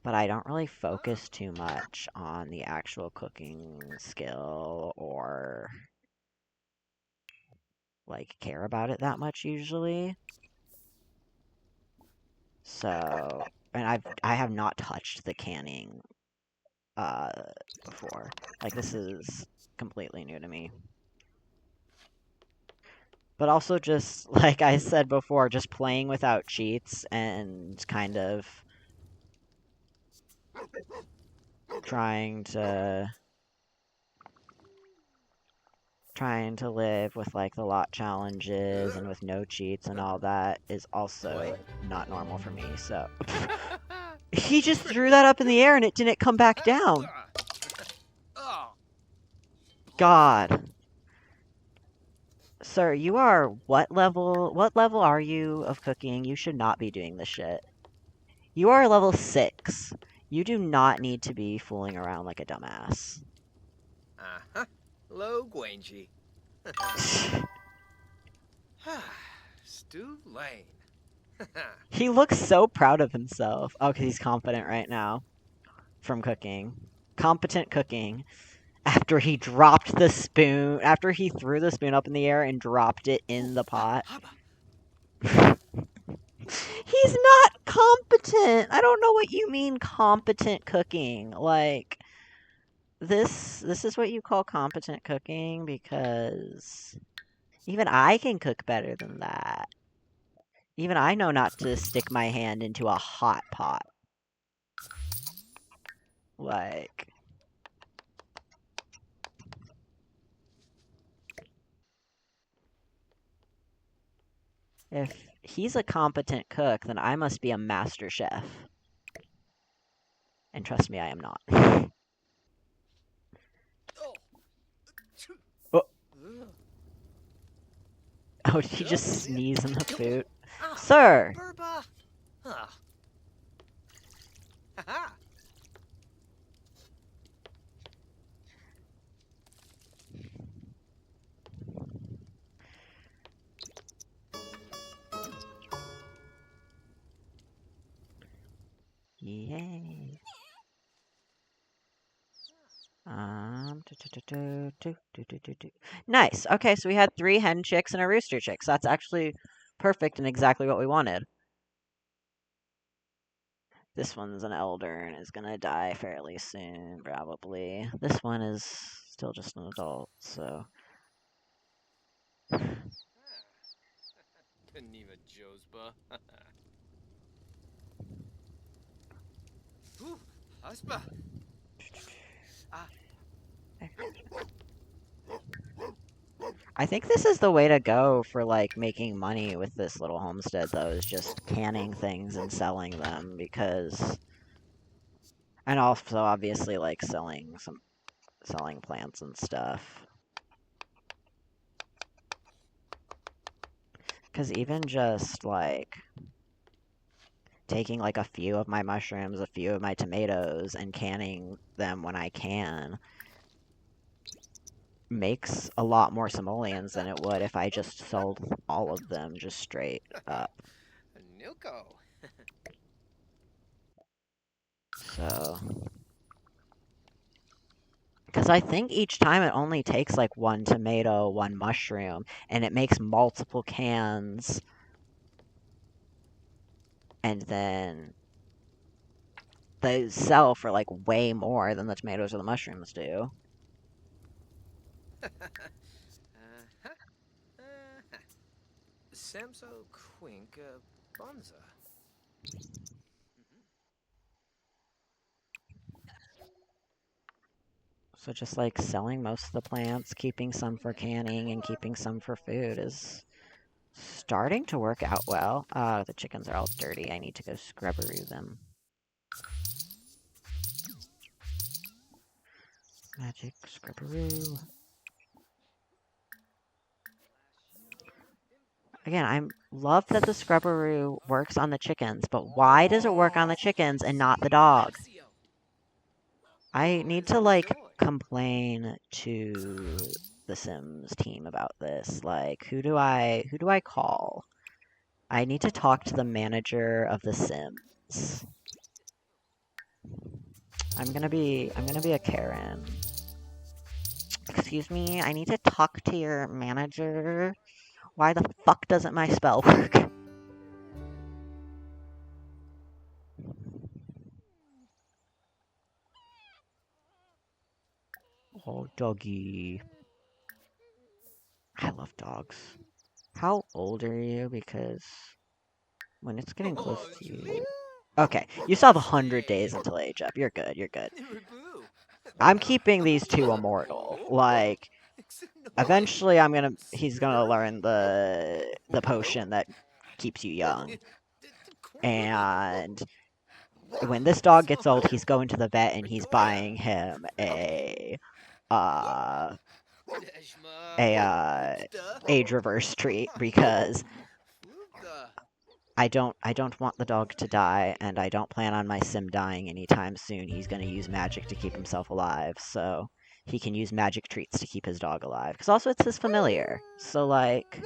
But I don't really focus too much on the actual cooking skill or, like, care about it that much usually. So, and I have not touched the canning, before. Like, this is completely new to me. But also just, like I said before, just playing without cheats and kind of trying to live with like the lot challenges and with no cheats and all that is also not normal for me. So he just threw that up in the air and it didn't come back down. God. Sir, you are what level? What level are you of cooking? You should not be doing this shit. You are level 6. You do not need to be fooling around like a dumbass. Uh-huh. Low Gwangy. Stu Lane. He looks so proud of himself. Oh, 'cause he's confident right now. From cooking. Competent cooking. After he dropped the spoon, after he threw the spoon up in the air and dropped it in the pot. He's not competent. I don't know what you mean competent cooking. Like this is what you call competent cooking because even I can cook better than that. Even I know not to stick my hand into a hot pot. Like if he's a competent cook, then I must be a master chef. And trust me, I am not. Oh, did he just sneeze in the food? Sir! Yay. Nice. Okay, so we had 3 hen chicks and a rooster chick. So that's actually perfect and exactly what we wanted. This one's an elder and is gonna die fairly soon, probably. This one is still just an adult, so. Taniva Josba. Ooh, husba. I think this is the way to go for like making money with this little homestead though, is just canning things and selling them because and also obviously like selling plants and stuff. Cuz even just like taking like a few of my mushrooms, a few of my tomatoes and canning them when I can makes a lot more simoleons than it would if I just sold all of them just straight up. Nuko. So, because I think each time it only takes like 1 tomato, 1 mushroom, and it makes multiple cans, and then they sell for like way more than the tomatoes or the mushrooms do. Samso Quink Bonza. So just like selling most of the plants, keeping some for canning, and keeping some for food is starting to work out well. The chickens are all dirty. I need to go scrubberoo them. Magic scrubberoo. Again, I love that the scrubberoo works on the chickens, but why does it work on the chickens and not the dog? I need to like complain to the Sims team about this. Like, who do I call? I need to talk to the manager of the Sims. I'm gonna be a Karen. Excuse me, I need to talk to your manager. Why the fuck doesn't my spell work? Oh, doggy. I love dogs. How old are you? Because when it's getting close to you... Okay, you still have 100 days until age up. You're good, you're good. I'm keeping these two immortal. Like, eventually he's gonna learn the potion that keeps you young. And when this dog gets old, he's going to the vet and he's buying him uh a age reverse treat because I don't want the dog to die, and I don't plan on my sim dying anytime soon. He's gonna use magic to keep himself alive, so he can use magic treats to keep his dog alive. Because also it's his familiar, so like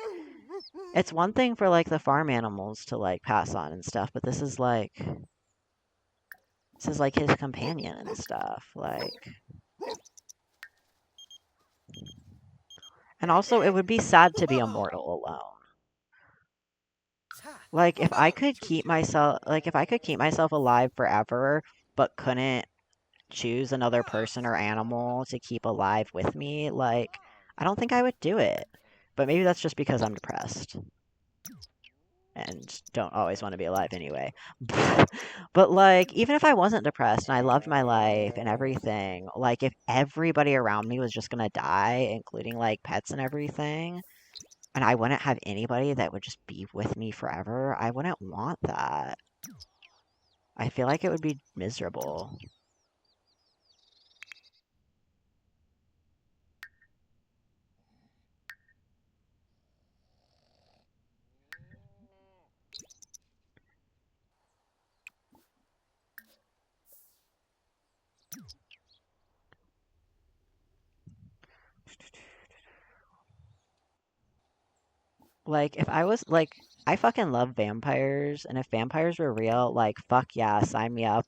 it's one thing for like the farm animals to like pass on and stuff, but this is like his companion and stuff, like. And also, it would be sad to be immortal alone. Like, if I could keep myself alive forever, but couldn't choose another person or animal to keep alive with me, like, I don't think I would do it. But maybe that's just because I'm depressed. And don't always want to be alive anyway. But, like, even if I wasn't depressed and I loved my life and everything, like, if everybody around me was just gonna die, including, like, pets and everything, and I wouldn't have anybody that would just be with me forever, I wouldn't want that. I feel like it would be miserable. Like, if I was, like, I fucking love vampires, and if vampires were real, like, fuck yeah, sign me up.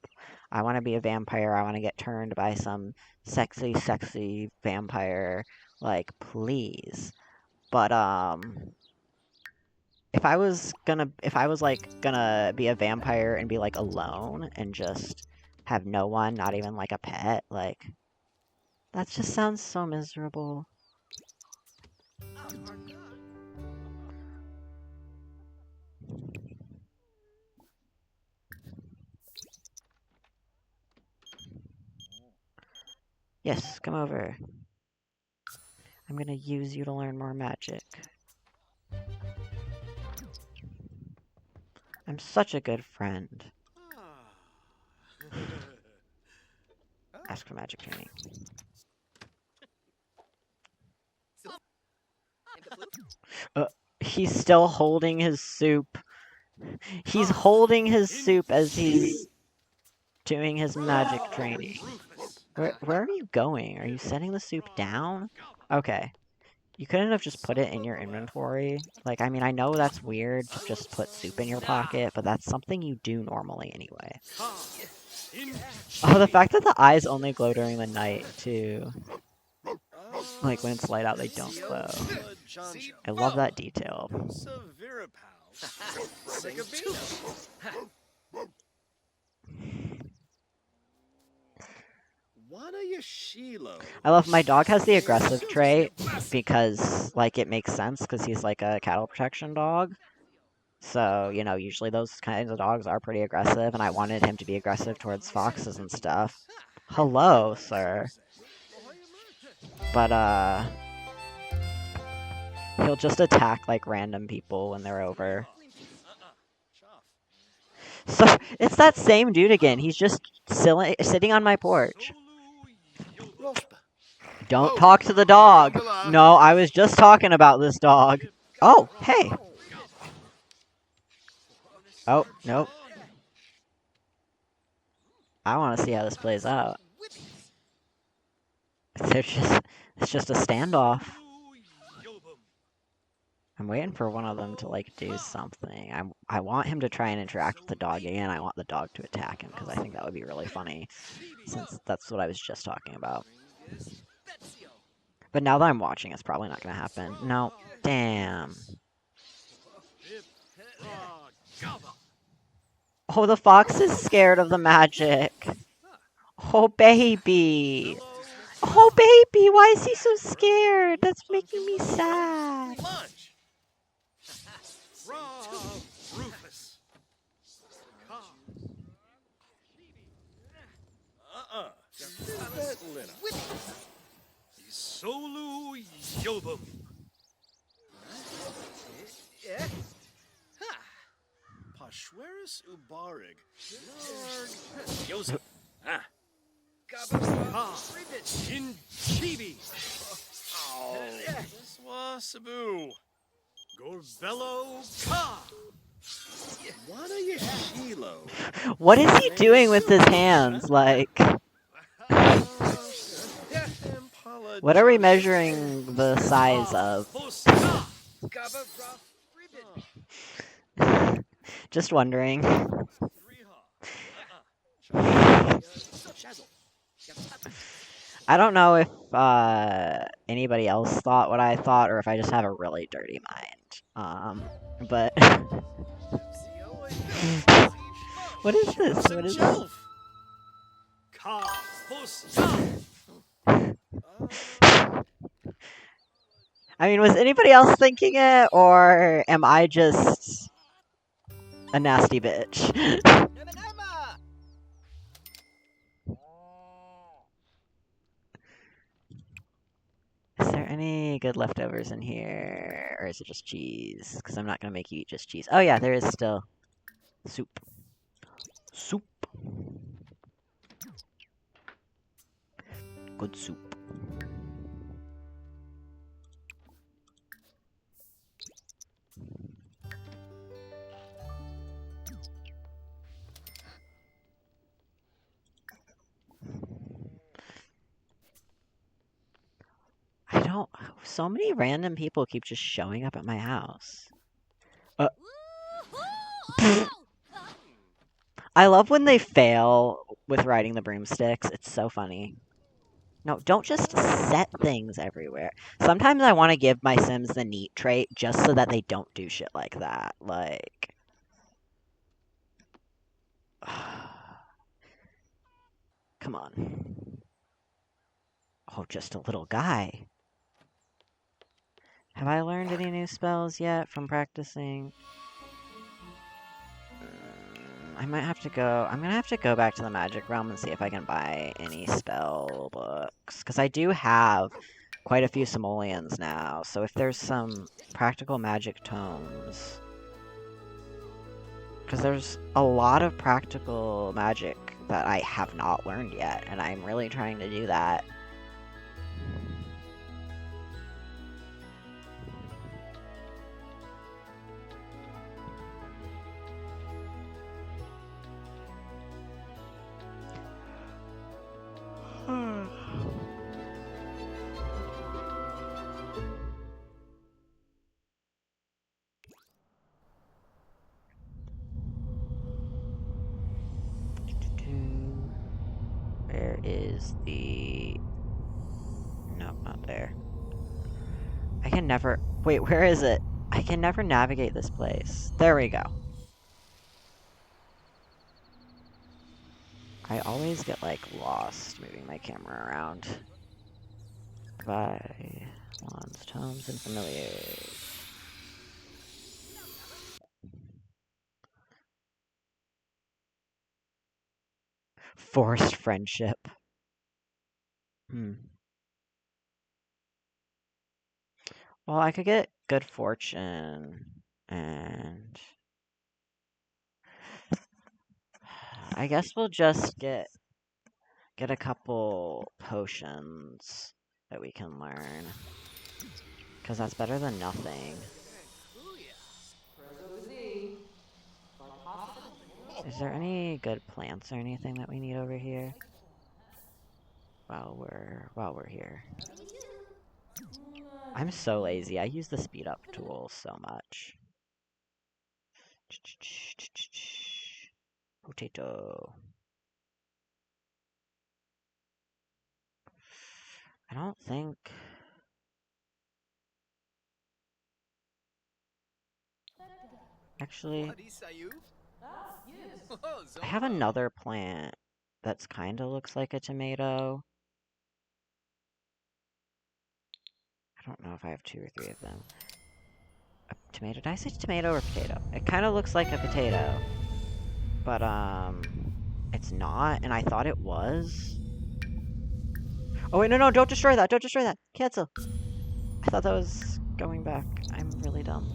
I want to be a vampire. I want to get turned by some sexy, sexy vampire. Like, please. But, if I was, like, gonna be a vampire and be, like, alone and just have no one, not even, like, a pet, like, that just sounds so miserable. Yes, come over. I'm gonna use you to learn more magic. I'm such a good friend. Ask for magic training. He's still holding his soup. He's holding his soup as he's doing his magic training. Where are you going? Are you setting the soup down? Okay. You couldn't have just put it in your inventory. Like, I mean, I know that's weird to just put soup in your pocket, but that's something you do normally anyway. Oh, the fact that the eyes only glow during the night, too. Like, when it's light out, they don't glow. I love that detail. I love my dog has the aggressive trait because, like, it makes sense because he's, like, a cattle protection dog. So, you know, usually those kinds of dogs are pretty aggressive, and I wanted him to be aggressive towards foxes and stuff. Hello, sir. But, he'll just attack, like, random people when they're over. So, it's that same dude again. He's just sitting on my porch. Don't talk to the dog. No, I was just talking about this dog. Oh, hey. Oh, nope. I want to see how this plays out. It's just a standoff. I'm waiting for one of them to, like, do something. I want him to try and interact with the dog again. I want the dog to attack him, because I think that would be really funny, since that's what I was just talking about. But now that I'm watching, it's probably not going to happen. No. Damn. Oh, the fox is scared of the magic. Oh, baby. Oh, baby, why is he so scared? That's making me sad. Lina. Isolu Yobum. Pashweris Ubarig. Yosef. Ah. In Chibi. Swasabu. Gorbello Ka. Wana Yashilo. What is he doing with his hands? Like, what are we measuring the size of? Just wondering. I don't know if anybody else thought what I thought, or if I just have a really dirty mind. But what is this? What is this? I mean, was anybody else thinking it, or am I just a nasty bitch? Is there any good leftovers in here, or is it just cheese? Because I'm not gonna make you eat just cheese. Oh yeah, there is still soup. Soup. Good soup. I don't. So many random people keep just showing up at my house. I love when they fail with riding the broomsticks. It's so funny. No, don't just set things everywhere. Sometimes I want to give my Sims the neat trait just so that they don't do shit like that. Like... Come on. Oh, just a little guy. Have I learned any new spells yet from practicing? I might have to go... I'm gonna have to go back to the Magic Realm and see if I can buy any spell books. Because I do have quite a few simoleons now, so if there's some practical magic tomes... Because there's a lot of practical magic that I have not learned yet, and I'm really trying to do that. Where is the... Nope, not there. I can never... Wait, where is it? I can never navigate this place. There we go. I always get, like, lost moving my camera around. By wands, tomes, and familiars. Forced friendship. Well, I could get good fortune, and... I guess we'll just get a couple potions that we can learn. Because that's better than nothing. Is there any good plants or anything that we need over here? While we're here. I'm so lazy. I use the speed up tool so much. Potato. I don't think... Actually, I have another plant that's kinda looks like a tomato. I don't know if I have 2 or 3 of them. A tomato? Did I say tomato or potato? It kinda looks like a potato. But, it's not, and I thought it was. Oh wait, no, don't destroy that. Don't destroy that. Cancel. I thought that was going back. I'm really dumb.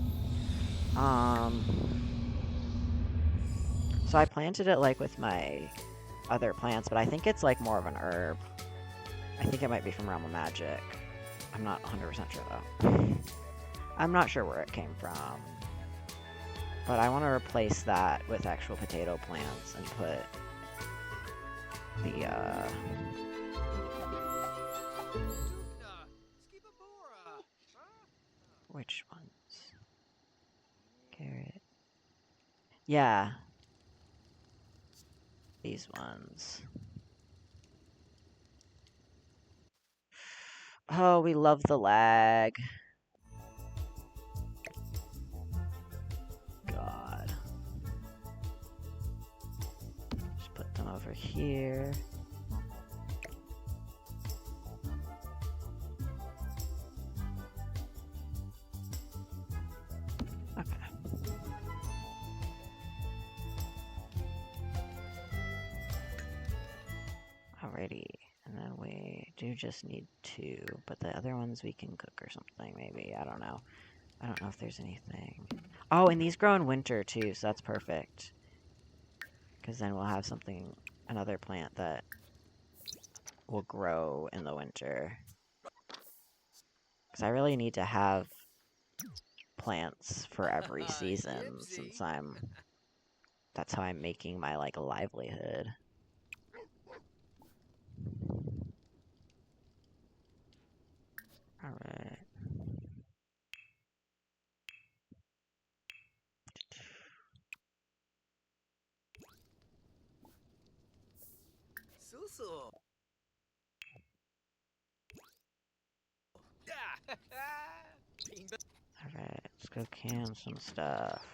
So I planted it like with my other plants, but I think it's like more of an herb. I think it might be from Realm of Magic. I'm not 100% sure though. I'm not sure where it came from. But I want to replace that with actual potato plants and put the, which ones? Carrot. Yeah. These ones. Oh, we love the lag. God. Just put them over here. Okay. Alrighty. And then we do just need 2, but the other ones we can cook or something, maybe. I don't know. I don't know if there's anything. Oh, and these grow in winter too, so that's perfect. Because then we'll have something, another plant that will grow in the winter. Because I really need to have plants for every season, since that's how I'm making my, like, livelihood. Alright. Alright, let's go can some stuff.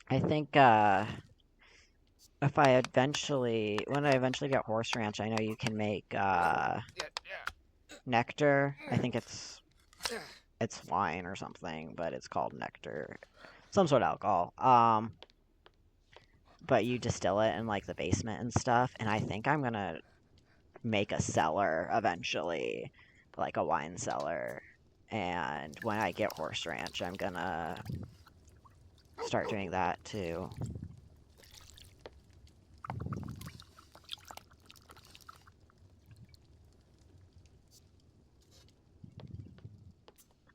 I think, if I eventually, when I eventually get Horse Ranch, I know you can make, nectar. I think it's wine or something, but it's called nectar. Some sort of alcohol. But you distill it in, like, the basement and stuff, and I think I'm gonna make a cellar eventually, like a wine cellar. And when I get Horse Ranch, I'm gonna start doing that too.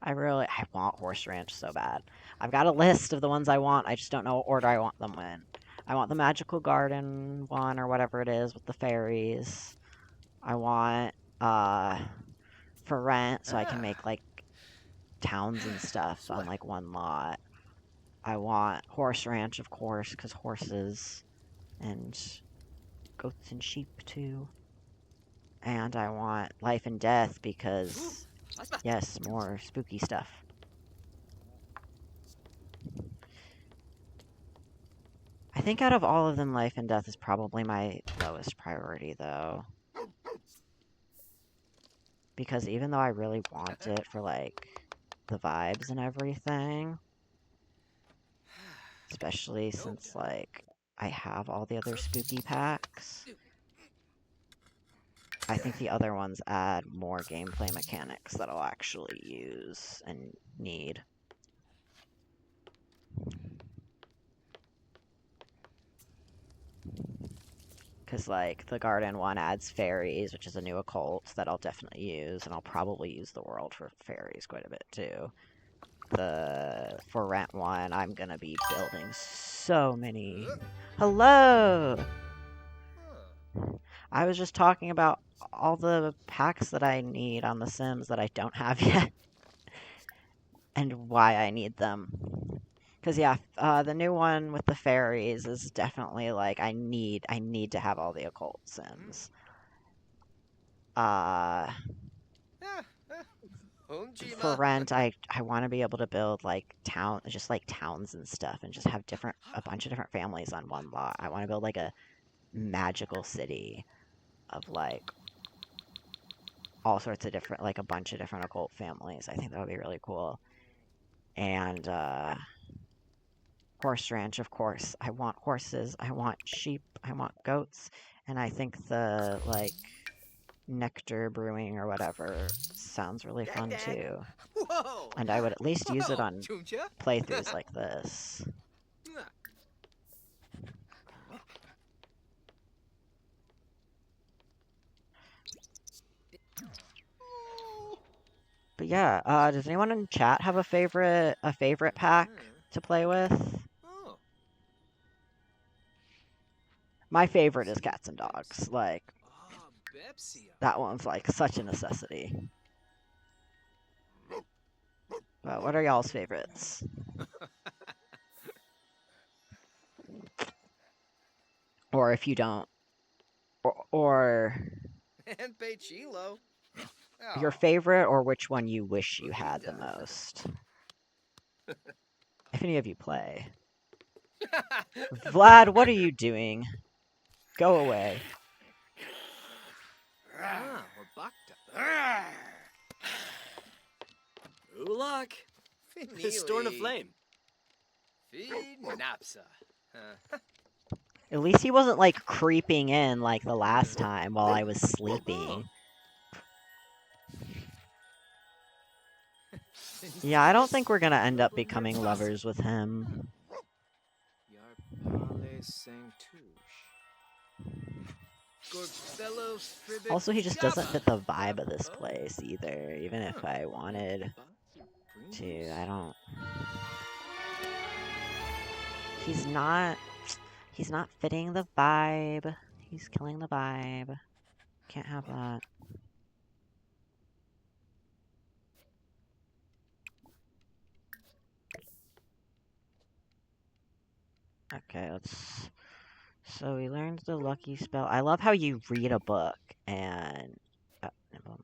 I want Horse Ranch so bad. I've got a list of the ones I want, I just don't know what order I want them in. I want the Magical Garden one, or whatever it is, with the fairies. I want, for rent, so I can make, like, towns and stuff on, like, one lot. I want Horse Ranch, of course, because horses, and goats and sheep, too. And I want Life and Death, because, yes, more spooky stuff. I think out of all of them, Life and Death is probably my lowest priority, though. Because even though I really want it for, like, the vibes and everything, especially since, like, I have all the other spooky packs, I think the other ones add more gameplay mechanics that I'll actually use and need. Because, like, the Garden one adds fairies, which is a new occult that I'll definitely use, and I'll probably use the world for fairies quite a bit, too. The For Rent one, I'm gonna be building so many... Hello! I was just talking about all the packs that I need on The Sims that I don't have yet. And why I need them. Because, yeah, the new one with the fairies is definitely, like, I need to have all the occult Sims. For rent, I want to be able to build, like, towns and stuff, and just have a bunch of different families on one lot. I want to build, like, a magical city of, like, all sorts of different, like, a bunch of different occult families. I think that would be really cool. And, Horse Ranch, of course. I want horses, I want sheep, I want goats, And I think the, like, nectar brewing or whatever sounds really fun too. Whoa! And I would at least use it Whoa, on Chuncha? playthroughs like this. But yeah, does anyone in chat have a favorite pack to play with? Oh, My favorite is cats and dogs. Like, ah, Bepsia. that one's like such a necessity. But what are y'all's favorites? Or if you don't, or And Pechilo. your favorite, or which one you wish you had the most? If any of you play. Vlad, what are you doing? Go away. Ah, Wabakta. Ulak, Storn of Flame. Feed Napsa. At least he wasn't like creeping in like the last time while I was sleeping. Yeah, I don't think we're gonna end up becoming lovers with him. Also, he just doesn't fit the vibe of this place either, even if I wanted to. I don't... He's not fitting the vibe. He's killing the vibe. Can't have that. Okay, let's... So we learned the lucky spell. I love how you read a book and... Nimble.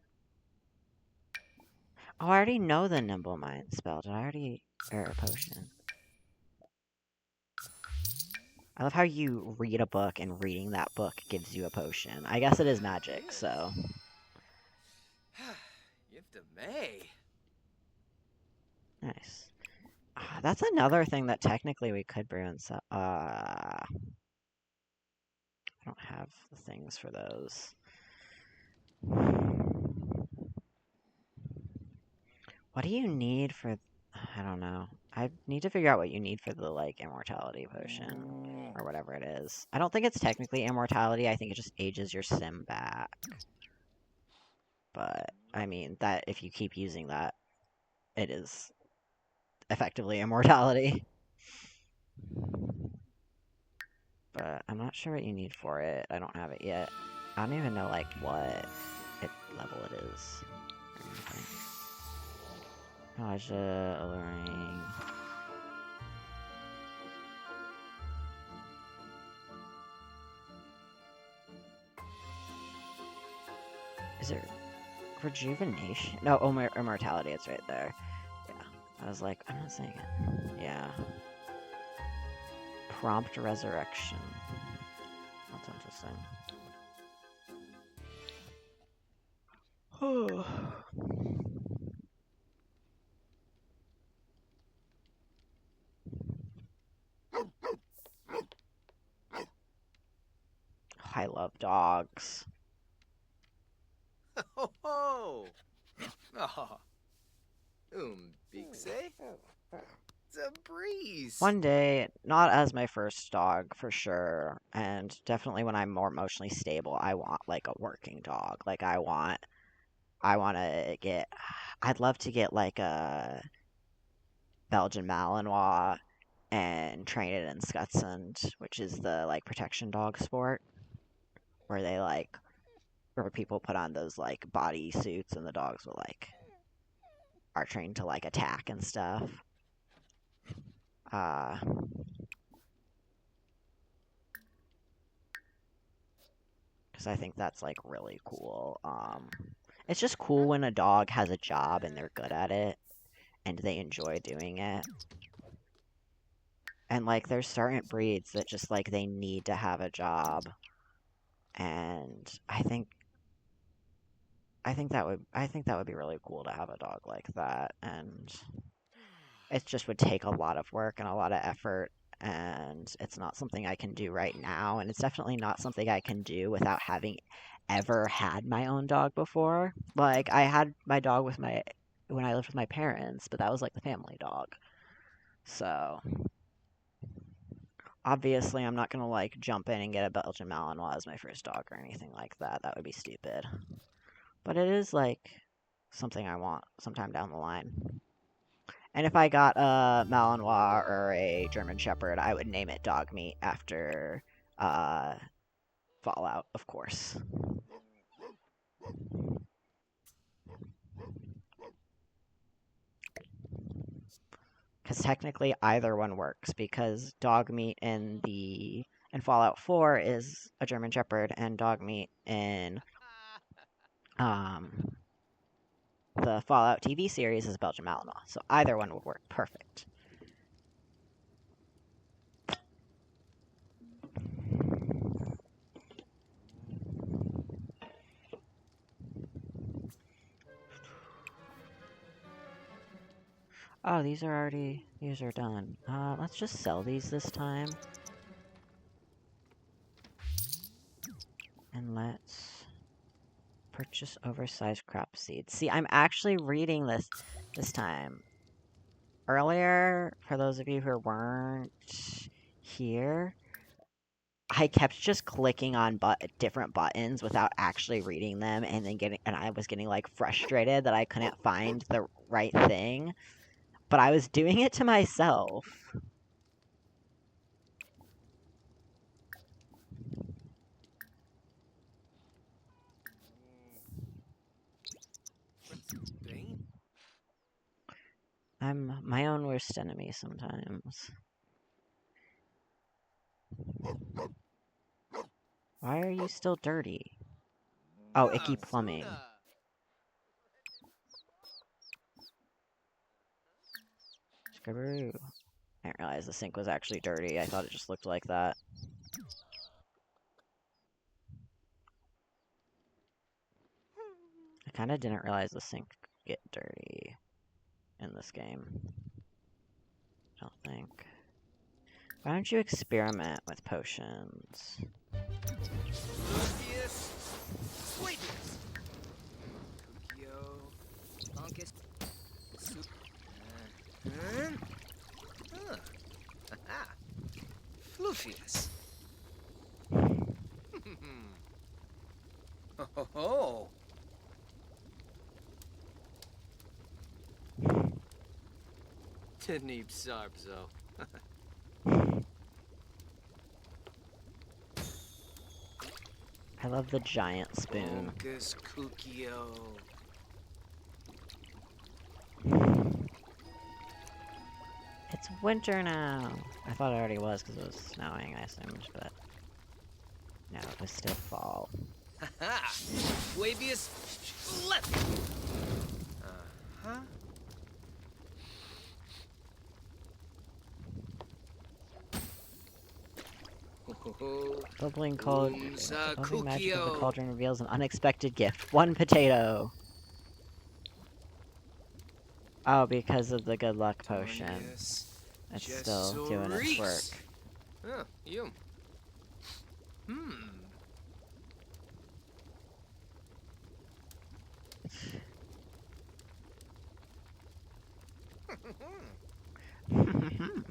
Oh, I already know the Nimble Mind spell. Did I already... Or a potion? I love how you read a book and reading that book gives you a potion. I guess it is magic, so... Gift of May. Nice. That's another thing that technically we could brew and sell. I don't have the things for those. What do you need for... I don't know. I need to figure out what you need for the, like, immortality potion. Or whatever it is. I don't think it's technically immortality. I think it just ages your sim back. But, I mean, that if you keep using that, it is effectively immortality. But I'm not sure what you need for it. I don't have it yet. I don't even know, like, what level it is. Nausea, alluring. Is it rejuvenation? No, immortality, it's right there. Yeah. I was like, I'm not saying it. Yeah. Prompt resurrection. That's interesting. I love dogs. Ho ho! Oh. Bigse? It's a breeze. One day, not as my first dog, for sure, and definitely when I'm more emotionally stable, I want, like, a working dog. Like, I want to get... I'd love to get, like, a Belgian Malinois and train it in Scutsund, which is the, like, protection dog sport, where they, like... Where people put on those, like, body suits and the dogs will, like... are trained to, like, attack and stuff. Because I think that's, like, really cool. It's just cool when a dog has a job and they're good at it, and they enjoy doing it. And, like, there's certain breeds that just, like, they need to have a job. And I think that would be really cool to have a dog like that. And it just would take a lot of work and a lot of effort, and it's not something I can do right now, and it's definitely not something I can do without having ever had my own dog before. Like, I had my dog when I lived with my parents, but that was like the family dog. So, obviously, I'm not gonna like jump in and get a Belgian Malinois as my first dog or anything like that. That would be stupid. But it is like something I want sometime down the line. And if I got a Malinois or a German Shepherd, I would name it Dog Meat after uh, Fallout, of course. Because technically either one works, because Dog Meat in Fallout 4 is a German Shepherd, and Dog Meat in um, the Fallout TV series is a Belgian Malinois. So either one would work perfect. Oh, these are done. Let's just sell these this time. And let's purchase oversized crop seeds. See, I'm actually reading this time. Earlier, for those of you who weren't here, I kept just clicking on different buttons without actually reading them, and I was getting like frustrated that I couldn't find the right thing. But I was doing it to myself. I'm my own worst enemy sometimes. Why are you still dirty? Oh, icky plumbing. Scrubberoo. I didn't realize the sink was actually dirty. I thought it just looked like that. I kind of didn't realize the sink could get dirty in this game. I don't think. Why don't you experiment with potions? Fluffius. Oh. Tenib Sarbzo. I love the giant spoon. Focus Kukio. It's winter now. I thought it already was because it was snowing, I assumed, but no, it was still fall. Haha! Wavius left! Uh-huh. Bubbling magic of the Kukio. cauldron reveals an unexpected gift. 1 potato! Oh, because of the good luck potion. It's still doing its work. Oh, you.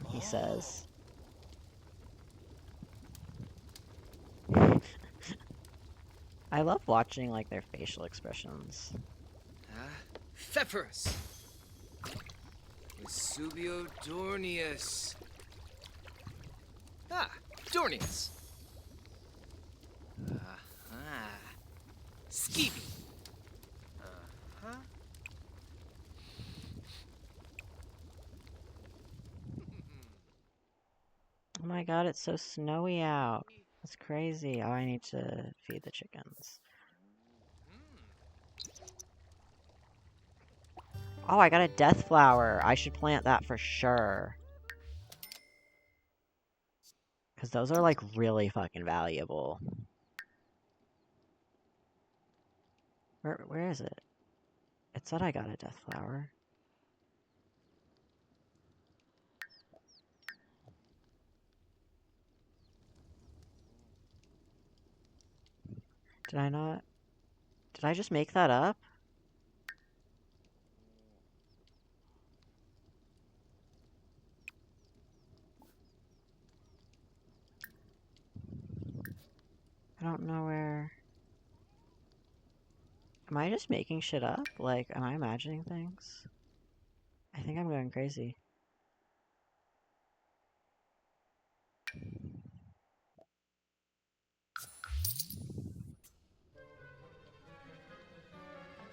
He says. I love watching, like, their facial expressions. Pfefferus. Vesubio Dornius. Ah, Dornius. Skeevy. Oh my god, it's so snowy out. That's crazy. Oh, I need to feed the chickens. Oh, I got a death flower. I should plant that for sure. Because those are, like, really fucking valuable. Where is it? It said I got a death flower. Did I not? Did I just make that up? I don't know where... Am I just making shit up? Like, am I imagining things? I think I'm going crazy.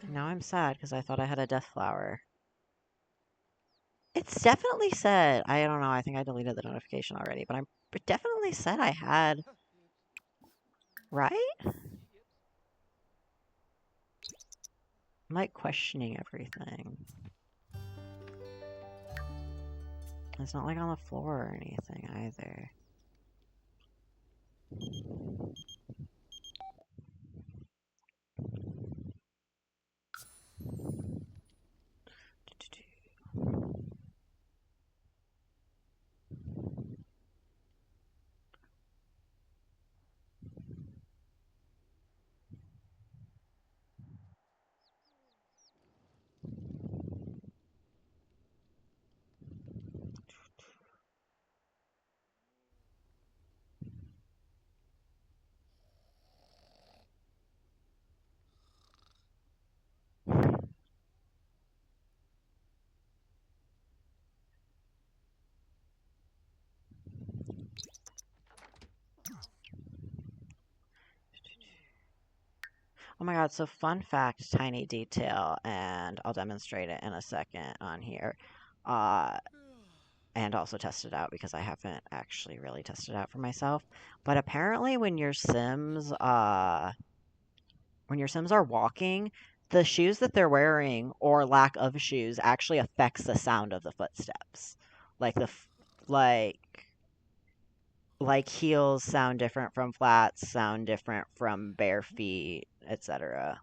And now I'm sad because I thought I had a death flower. It's definitely said, I don't know, I think I deleted the notification already, but it definitely said I had, right? I'm like questioning everything. It's not like on the floor or anything either. Oh my god, so fun fact, tiny detail, and I'll demonstrate it in a second on here. And also test it out because I haven't actually really tested it out for myself. But apparently when your Sims are walking, the shoes that they're wearing or lack of shoes actually affects the sound of the footsteps. Like like heels sound different from flats, sound different from bare feet, etc.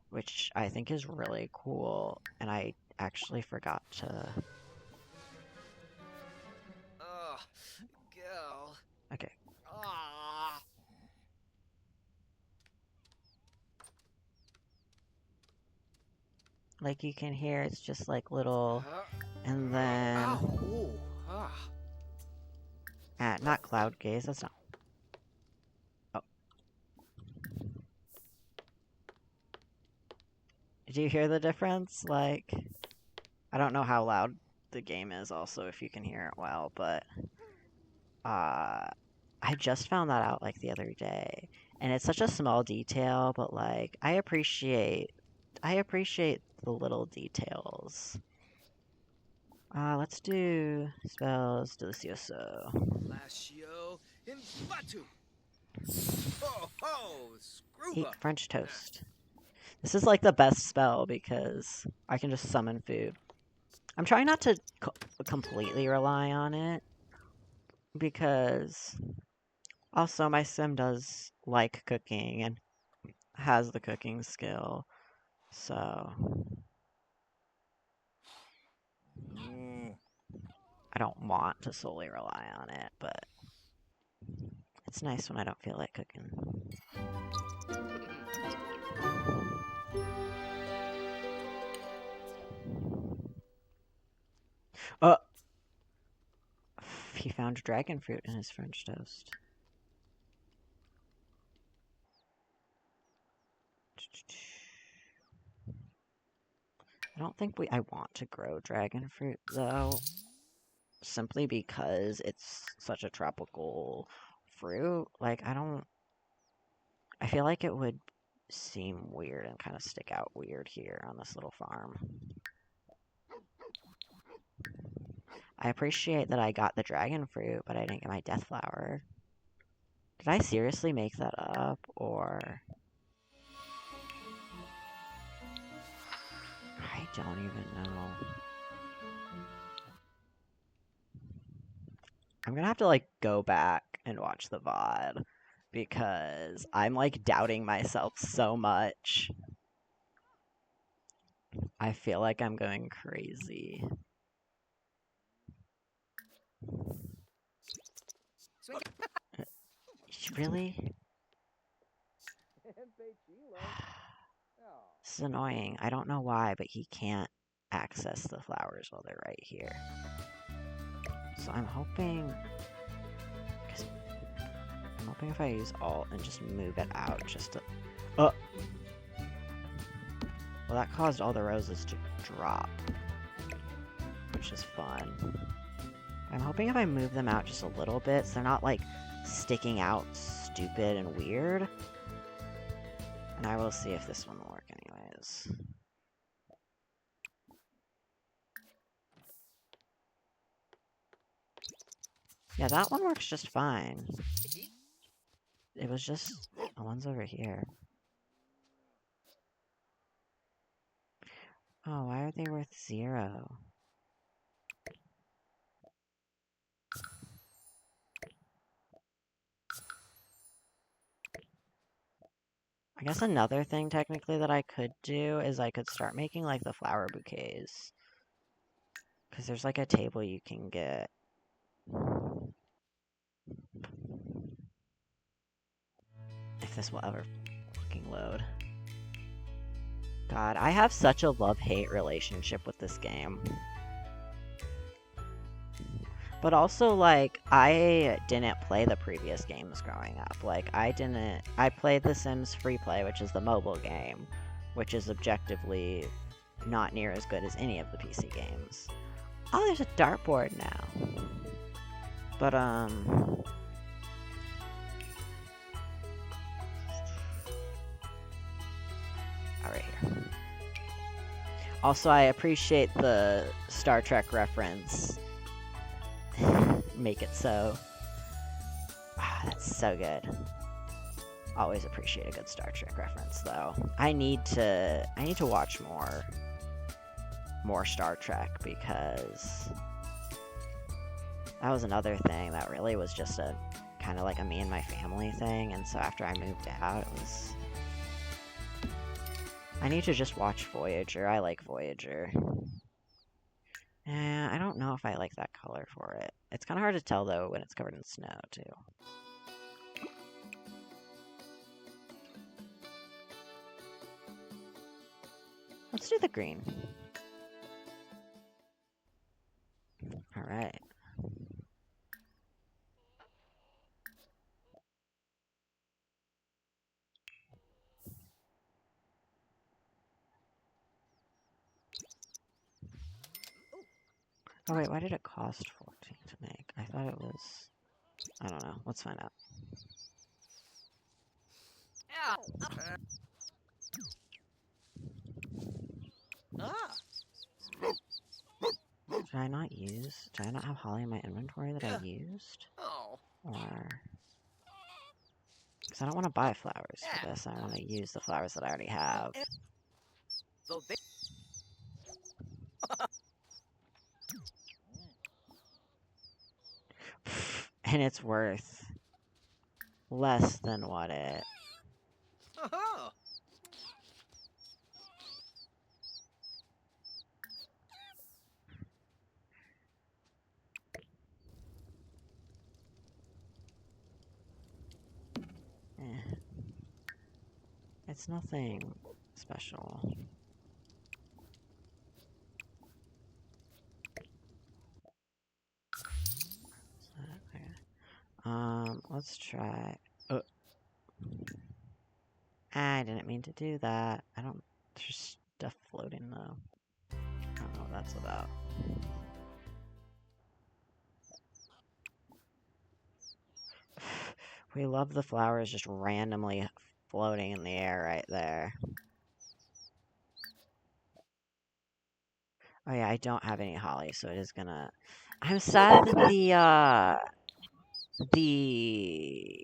Which I think is really cool, and I actually forgot to... Oh, girl. Okay. Ah. Like you can hear, it's just like little... And then... Ow. Ooh. Ah. Not cloud gaze, that's not... Oh. Did you hear the difference? Like... I don't know how loud the game is also, if you can hear it well, but... I just found that out, like, the other day. And it's such a small detail, but, like, I appreciate the little details. Let's do spells delicioso. Lascio in Batu. Ho ho. Eat Screwba. French toast. This is like the best spell because I can just summon food. I'm trying not to completely rely on it because also my sim does like cooking and has the cooking skill. So I don't want to solely rely on it, but it's nice when I don't feel like cooking. He found dragon fruit in his French toast. I don't think I want to grow dragon fruit though, simply because it's such a tropical fruit. Like I feel like it would seem weird and kind of stick out weird here on this little farm. I appreciate that I got the dragon fruit, but I didn't get my death flower. Did I seriously make that up, or... I don't even know. I'm gonna have to, like, go back and watch the VOD, because I'm, like, doubting myself so much. I feel like I'm going crazy. Really? This is annoying. I don't know why, but he can't access the flowers while they're right here. So I'm hoping if I use Alt and just move it out just to... Oh! Well, that caused all the roses to drop, which is fun. I'm hoping if I move them out just a little bit, so they're not, like, sticking out stupid and weird. And I will see if this one will work anyways. Yeah, that one works just fine. It was just the ones over here. Oh, why are they worth 0? I guess another thing technically that I could do is I could start making like the flower bouquets. Because there's like a table you can get. If this will ever fucking load. God, I have such a love-hate relationship with this game. But also, like, I didn't play the previous games growing up. Like, I played The Sims Free Play, which is the mobile game, which is objectively not near as good as any of the PC games. Oh, there's a dartboard now. But, oh, right here. Also, I appreciate the Star Trek reference. Make it so. Ah, that's so good. Always appreciate a good Star Trek reference, though. I need to watch more Star Trek, because that was another thing that really was just a kind of like a me and my family thing, and so after I moved out, it was... I need to just watch Voyager. I like Voyager. I don't know if I like that color for it. It's kind of hard to tell, though, when it's covered in snow, too. Let's do the green. Alright. Oh wait, why did it cost 14 to make? I thought it was... I don't know. Let's find out. Did I not have holly in my inventory that I used? Oh. Or... Because I don't want to buy flowers for this. I want to use the flowers that I already have. So they And it's worth less than what it... Oh. Eh. It's nothing special. Let's try... I didn't mean to do that. There's stuff floating, though. I don't know what that's about. We love the flowers just randomly floating in the air right there. Oh yeah, I don't have any holly, so it is gonna... I'm sad that the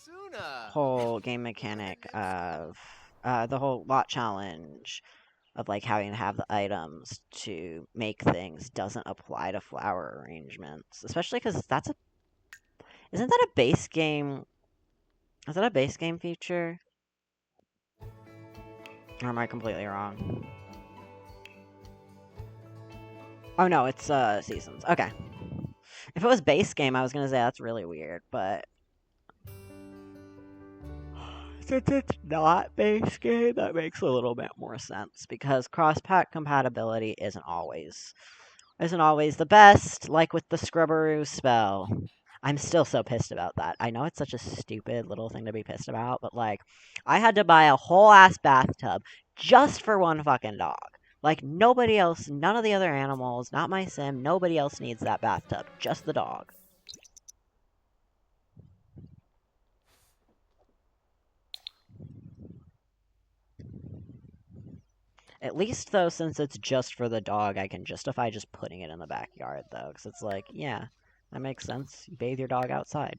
Suna. whole game mechanic of the whole lot challenge of like having to have the items to make things doesn't apply to flower arrangements, especially because isn't that a base game? Is that a base game feature? Or am I completely wrong? Oh no, it's seasons. Okay. If it was base game, I was gonna say that's really weird, but Since it's not base game, that makes a little bit more sense because cross-pack compatibility isn't always the best, like with the Scrubberoo spell. I'm still so pissed about that. I know it's such a stupid little thing to be pissed about, but like, I had to buy a whole ass bathtub just for one fucking dog. Like, nobody else, none of the other animals, not my sim, nobody else needs that bathtub, just the dog. At least, though, since it's just for the dog, I can justify just putting it in the backyard, though, because it's like, yeah, that makes sense. You bathe your dog outside.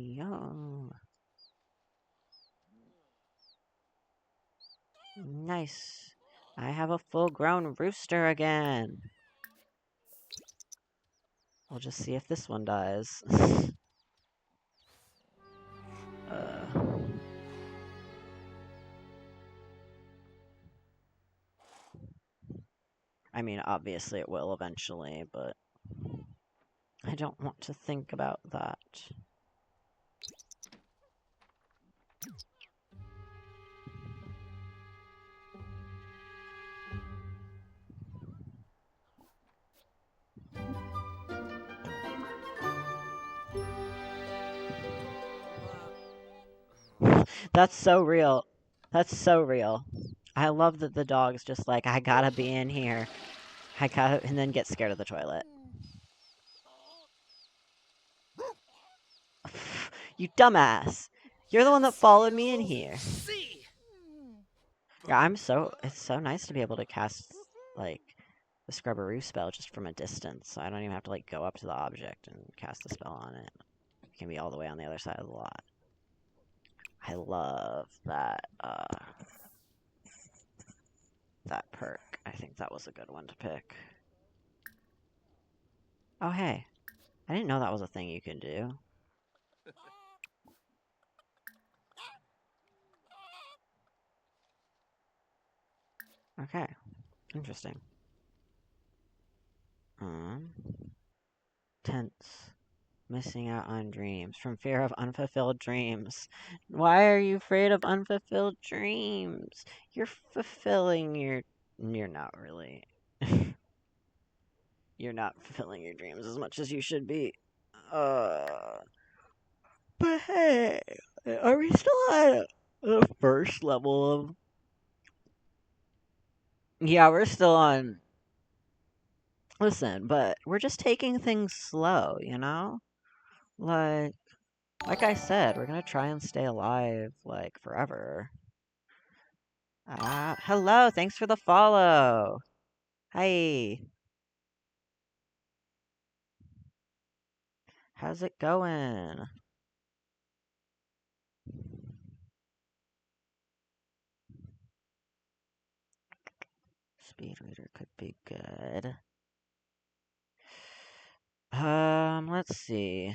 Yum. Nice. I have a full-grown rooster again. We'll just see if this one dies. I mean, obviously it will eventually, but I don't want to think about that. That's so real. That's so real. I love that the dog's just like, I gotta be in here. And then get scared of the toilet. You dumbass. You're the one that followed me in here. See. Yeah, it's so nice to be able to cast, like, the Scrubberoo spell just from a distance, so I don't even have to, like, go up to the object and cast the spell on it. It can be all the way on the other side of the lot. I love that, that perk. I think that was a good one to pick. Oh, hey. I didn't know that was a thing you could do. Okay. Interesting. Tense. Missing out on dreams. From fear of unfulfilled dreams. Why are you afraid of unfulfilled dreams? You're fulfilling your... You're not really. You're not fulfilling your dreams as much as you should be. But hey, are we still at the first level of... Yeah, we're still on... Listen, but we're just taking things slow, you know? Like I said, we're gonna try and stay alive, like, forever. Hello, thanks for the follow. Hi. How's it going? Speed reader could be good. Let's see.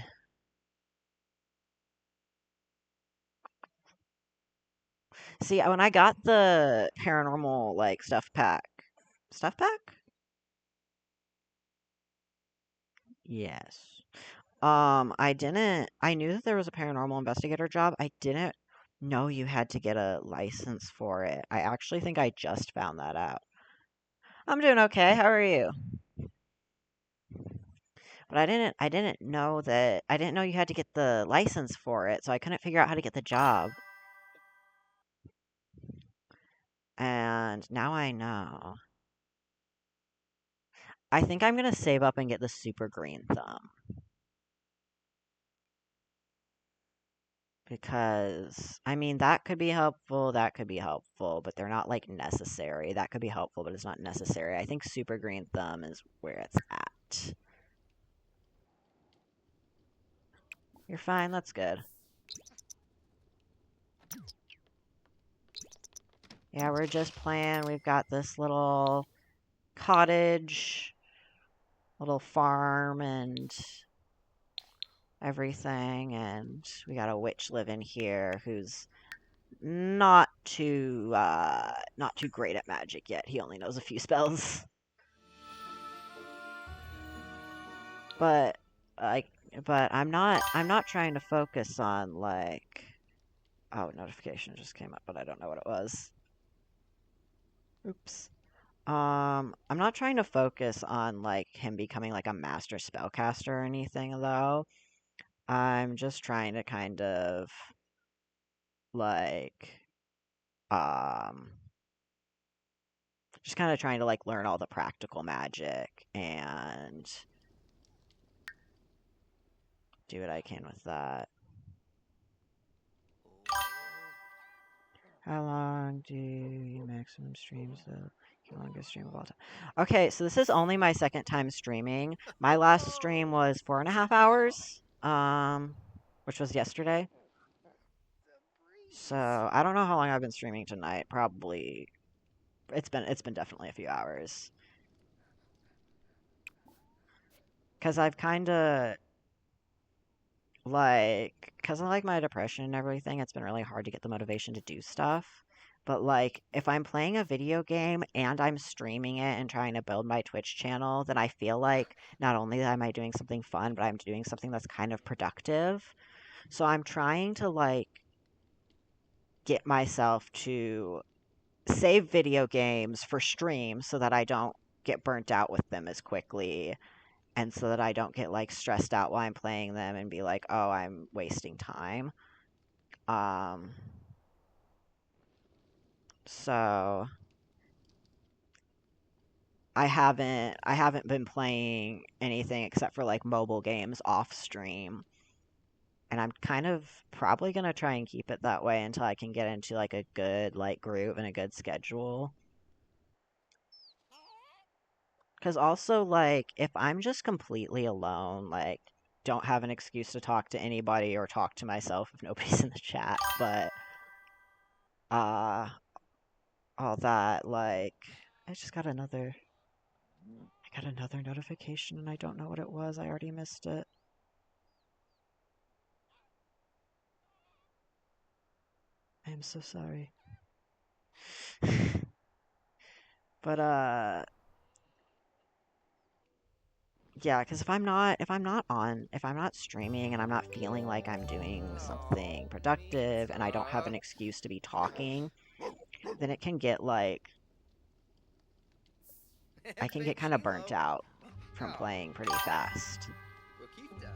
See, when I got the paranormal, like, stuff pack. Stuff pack? Yes. I knew that there was a paranormal investigator job. I didn't know you had to get a license for it. I actually think I just found that out. I'm doing okay. How are you? But I didn't know you had to get the license for it, so I couldn't figure out how to get the job. And now I know. I think I'm gonna save up and get the super green thumb. Because, I mean, that could be helpful, but they're not, like, necessary. That could be helpful, but it's not necessary. I think super green thumb is where it's at. You're fine, that's good. Yeah, we're just playing. We've got this little cottage. little farm and everything, and we got a witch living here who's not too great at magic yet. He only knows a few spells. But like I'm not trying to focus on like oh, notification just came up, but I don't know what it was. Oops. I'm not trying to focus on like him becoming like a master spellcaster or anything though. I'm just trying to kind of like um just kind of trying to like learn all the practical magic and do what I can with that. How long do you maximum streams the longest stream of all time? Okay, so this is only my second time streaming. My last stream was 4.5 hours, which was yesterday. So I don't know how long I've been streaming tonight. Probably it's been definitely a few hours. Cause I've kind of because of like my depression and everything, it's been really hard to get the motivation to do stuff. But like, if I'm playing a video game and I'm streaming it and trying to build my Twitch channel, then I feel like not only am I doing something fun, but I'm doing something that's kind of productive. So I'm trying to like get myself to save video games for stream so that I don't get burnt out with them as quickly and so that I don't get like stressed out while I'm playing them and be like, "Oh, I'm wasting time." Um so I haven't been playing anything except for like mobile games off stream. And I'm kind of probably going to try and keep it that way until I can get into like a good like groove and a good schedule. Cuz also like if I'm just completely alone, like don't have an excuse to talk to anybody or talk to myself if nobody's in the chat, but uh all that like I got another notification and I don't know what it was. I already missed it. I am so sorry. But yeah, because if I'm not streaming and I'm not feeling like I'm doing something productive and I don't have an excuse to be talking, then it can get like I can get Thanks, kind of burnt Shiloh. out from Oh, playing pretty fast. Rokita.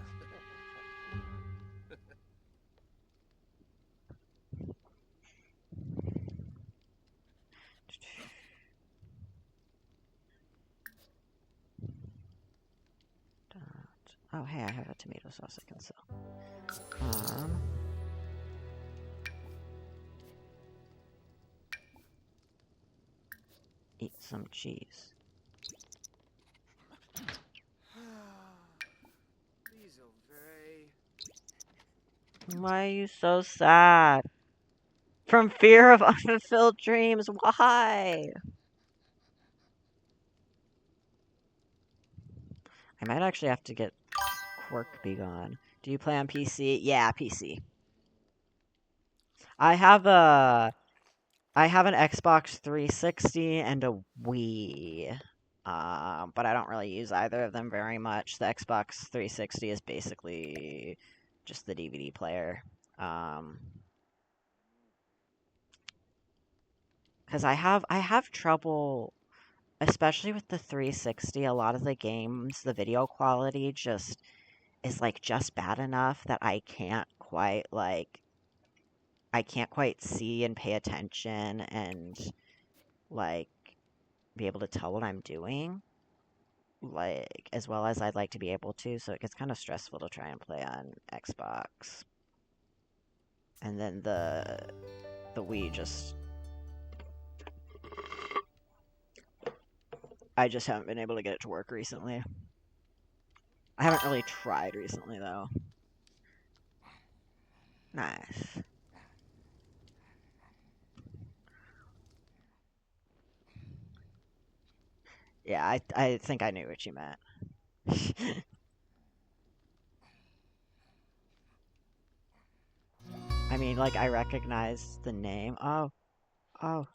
Oh, hey, I have a tomato sauce I can sell. Eat some cheese. Please, oh, very. Why are you so sad? From fear of unfulfilled dreams, why? I might actually have to get Quirk Be Gone. Do you play on PC? Yeah, PC. I have a I have an Xbox 360 and a Wii. But I don't really use either of them very much. The Xbox 360 is basically just the DVD player. Because I have trouble, especially with the 360. A lot of the games, the video quality just is like just bad enough that I can't quite see and pay attention and like be able to tell what I'm doing, like as well as I'd like to be able to. So it gets kind of stressful to try and play on Xbox. And then the Wii just I just haven't been able to get it to work recently. I haven't really tried recently though. Nice. Yeah, I think I knew what you meant. I mean, like, I recognize the name. Oh, oh.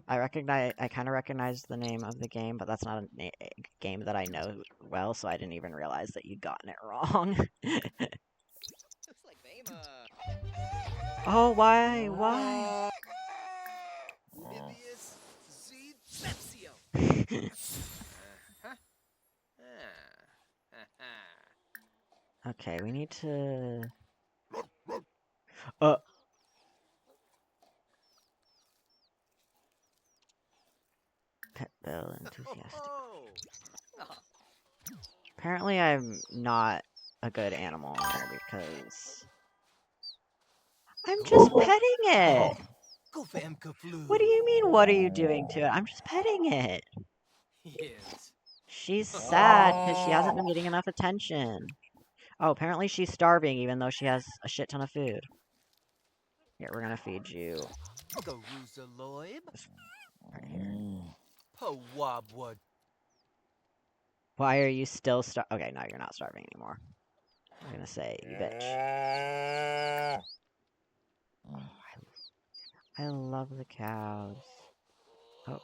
I kind of recognize the name of the game, but that's not a game that I know well, so I didn't even realize that you'd gotten it wrong. Looks like Bama. Oh, why? Why? Vivius Z Pepsio. Huh? Okay, we need to... Uh... Pet Bill enthusiastic. Oh. Apparently I'm not a good animal owner because... I'm just petting it! Go for MK flu. What do you mean, what are you doing to it? I'm just petting it! Yes. She's sad because she hasn't been getting enough attention. Oh, apparently she's starving even though she has a shit ton of food. Here, we're gonna feed you Garuzaloib. right here. Pawabwad. Why are you still Okay, no, you're not starving anymore. I'm gonna say, you bitch. Oh, I love the cows. Oh,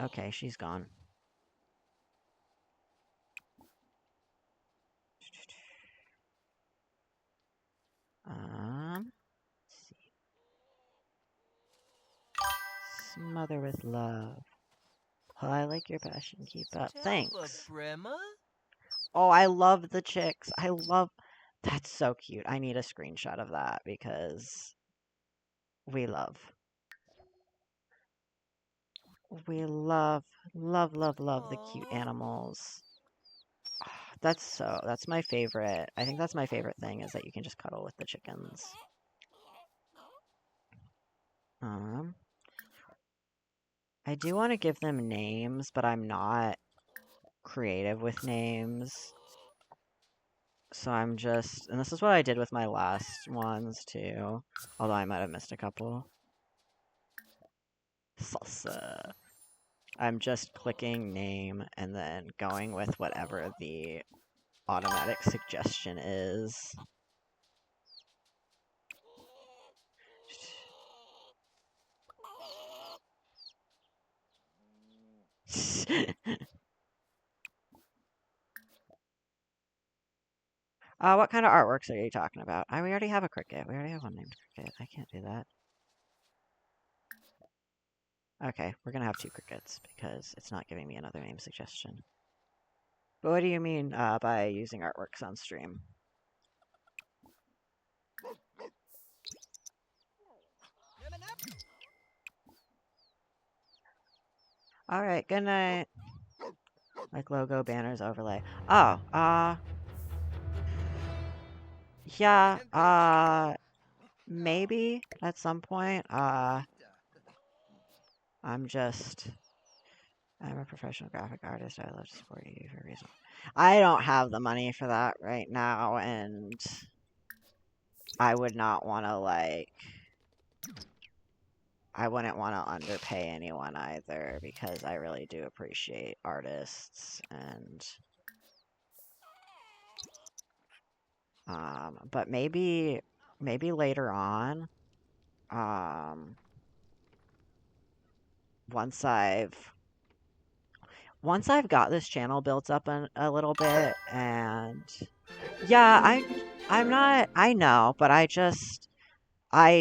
okay, she's gone. Let's see. Smother with love. Well, I like your passion. Keep up. Thanks. Brema? Oh, I love the chicks. I love... That's so cute. I need a screenshot of that because we love. We love, love, love, love the cute animals. That's my favorite. I think that's my favorite thing is that you can just cuddle with the chickens. I do want to give them names, but I'm not creative with names. So I'm just, and this is what I did with my last ones too, although I might have missed a couple. Salsa. I'm just clicking name and then going with whatever the automatic suggestion is. What kind of artworks are you talking about? We already have a cricket. We already have one named Cricket. I can't do that. Okay, we're gonna have 2 crickets because it's not giving me another name suggestion. But what do you mean by using artworks on stream? Alright, good night. Like logo, banners, overlay. Oh, yeah, maybe at some point. I'm a professional graphic artist. I love to support you for a reason. I don't have the money for that right now, and I would not want to, like... I wouldn't want to underpay anyone either, because I really do appreciate artists, and... but maybe later on, once I've got this channel built up a little bit, and yeah, I'm not, I know, but I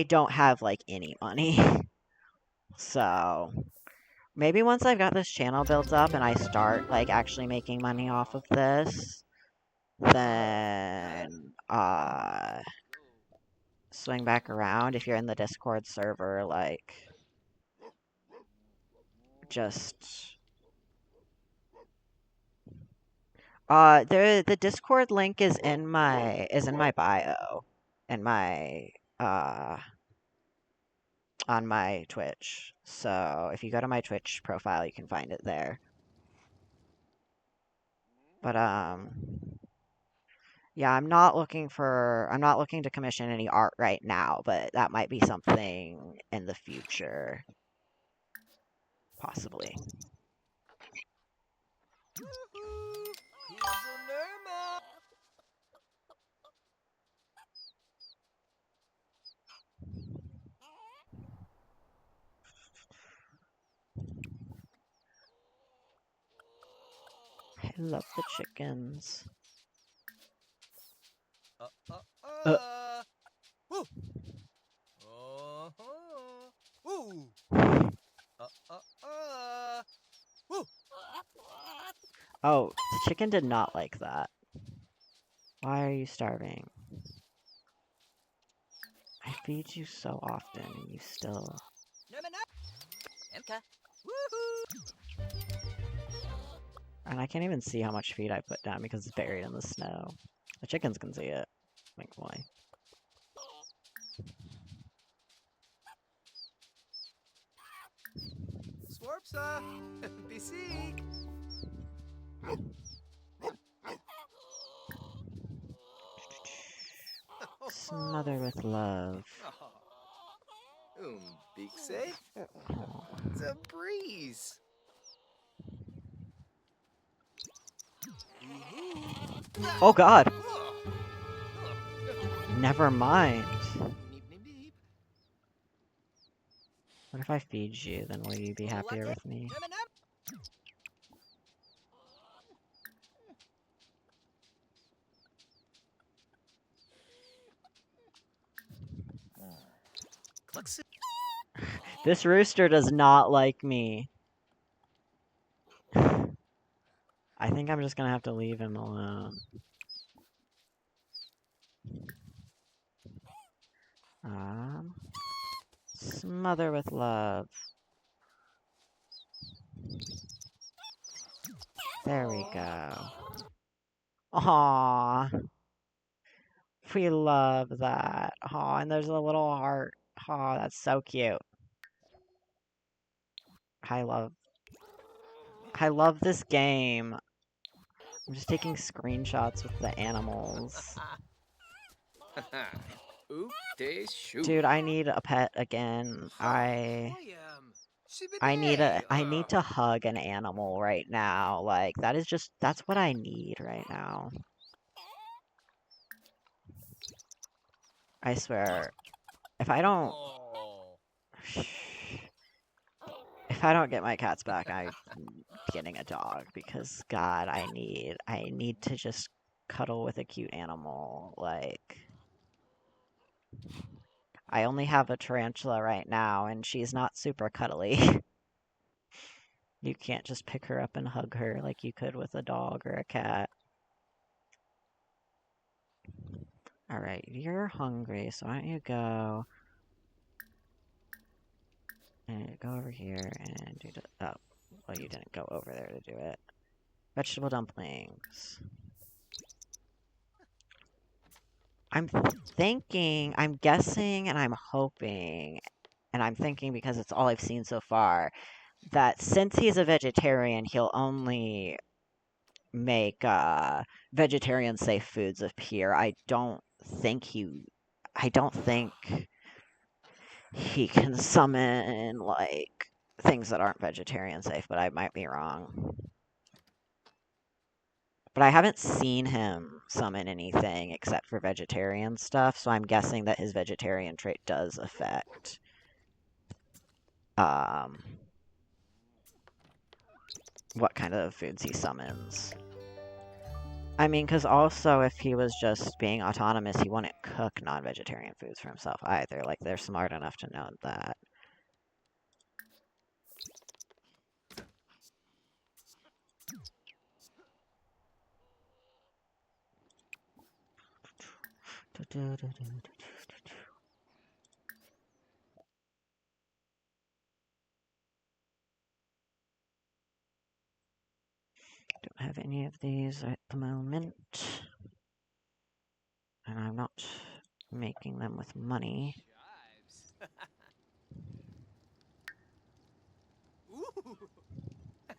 don't have like any money. So maybe once I've got this channel built up and I start like actually making money off of this, then swing back around. If you're in the Discord server, like just the Discord link is in my bio, in my on my Twitch. So if you go to my Twitch profile, you can find it there. But yeah, I'm not looking to commission any art right now, but that might be something in the future, possibly. love the chickens. Uh. Woo. Uh-huh. Woo. Woo. Oh, the chicken did not like that. Why are you starving? I feed you so often and you still... Emka. Woohoo. And I can't even see how much feed I put down because it's buried in the snow. The chickens can see it, thankfully. Swarpsa. BC. Smother with love. Bigse? It's a breeze. Oh god! Never mind. Neep, neep, neep. What if I feed you? Then will you be happier with me? This rooster does not like me. I think I'm just gonna have to leave him alone. Smother with love. There we go. Aww. We love that. Aw, and there's a little heart. Aw, that's so cute. I love this game. I'm just taking screenshots with the animals. Oop, de shoot. Dude, I need a pet again. I need to hug an animal right now. Like, that's what I need right now. I swear, if I don't get my cats back, I'm getting a dog because God, I need to just cuddle with a cute animal. Like, I only have a tarantula right now and she's not super cuddly. You can't just pick her up and hug her like you could with a dog or a cat. Alright, you're hungry, so why don't you go and go over here and do the... Oh, well, you didn't go over there to do it. Vegetable dumplings. I'm guessing, and I'm hoping, and I'm thinking because it's all I've seen so far, that since he's a vegetarian, he'll only make vegetarian safe foods appear. I don't think he can summon like things that aren't vegetarian safe, but I might be wrong. But I haven't seen him summon anything except for vegetarian stuff, so I'm guessing that his vegetarian trait does affect what kind of foods he summons. I mean, because also if he was just being autonomous, he wouldn't cook non-vegetarian foods for himself either. Like, they're smart enough to know that. Don't have any of these at the moment. And I'm not making them with money.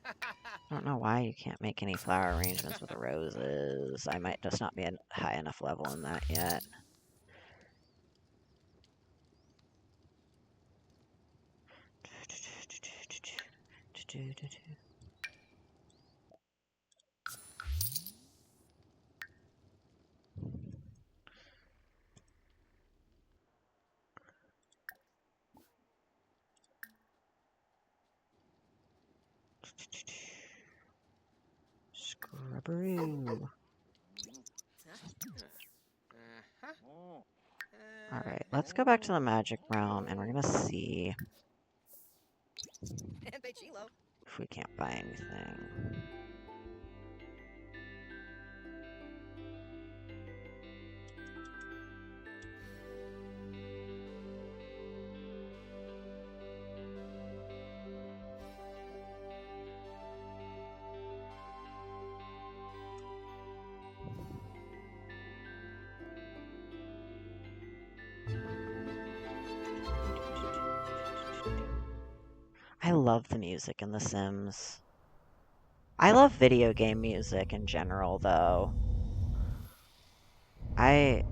I don't know why you can't make any flower arrangements with the roses. I might just not be a high enough level in that yet. Brew. Alright, let's go back to the magic realm and we're gonna see if we can't buy anything. I love the music in The Sims. I love video game music in general, though. I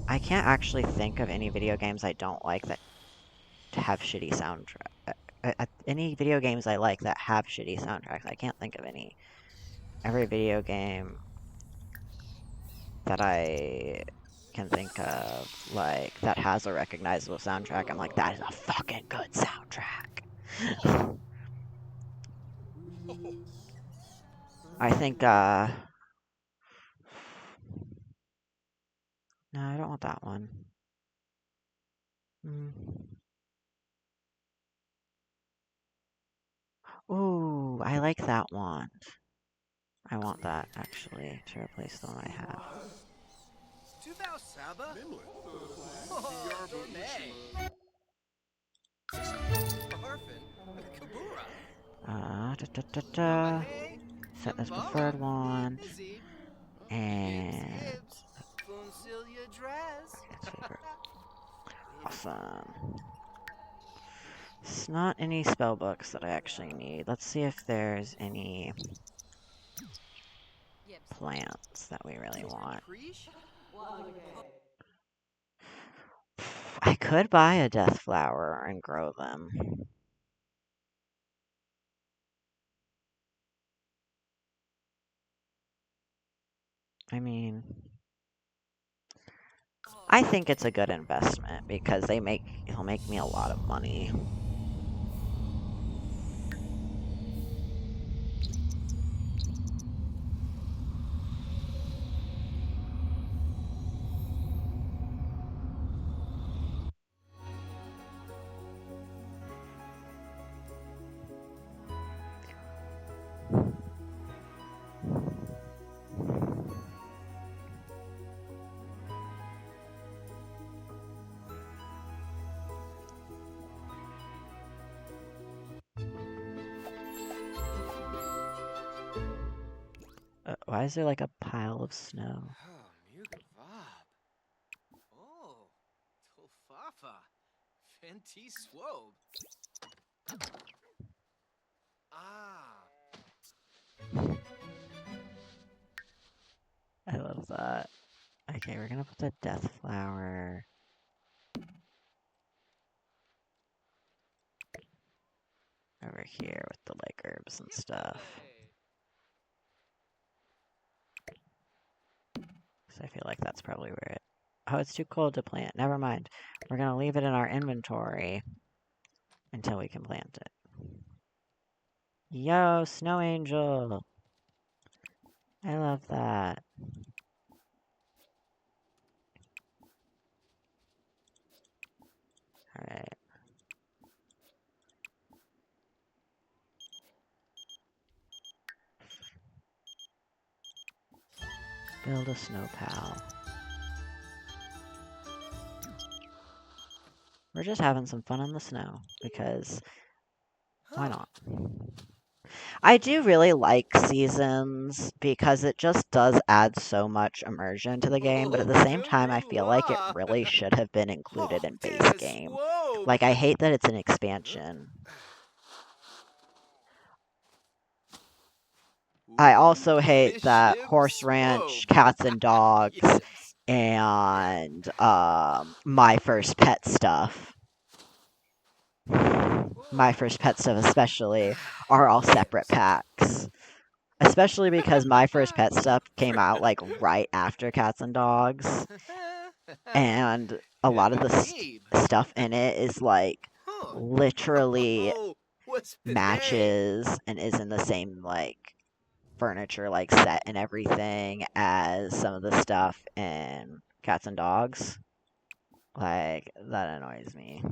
can't actually think of any video games I don't like that have shitty soundtrack. Any video games I like that have shitty soundtracks, I can't think of any. Every video game that I can think of, like, that has a recognizable soundtrack, I'm like, that is a fucking good soundtrack. I think, no, I don't want that one. Ooh, I like that one. I want that, actually, to replace the one I have. Set this preferred one. And awesome. It's not any spell books that I actually need. Let's see if there's any plants that we really want. I could buy a death flower and grow them. I mean, I think it's a good investment because it'll make me a lot of money. Why is there like a pile of snow? Oh, Tofafa. Fenty Swobe. I love that. Okay, we're gonna put the death flower. Over here with the like herbs and stuff. So I feel like that's probably where it... Oh, it's too cold to plant. Never mind. We're gonna leave it in our inventory until we can plant it. Yo, Snow Angel! I love that. Alright. Build a snow pal. We're just having some fun in the snow, because why not? I do really like seasons, because it just does add so much immersion to the game, but at the same time, I feel like it really should have been included in base game. Like, I hate that it's an expansion. I also hate that Horse Ranch, Cats and Dogs, and My First Pet stuff. My First Pet stuff especially are all separate packs. Especially because My First Pet stuff came out like right after Cats and Dogs. And a lot of the stuff in it is like literally matches and is in the same like furniture like set and everything as some of the stuff in Cats and Dogs. Like, that annoys me.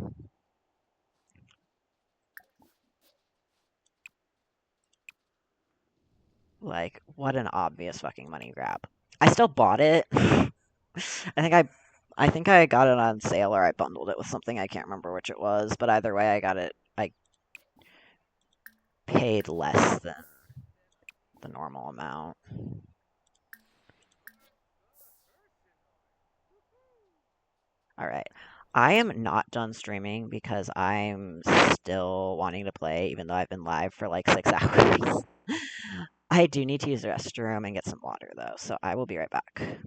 Like, what an obvious fucking money grab. I still bought it. I think I got it on sale or I bundled it with something. I can't remember which it was, but either way I paid less than the normal amount. All right. I am not done streaming because I'm still wanting to play, even though I've been live for like 6 hours. I do need to use the restroom and get some water, though, so I will be right back.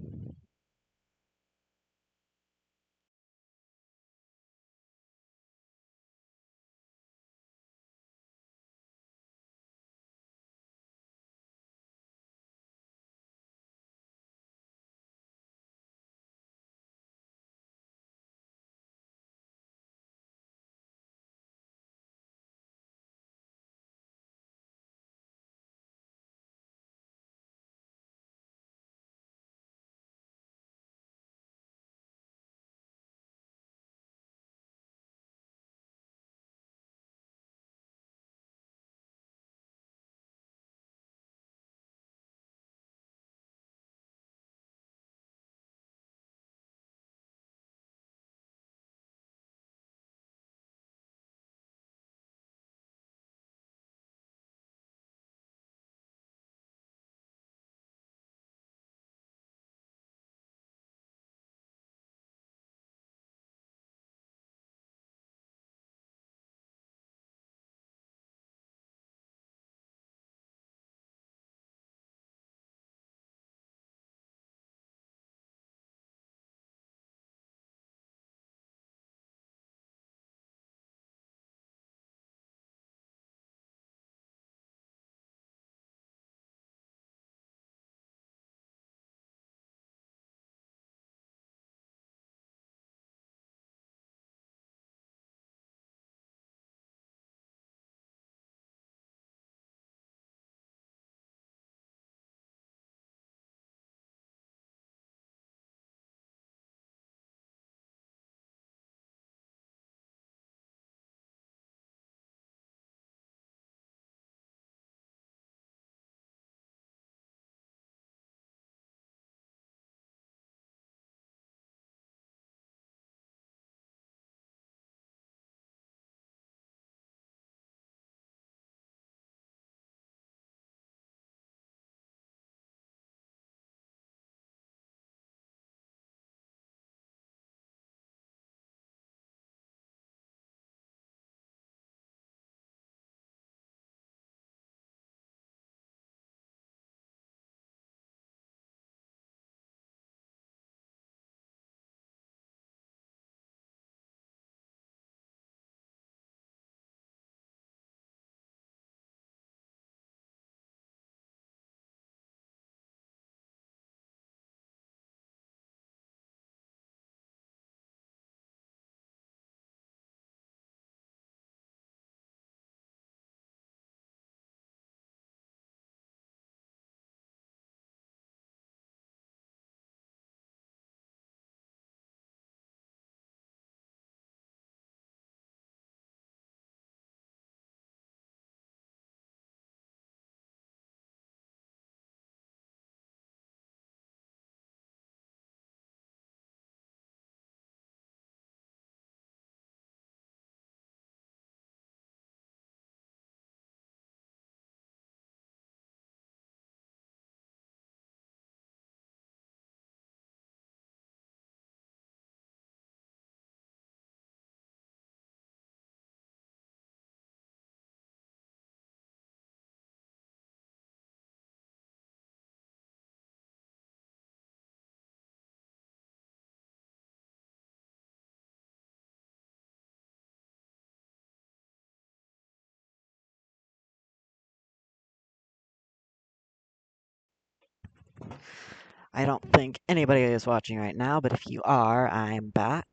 I don't think anybody is watching right now, but if you are, I'm back.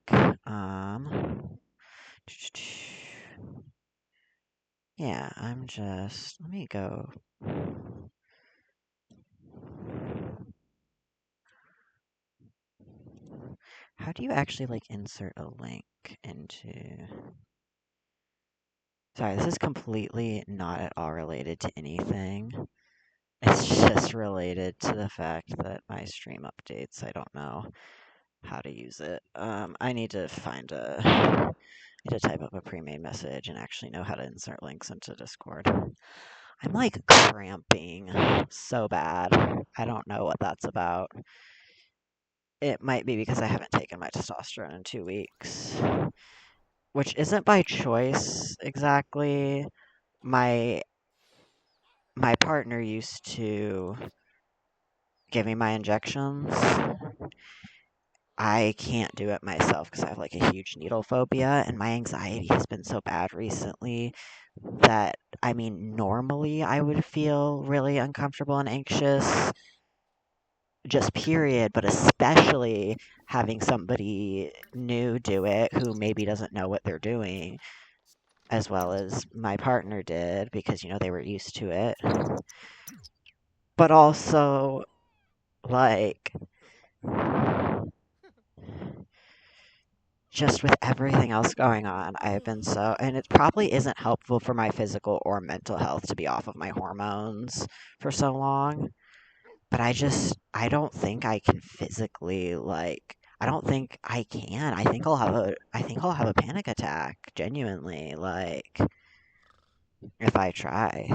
Yeah, let me go. How do you actually, like, insert a link into... Sorry, this is completely not at all related to anything. It's just related to the fact that my stream updates. I don't know how to use it. I need to find a... I need to type up a pre-made message and actually know how to insert links into Discord. I'm, like, cramping so bad. I don't know what that's about. It might be because I haven't taken my testosterone in 2 weeks. Which isn't by choice, exactly. My partner used to give me my injections. I can't do it myself because I have, like, a huge needle phobia, and my anxiety has been so bad recently that, I mean, normally I would feel really uncomfortable and anxious, just period, but especially having somebody new do it who maybe doesn't know what they're doing, as well as my partner did, because, you know, they were used to it. But also, like, just with everything else going on, I've been so, and it probably isn't helpful for my physical or mental health to be off of my hormones for so long. But I don't think I can physically, like, I don't think I can. I think I'll have a panic attack, genuinely, like, if I try.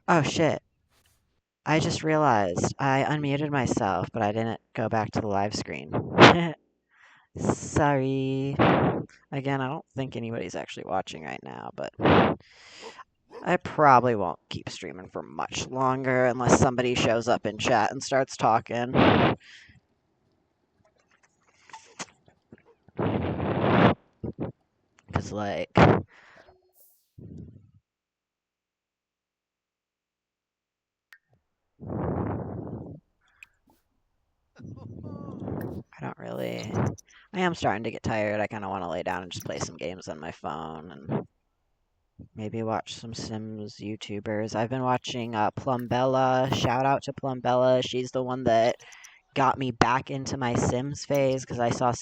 Oh shit. I just realized I unmuted myself, but I didn't go back to the live screen. Sorry. Again, I don't think anybody's actually watching right now, but I probably won't keep streaming for much longer unless somebody shows up in chat and starts talking. Because, like... I don't really... I am starting to get tired. I kind of want to lay down and just play some games on my phone and maybe watch some Sims YouTubers. I've been watching Plumbella. Shout out to Plumbella. She's the one that got me back into my Sims phase because I saw a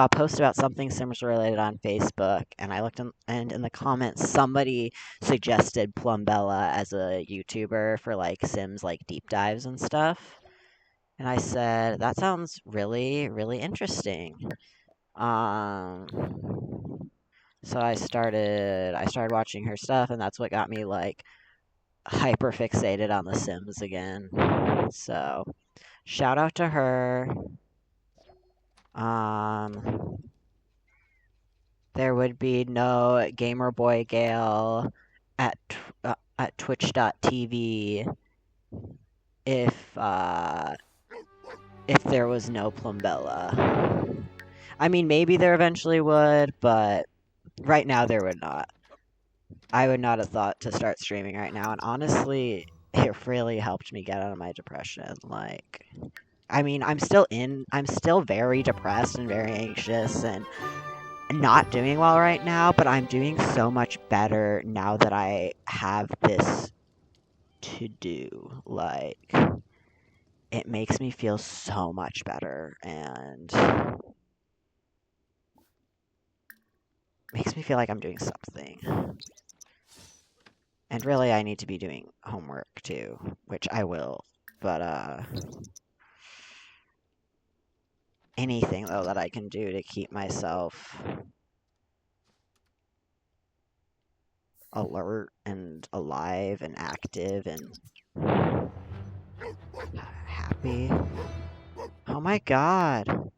post about something Sims related on Facebook, and I looked and in the comments somebody suggested Plumbella as a YouTuber for, like, Sims, like, deep dives and stuff. And I said, that sounds really, really interesting. So I started watching her stuff, and that's what got me, like, hyper fixated on The Sims again. So, shout out to her. There would be no Gamer Boy Gale at Twitch.tv if there was no Plumbella. I mean, maybe there eventually would, but right now there would not. I would not have thought to start streaming right now, and honestly, it really helped me get out of my depression. Like, I mean, I'm still very depressed and very anxious and not doing well right now, but I'm doing so much better now that I have this to do. Like, it makes me feel so much better, and makes me feel like I'm doing something. And really, I need to be doing homework too, which I will. But, anything, though, that I can do to keep myself alert and alive and active and happy. Oh my god!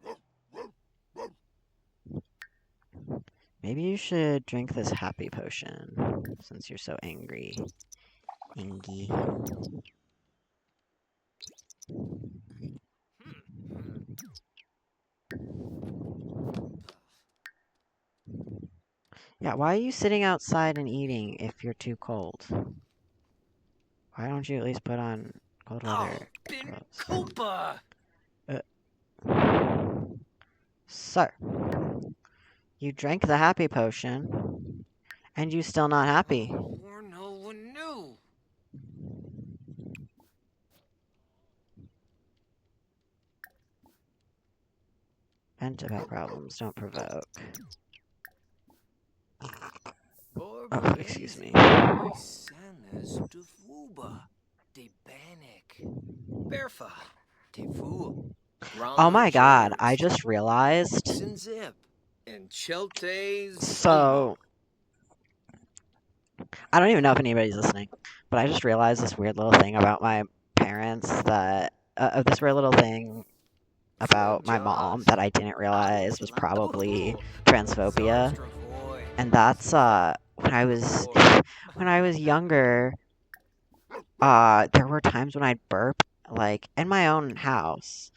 Maybe you should drink this happy potion, since you're so angry. Angy. Yeah, why are you sitting outside and eating if you're too cold? Why don't you at least put on cold weather Ben clothes? Koopa! Sir, you drank the happy potion, and you still not happy. Or no one knew. Vent about problems, don't provoke. Oh, excuse me. Isanas de Vuba, de Banik, Berfa, de Vu, Oh my god, I Rama just realized. Sinzip, and Cheltes. So, I don't even know if anybody's listening, but I just realized this weird little thing about my parents that. This weird little thing about my mom that I didn't realize was probably transphobia. And that's, when I was. When I was younger, there were times when I'd burp, like, in my own house.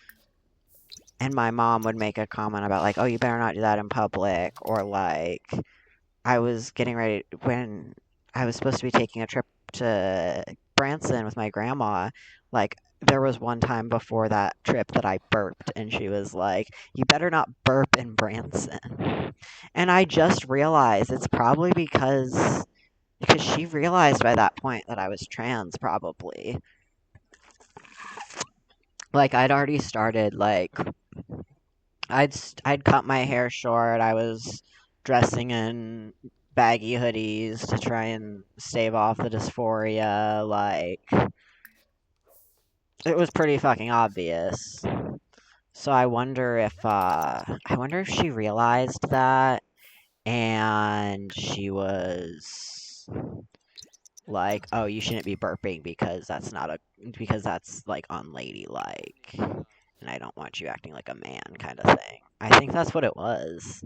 And my mom would make a comment about, like, oh, you better not do that in public, or, like, I was getting ready when I was supposed to be taking a trip to Branson with my grandma. Like, there was one time before that trip that I burped, and she was like, "You better not burp in Branson." And I just realized it's probably because she realized by that point that I was trans, probably. Like, I'd already started, like, I'd cut my hair short. I was dressing in baggy hoodies to try and stave off the dysphoria. Like, it was pretty fucking obvious. So I wonder if she realized that and she was like, "Oh, you shouldn't be burping because that's like unladylike, and I don't want you acting like a man," kind of thing. I think that's what it was.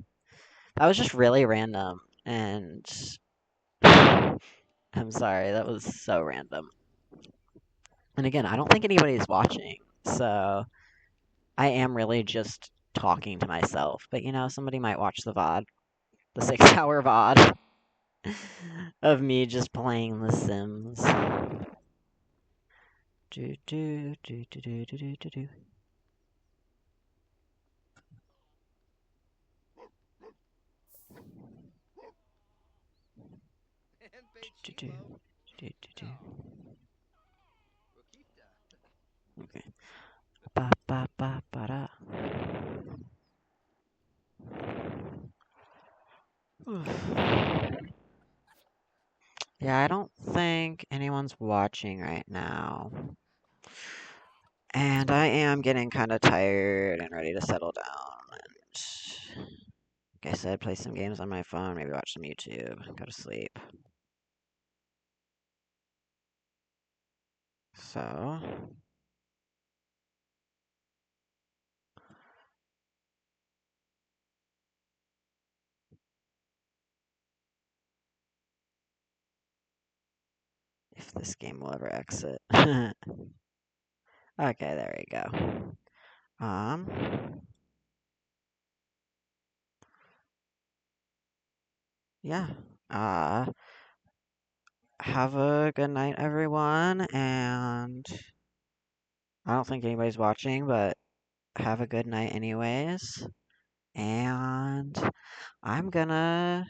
That was just really random, and I'm sorry, that was so random. And again, I don't think anybody's watching, so I am really just talking to myself. But somebody might watch the VOD, the 6-hour VOD of me just playing The Sims. Do do do do do do do do do. Do, do, do, do, do. Okay. Ba ba ba ba da. Yeah, I don't think anyone's watching right now. And I am getting kind of tired and ready to settle down. And like I said, play some games on my phone, maybe watch some YouTube, go to sleep. So, if this game will ever exit. Okay, there we go. Yeah. Have a good night, everyone, and I don't think anybody's watching, but have a good night anyways. And I'm gonna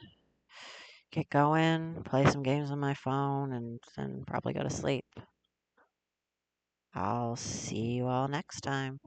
get going, play some games on my phone, and then probably go to sleep. I'll see you all next time.